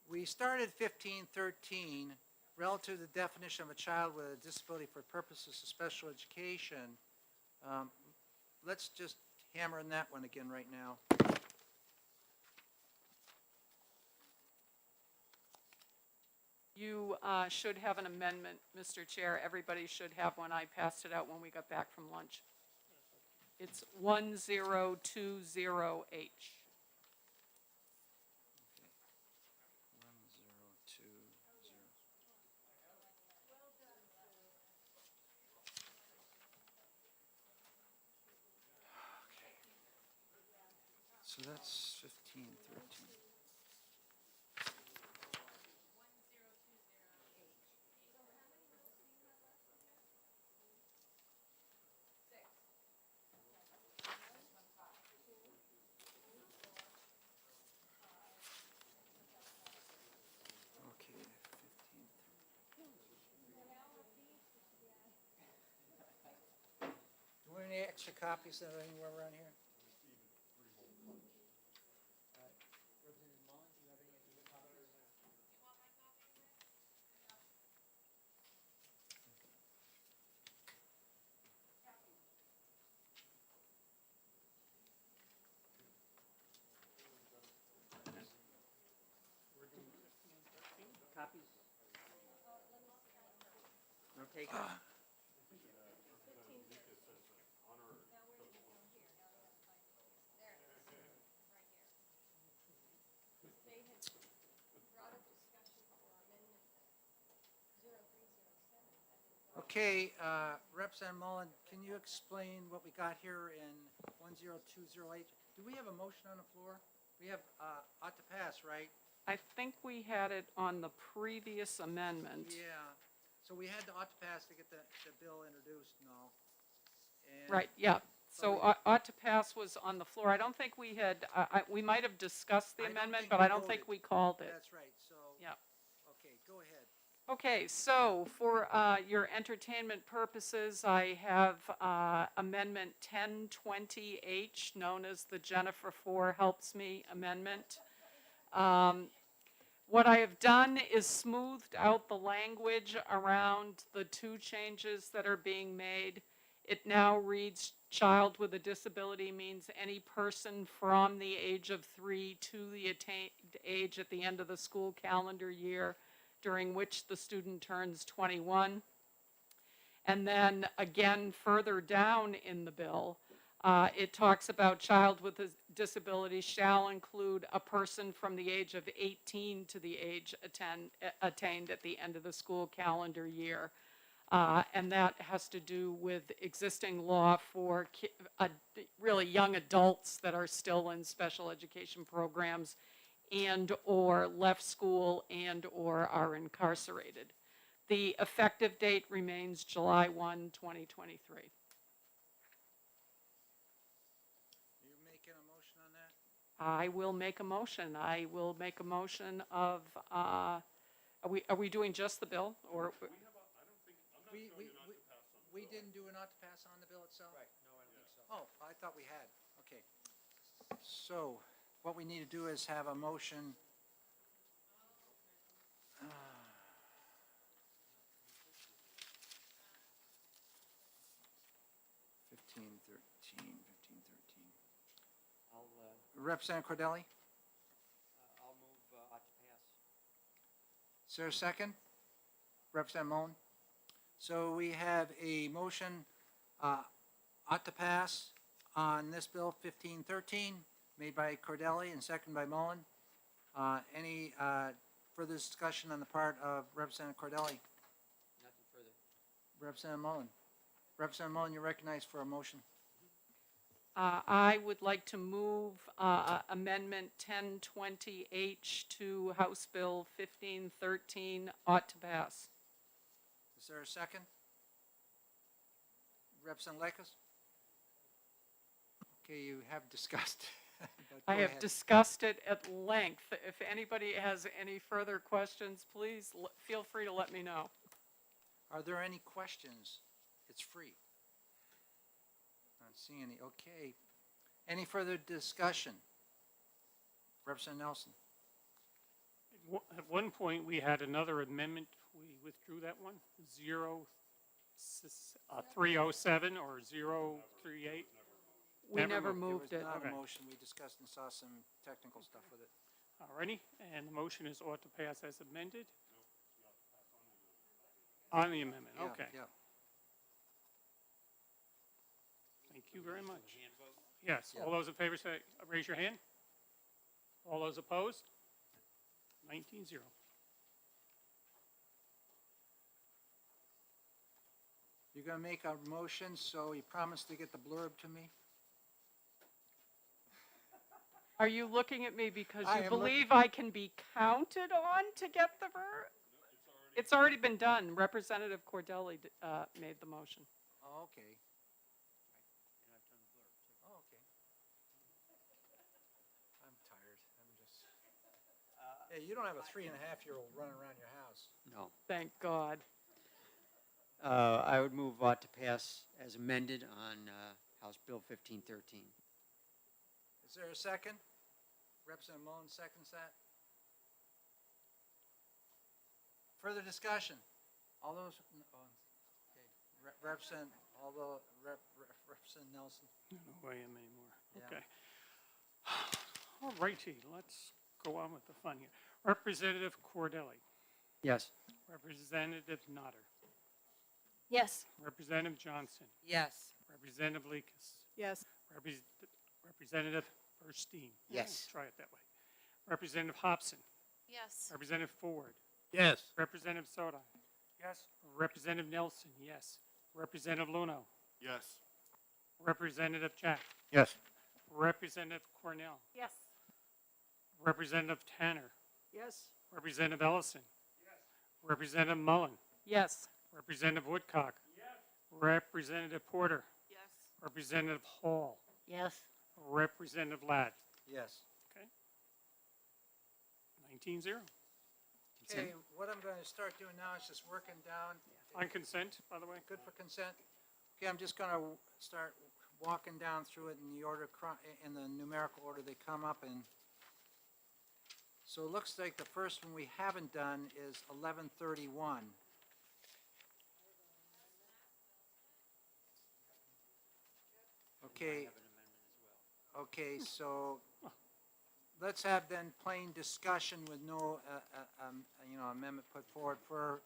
we started 1513 relative to the definition of a child with a disability for purposes of special education. Let's just hammer in that one again right now. You should have an amendment, Mr. Chair. Everybody should have one. I passed it out when we got back from lunch. It's 1020H. 1020. Okay. So that's 1513. extra copies that are anywhere around here? Copies? Okay. Okay, Representative Mullen, can you explain what we got here in 10208? Do we have a motion on the floor? We have, ought to pass, right? I think we had it on the previous amendment. Yeah, so we had to ought to pass to get the bill introduced and all. And- Right, yeah. So we- ought to pass was on the floor. I don't think we had, we might have discussed the I don't amendment, think but we I don't think voted. we called it. That's right, so. Yeah. Okay, go ahead. Okay, so for your entertainment purposes, I have Amendment 1020H, known as the Jennifer Four Helps Me Amendment. What I have done is smoothed out the language around the two changes that are being made. It now reads, child with a disability means any person from the age of 3 to the attained age at the end of the school calendar year, during which the student turns 21. And then again, further down in the bill, it talks about child with a disability shall include a person from the age of 18 to the age attained at the end of the school calendar year. And that has to do with existing law for really young adults that are still in special education programs and or left school and or are incarcerated. The effective date remains July 1, 2023. You making a motion on that? I will make a motion. I will make a motion of, are we doing just the bill or? We didn't do an ought to pass on the bill itself? Right, no, I don't think so. Oh, I thought we had, okay. So, what we need to do is have a motion. 1513. Representative Cordelli, I'll move ought to pass. is there a second? Representative Mullen? So we have a motion, ought to pass on this bill 1513, made by Cordelli and seconded by Mullen. Any further discussion on the part of Representative Cordelli? Nothing further. Representative Mullen? Representative Mullen, you're recognized for a motion. I would like to move Amendment 1020H to House Bill 1513 ought to pass. Is there a second? Representative Lakis? Okay, you have discussed. but I go have ahead. discussed it at length. If anybody has any further questions, please feel free to let me know. Are there any questions? It's free. Not seeing any. Okay. Any further discussion? Representative Nelson. At one point, we had another amendment. We withdrew that one. 307 or 038. We never There moved was it. not Okay. a motion. We discussed and saw some technical stuff with it. Alrighty, and the motion is ought to pass as amended? On the amendment, Yeah, okay. Yeah. Thank you very much. Yes, all those in favor say, raise your hand. All those opposed? 19-0. You're going to make a motion, so you promised to get the blurb to me? Are you looking at me because I you am believe I can be counted on to get the verb? It's already been done. Representative Cordelli made the motion. Oh, okay. Oh, okay. I'm tired. I'm just. Hey, you don't have a 3.5-year-old running around your house. No. Thank God. I would move ought to pass as amended on House Bill 1513. Is there a second? Representative Mullen seconds that. Further discussion? All those, okay, Representative, Representative Nelson. I don't know who I am anymore. Yeah. Okay. All righty, let's go on with the fun here. Representative Cordelli. Yes. Representative Notter. Yes. Representative Johnson. Yes. Representative Lekas. Yes. Representative Burstein. Yes. Try it that way. Representative Hobson. Yes. Representative Ford. Yes. Representative Sodi. Yes. Representative Nelson, yes. Representative Luno. Yes. Representative Jack. Yes. Representative Cornell. Yes. Representative Tanner. Yes. Representative Ellison. Yes. Representative Mullen. Yes. Representative Woodcock. Yes. Representative Porter. Yes. Representative Hall. Yes. Representative Ladd. Yes. Okay. 19-0. Okay, what I'm going to start doing now is just working down. On consent, by the way. Good for consent? Okay, I'm just going to start walking down through it in the order, in the numerical order they come up in. So it looks like the first one we haven't done is 1131. Okay. Okay, so let's have then plain discussion with no, amendment put forward for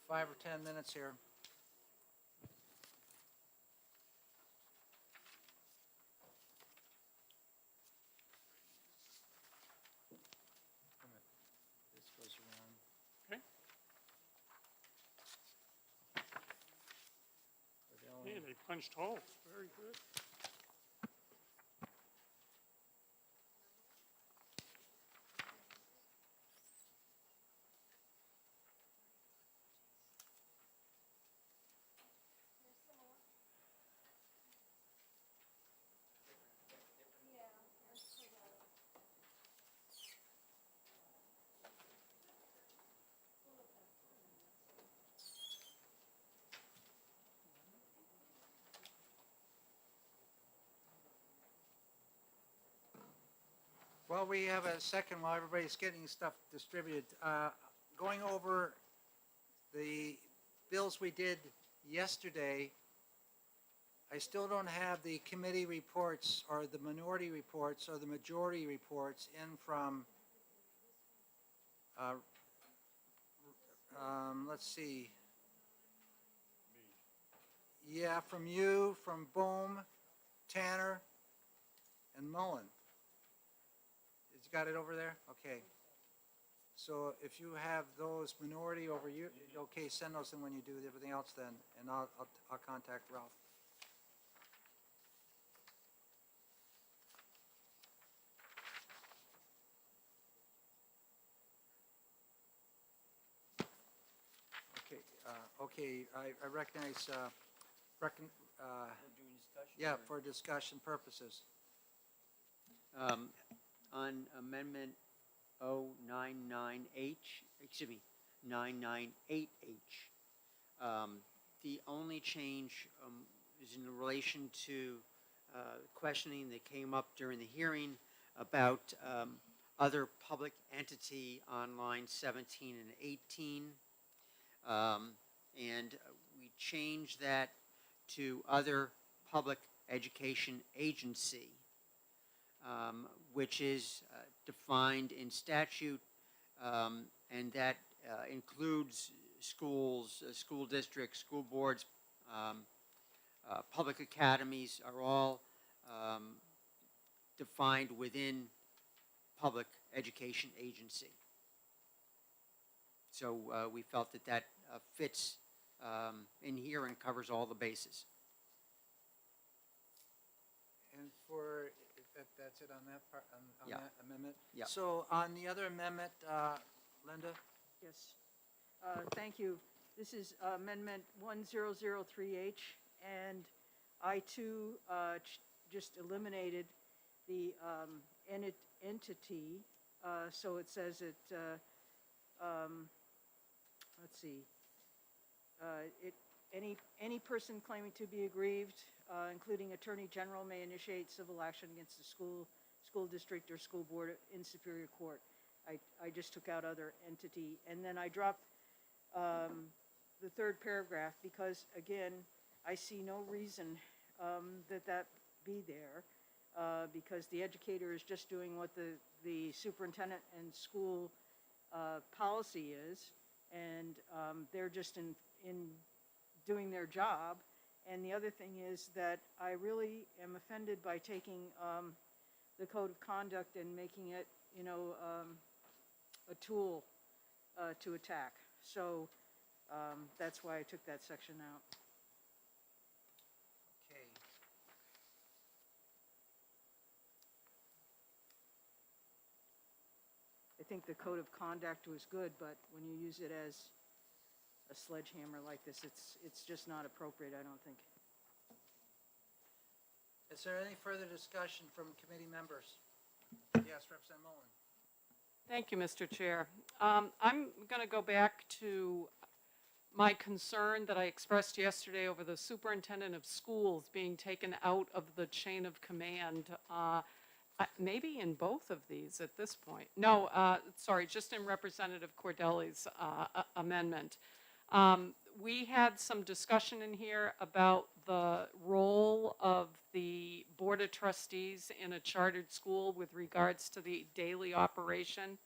5 or 10 minutes here. This goes around. Okay. Yeah, they punched holes. Very good. Well, we have a second while everybody's getting stuff distributed. Going over the bills we did yesterday, I still don't have the committee reports or the minority reports or the majority reports in from, let's see. Yeah, from you, from Bohm, Tanner, and Mullen. You got it over there? Okay. So if you have those minority over you, okay, send those in when you do everything else then, and I'll contact Ralph. Okay, I recognize, yeah, for discussion purposes. On Amendment 099H, excuse me, 998H, the only change is in relation to questioning that came up during the hearing about other public entity on line 17 and 18. And we changed that to other public education agency. Which is defined in statute, and that includes schools, school districts, school boards, public academies are all defined within public education agency. So we felt that that fits in here and covers all the bases. And for, that's it on that part, on Yeah. that amendment? Yeah. So on the other amendment, Linda? Yes. Thank you. This is Amendment 1003H, and I too just eliminated the entity, so it says it, let's see, any person claiming to be aggrieved including Attorney General, may initiate civil action against the school district or school board in Superior Court. I just took out other entity, and then I dropped the third paragraph because, again, I see no reason that be there because the educator is just doing what the superintendent and school policy is, and they're just in doing their job. And the other thing is that I really am offended by taking the code of conduct and making it, a tool to attack. So that's why I took that section out. Okay. I think the code of conduct was good, but when you use it as a sledgehammer like this, it's just not appropriate, I don't think. Is there any further discussion from committee members? Yes, Representative Mullen. Thank you, Mr. Chair. I'm going to go back to my concern that I expressed yesterday over the superintendent of schools being taken out of the chain of command, maybe in both of these at this point. No, sorry, just in Representative Cordelli's amendment. We had some discussion in here about the role of the Board of Trustees in a chartered school with regards to the daily operation.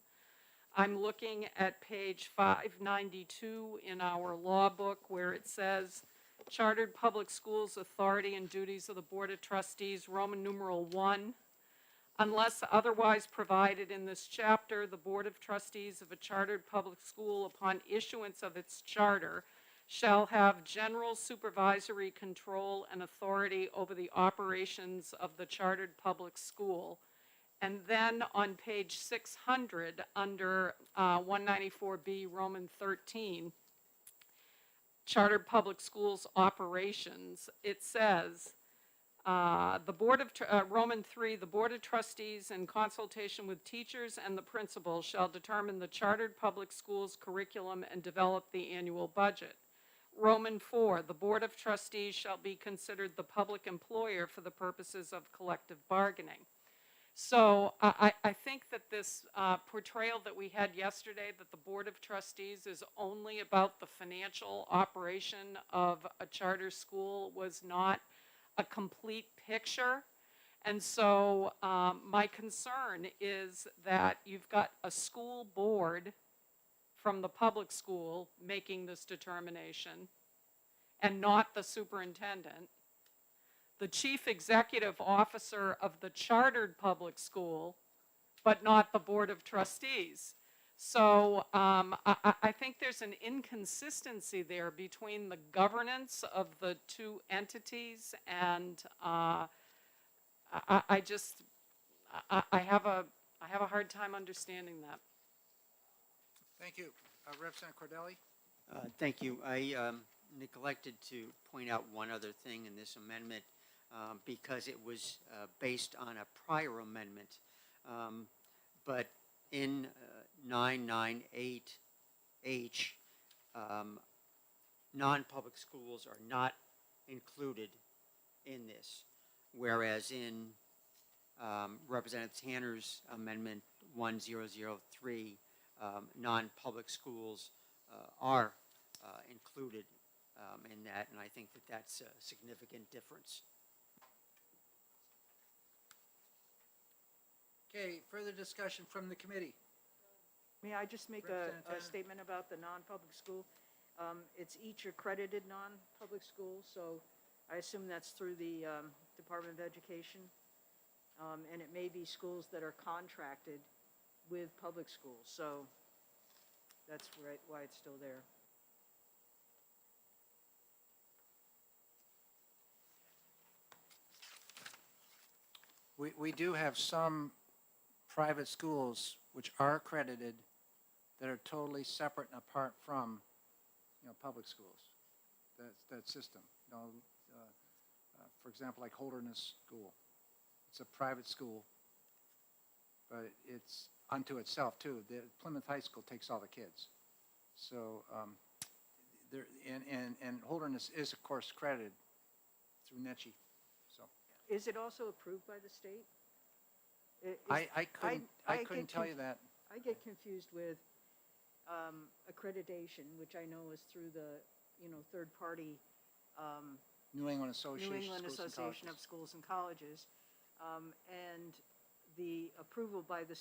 I'm looking at page 592 in our law book where it says, Chartered Public Schools Authority and Duties of the Board of Trustees, Roman numeral 1. Unless otherwise provided in this chapter, the Board of Trustees of a chartered public school, upon issuance of its charter, shall have general supervisory control and authority over the operations of the chartered public school. And then on page 600, under 194B, Roman 13, Chartered Public Schools Operations, it says, Roman 3, the Board of Trustees, in consultation with teachers and the principal, shall determine the chartered public schools curriculum and develop the annual budget. Roman 4, the Board of Trustees shall be considered the public employer for the purposes of collective bargaining. So I think that this portrayal that we had yesterday, that the Board of Trustees is only about the financial operation of a charter school, was not a complete picture. And so my concern is that you've got a school board from the public school making this determination and not the superintendent. The chief executive officer of the chartered public school, but not the Board of Trustees. So I think there's an inconsistency there between the governance of the two entities, and I have a hard time understanding that. Thank you. Representative Cordelli? Thank you. I neglected to point out one other thing in this amendment because it was based on a prior amendment. But in 998H, non-public schools are not included in this, whereas in Representative Tanner's Amendment 1003, non-public schools are included in that, and I think that that's a significant difference. Okay, further discussion from the committee. May I just make a statement about the non-public school? It's each accredited non-public school, so I assume that's through the Department of Education. And it may be schools that are contracted with public schools, so that's right, why it's still there. We do have some private schools which are accredited that are totally separate and apart from, public schools. That system. For example, like Holderness School. It's a private school, but it's unto itself too. The Plymouth High School takes all the kids. So and Holderness is of course accredited through NECHI. is it also approved by the state? I- I couldn't, I I get couldn't tell you conf- that. I get confused with accreditation, which I know is through the, third-party New England Association New of England Schools and Association of Colleges. Schools and Colleges, and the approval by the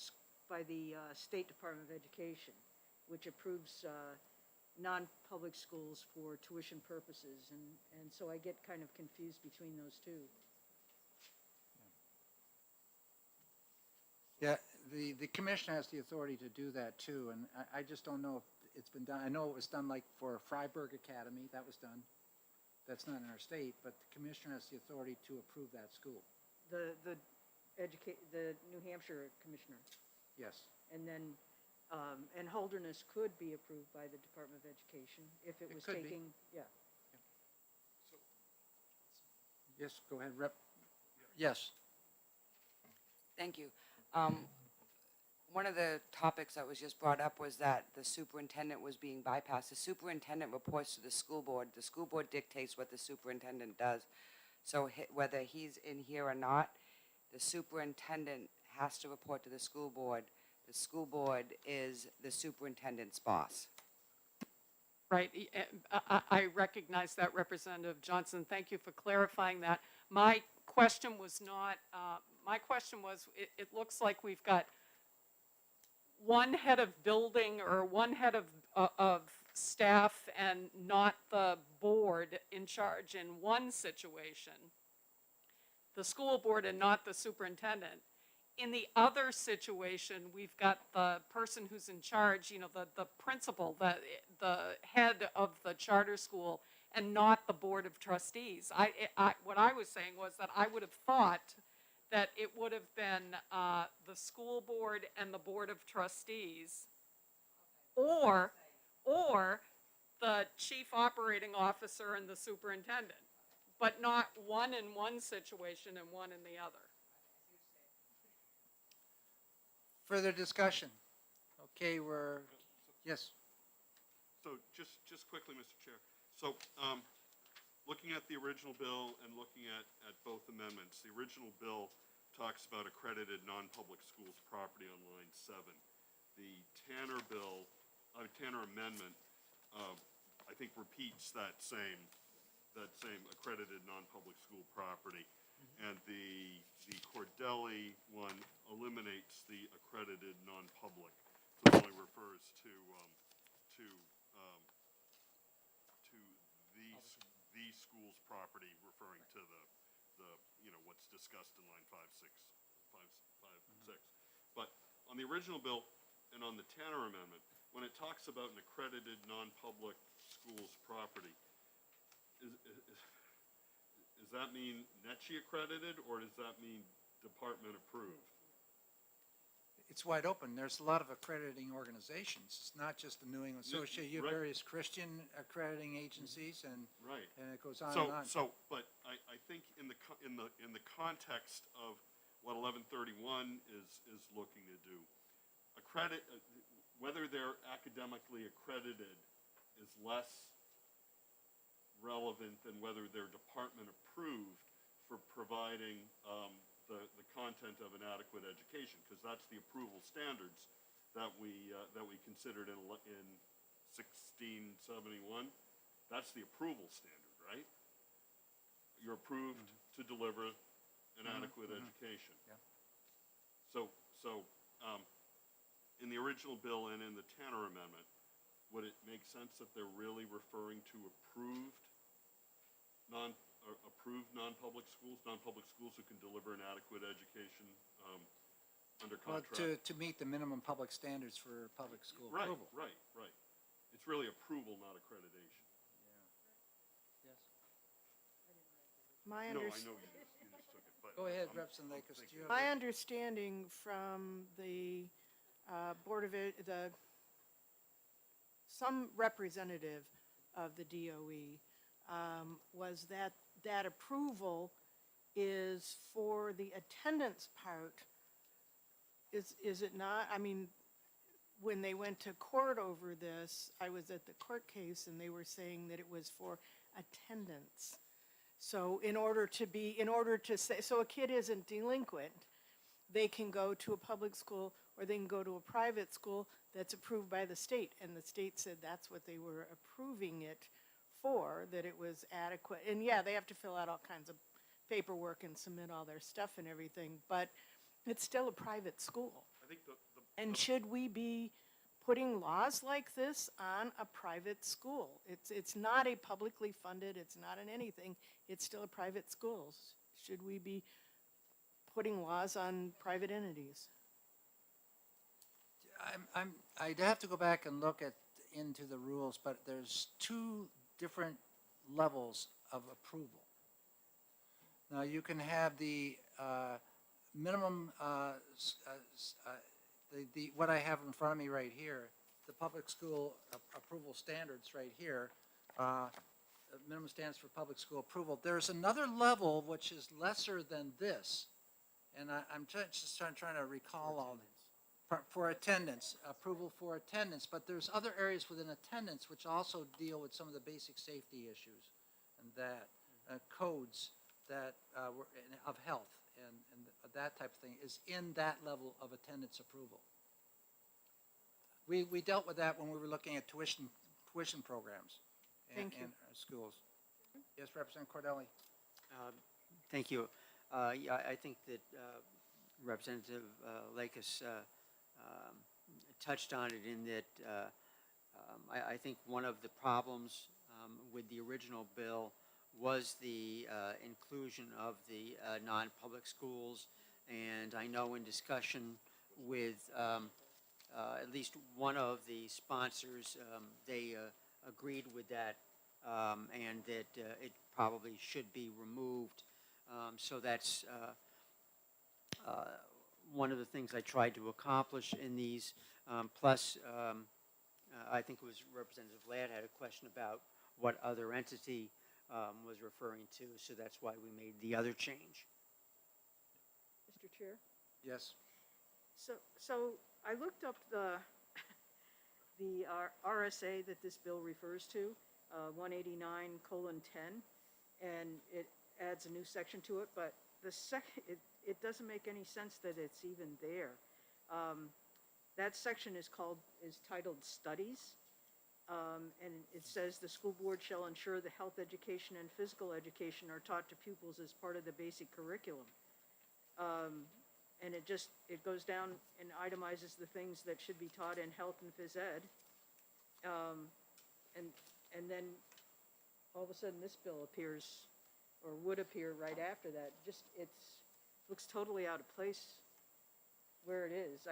State Department of Education, which approves non-public schools for tuition purposes, and so I get kind of confused between those two. Yeah, the commission has the authority to do that too, and I just don't know if it's been done. I know it was done like for Freiburg Academy, that was done. That's not in our state, but the commissioner has the authority to approve that school. The New Hampshire commissioner, Yes. and then, and Holderness could be approved by the Department of Education if it It was could be. taking, yeah. Yes, go ahead, Rep. Yes. Thank you. One of the topics that was just brought up was that the superintendent was being bypassed. The superintendent reports to the school board. The school board dictates what the superintendent does. So whether he's in here or not, the superintendent has to report to the school board. The school board is the superintendent's boss. Right, I recognize that, Representative Johnson. Thank you for clarifying that. My question was not, my question was, it looks like we've got one head of building or one head of staff and not the board in charge in one situation, the school board and not the superintendent. In the other situation, we've got the person who's in charge, the principal, the head of the charter school, and not the board of trustees. What I was saying was that I would have thought that it would have been the school board and the board of trustees, or the chief operating officer and the superintendent, but not one in one situation and one in the other. Further discussion? Okay, yes. So just quickly, Mr. Chair. So looking at the original bill and looking at both amendments, the original bill talks about accredited non-public schools property on line 7. The Tanner bill, Tanner amendment, I think repeats that same accredited non-public school property. And the Cordelli one eliminates the accredited non-public. So it only refers to the school's property, referring to the what's discussed in line 5, 6. But on the original bill and on the Tanner amendment, when it talks about an accredited non-public school's property, does that mean NETCHI accredited, or does that mean department approved? It's wide open. There's a lot of accrediting organizations. It's not just the New England Association. You have Right. various Christian accrediting agencies, and Right. and it goes on and on. But I think in the context of what 1131 is looking to do, whether they're academically accredited is less relevant than whether they're department approved for providing the content of an adequate education, because that's the approval standards that we considered in 1671. That's the approval standard, right? You're approved to deliver an adequate education. Yeah. So in the original bill and in the Tanner amendment, would it make sense that they're really referring to approved non-public schools who can deliver an adequate education under Well, contract? to meet the minimum public standards for public school Right, approval. right. It's really approval, not accreditation. Yes. My No, I understanding. know you just took it, but. Go ahead, I'm- Representative Lakers. Do you have My a- understanding from the Board of Ed, some representative of the DOE was that approval is for the attendance part. Is it not? I mean, when they went to court over this, I was at the court case and they were saying that it was for attendance. So in order to say, so a kid isn't delinquent, they can go to a public school or they can go to a private school that's approved by the state. And the state said that's what they were approving it for, that it was adequate. And yeah, they have to fill out all kinds of paperwork and submit all their stuff and everything, but it's still a private school. I think And should we be putting laws like this on a private school? It's not a publicly funded, it's not an anything, it's still a private school. Should we be putting laws on private entities? I'd have to go back and look into the rules, but there's two different levels of approval. Now, you can have the minimum, what I have in front of me right here, the public school approval standards right here, minimum standards for public school approval. There's another level which is lesser than this, and I'm just trying to recall all for attendance, approval for attendance, but there's other areas within attendance which also deal with some of the basic safety issues and that codes that of health and that type of thing is in that level of attendance approval. We dealt with that when we were looking at tuition programs in our schools. Yes, Representative Cordelli. Thank you. Yeah, I think that Representative Lakis touched on it in that I think one of the problems with the original bill was the inclusion of the non-public schools. And I know in discussion with at least one of the sponsors, they agreed with that and that it probably should be removed. So that's one of the things I tried to accomplish in these. Plus, I think it was Representative Ladd had a question about what other entity was referring to, so that's why we made the other change. Mr. Chair? Yes. So I looked up the RSA that this bill refers to, 189:10, and it adds a new section to it, but it doesn't make any sense that it's even there. That section is titled Studies, and it says the school board shall ensure the health education and physical education are taught to pupils as part of the basic curriculum. And it goes down and itemizes the things that should be taught in health and phys ed. And then all of a sudden this bill appears or would appear right after that. It looks totally out of place where it is.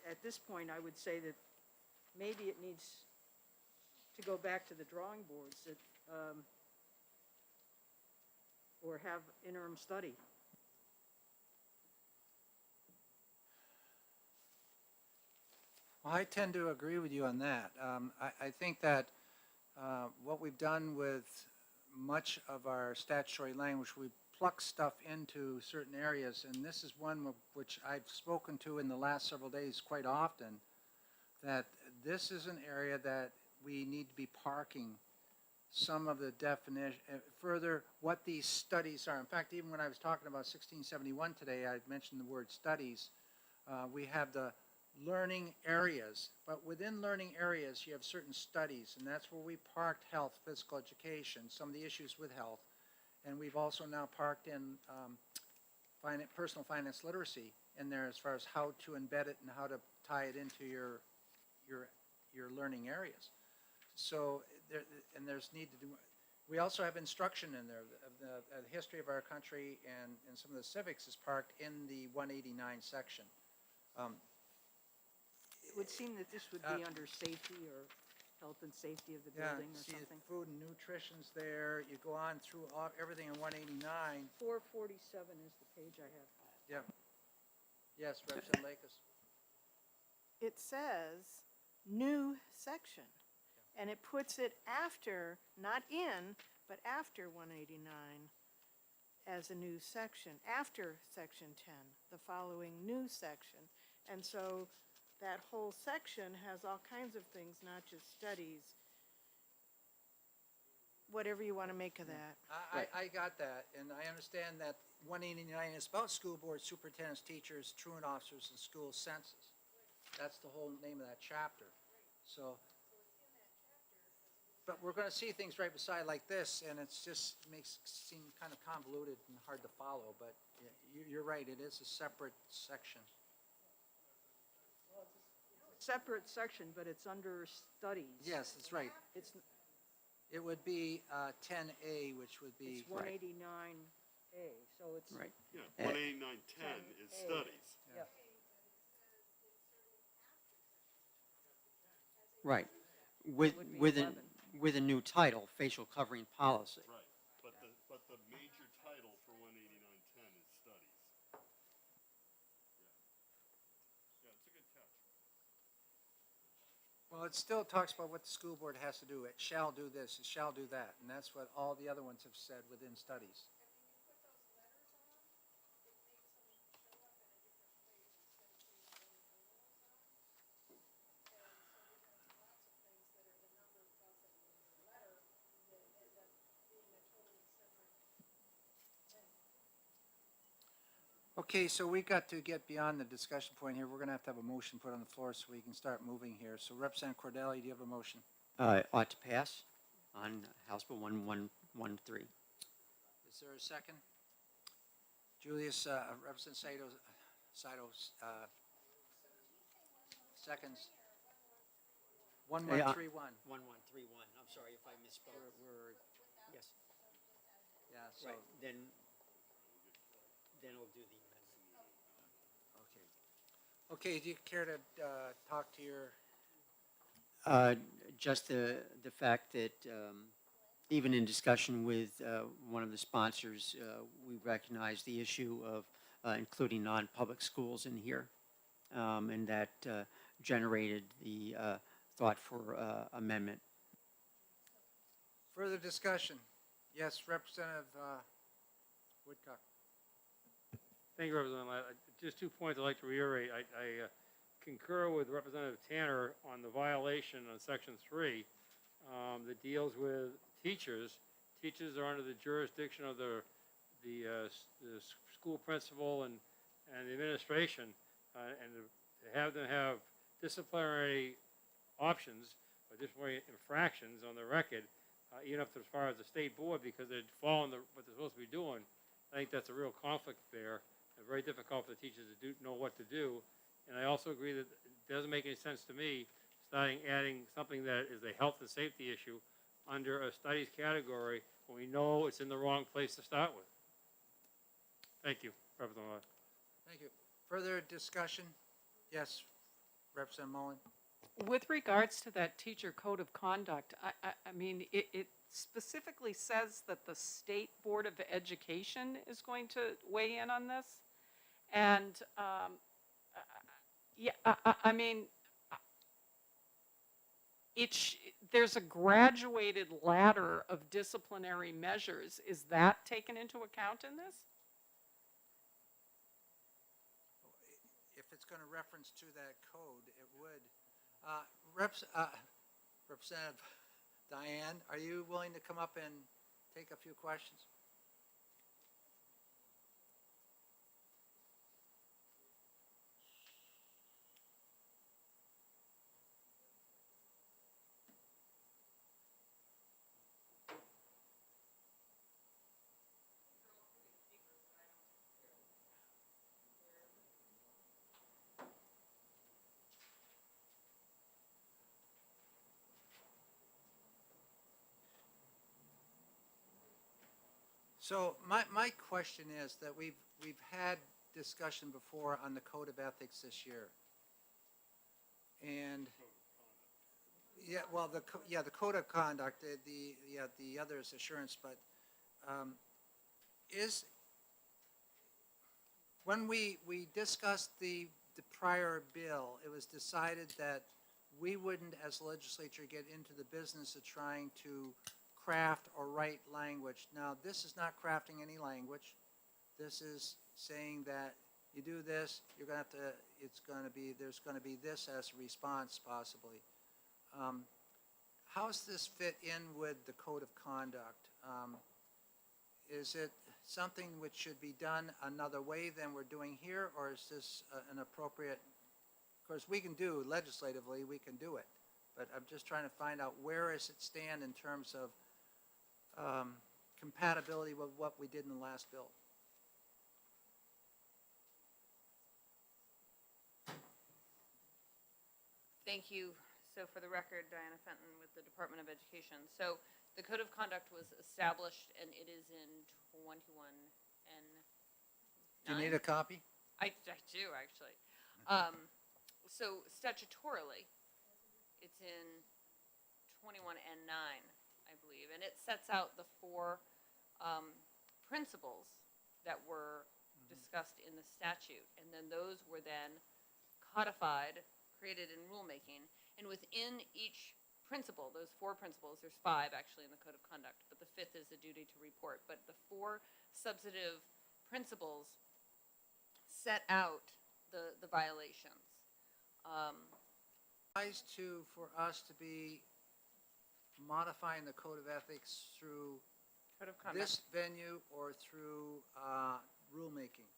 At this point, I would say that maybe it needs to go back to the drawing boards or have interim study. Well, I tend to agree with you on that. I think that what we've done with much of our statutory language, we pluck stuff into certain areas, and this is one which I've spoken to in the last several days quite often, that this is an area that we need to be parking some of the definition, further what these studies are. In fact, even when I was talking about 1671 today, I mentioned the word studies. We have the learning areas, but within learning areas you have certain studies, and that's where we parked health, physical education, some of the issues with health, and we've also now parked in personal finance literacy in there as far as how to embed it and how to tie it into your learning areas. So there's need to do. We also have instruction in there. The history of our country and some of the civics is parked in the 189 section. It would seem that this would be under safety or health and safety of the building or see, something. food and nutrition's there. You go on through everything in 189. 447 is the page I have. Yeah. Yes, Representative Lakis. It says new section, and it puts it after, not in, but after 189 as a new section, after section 10, the following new section. And so that whole section has all kinds of things, not just studies. whatever you want to make of that. I got that, and I understand that 189 is about school boards, superintendents, teachers, truant officers, and school census. That's the whole name of that chapter. So, but we're gonna see things right beside like this, and it's just makes it seem kind of convoluted and hard to follow, but you're right, it is a separate section. Separate section, but it's under studies. Yes, that's right. It's, It would be 10A, which would be. it's 189A, so it's. Right. Yeah, 18910 is 10A. studies. Yeah. Right. With, would be with, a, 11. with a new title, facial covering policy. Right, but the major title for 18910 is studies. Yeah, it's a good catch. Well, it still talks about what the school board has to do. It shall do this, it shall do that, and that's what all the other ones have said within studies. Okay, so we got to get beyond the discussion point here. We're gonna have to have a motion put on the floor so we can start moving here. So Representative Cordelli, do you have a motion? Ought to pass on House Bill 1113. Is there a second? Julius, Representative Saito, seconds. 1131. 1131, I'm sorry if I misspoke. Yes, Yeah, so, right, then I'll do the amendment. okay, do you care to talk to your, Just the fact that even in discussion with one of the sponsors, we recognize the issue of including non-public schools in here. And that generated the thought for amendment. further discussion? Yes, Representative Woodcock. Thank you, Representative. Just 2 points I'd like to reiterate. I concur with Representative Tanner on the violation on Section 3 that deals with teachers. Teachers are under the jurisdiction of the school principal and the administration, and to have them have disciplinary options or disciplinary infractions on the record, even up to as far as the state board, because they're following what they're supposed to be doing. I think that's a real conflict there, and very difficult for the teachers to know what to do. And I also agree that it doesn't make any sense to me adding something that is a health and safety issue under a studies category when we know it's in the wrong place to start with. Thank you, Representative. Thank you. Further discussion? Yes, Representative Mullen. With regards to that teacher code of conduct, I mean, it specifically says that the State Board of Education is going to weigh in on this. And, yeah, I mean, there's a graduated ladder of disciplinary measures. Is that taken into account in this? If it's going to reference to that code, it would. Representative Diane, are you willing to come up and take a few questions? So my question is that we've had discussion before on the code of ethics this year. And yeah, well, the code of conduct, the other is assurance, but when we discussed the prior bill, it was decided that we wouldn't, as legislature, get into the business of trying to craft or write language. Now, this is not crafting any language. This is saying that you do this, you're going to have to, there's going to be this as a response possibly. how's this fit in with the code of conduct? Is it something which should be done another way than we're doing here, or is this an appropriate, of course, we can do legislatively, we can do it, but I'm just trying to find out where does it stand in terms of compatibility with what we did in the last bill. Thank you. So for the record, Diana Fenton with the Department of Education. So the Code of Conduct was established and it is in 21N. Do you need a copy? I do, actually. So statutorily, it's in 21N9, I believe, and it sets out the four principles that were discussed in the statute, and then those were then codified, created in rulemaking, and within each principle, those four principles, there's five actually in the Code of Conduct, but the fifth is the duty to report, but the four substantive principles set out the violations. Advised to, for us to be modifying the code of ethics through Code of Conduct. this venue or through rulemaking?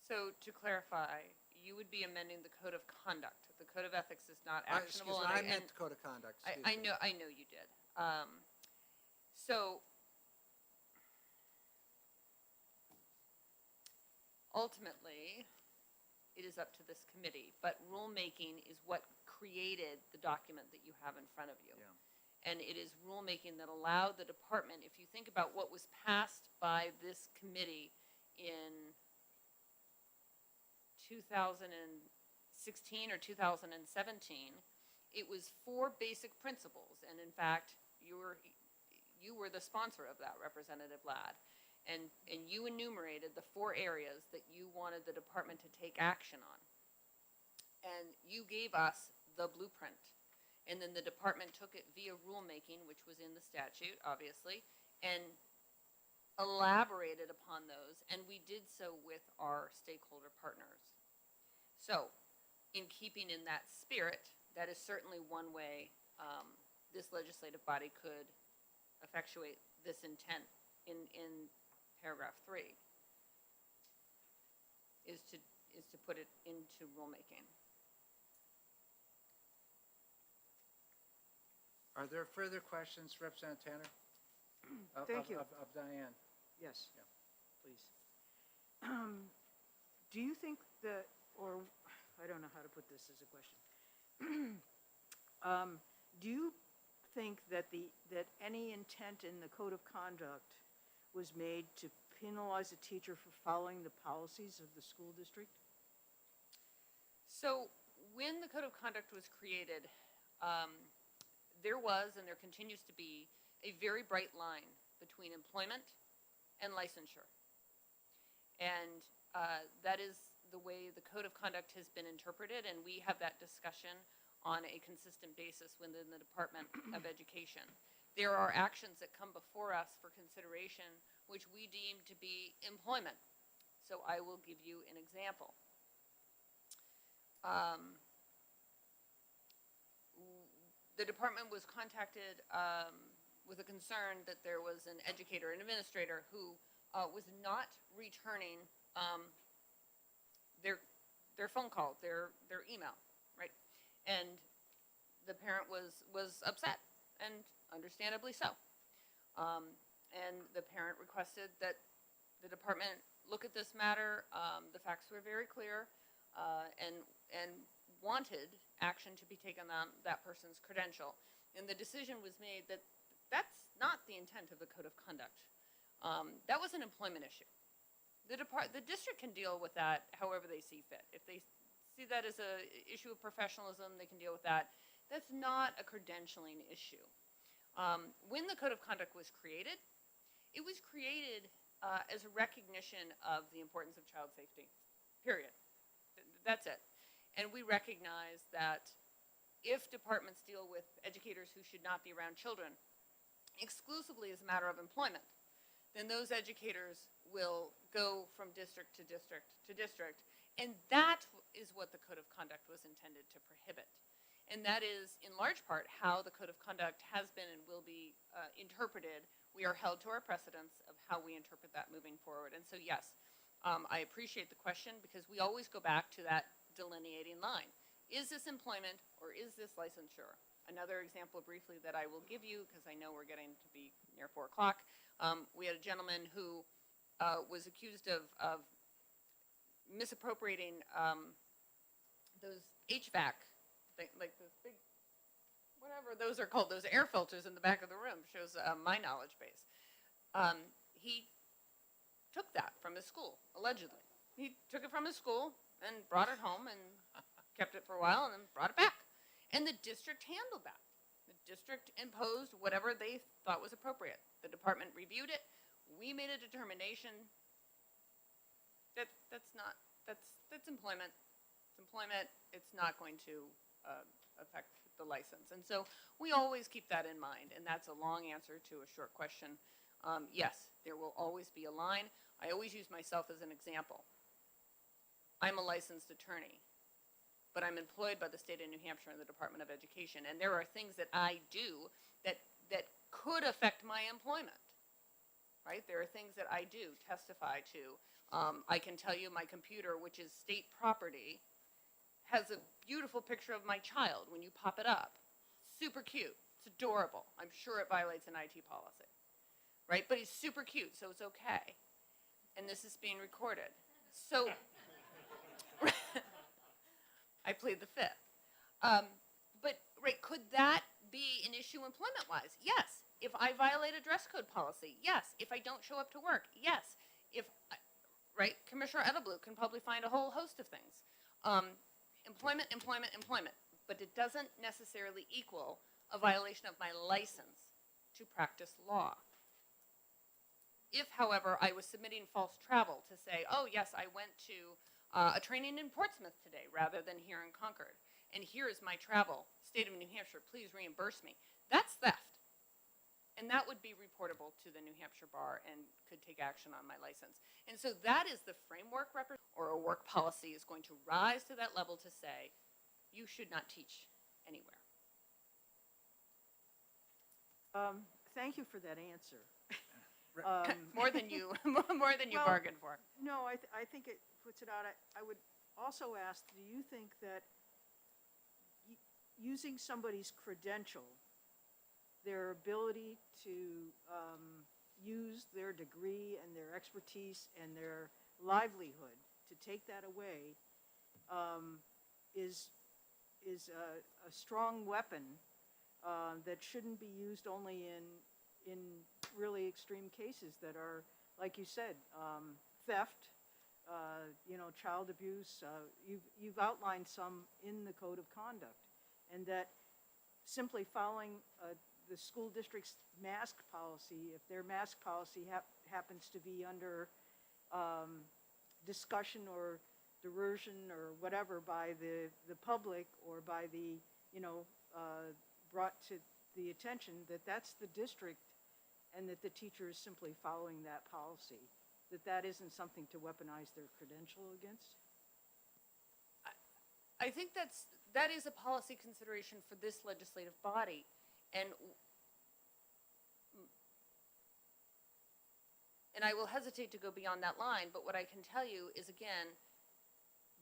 So to clarify, you would be amending the Code of Conduct. The Code of Ethics is not Excuse actionable. me, and I meant the code of conduct. Excuse I me. know you did. So ultimately, it is up to this committee, but rulemaking is what created the document that you have in front of you. Yeah. And it is rulemaking that allowed the department, if you think about what was passed by this committee in 2016 or 2017, it was four basic principles. And in fact, you were the sponsor of that, Representative Ladd. And you enumerated the four areas that you wanted the department to take action on. And you gave us the blueprint. And then the department took it via rulemaking, which was in the statute, obviously, and elaborated upon those. And we did so with our stakeholder partners. So, in keeping in that spirit, that is certainly one way this legislative body could effectuate this intent in paragraph 3, is to put it into rulemaking. Are there further questions, Representative Tanner? Thank you. Of Diane? Yes, Yeah. please. Do you think that, or I don't know how to put this as a question. Do you think that that any intent in the code of conduct was made to penalize a teacher for following the policies of the school district? So when the Code of Conduct was created, there was and there continues to be a very bright line between employment and licensure. And that is the way the Code of Conduct has been interpreted, and we have that discussion on a consistent basis within the Department of Education. There are actions that come before us for consideration which we deem to be employment. So I will give you an example. The department was contacted with a concern that there was an educator, an administrator, who was not returning their phone call, their email, right? And the parent was upset, and understandably so. And the parent requested that the department look at this matter. The facts were very clear, and wanted action to be taken on that person's credential. And the decision was made that that's not the intent of the Code of Conduct. That was an employment issue. The district can deal with that however they see fit. If they see that as an issue of professionalism, they can deal with that. That's not a credentialing issue. When the Code of Conduct was created, it was created as a recognition of the importance of child safety, period. That's it. And we recognize that if departments deal with educators who should not be around children exclusively as a matter of employment, then those educators will go from district to district to district. And that is what the Code of Conduct was intended to prohibit. And that is, in large part, how the code of conduct has been and will be interpreted. We are held to our precedents of how we interpret that moving forward. And so, yes, I appreciate the question because we always go back to that delineating line. Is this employment or is this licensure? Another example briefly that I will give you, because I know we're getting to be near 4 o'clock. We had a gentleman who was accused of misappropriating those HVAC, like those big, whatever those are called, those air filters in the back of the room, shows my knowledge base. He took that from his school, allegedly. He took it from his school and brought it home and kept it for a while and then brought it back. And the district handled that. The district imposed whatever they thought was appropriate. The department reviewed it. We made a determination that that's employment. It's employment. It's not going to affect the license. And so we always keep that in mind. And that's a long answer to a short question. Yes, there will always be a line. I always use myself as an example. I'm a licensed attorney, but I'm employed by the state of New Hampshire and the Department of Education. And there are things that I do that could affect my employment, right? There are things that I do testify to. I can tell you my computer, which is state property, has a beautiful picture of my child when you pop it up. Super cute. It's adorable. I'm sure it violates an IT policy, right? But he's super cute, so it's okay. And this is being recorded. So I plead the fifth. But right, could that be an issue employment-wise? Yes. If I violate a dress code policy, yes. If I don't show up to work, yes. Right, Commissioner Edelblut can probably find a whole host of things. Employment, employment, employment. But it doesn't necessarily equal a violation of my license to practice law. If, however, I was submitting false travel to say, oh, yes, I went to a training in Portsmouth today rather than here in Concord, and here is my travel, state of New Hampshire, please reimburse me. That's theft. And that would be reportable to the New Hampshire Bar and could take action on my license. And so that is the framework, or a work policy is going to rise to that level to say, you should not teach anywhere. Thank you for that answer. More than you bargained for. No, I think it puts it out. I would also ask, do you think that using somebody's credential, their ability to use their degree and their expertise and their livelihood, to take that away, is a strong weapon that shouldn't be used only in really extreme cases that are, like you said, theft, child abuse. You've outlined some in the code of conduct, and that simply following the school district's mask policy, if their mask policy happens to be under discussion or diversion or whatever by the public or by the, brought to the attention, that's the district and that the teacher is simply following that policy, that isn't something to weaponize their credential against? I think that is a policy consideration for this legislative body. And I will hesitate to go beyond that line, but what I can tell you is, again,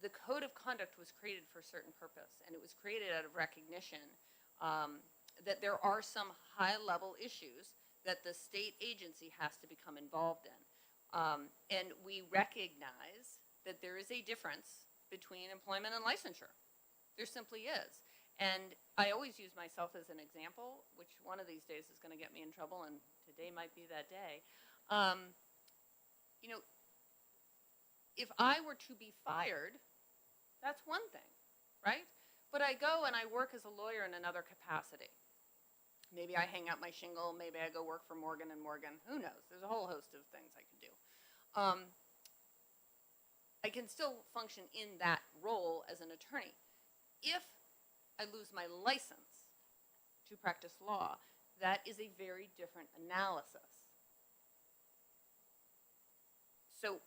the code of conduct was created for a certain purpose, and it was created out of recognition that there are some high-level issues that the state agency has to become involved in. And we recognize that there is a difference between employment and licensure. There simply is. And I always use myself as an example, which one of these days is going to get me in trouble, and today might be that day. If I were to be fired, that's one thing, right? But I go and I work as a lawyer in another capacity. Maybe I hang out my shingle, maybe I go work for Morgan & Morgan, who knows? There's a whole host of things I can do. I can still function in that role as an attorney. If I lose my license to practice law, that is a very different analysis. So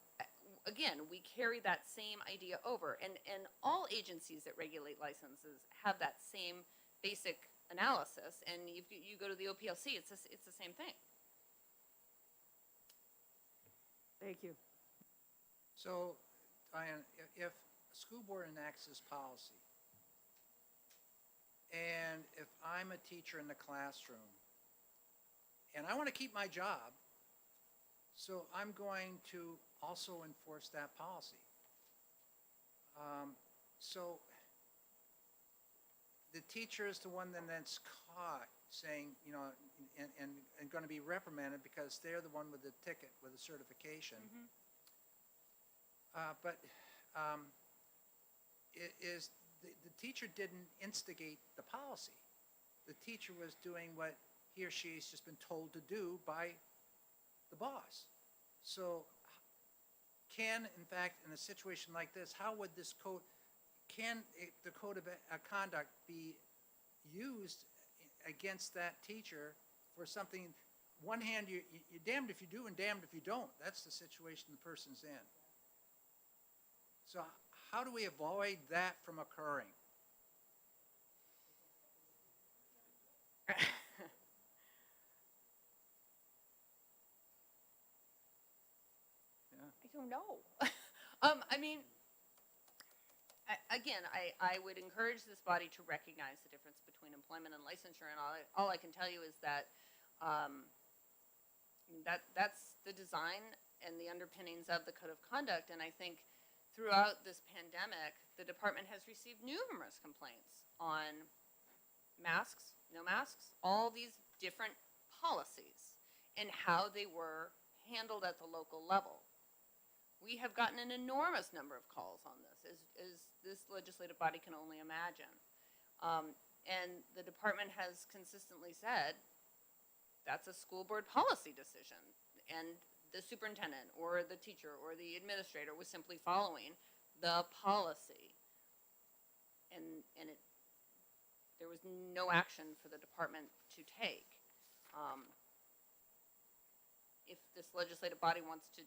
again, we carry that same idea over, and all agencies that regulate licenses have that same basic analysis, and if you go to the OPLC, it's the same thing. Thank you. So, Diane, if a school board enacts this policy, and if I'm a teacher in the classroom, and I want to keep my job, so I'm going to also enforce that policy. So the teacher is the one then that's caught saying, you know, and going to be reprimanded because they're the one with the ticket, with the certification. But it is the teacher didn't instigate the policy. The teacher was doing what he or she's just been told to do by the boss. So can, in fact, in a situation like this, how would this code, the code of conduct be used against that teacher for something, one hand, you're damned if you do and damned if you don't. That's the situation the person's in. So how do we avoid that from occurring? I don't know. I mean, again, I would encourage this body to recognize the difference between employment and licensure, and all I can tell you is that that's the design and the underpinnings of the code of conduct, and I think throughout this pandemic, the department has received numerous complaints on masks, no masks, all these different policies, and how they were handled at the local level. We have gotten an enormous number of calls on this, as this legislative body can only imagine. And the department has consistently said, that's a school board policy decision. And the superintendent or the teacher or the administrator was simply following the policy. And there was no action for the department to take. If this legislative body wants to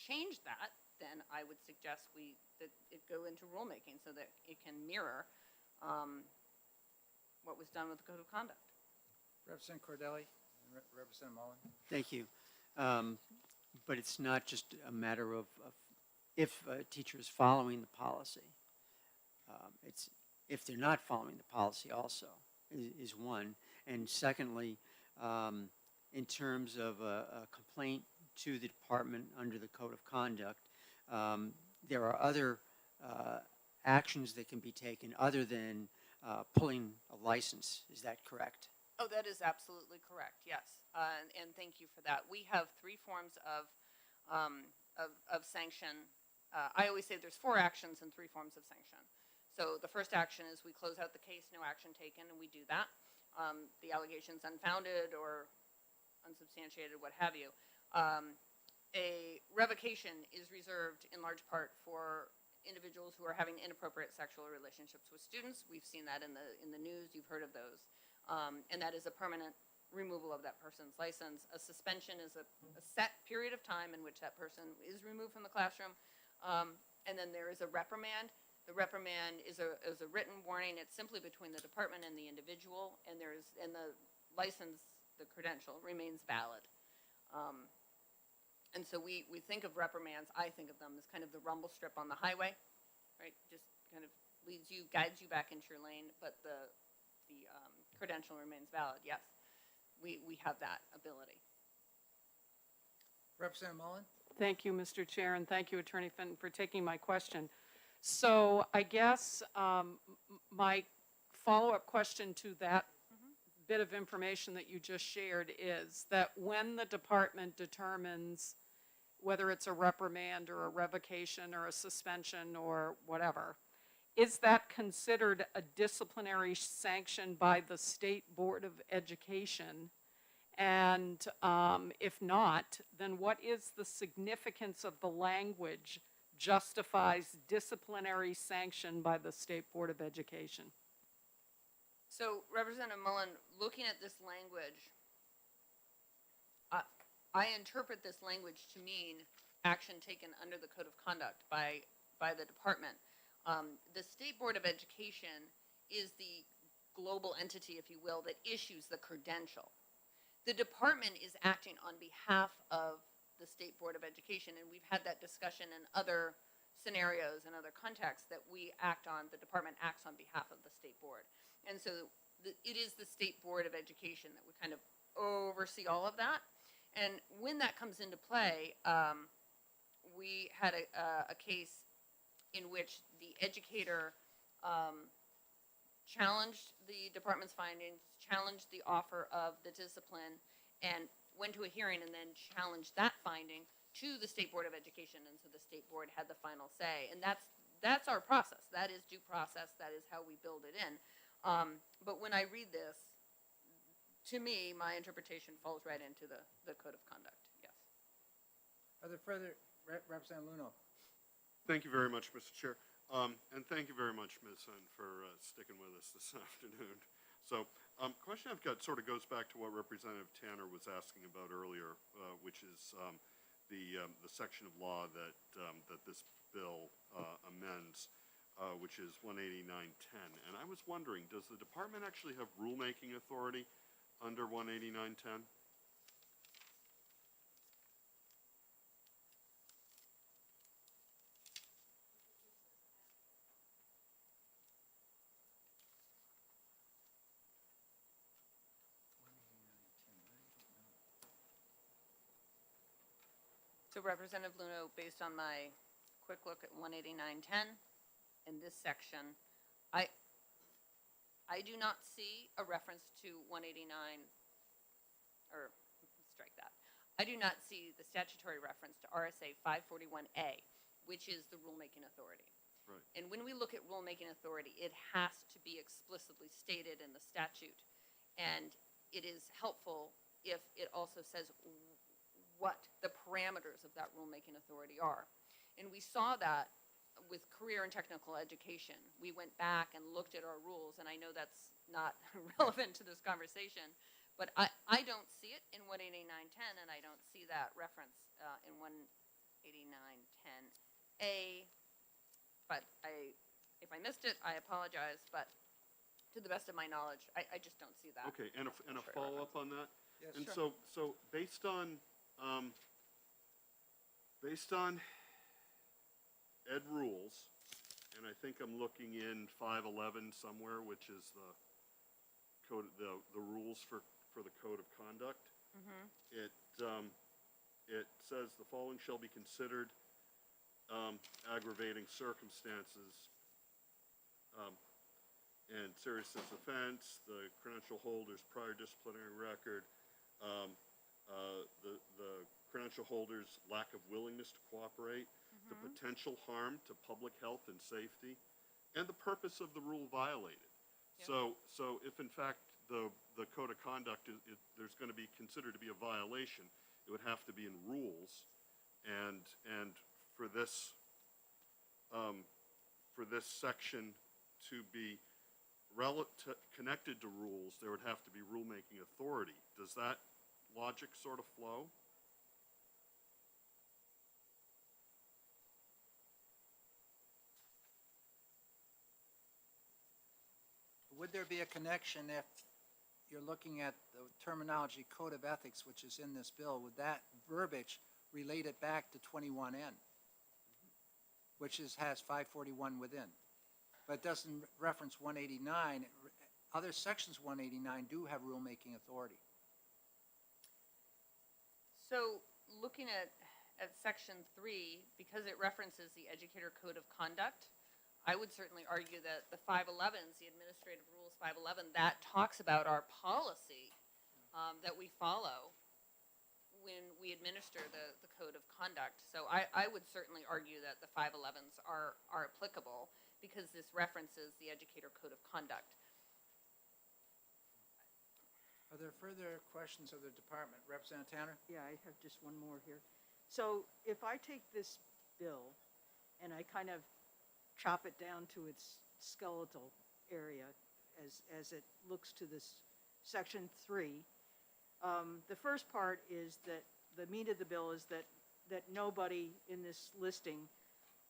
change that, then I would suggest that it go into rulemaking so that it can mirror what was done with the code of conduct. Representative Cordelli, Representative Mullen. Thank you. But it's not just a matter of if a teacher is following the policy. It's if they're not following the policy also is one. And secondly, in terms of a complaint to the department under the code of conduct, there are other actions that can be taken other than pulling a license. Is that correct? Oh, that is absolutely correct, yes. And thank you for that. We have three forms of sanction. I always say there's 4 actions and 3 forms of sanction. So the first action is we close out the case, no action taken, and we do that. The allegation's unfounded or unsubstantiated, what have you. A revocation is reserved in large part for individuals who are having inappropriate sexual relationships with students. We've seen that in the news. You've heard of those. And that is a permanent removal of that person's license. A suspension is a set period of time in which that person is removed from the classroom. And then there is a reprimand. The reprimand is a written warning. It's simply between the department and the individual, and the license, the credential, remains valid. And so we think of reprimands, I think of them as kind of the rumble strip on the highway, right? Just kind of guides you back into your lane, but the credential remains valid. Yes, we have that ability. Representative Mullen? Thank you, Mr. Chair, and thank you, Attorney Fenton, for taking my question. So I guess my follow-up question to that bit of information that you just shared is that when the department determines whether it's a reprimand or a revocation or a suspension or whatever, is that considered a disciplinary sanction by the State Board of Education? And if not, then what is the significance of the language justifies disciplinary sanction by the State Board of Education? So, Representative Mullen, looking at this language, I interpret this language to mean action taken under the Code of Conduct by the department. The State Board of Education is the global entity, if you will, that issues the credential. The department is acting on behalf of the State Board of Education, and we've had that discussion in other scenarios and other contexts that we act on, the department acts on behalf of the State Board. And so it is the State Board of Education that would kind of oversee all of that. And when that comes into play, we had a case in which the educator challenged the department's findings, challenged the offer of the discipline, and went to a hearing and then challenged that finding to the State Board of Education. And so the State Board had the final say. And that's our process. That is due process. That is how we build it in. But when I read this, to me, my interpretation falls right into the Code of Conduct, yes. Are there further, Representative Luno? Thank you very much, Mr. Chair. And thank you very much, Ms. Sun, for sticking with us this afternoon. So, question I've got sort of goes back to what Representative Tanner was asking about earlier, which is the section of law that this bill amends, which is 18910. And I was wondering, does the department actually have rulemaking authority under 18910? So Representative Luno, based on my quick look at 18910 in this section, I do not see a reference to 189, or strike that. I do not see the statutory reference to RSA 541A, which is the rulemaking authority. Right. And when we look at rulemaking authority, it has to be explicitly stated in the statute. And it is helpful if it also says what the parameters of that rulemaking authority are. And we saw that with career and technical education. We went back and looked at our rules, and I know that's not relevant to this conversation, but I don't see it in 18910, and I don't see that reference in 18910A. But if I missed it, I apologize, but to the best of my knowledge, I just don't see that. Okay, and a follow-up on that? Yes, And sure. so based on ed rules, and I think I'm looking in 511 somewhere, which is the code, the rules for the Code of Conduct. It says the following shall be considered aggravating circumstances and seriousness offense, the credential holder's prior disciplinary record, the credential holder's lack of willingness to cooperate, the potential harm to public health and safety, and the purpose of the rule violated. Yep. So if in fact the Code of Conduct there's going to be considered to be a violation, it would have to be in rules, and for this section to be connected to rules, there would have to be rulemaking authority. Does that logic sort of flow? Would there be a connection if you're looking at the terminology Code of Ethics, which is in this bill, would that verbiage relate it back to 21N, which has 541 within? But it doesn't reference 189. Other sections 189 do have rulemaking authority. So looking at section 3, because it references the Educator Code of Conduct, I would certainly argue that the 511s, the Administrative Rules 511, that talks about our policy that we follow when we administer the Code of Conduct. So I would certainly argue that the 511s are applicable because this references the Educator Code of Conduct. Are there further questions of the department? Representative Tanner? Yeah, I have just one more here. So if I take this bill and I kind of chop it down to its skeletal area as it looks to this section 3, the first part is that the meat of the bill is that that nobody in this listing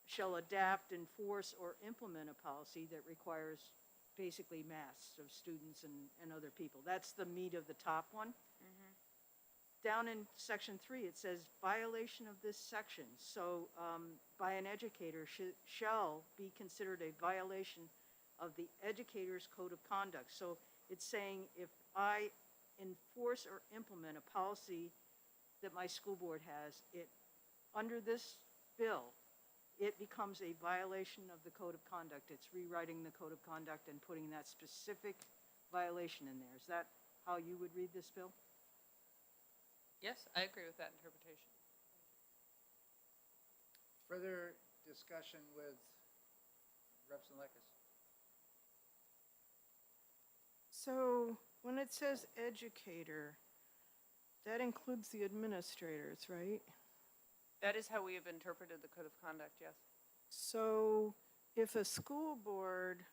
shall adapt, enforce, or implement a policy that requires basically masks of students and other people. That's the meat of the top one. Down in section 3, it says violation of this section. So by an educator shall be considered a violation of the educator's code of conduct. So it's saying if I enforce or implement a policy that my school board has, under this bill, it becomes a violation of the code of conduct. It's rewriting the code of conduct and putting that specific violation in there. Is that how you would read this bill? Yes, I agree with that interpretation. Further discussion with Representative Lekis? So when it says educator, that includes the administrators, right? That is how we have interpreted the code of conduct, yes. So if a school board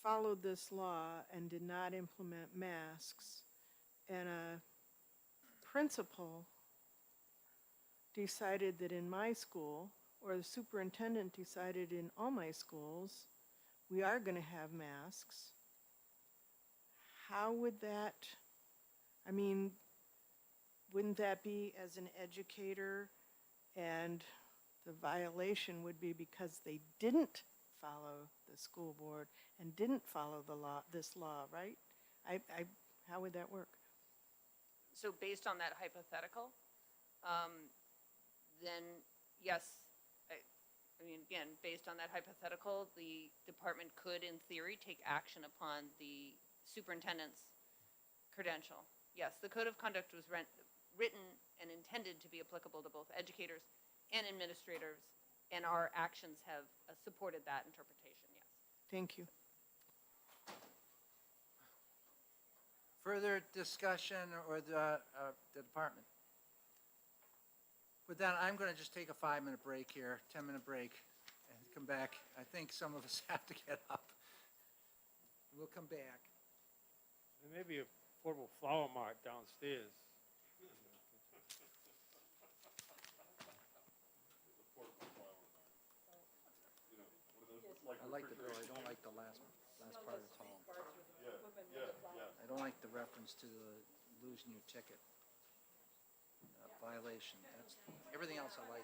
followed this law and did not implement masks, and a principal decided that in my school, or the superintendent decided in all my schools, we are going to have masks, how would that, I mean, wouldn't that be as an educator, and the violation would be because they didn't follow the school board and didn't follow the law, this law, right? How would that work? So based on that hypothetical, then yes, I mean, again, based on that hypothetical, the department could, in theory, take action upon the superintendent's credential. Yes, the code of conduct was written and intended to be applicable to both educators and administrators, and our actions have supported that interpretation, yes. Thank you. Further discussion or the department? With that, I'm going to just take a 5-minute break here, 10-minute break, and come back. I think some of us have to get up. We'll come back. There may be a portable flower mart downstairs. I like the bill, I don't like the last part at all. I don't like the reference to the losing your ticket. Violation, everything else I like.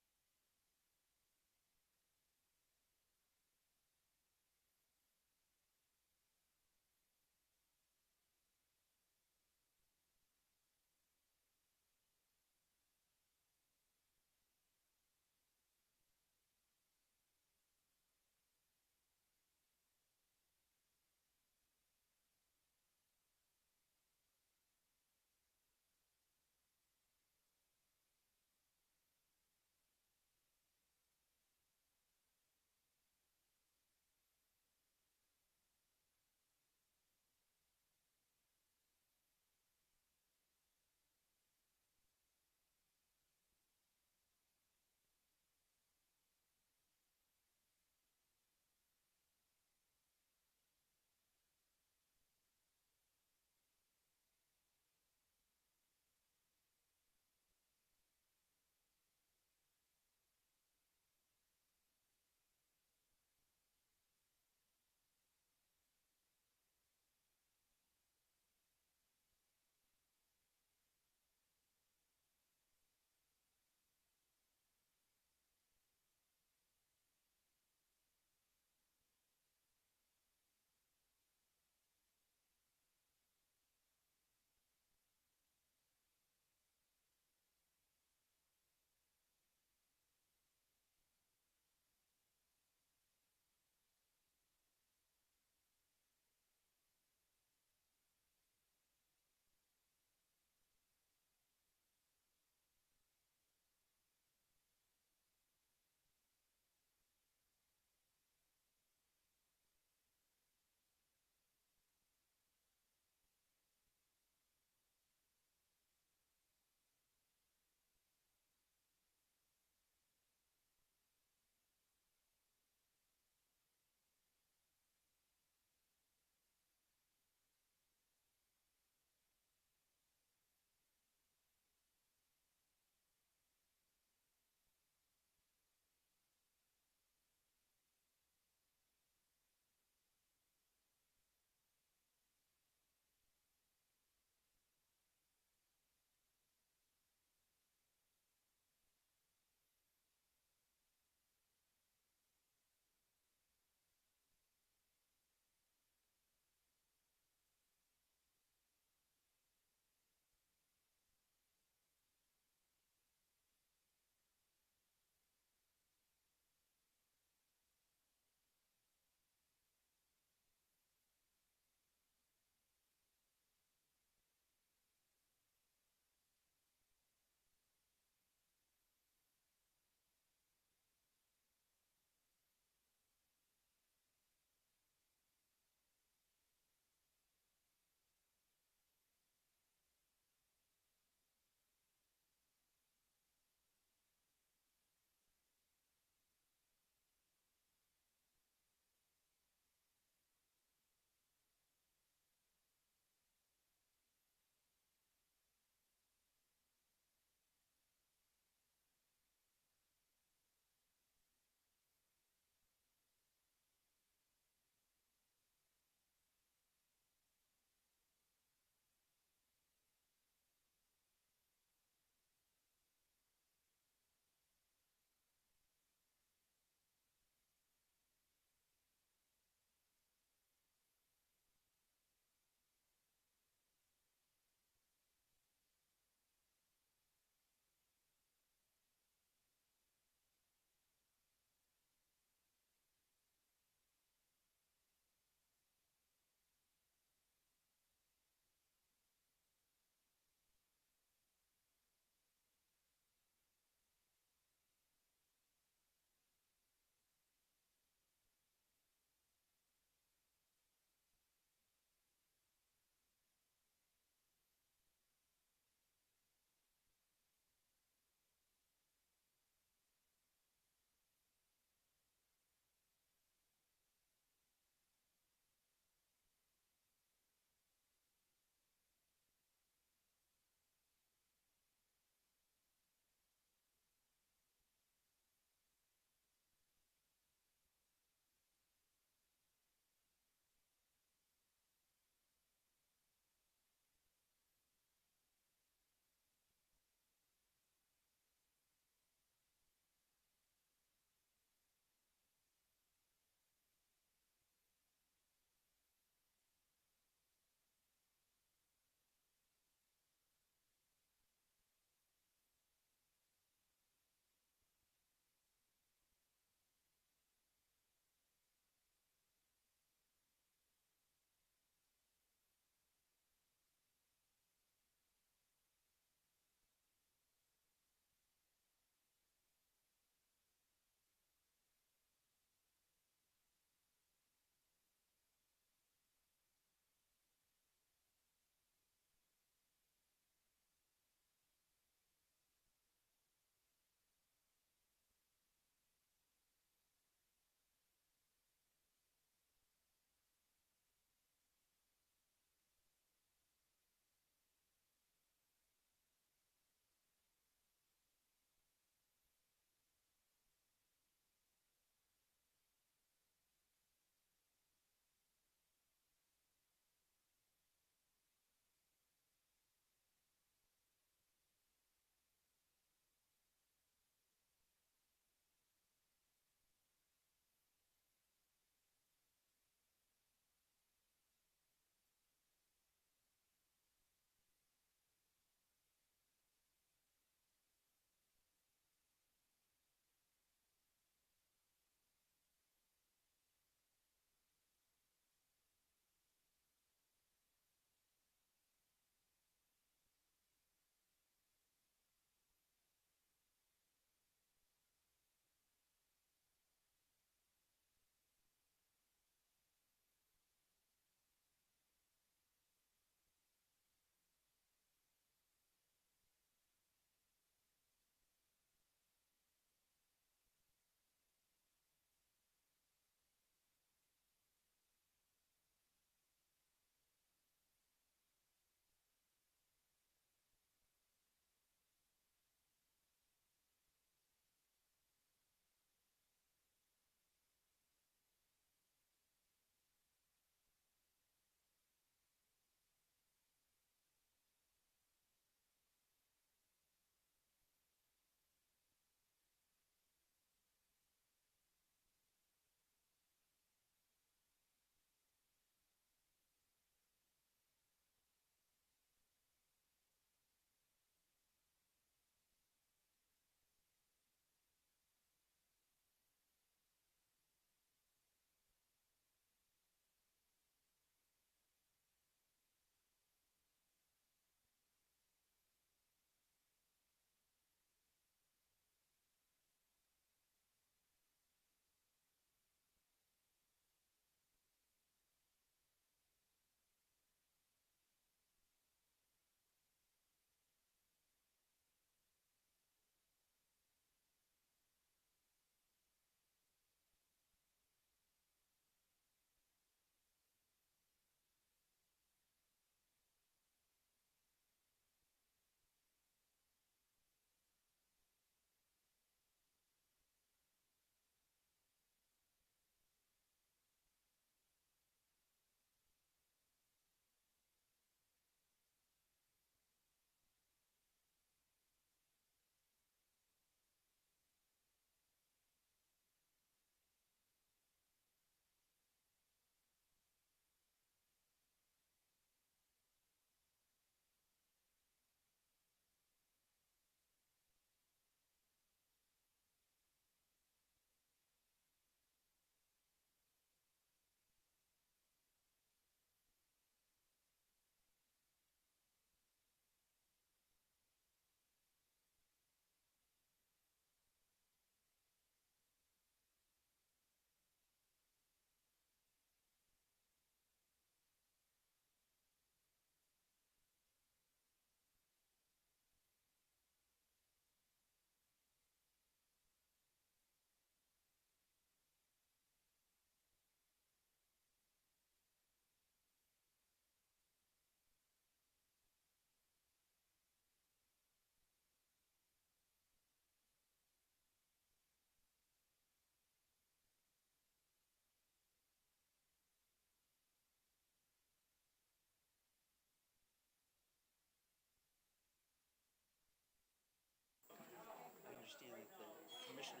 Commissioners.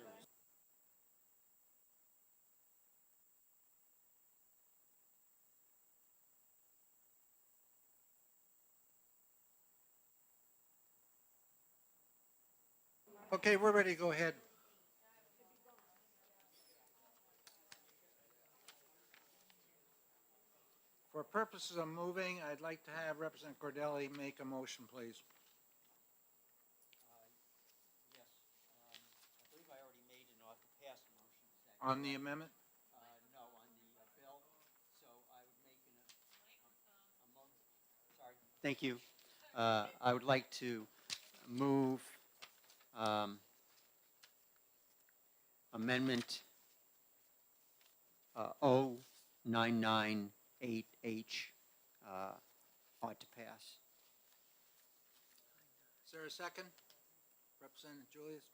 Okay, we're ready to go ahead. For purposes of moving, I'd like to have Representative Cordelli make a motion, please. Yes, I believe I already made an ought to pass motion. Is that On the correct? amendment? No, on the bill, so I would make a motion. Sorry. Thank you. I would like to move amendment 0998H ought to pass. Is there a second? Representative Julius?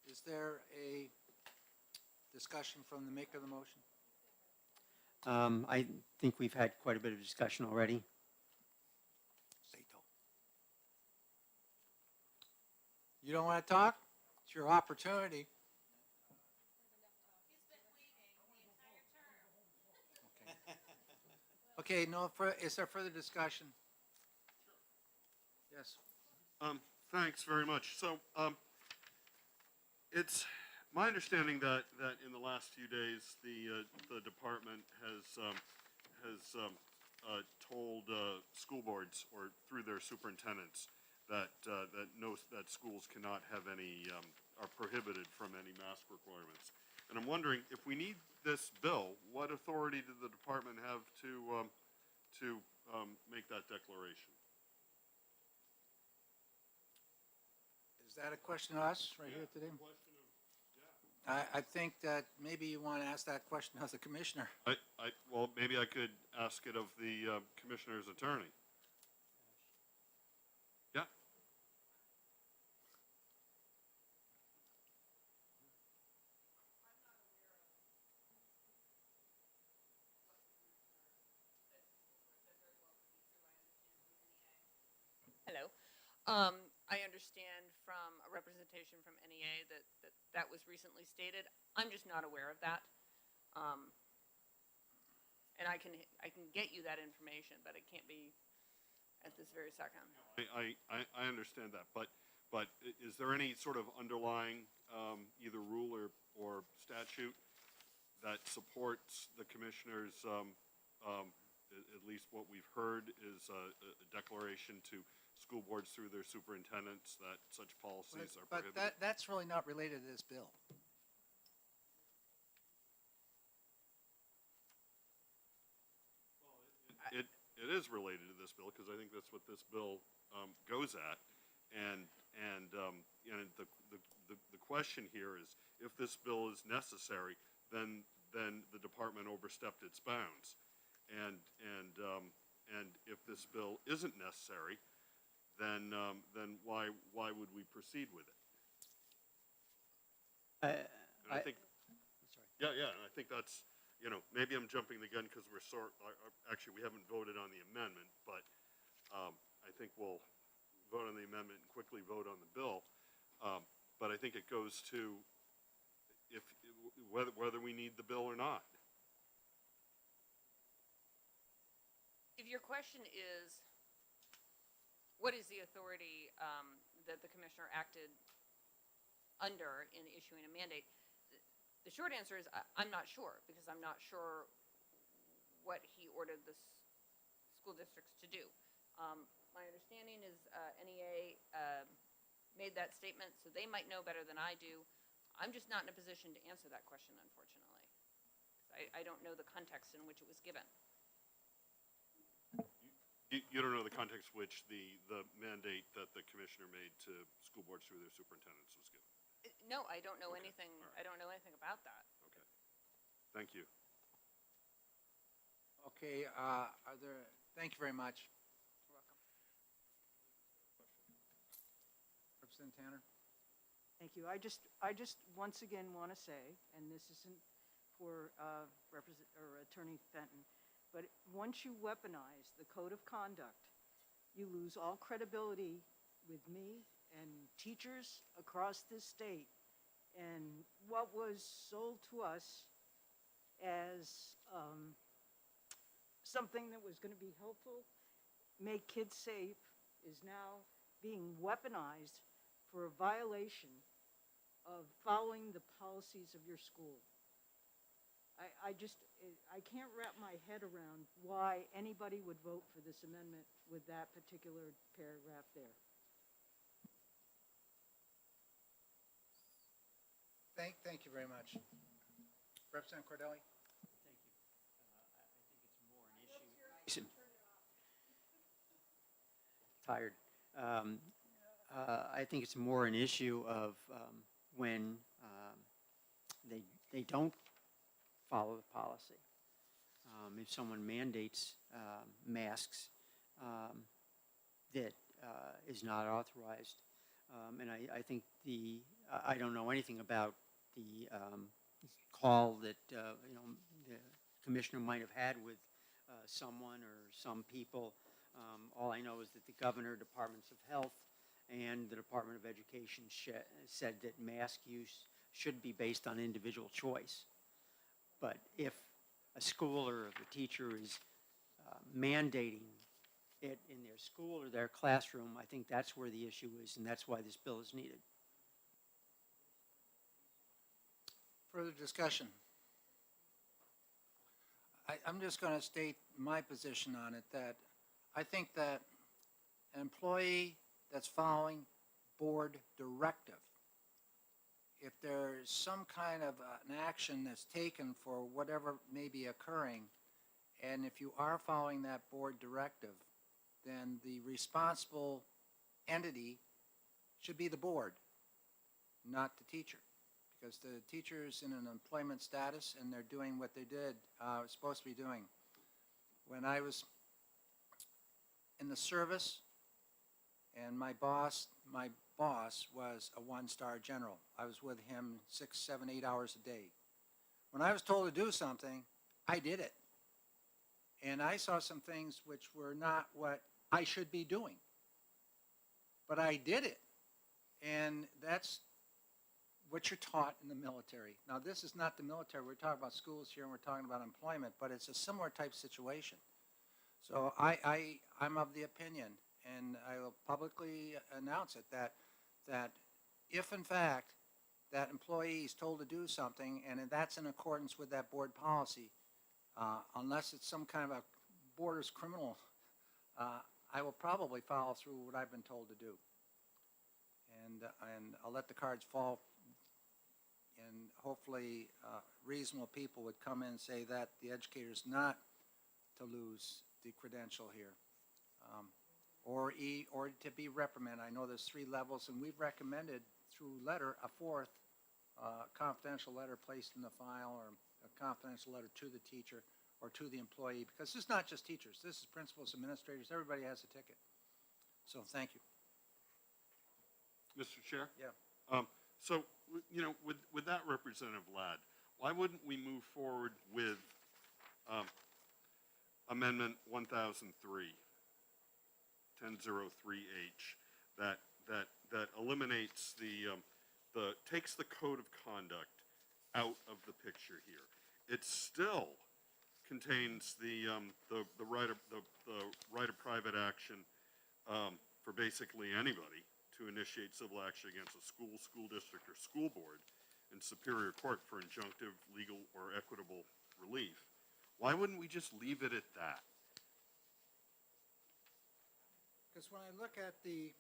Is there a discussion from the maker of the motion? I think we've had quite a bit of discussion already. You don't want to talk? It's your opportunity. Okay, no, is there further discussion? Yes. Thanks very much. So, it's my understanding that in the last few days, the department has told school boards or through their superintendents that that schools cannot have any are prohibited from any mask requirements. And I'm wondering if we need this bill, what authority does the department have to make that declaration? Is that a question to us right here today? I think that maybe you want to ask that question of the commissioner. Well, maybe I could ask it of the commissioner's attorney. Yeah. Hello. I understand from a representation from NEA that was recently stated. I'm just not aware of that. And I can get you that information, but it can't be at this very second. I understand that, but is there any sort of underlying either rule or statute that supports the commissioner's, at least what we've heard is a declaration to school boards through their superintendents that such policies are prohibited? But that's really not related to this bill. It is related to this bill because I think that's what this bill goes at, and the question here is if this bill is necessary, then the department overstepped its bounds, and if this bill isn't necessary, then why would we proceed with it? I think. Sorry. Yeah, and I think that's, maybe I'm jumping the gun because actually we haven't voted on the amendment, but I think we'll vote on the amendment and quickly vote on the bill. But I think it goes to whether we need the bill or not. If your question is, what is the authority that the commissioner acted under in issuing a mandate? The short answer is I'm not sure, because I'm not sure what he ordered the school districts to do. My understanding is NEA made that statement, so they might know better than I do. I'm just not in a position to answer that question, unfortunately. I don't know the context in which it was given. You don't know the context which the mandate that the commissioner made to school boards through their superintendents was given? No, I don't know Okay, anything. all right. I don't know anything about that. Okay, thank you. Okay, thank you very much. You're welcome. Representative Tanner? Thank you. I just once again want to say, and this isn't for Attorney Fenton, but once you weaponize the code of conduct, you lose all credibility with me and teachers across this state. And what was sold to us as something that was going to be helpful, make kids safe, is now being weaponized for a violation of following the policies of your school. I can't wrap my head around why anybody would vote for this amendment with that particular paragraph there. Thank you very much. Representative Cordelli? Thank you. I think it's more an issue. Tired. I think it's more an issue of when they don't follow the policy. If someone mandates masks that is not authorized. And I think I don't know anything about the call that, the commissioner might have had with someone or some people. All I know is that the governor, departments of health, and the Department of Education said that mask use should be based on individual choice. But if a school or the teacher is mandating it in their school or their classroom, I think that's where the issue is, and that's why this bill is needed. Further discussion? I'm just going to state my position on it, that I think that an employee that's following board directive, if there's some kind of an action that's taken for whatever may be occurring, and if you are following that board directive, then the responsible entity should be the board, not the teacher. Because the teacher's in an employment status and they're doing what they was supposed to be doing. When I was in the service and my boss was a one-star general. I was with him 6, 7, 8 hours a day. When I was told to do something, I did it. And I saw some things which were not what I should be doing. But I did it. And that's what you're taught in the military. Now, this is not the military. We're talking about schools here and we're talking about employment, but it's a similar type situation. So I'm of the opinion, and I will publicly announce it, that if in fact that employee is told to do something and that's in accordance with that board policy, unless it's some kind of a borders criminal, I will probably follow through what I've been told to do. And I'll let the cards fall, and hopefully reasonable people would come in and say that the educator's not to lose the credential here, or to be reprimanded. I know there's 3 levels, and we've recommended through letter a 4th confidential letter placed in the file, or a confidential letter to the teacher or to the employee, because this is not just teachers. This is principals, administrators. Everybody has a ticket. So thank you. Mr. Chair? Yeah. So, with that, Representative Ladd, why wouldn't we move forward with Amendment 1003, 1003H, that eliminates takes the code of conduct out of the picture here. It still contains the right of private action for basically anybody to initiate civil action against a school, school district, or school board in Superior Court for injunctive, legal, or equitable relief. Why wouldn't we just leave it at that? Because when I look at the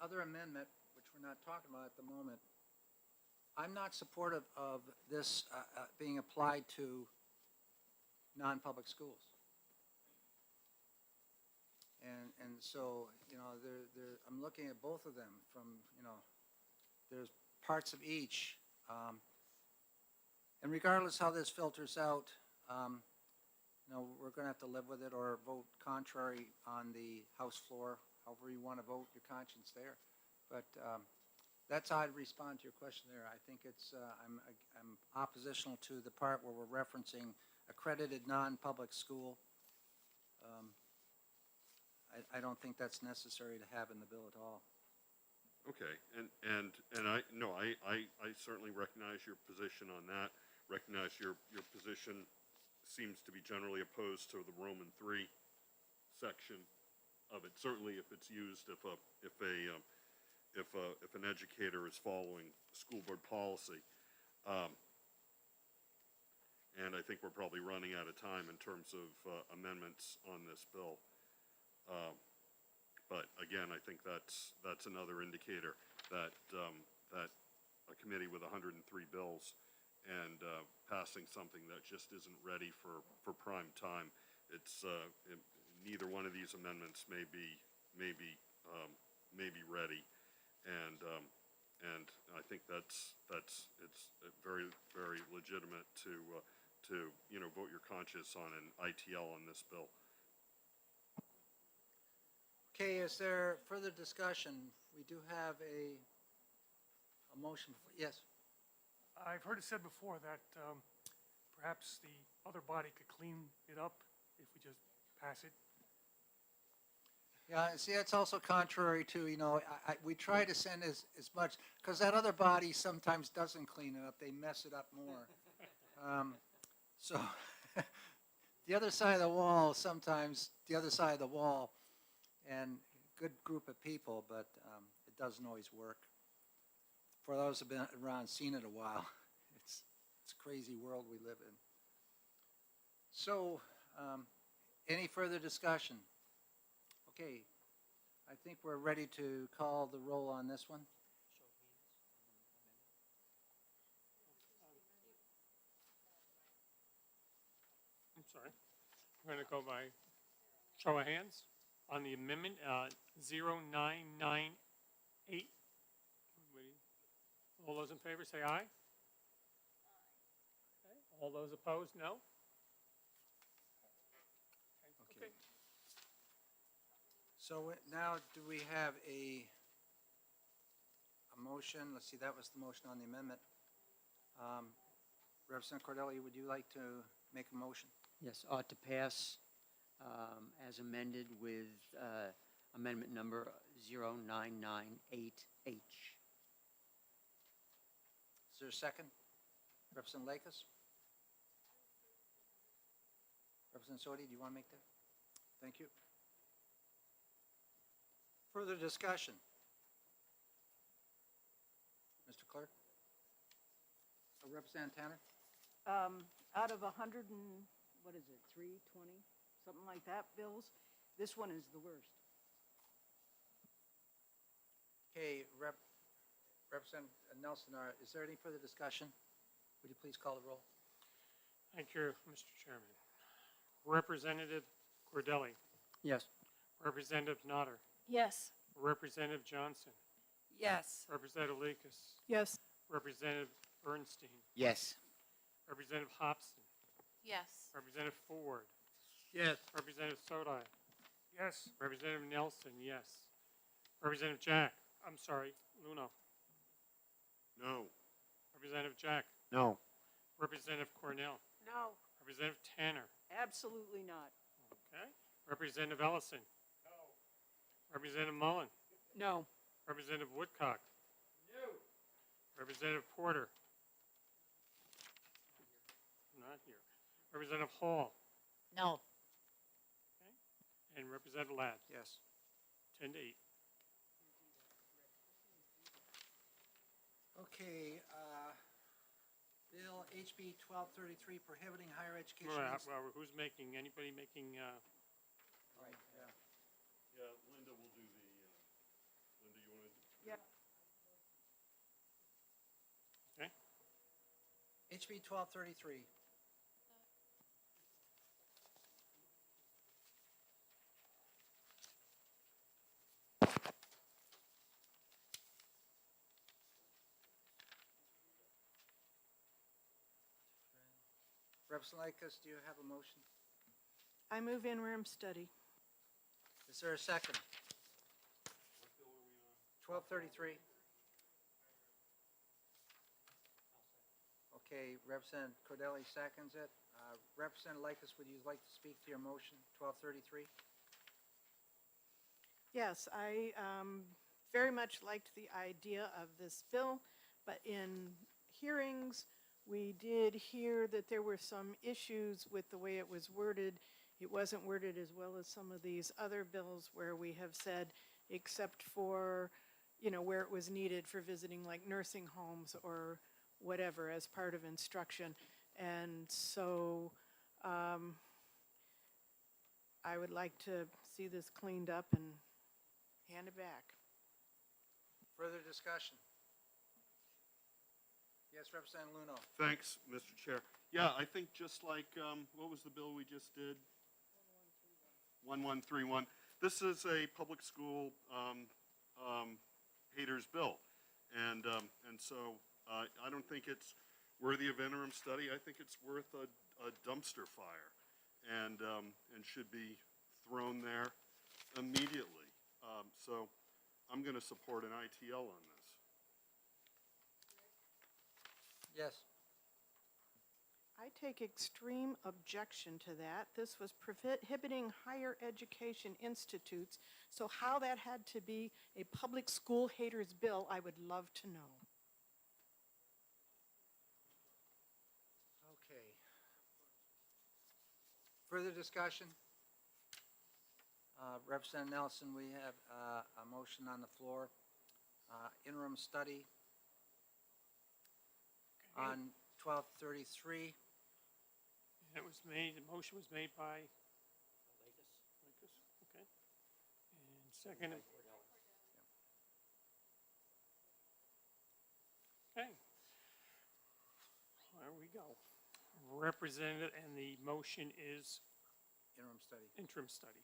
other amendment, which we're not talking about at the moment, I'm not supportive of this being applied to non-public schools. And so, I'm looking at both of them from, there's parts of each. And regardless how this filters out, we're going to have to live with it or vote contrary on the House floor, however you want to vote, your conscience there. But that's how I'd respond to your question there. I think it's, I'm oppositional to the part where we're referencing accredited non-public school. I don't think that's necessary to have in the bill at all. Okay, and I, no, I certainly recognize your position on that, recognize your position seems to be generally opposed to the Roman 3 section of it, certainly if it's used, if an educator is following school board policy. And I think we're probably running out of time in terms of amendments on this bill. But again, I think that's another indicator that that a committee with 103 bills and passing something that just isn't ready for prime time. It's neither one of these amendments may be ready, and I think it's very legitimate to vote your conscience on an ITL on this bill. Okay, is there further discussion? We do have a motion. Yes? I've heard it said before that perhaps the other body could clean it up if we just pass it. Yeah, and see, that's also contrary to, we try to send as much, because that other body sometimes doesn't clean it up. They mess it up more. So the other side of the wall, sometimes the other side of the wall, and good group of people, but it doesn't always work. For those who've been around, seen it a while, it's a crazy world we live in. So, any further discussion? Okay, I think we're ready to call the roll on this one. I'm sorry. We're going to go by show of hands on the amendment 0998. All those in favor say aye. Okay. All those opposed, no. Okay. So now do we have a motion? Let's see, that was the motion on the amendment. Representative Cordelli, would you like to make a motion? Yes, ought to pass as amended with amendment number 0998H. Is there a second? Representative Lakis? Representative Sodi, do you want to make that? Thank you. Further discussion? Mr. Clerk? Representative Tanner? Out of 100 and, 320, something like that, bills, this one is the worst. Okay, Representative Nelson, is there any further discussion? Would you please call the roll? Thank you, Mr. Chairman. Representative Cordelli. Yes. Representative Notter. Yes. Representative Johnson. Yes. Representative Lakis. Yes. Representative Bernstein. Yes. Representative Hobson. Yes. Representative Ford. Yes. Representative Sodi. Yes. Representative Nelson, yes. Representative Jack, I'm sorry, Luno. No. Representative Jack. No. Representative Cornell. No. Representative Tanner. Absolutely not. Okay. Representative Ellison. No. Representative Mullen. No. Representative Woodcock. No. Representative Porter. Not here. Representative Hall. No. And Representative Ladd. Yes. 10 to 8. Okay, Bill HB 1233 prohibiting higher education. Well, who's making, anybody making, Right, yeah. Yeah, Linda will do the, Linda, you want to? Yeah. okay? HB 1233. Representative Lakis, do you have a motion? I move in-room study. Is there a second? 1233. Okay, Representative Cordelli seconds it. Representative Lakis, would you like to speak to your motion, 1233? Yes, I very much liked the idea of this bill, but in hearings, we did hear that there were some issues with the way it was worded. It wasn't worded as well as some of these other bills where we have said, except for, where it was needed for visiting like nursing homes or whatever as part of instruction. And so I would like to see this cleaned up and hand it back. Further discussion? Yes, Representative Luno. Thanks, Mr. Chair. Yeah, I think just like, what was the bill we just did? 1131. This is a public school haters bill. And so I don't think it's worthy of interim study. I think it's worth a dumpster fire and should be thrown there immediately. So I'm going to support an ITL on this. Yes. I take extreme objection to that. This was prohibiting higher education institutes, so how that had to be a public school haters bill, I would love to know. Okay. Further discussion? Representative Nelson, we have a motion on the floor. Interim study on 1233. And it was made, the motion was made by Lakis, okay. And second. Okay. There we go. Representative, and the motion is Interim study. interim study.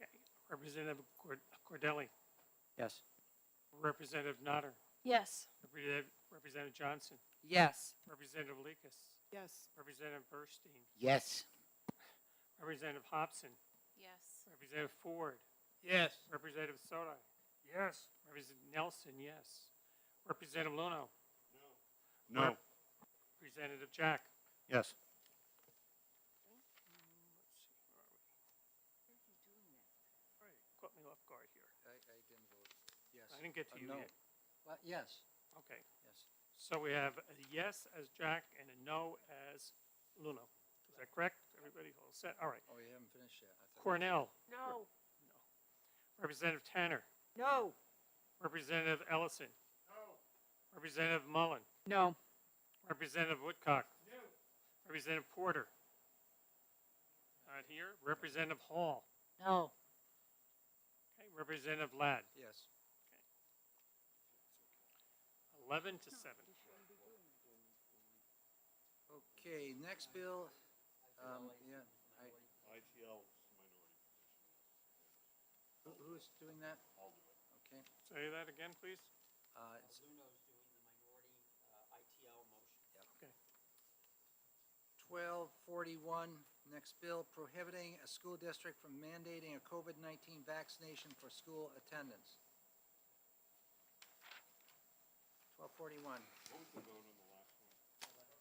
Okay. Representative Cordelli, Yes. Representative Notter, Yes. Representative Johnson, Yes. Representative Lakis, Yes. Representative Burstein, Yes. Representative Hobson, Yes. Representative Ford, Yes. Representative Sodi. Yes. Representative Nelson, yes. Representative Luno. No. Representative Jack. Yes. All right, caught me off guard here. I didn't vote. Yes. I didn't get to you No. yet. Yes. Okay, Yes. so we have a yes as Jack and a no as Luno. Is that correct? Everybody all set? All right. Oh, you haven't finished yet. I thought- Cornell. No. Representative Tanner. No. Representative Ellison. No. Representative Mullen. No. Representative Woodcock. No. Representative Porter. Not here. Representative Hall. No. Okay, Representative Ladd. Yes. 11 to 7. Okay, next bill, yeah, ITL minority. who's doing that? I'll do it. Okay. Say that again, please. It's Luno's doing the minority ITL motion. Okay. 1241, next bill, prohibiting a school district from mandating a COVID-19 vaccination for school attendance. 1241. What was the vote on the last one?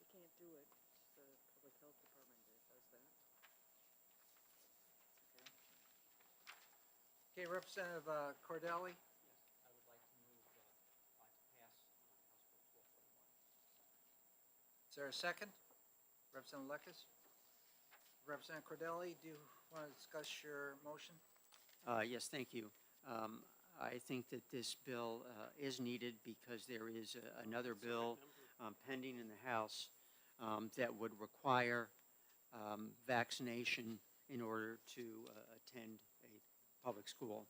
You can't do it. It's the Public Health Department that does that. Okay, Representative Cordelli, Yes, I would like to move to pass House Bill 1241. is there a second? Representative Lekis? Representative Cordelli, do you want to discuss your motion? Yes, thank you. I think that this bill is needed because there is another bill pending in the House that would require vaccination in order to attend a public school.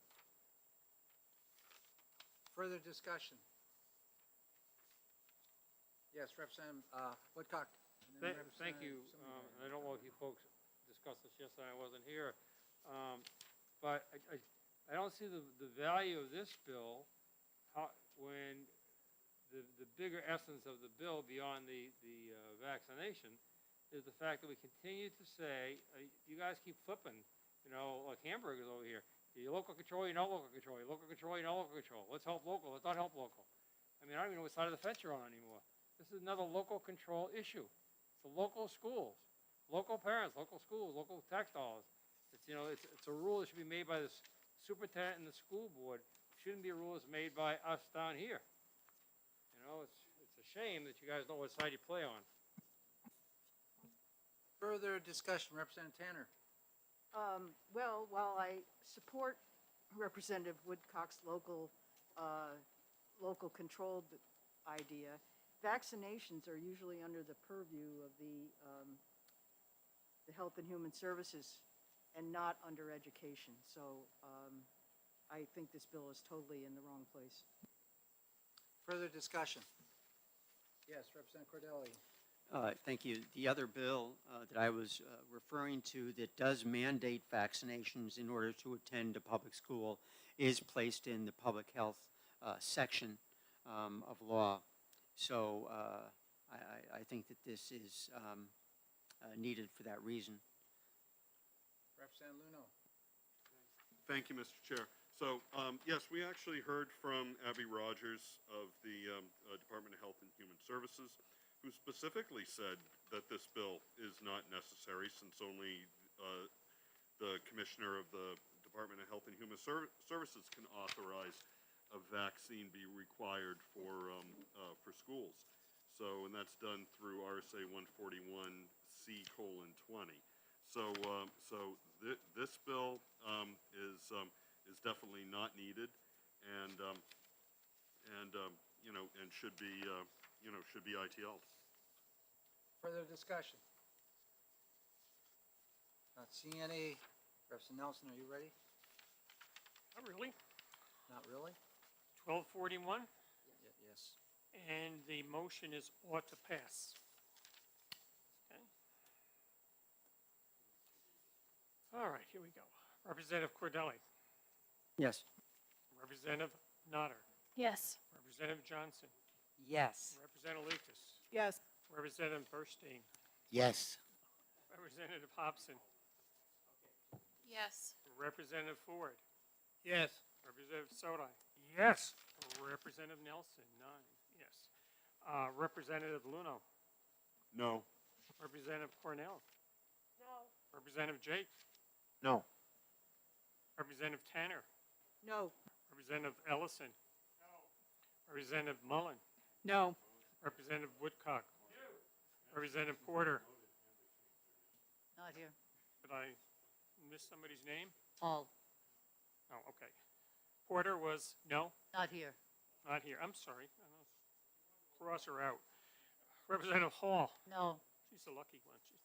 Further discussion? Yes, Representative Woodcock. and then Thank you. Representative I don't know if you folks discussed this yesterday, I wasn't here. But I don't see the value of this bill when the bigger essence of the bill beyond the vaccination is the fact that we continue to say, you guys keep flipping, like hamburgers over here. Your local control, your not local control, your local control, your not local control. Let's help local, let's not help local. I mean, I don't even know what side of the fence you're on anymore. This is another local control issue. It's the local schools, local parents, local schools, local tax dollars. It's a rule that should be made by the superintendent and the school board. It shouldn't be a rule that's made by us down here. It's a shame that you guys know what side you play on. Further discussion, Representative Tanner. Well, while I support Representative Woodcock's local controlled idea, vaccinations are usually under the purview of the Health and Human Services and not under education. So I think this bill is totally in the wrong place. Further discussion. Yes, Representative Cordelli. Thank you. The other bill that I was referring to that does mandate vaccinations in order to attend a public school is placed in the public health section of law. So I think that this is needed for that reason. Representative Luno. Thank you, Mr. Chair. So, yes, we actually heard from Abby Rogers of the Department of Health and Human Services, who specifically said that this bill is not necessary since only the Commissioner of the Department of Health and Human Services can authorize a vaccine be required for schools. So, and that's done through RSA 141C:20. So, this bill is definitely not needed, and should be ITL'd. Further discussion. Not seeing any. Representative Nelson, are you ready? Not really. Not really? 1241, Yes. and the motion is ought to pass. Okay. All right, here we go. Representative Cordelli. Yes. Representative Notter. Yes. Representative Johnson. Yes. Representative Lucas. Yes. Representative Burstein. Yes. Representative Hobson. Yes. Representative Ford. Yes. Representative Sodi. Yes. Representative Nelson, 9, yes. Representative Luno. No. Representative Cornell. No. Representative Jake. No. Representative Tanner. No. Representative Ellison. No. Representative Mullen. No. Representative Woodcock. Representative Porter. Not here. Did I miss somebody's name? Paul, Oh, okay. Porter was no, not here. not here. I'm sorry. Cross her out. Representative Hall. No. She's the lucky one. She's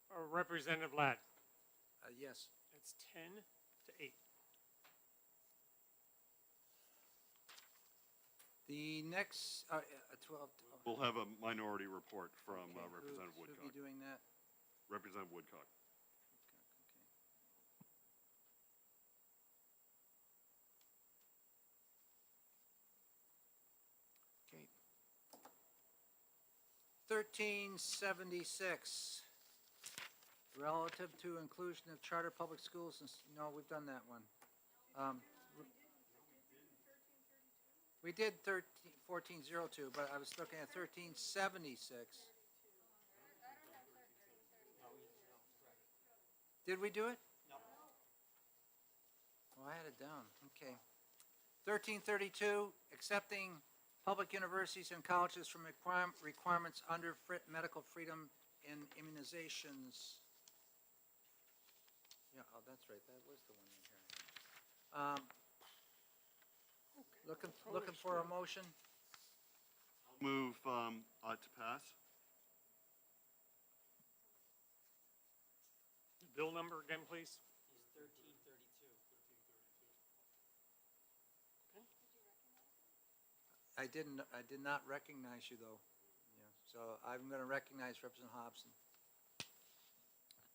not here. Representative Ladd. Yes. It's 10 to 8. The next, 12. We'll have a minority report from Okay, Representative who'll Woodcock. be doing that? Representative Woodcock. Okay. 1376, relative to inclusion of charter public schools, no, we've done that one. We did 1402, but I was looking at 1376. Did we do it? No. Oh, I had it down, okay. 1332, accepting public universities and colleges from requirements under medical freedom in immunizations. Yeah, oh, that's right, that was the one in here. Looking for a motion? Move to pass. Bill number again, please. Is 1332. I did not recognize you, though. Yeah, so I'm going to recognize Representative Hobson.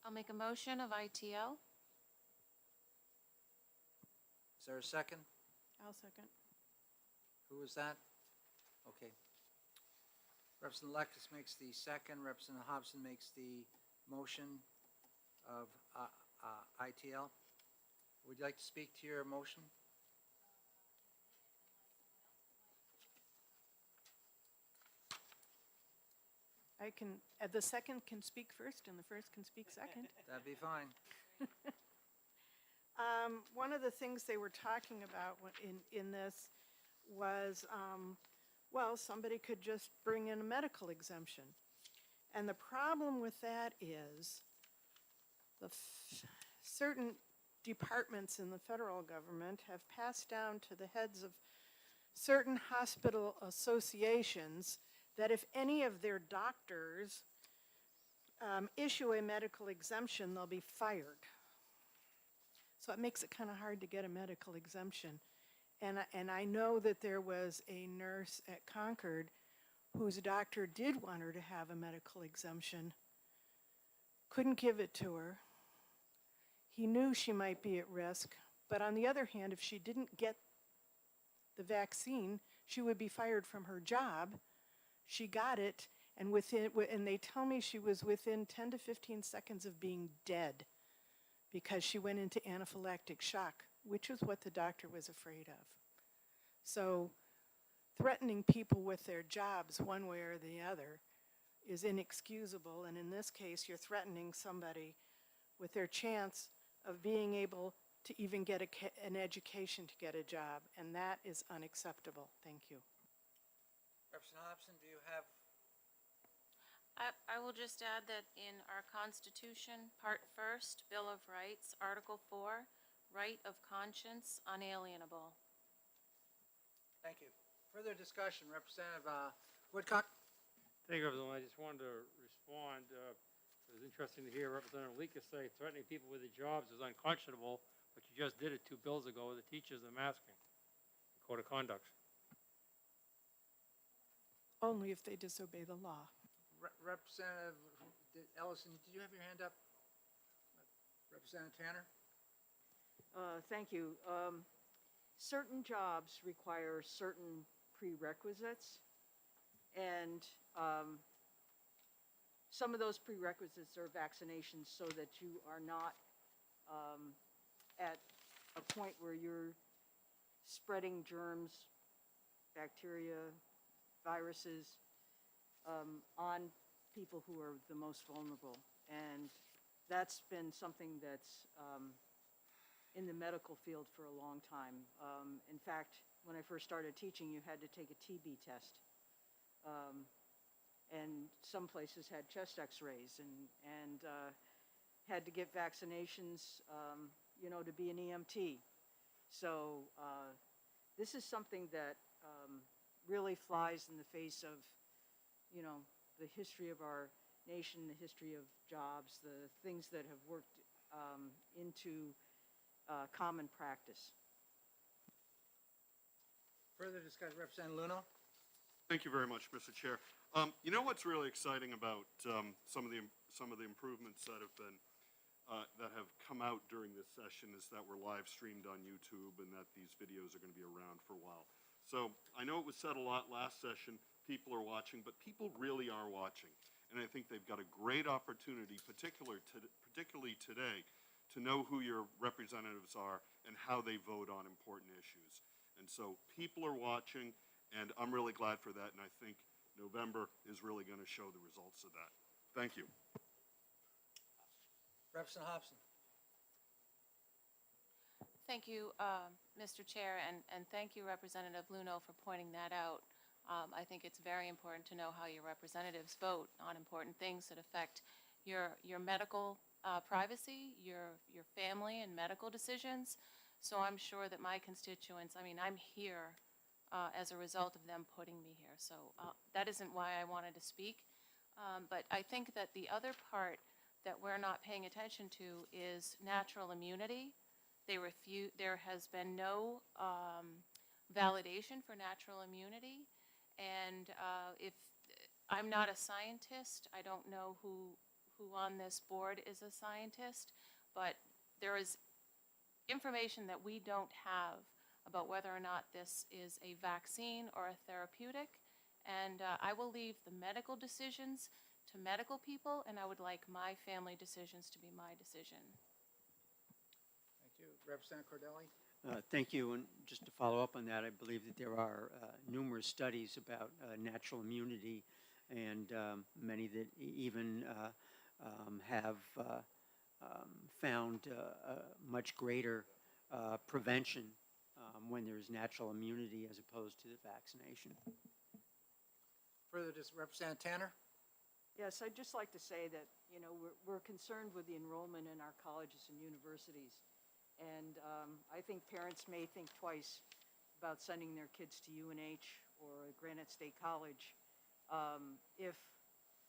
I'll make a motion of ITL. Is there a second? I'll second. Who was that? Okay. Representative Electus makes the second, Representative Hobson makes the motion of ITL. Would you like to speak to your motion? The second can speak first and the first can speak second. That'd be fine. One of the things they were talking about in this was, well, somebody could just bring in a medical exemption. And the problem with that is certain departments in the federal government have passed down to the heads of certain hospital associations that if any of their doctors issue a medical exemption, they'll be fired. So it makes it kind of hard to get a medical exemption. And I know that there was a nurse at Concord whose doctor did want her to have a medical exemption, couldn't give it to her. He knew she might be at risk, but on the other hand, if she didn't get the vaccine, she would be fired from her job. She got it, and they tell me she was within 10 to 15 seconds of being dead because she went into anaphylactic shock, which is what the doctor was afraid of. So threatening people with their jobs one way or the other is inexcusable, and in this case, you're threatening somebody with their chance of being able to even get an education to get a job, and that is unacceptable. Thank you. Representative Hobson, do you have? I will just add that in our Constitution, Part First, Bill of Rights, Article 4, right of conscience unalienable. Thank you. Further discussion, Representative Woodcock? Thank you, Representative. I just wanted to respond. It was interesting to hear Representative Lekas say threatening people with their jobs is unconscionable, but you just did it 2 bills ago with the teachers and masking. Code of conduct. Only if they disobey the law. Representative Ellison, did you have your hand up? Representative Tanner? Thank you. Certain jobs require certain prerequisites, and some of those prerequisites are vaccinations so that you are not at a point where you're spreading germs, bacteria, viruses on people who are the most vulnerable. And that's been something that's in the medical field for a long time. In fact, when I first started teaching, you had to take a TB test. And some places had chest x-rays and had to get vaccinations, to be an EMT. So this is something that really flies in the face of, the history of our nation, the history of jobs, the things that have worked into common practice. Further discussion, Representative Luno? Thank you very much, Mr. Chair. You know what's really exciting about some of the improvements that have come out during this session is that we're live streamed on YouTube and that these videos are going to be around for a while. So I know it was said a lot last session, people are watching, but people really are watching. And I think they've got a great opportunity, particularly today, to know who your representatives are and how they vote on important issues. And so people are watching, and I'm really glad for that, and I think November is really going to show the results of that. Thank you. Representative Hobson? Thank you, Mr. Chair, and thank you, Representative Luno, for pointing that out. I think it's very important to know how your representatives vote on important things that affect your medical privacy, your family and medical decisions. So I'm sure that my constituents, I'm here as a result of them putting me here. So that isn't why I wanted to speak. But I think that the other part that we're not paying attention to is natural immunity. There has been no validation for natural immunity. And if I'm not a scientist, I don't know who on this board is a scientist, but there is information that we don't have about whether or not this is a vaccine or a therapeutic, And I will leave the medical decisions to medical people, and I would like my family decisions to be my decision. Thank you. Representative Cordelli? Thank you, and just to follow up on that, I believe that there are numerous studies about natural immunity, and many that even have found much greater prevention when there's natural immunity as opposed to the vaccination. Further, just Representative Tanner? Yes, I'd just like to say that, you know, we're concerned with the enrollment in our colleges and universities. And I think parents may think twice about sending their kids to UNH or Granite State College if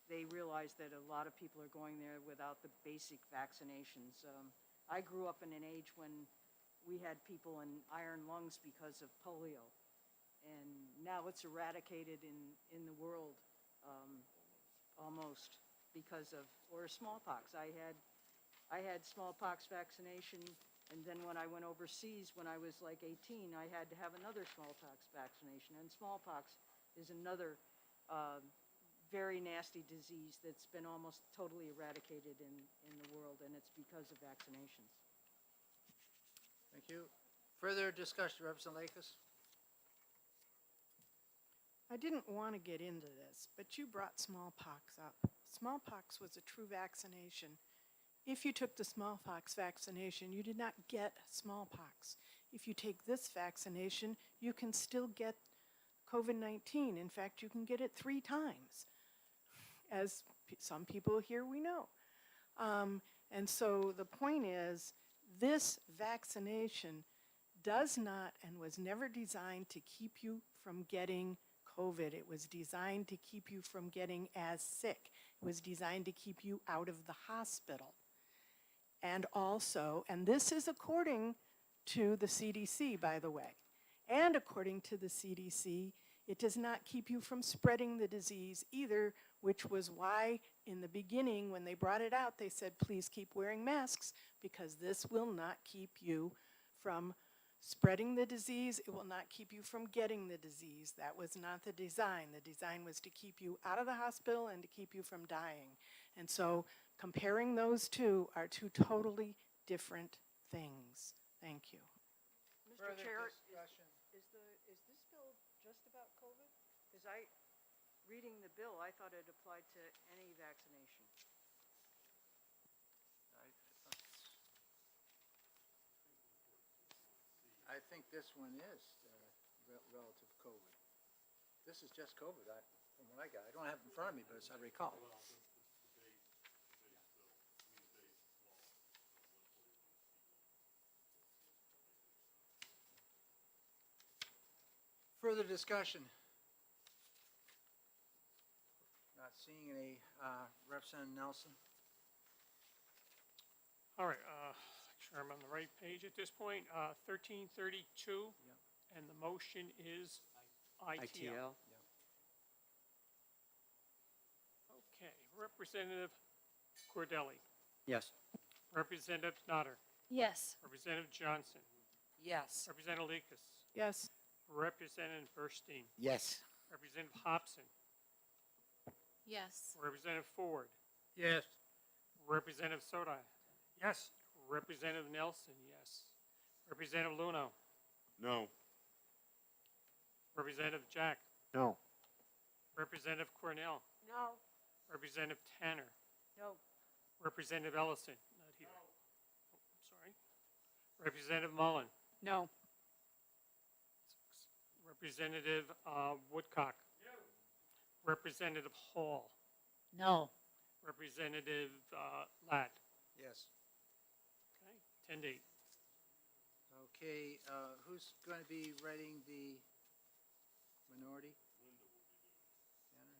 they realize that a lot of people are going there without the basic vaccinations. I grew up in an age when we had people in iron lungs because of polio. And now it's eradicated in the world almost because of, or smallpox. I had smallpox vaccination, and then when I went overseas when I was like 18, I had to have another smallpox vaccination. And smallpox is another very nasty disease that's been almost totally eradicated in the world, and it's because of vaccinations. Thank you. Further discussion, Representative Lakis? I didn't want to get into this, but you brought smallpox up. Smallpox was a true vaccination. If you took the smallpox vaccination, you did not get smallpox. If you take this vaccination, you can still get COVID-19. In fact, you can get it 3 times, as some people here we know. And so the point is, this vaccination does not and was never designed to keep you from getting COVID. It was designed to keep you from getting as sick. It was designed to keep you out of the hospital. And also, and this is according to the CDC, by the way, and according to the CDC, it does not keep you from spreading the disease either, which was why in the beginning when they brought it out, they said, please keep wearing masks because this will not keep you from spreading the disease. It will not keep you from getting the disease. That was not the design. The design was to keep you out of the hospital and to keep you from dying. And so comparing those two are two totally different things. Thank you. Mr. Chair, discussion. is this bill just about COVID? Because reading the bill, I thought it applied to any vaccination. I think this one is relative to COVID. This is just COVID, from what I got. I don't have it in front of me, but as I recall. Further discussion? Not seeing any. Representative Nelson? All right, sure I'm on the right page at this point. 1332, and the motion is ITL. Okay, Representative Cordelli, Yes. Representative Notter, Yes. Representative Johnson, Yes. Representative Lakis, Yes. Representative Burstein, Yes. Representative Hobson, Yes. Representative Ford, Yes. Representative Sodi. Yes. Representative Nelson, yes. Representative Luno, No. Representative Jack, No. Representative Cornell, No, Representative Tanner, No. Representative Ellison, not here. Oh, I'm sorry. Representative Mullen, No. Representative Woodcock. No. Representative Hall, No. Representative Ladd. Yes. Okay, 10-8. Okay, who's going to be writing the minority? Tanner? Okay.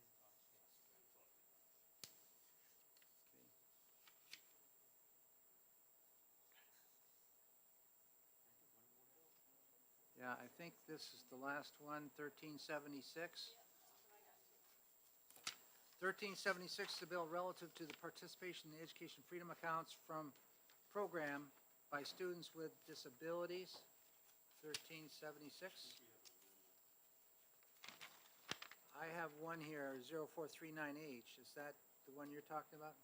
Yeah, I think this is the last one, 1376. 1376 is a bill relative to the participation in the education freedom accounts from program by students with disabilities. 1376. I have one here, 0439H. Is that the one you're talking about?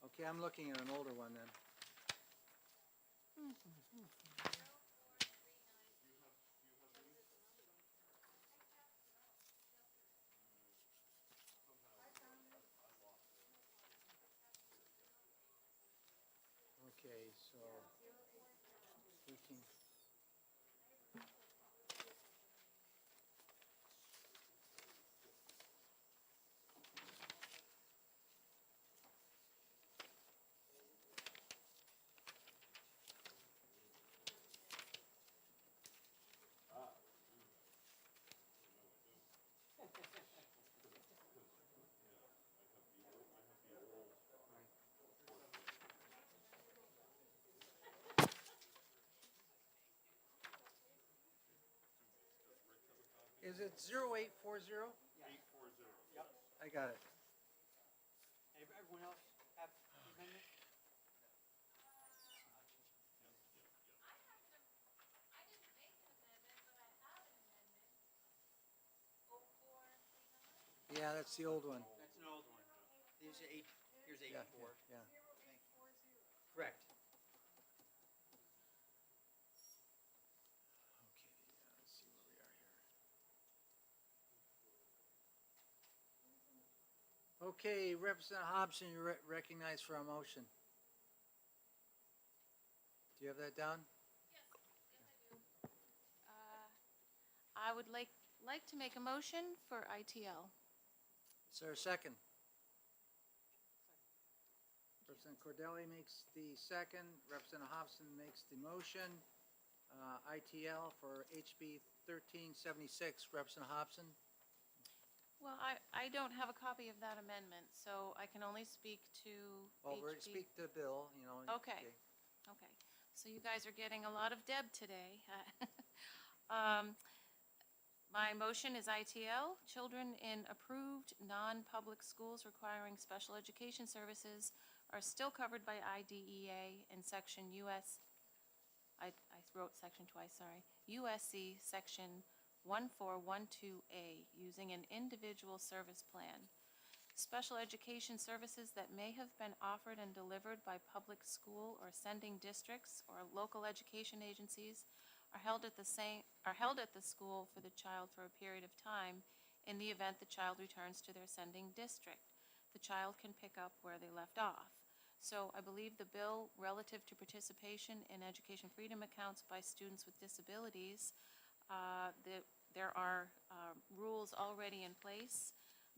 Okay, I'm looking at an older one then. Okay, so 13. Is it 0840? 840. Yep. I got it. Everyone else have the amendment? Yeah, that's the old one. That's an old one. Here's here's Yeah, 84. yeah. Correct. Okay, let's see where we are here. Okay, Representative Hobson, you're recognized for a motion. Do you have that down? I would like to make a motion for ITL. Is there a second? Representative Cordelli makes the second. Representative Hobson makes the motion. ITL for HB 1376. Representative Hobson? Well, I don't have a copy of that amendment, so I can only speak to Well, we're HB. speak to Bill, you know. Okay. Okay, so you guys are getting a lot of Deb today. My motion is ITL, children in approved non-public schools requiring special education services are still covered by IDEA in section I wrote section twice, sorry, USC section 1412A, using an individual service plan. Special education services that may have been offered and delivered by public school or sending districts or local education agencies are held at the school for the child for a period of time. In the event the child returns to their sending district, the child can pick up where they left off. So I believe the bill relative to participation in education freedom accounts by students with disabilities, there are rules already in place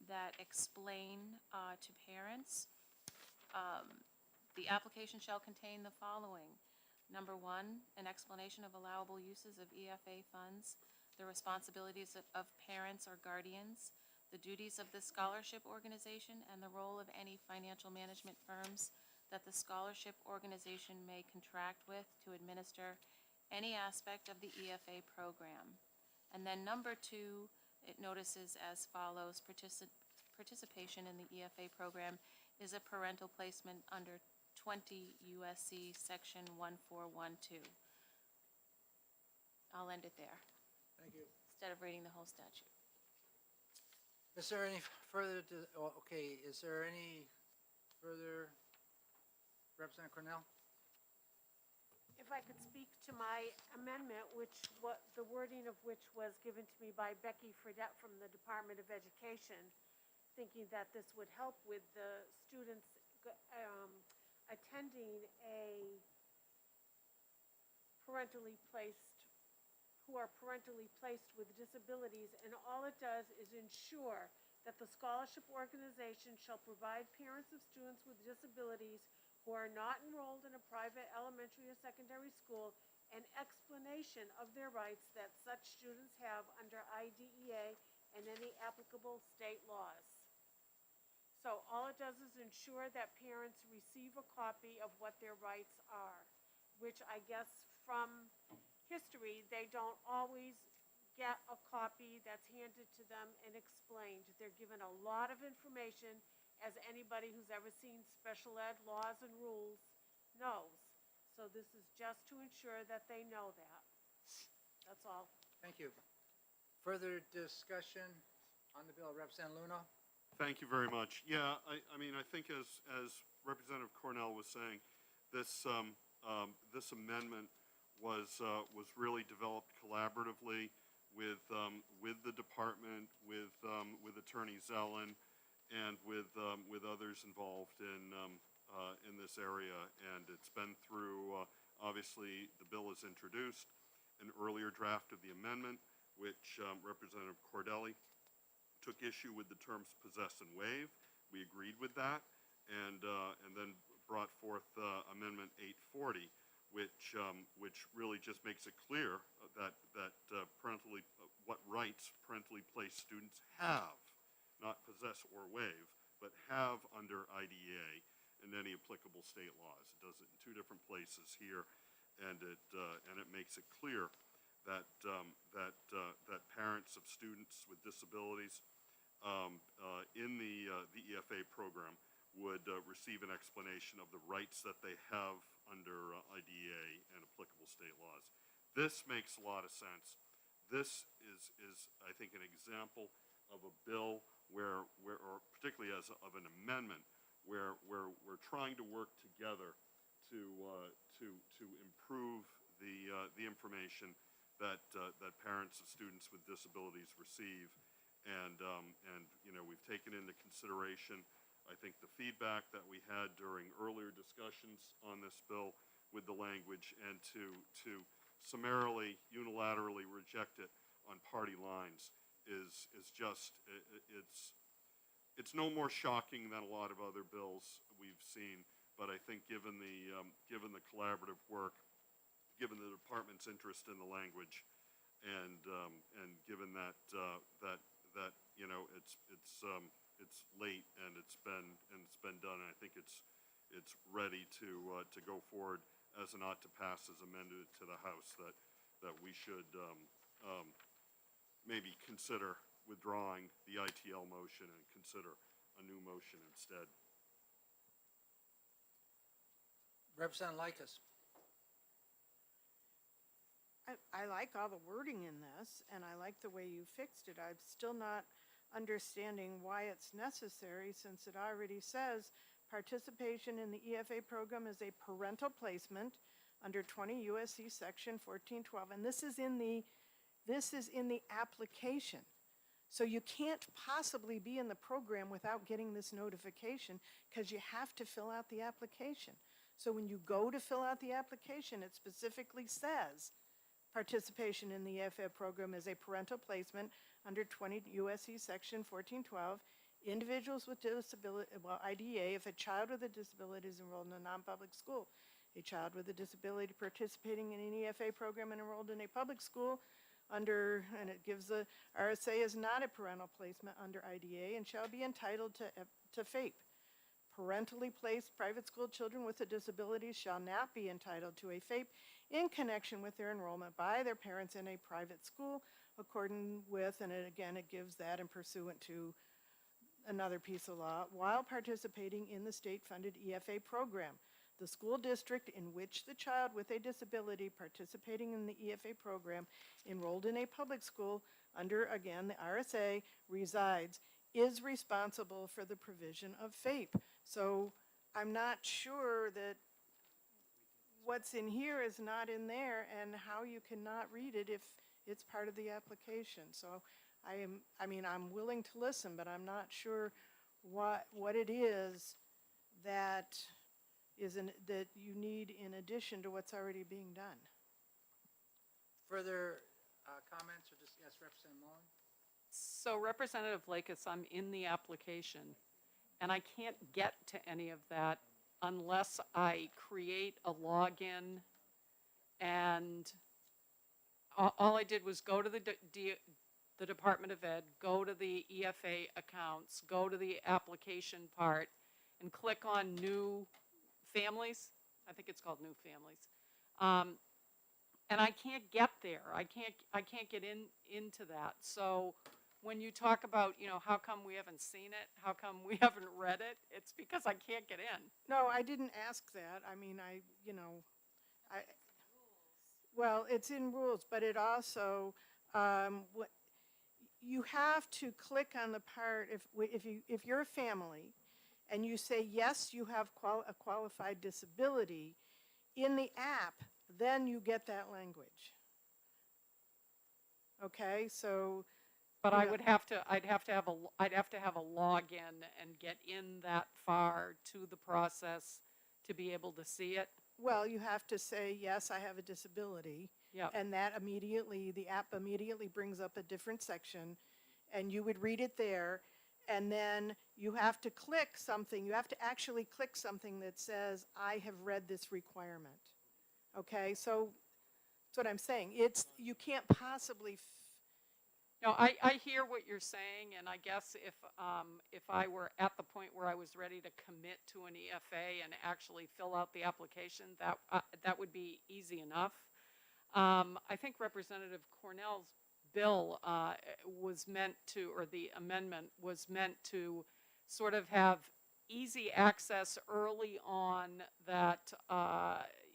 that explain to parents. The application shall contain the following. Number one, an explanation of allowable uses of EFA funds, the responsibilities of parents or guardians, the duties of the scholarship organization, and the role of any financial management firms that the scholarship organization may contract with to administer any aspect of the EFA program. And then number two, it notices as follows: participation in the EFA program is a parental placement under 20 USC section 1412. I'll end it there, Thank you. instead of reading the whole statute. Is there any further, is there any further, Representative Cornell? If I could speak to my amendment, the wording of which was given to me by Becky Fredette from the Department of Education, thinking that this would help with the students attending who are parentally placed with disabilities, and all it does is ensure that the scholarship organization shall provide parents of students with disabilities who are not enrolled in a private elementary or secondary school an explanation of their rights that such students have under IDEA and any applicable state laws. So all it does is ensure that parents receive a copy of what their rights are, which I guess from history, they don't always get a copy that's handed to them and explained. They're given a lot of information, as anybody who's ever seen special ed laws and rules knows. So this is just to ensure that they know that. That's all. Thank you. Further discussion on the bill, Representative Luna? Thank you very much. Yeah, I mean, I think as Representative Cornell was saying, this, this amendment was really developed collaboratively with the department, with Attorney Zellen, and with others involved in this area. And it's been through, obviously, the bill is introduced, an earlier draft of the amendment, which Representative Cordelli took issue with the terms possess and waive. We agreed with that, and then brought forth Amendment 840, which really just makes it clear that what rights parentally placed students have, not possess or waive, but have under IDEA and any applicable state laws. It does it in two different places here, and it makes it clear that parents of students with disabilities in the EFA program would receive an explanation of the rights that they have under IDEA and applicable state laws. This makes a lot of sense. This is I think, an example of a bill where or particularly of an amendment where we're trying to work together to improve the information that parents of students with disabilities receive, and you know, we've taken into consideration, I think, the feedback that we had during earlier discussions on this bill with the language, and to summarily, unilaterally reject it on party lines is just it's no more shocking than a lot of other bills we've seen. But I think given the collaborative work, given the department's interest in the language, and given that you know it's late and it's been done, and I think it's ready to go forward as an ought to pass as amended to the House, that we should maybe consider withdrawing the ITL motion and consider a new motion instead. Representative Likas. I like all the wording in this, and I like the way you fixed it. I'm still not understanding why it's necessary, since it already says participation in the EFA program is a parental placement under 20 USC section 1412, and this is in the application. So you can't possibly be in the program without getting this notification, because you have to fill out the application. So when you go to fill out the application, it specifically says participation in the EFA program is a parental placement under 20 USC section 1412. Individuals with disability, well, IDEA, if a child with a disability is enrolled in a non-public school, a child with a disability participating in an EFA program and enrolled in a public school under, and it gives the RSA is not a parental placement under IDEA and shall be entitled to FAPE. Parentally placed private school children with a disability shall not be entitled to a FAPE in connection with their enrollment by their parents in a private school, according with, and it gives that and pursuant to another piece of law, while participating in the state-funded EFA program. The school district in which the child with a disability participating in the EFA program enrolled in a public school under, again, the RSA resides is responsible for the provision of FAPE. So I'm not sure that what's in here is not in there, and how you cannot read it if it's part of the application. So I'm willing to listen, but I'm not sure what it is that that you need in addition to what's already being done. Further comments, or just, yes, Representative Mullen? So Representative Likas, I'm in the application, and I can't get to any of that unless I create a login, and all I did was go to the Department of Ed, go to the EFA accounts, go to the application part, and click on New Families. I think it's called New Families. And I can't get there. I can't get into that. So when you talk about, you know, how come we haven't seen it? How come we haven't read it? It's because I can't get in. No, I didn't ask that. I mean, well, it's in rules, but it also, what, you have to click on the part, if you're a family and you say, yes, you have a qualified disability, in the app, then you get that language. Okay, so. But you I know- would have to, I'd have to have a login and get in that far to the process to be able to see it. Well, you have to say, yes, I have a disability. Yep. And that immediately, the app immediately brings up a different section, and you would read it there, and then you have to click something, you have to actually click something that says, I have read this requirement. Okay, so that's what I'm saying. You can't possibly, No, I hear what you're saying, and I guess if I were at the point where I was ready to commit to an EFA and actually fill out the application, that would be easy enough. I think Representative Cornell's bill was meant to, or the amendment was meant to sort of have easy access early on that,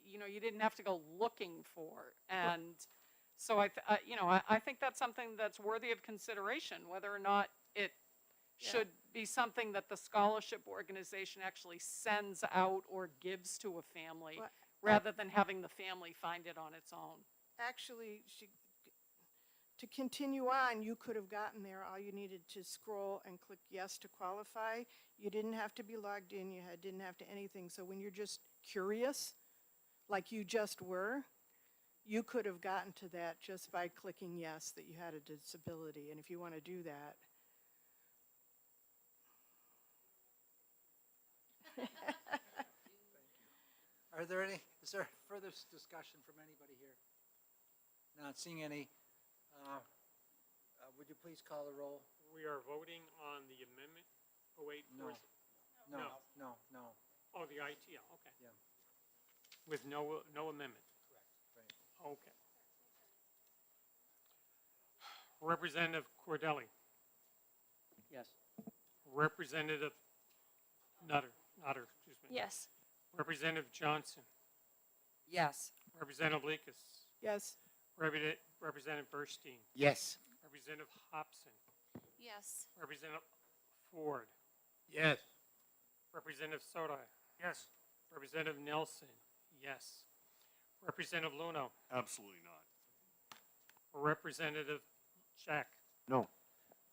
you didn't have to go looking for. And so I think that's something that's worthy of consideration, whether or not it should be something that the scholarship organization actually sends out or gives to a family, Well, rather than having the family find it on its own. actually, to continue on, you could have gotten there. All you needed to scroll and click yes to qualify. You didn't have to be logged in. You didn't have to anything. So when you're just curious, like you just were, you could have gotten to that just by clicking yes that you had a disability. And if you want to do that. Is there further discussion from anybody here? Not seeing any. Would you please call the roll? We are voting on the amendment. Oh, wait. No. No. No. Oh, the ITL, okay. Yeah. With no amendment? Right. Okay. Representative Cordelli. Yes. Representative Nutter, excuse me. Yes. Representative Johnson. Yes. Representative Lekus. Yes. Representative Burstein. Yes. Representative Hobson. Yes. Representative Ford. Yes. Representative Sodi. Yes. Representative Nelson. Yes. Representative Luno. Absolutely not. Representative Jack. No.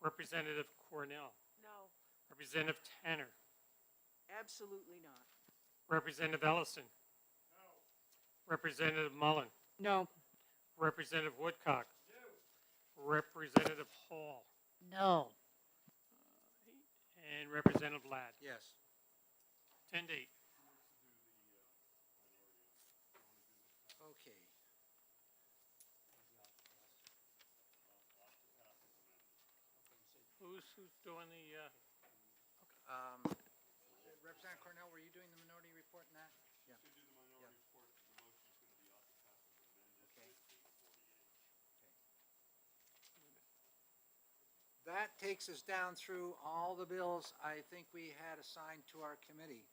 Representative Cornell. No. Representative Tanner. Absolutely not. Representative Ellison. No. Representative Mullen. No. Representative Woodcock. No. Representative Hall. No. And Representative Ladd. Yes. 10 to 8. Okay. Who's doing the, Representative Cornell, were you doing the minority report in that? Yeah. To do the minority report, the motion is going to be off the pass as amended. Okay. Okay. That takes us down through all the bills I think we had assigned to our committee.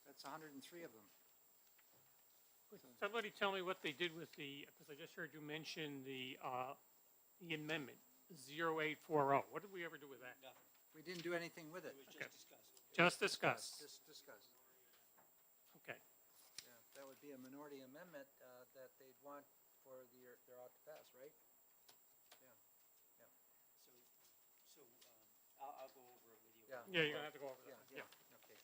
That's 103 of them. somebody tell me what they did with because I just heard you mention the amendment, 0840. What did we ever do with that? We didn't do anything with it. Okay. Just discuss. Just discuss. Okay. Yeah, that would be a minority amendment that they'd want for their ought to pass, right? So I'll go over it with you. Yeah. Yeah, you're going to have to go over that. Yeah. Okay.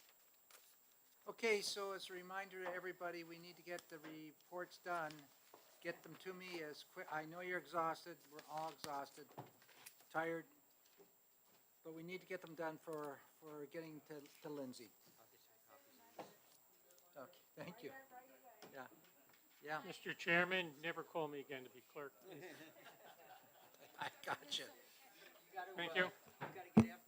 Okay, so as a reminder to everybody, we need to get the reports done. Get them to me as quick. I know you're exhausted. We're all exhausted, tired. But we need to get them done for getting to Lindsay. Okay, thank you. Yeah. Yeah, Mr. Chairman, never call me again to be clerk. I got you. Thank you. You gotta get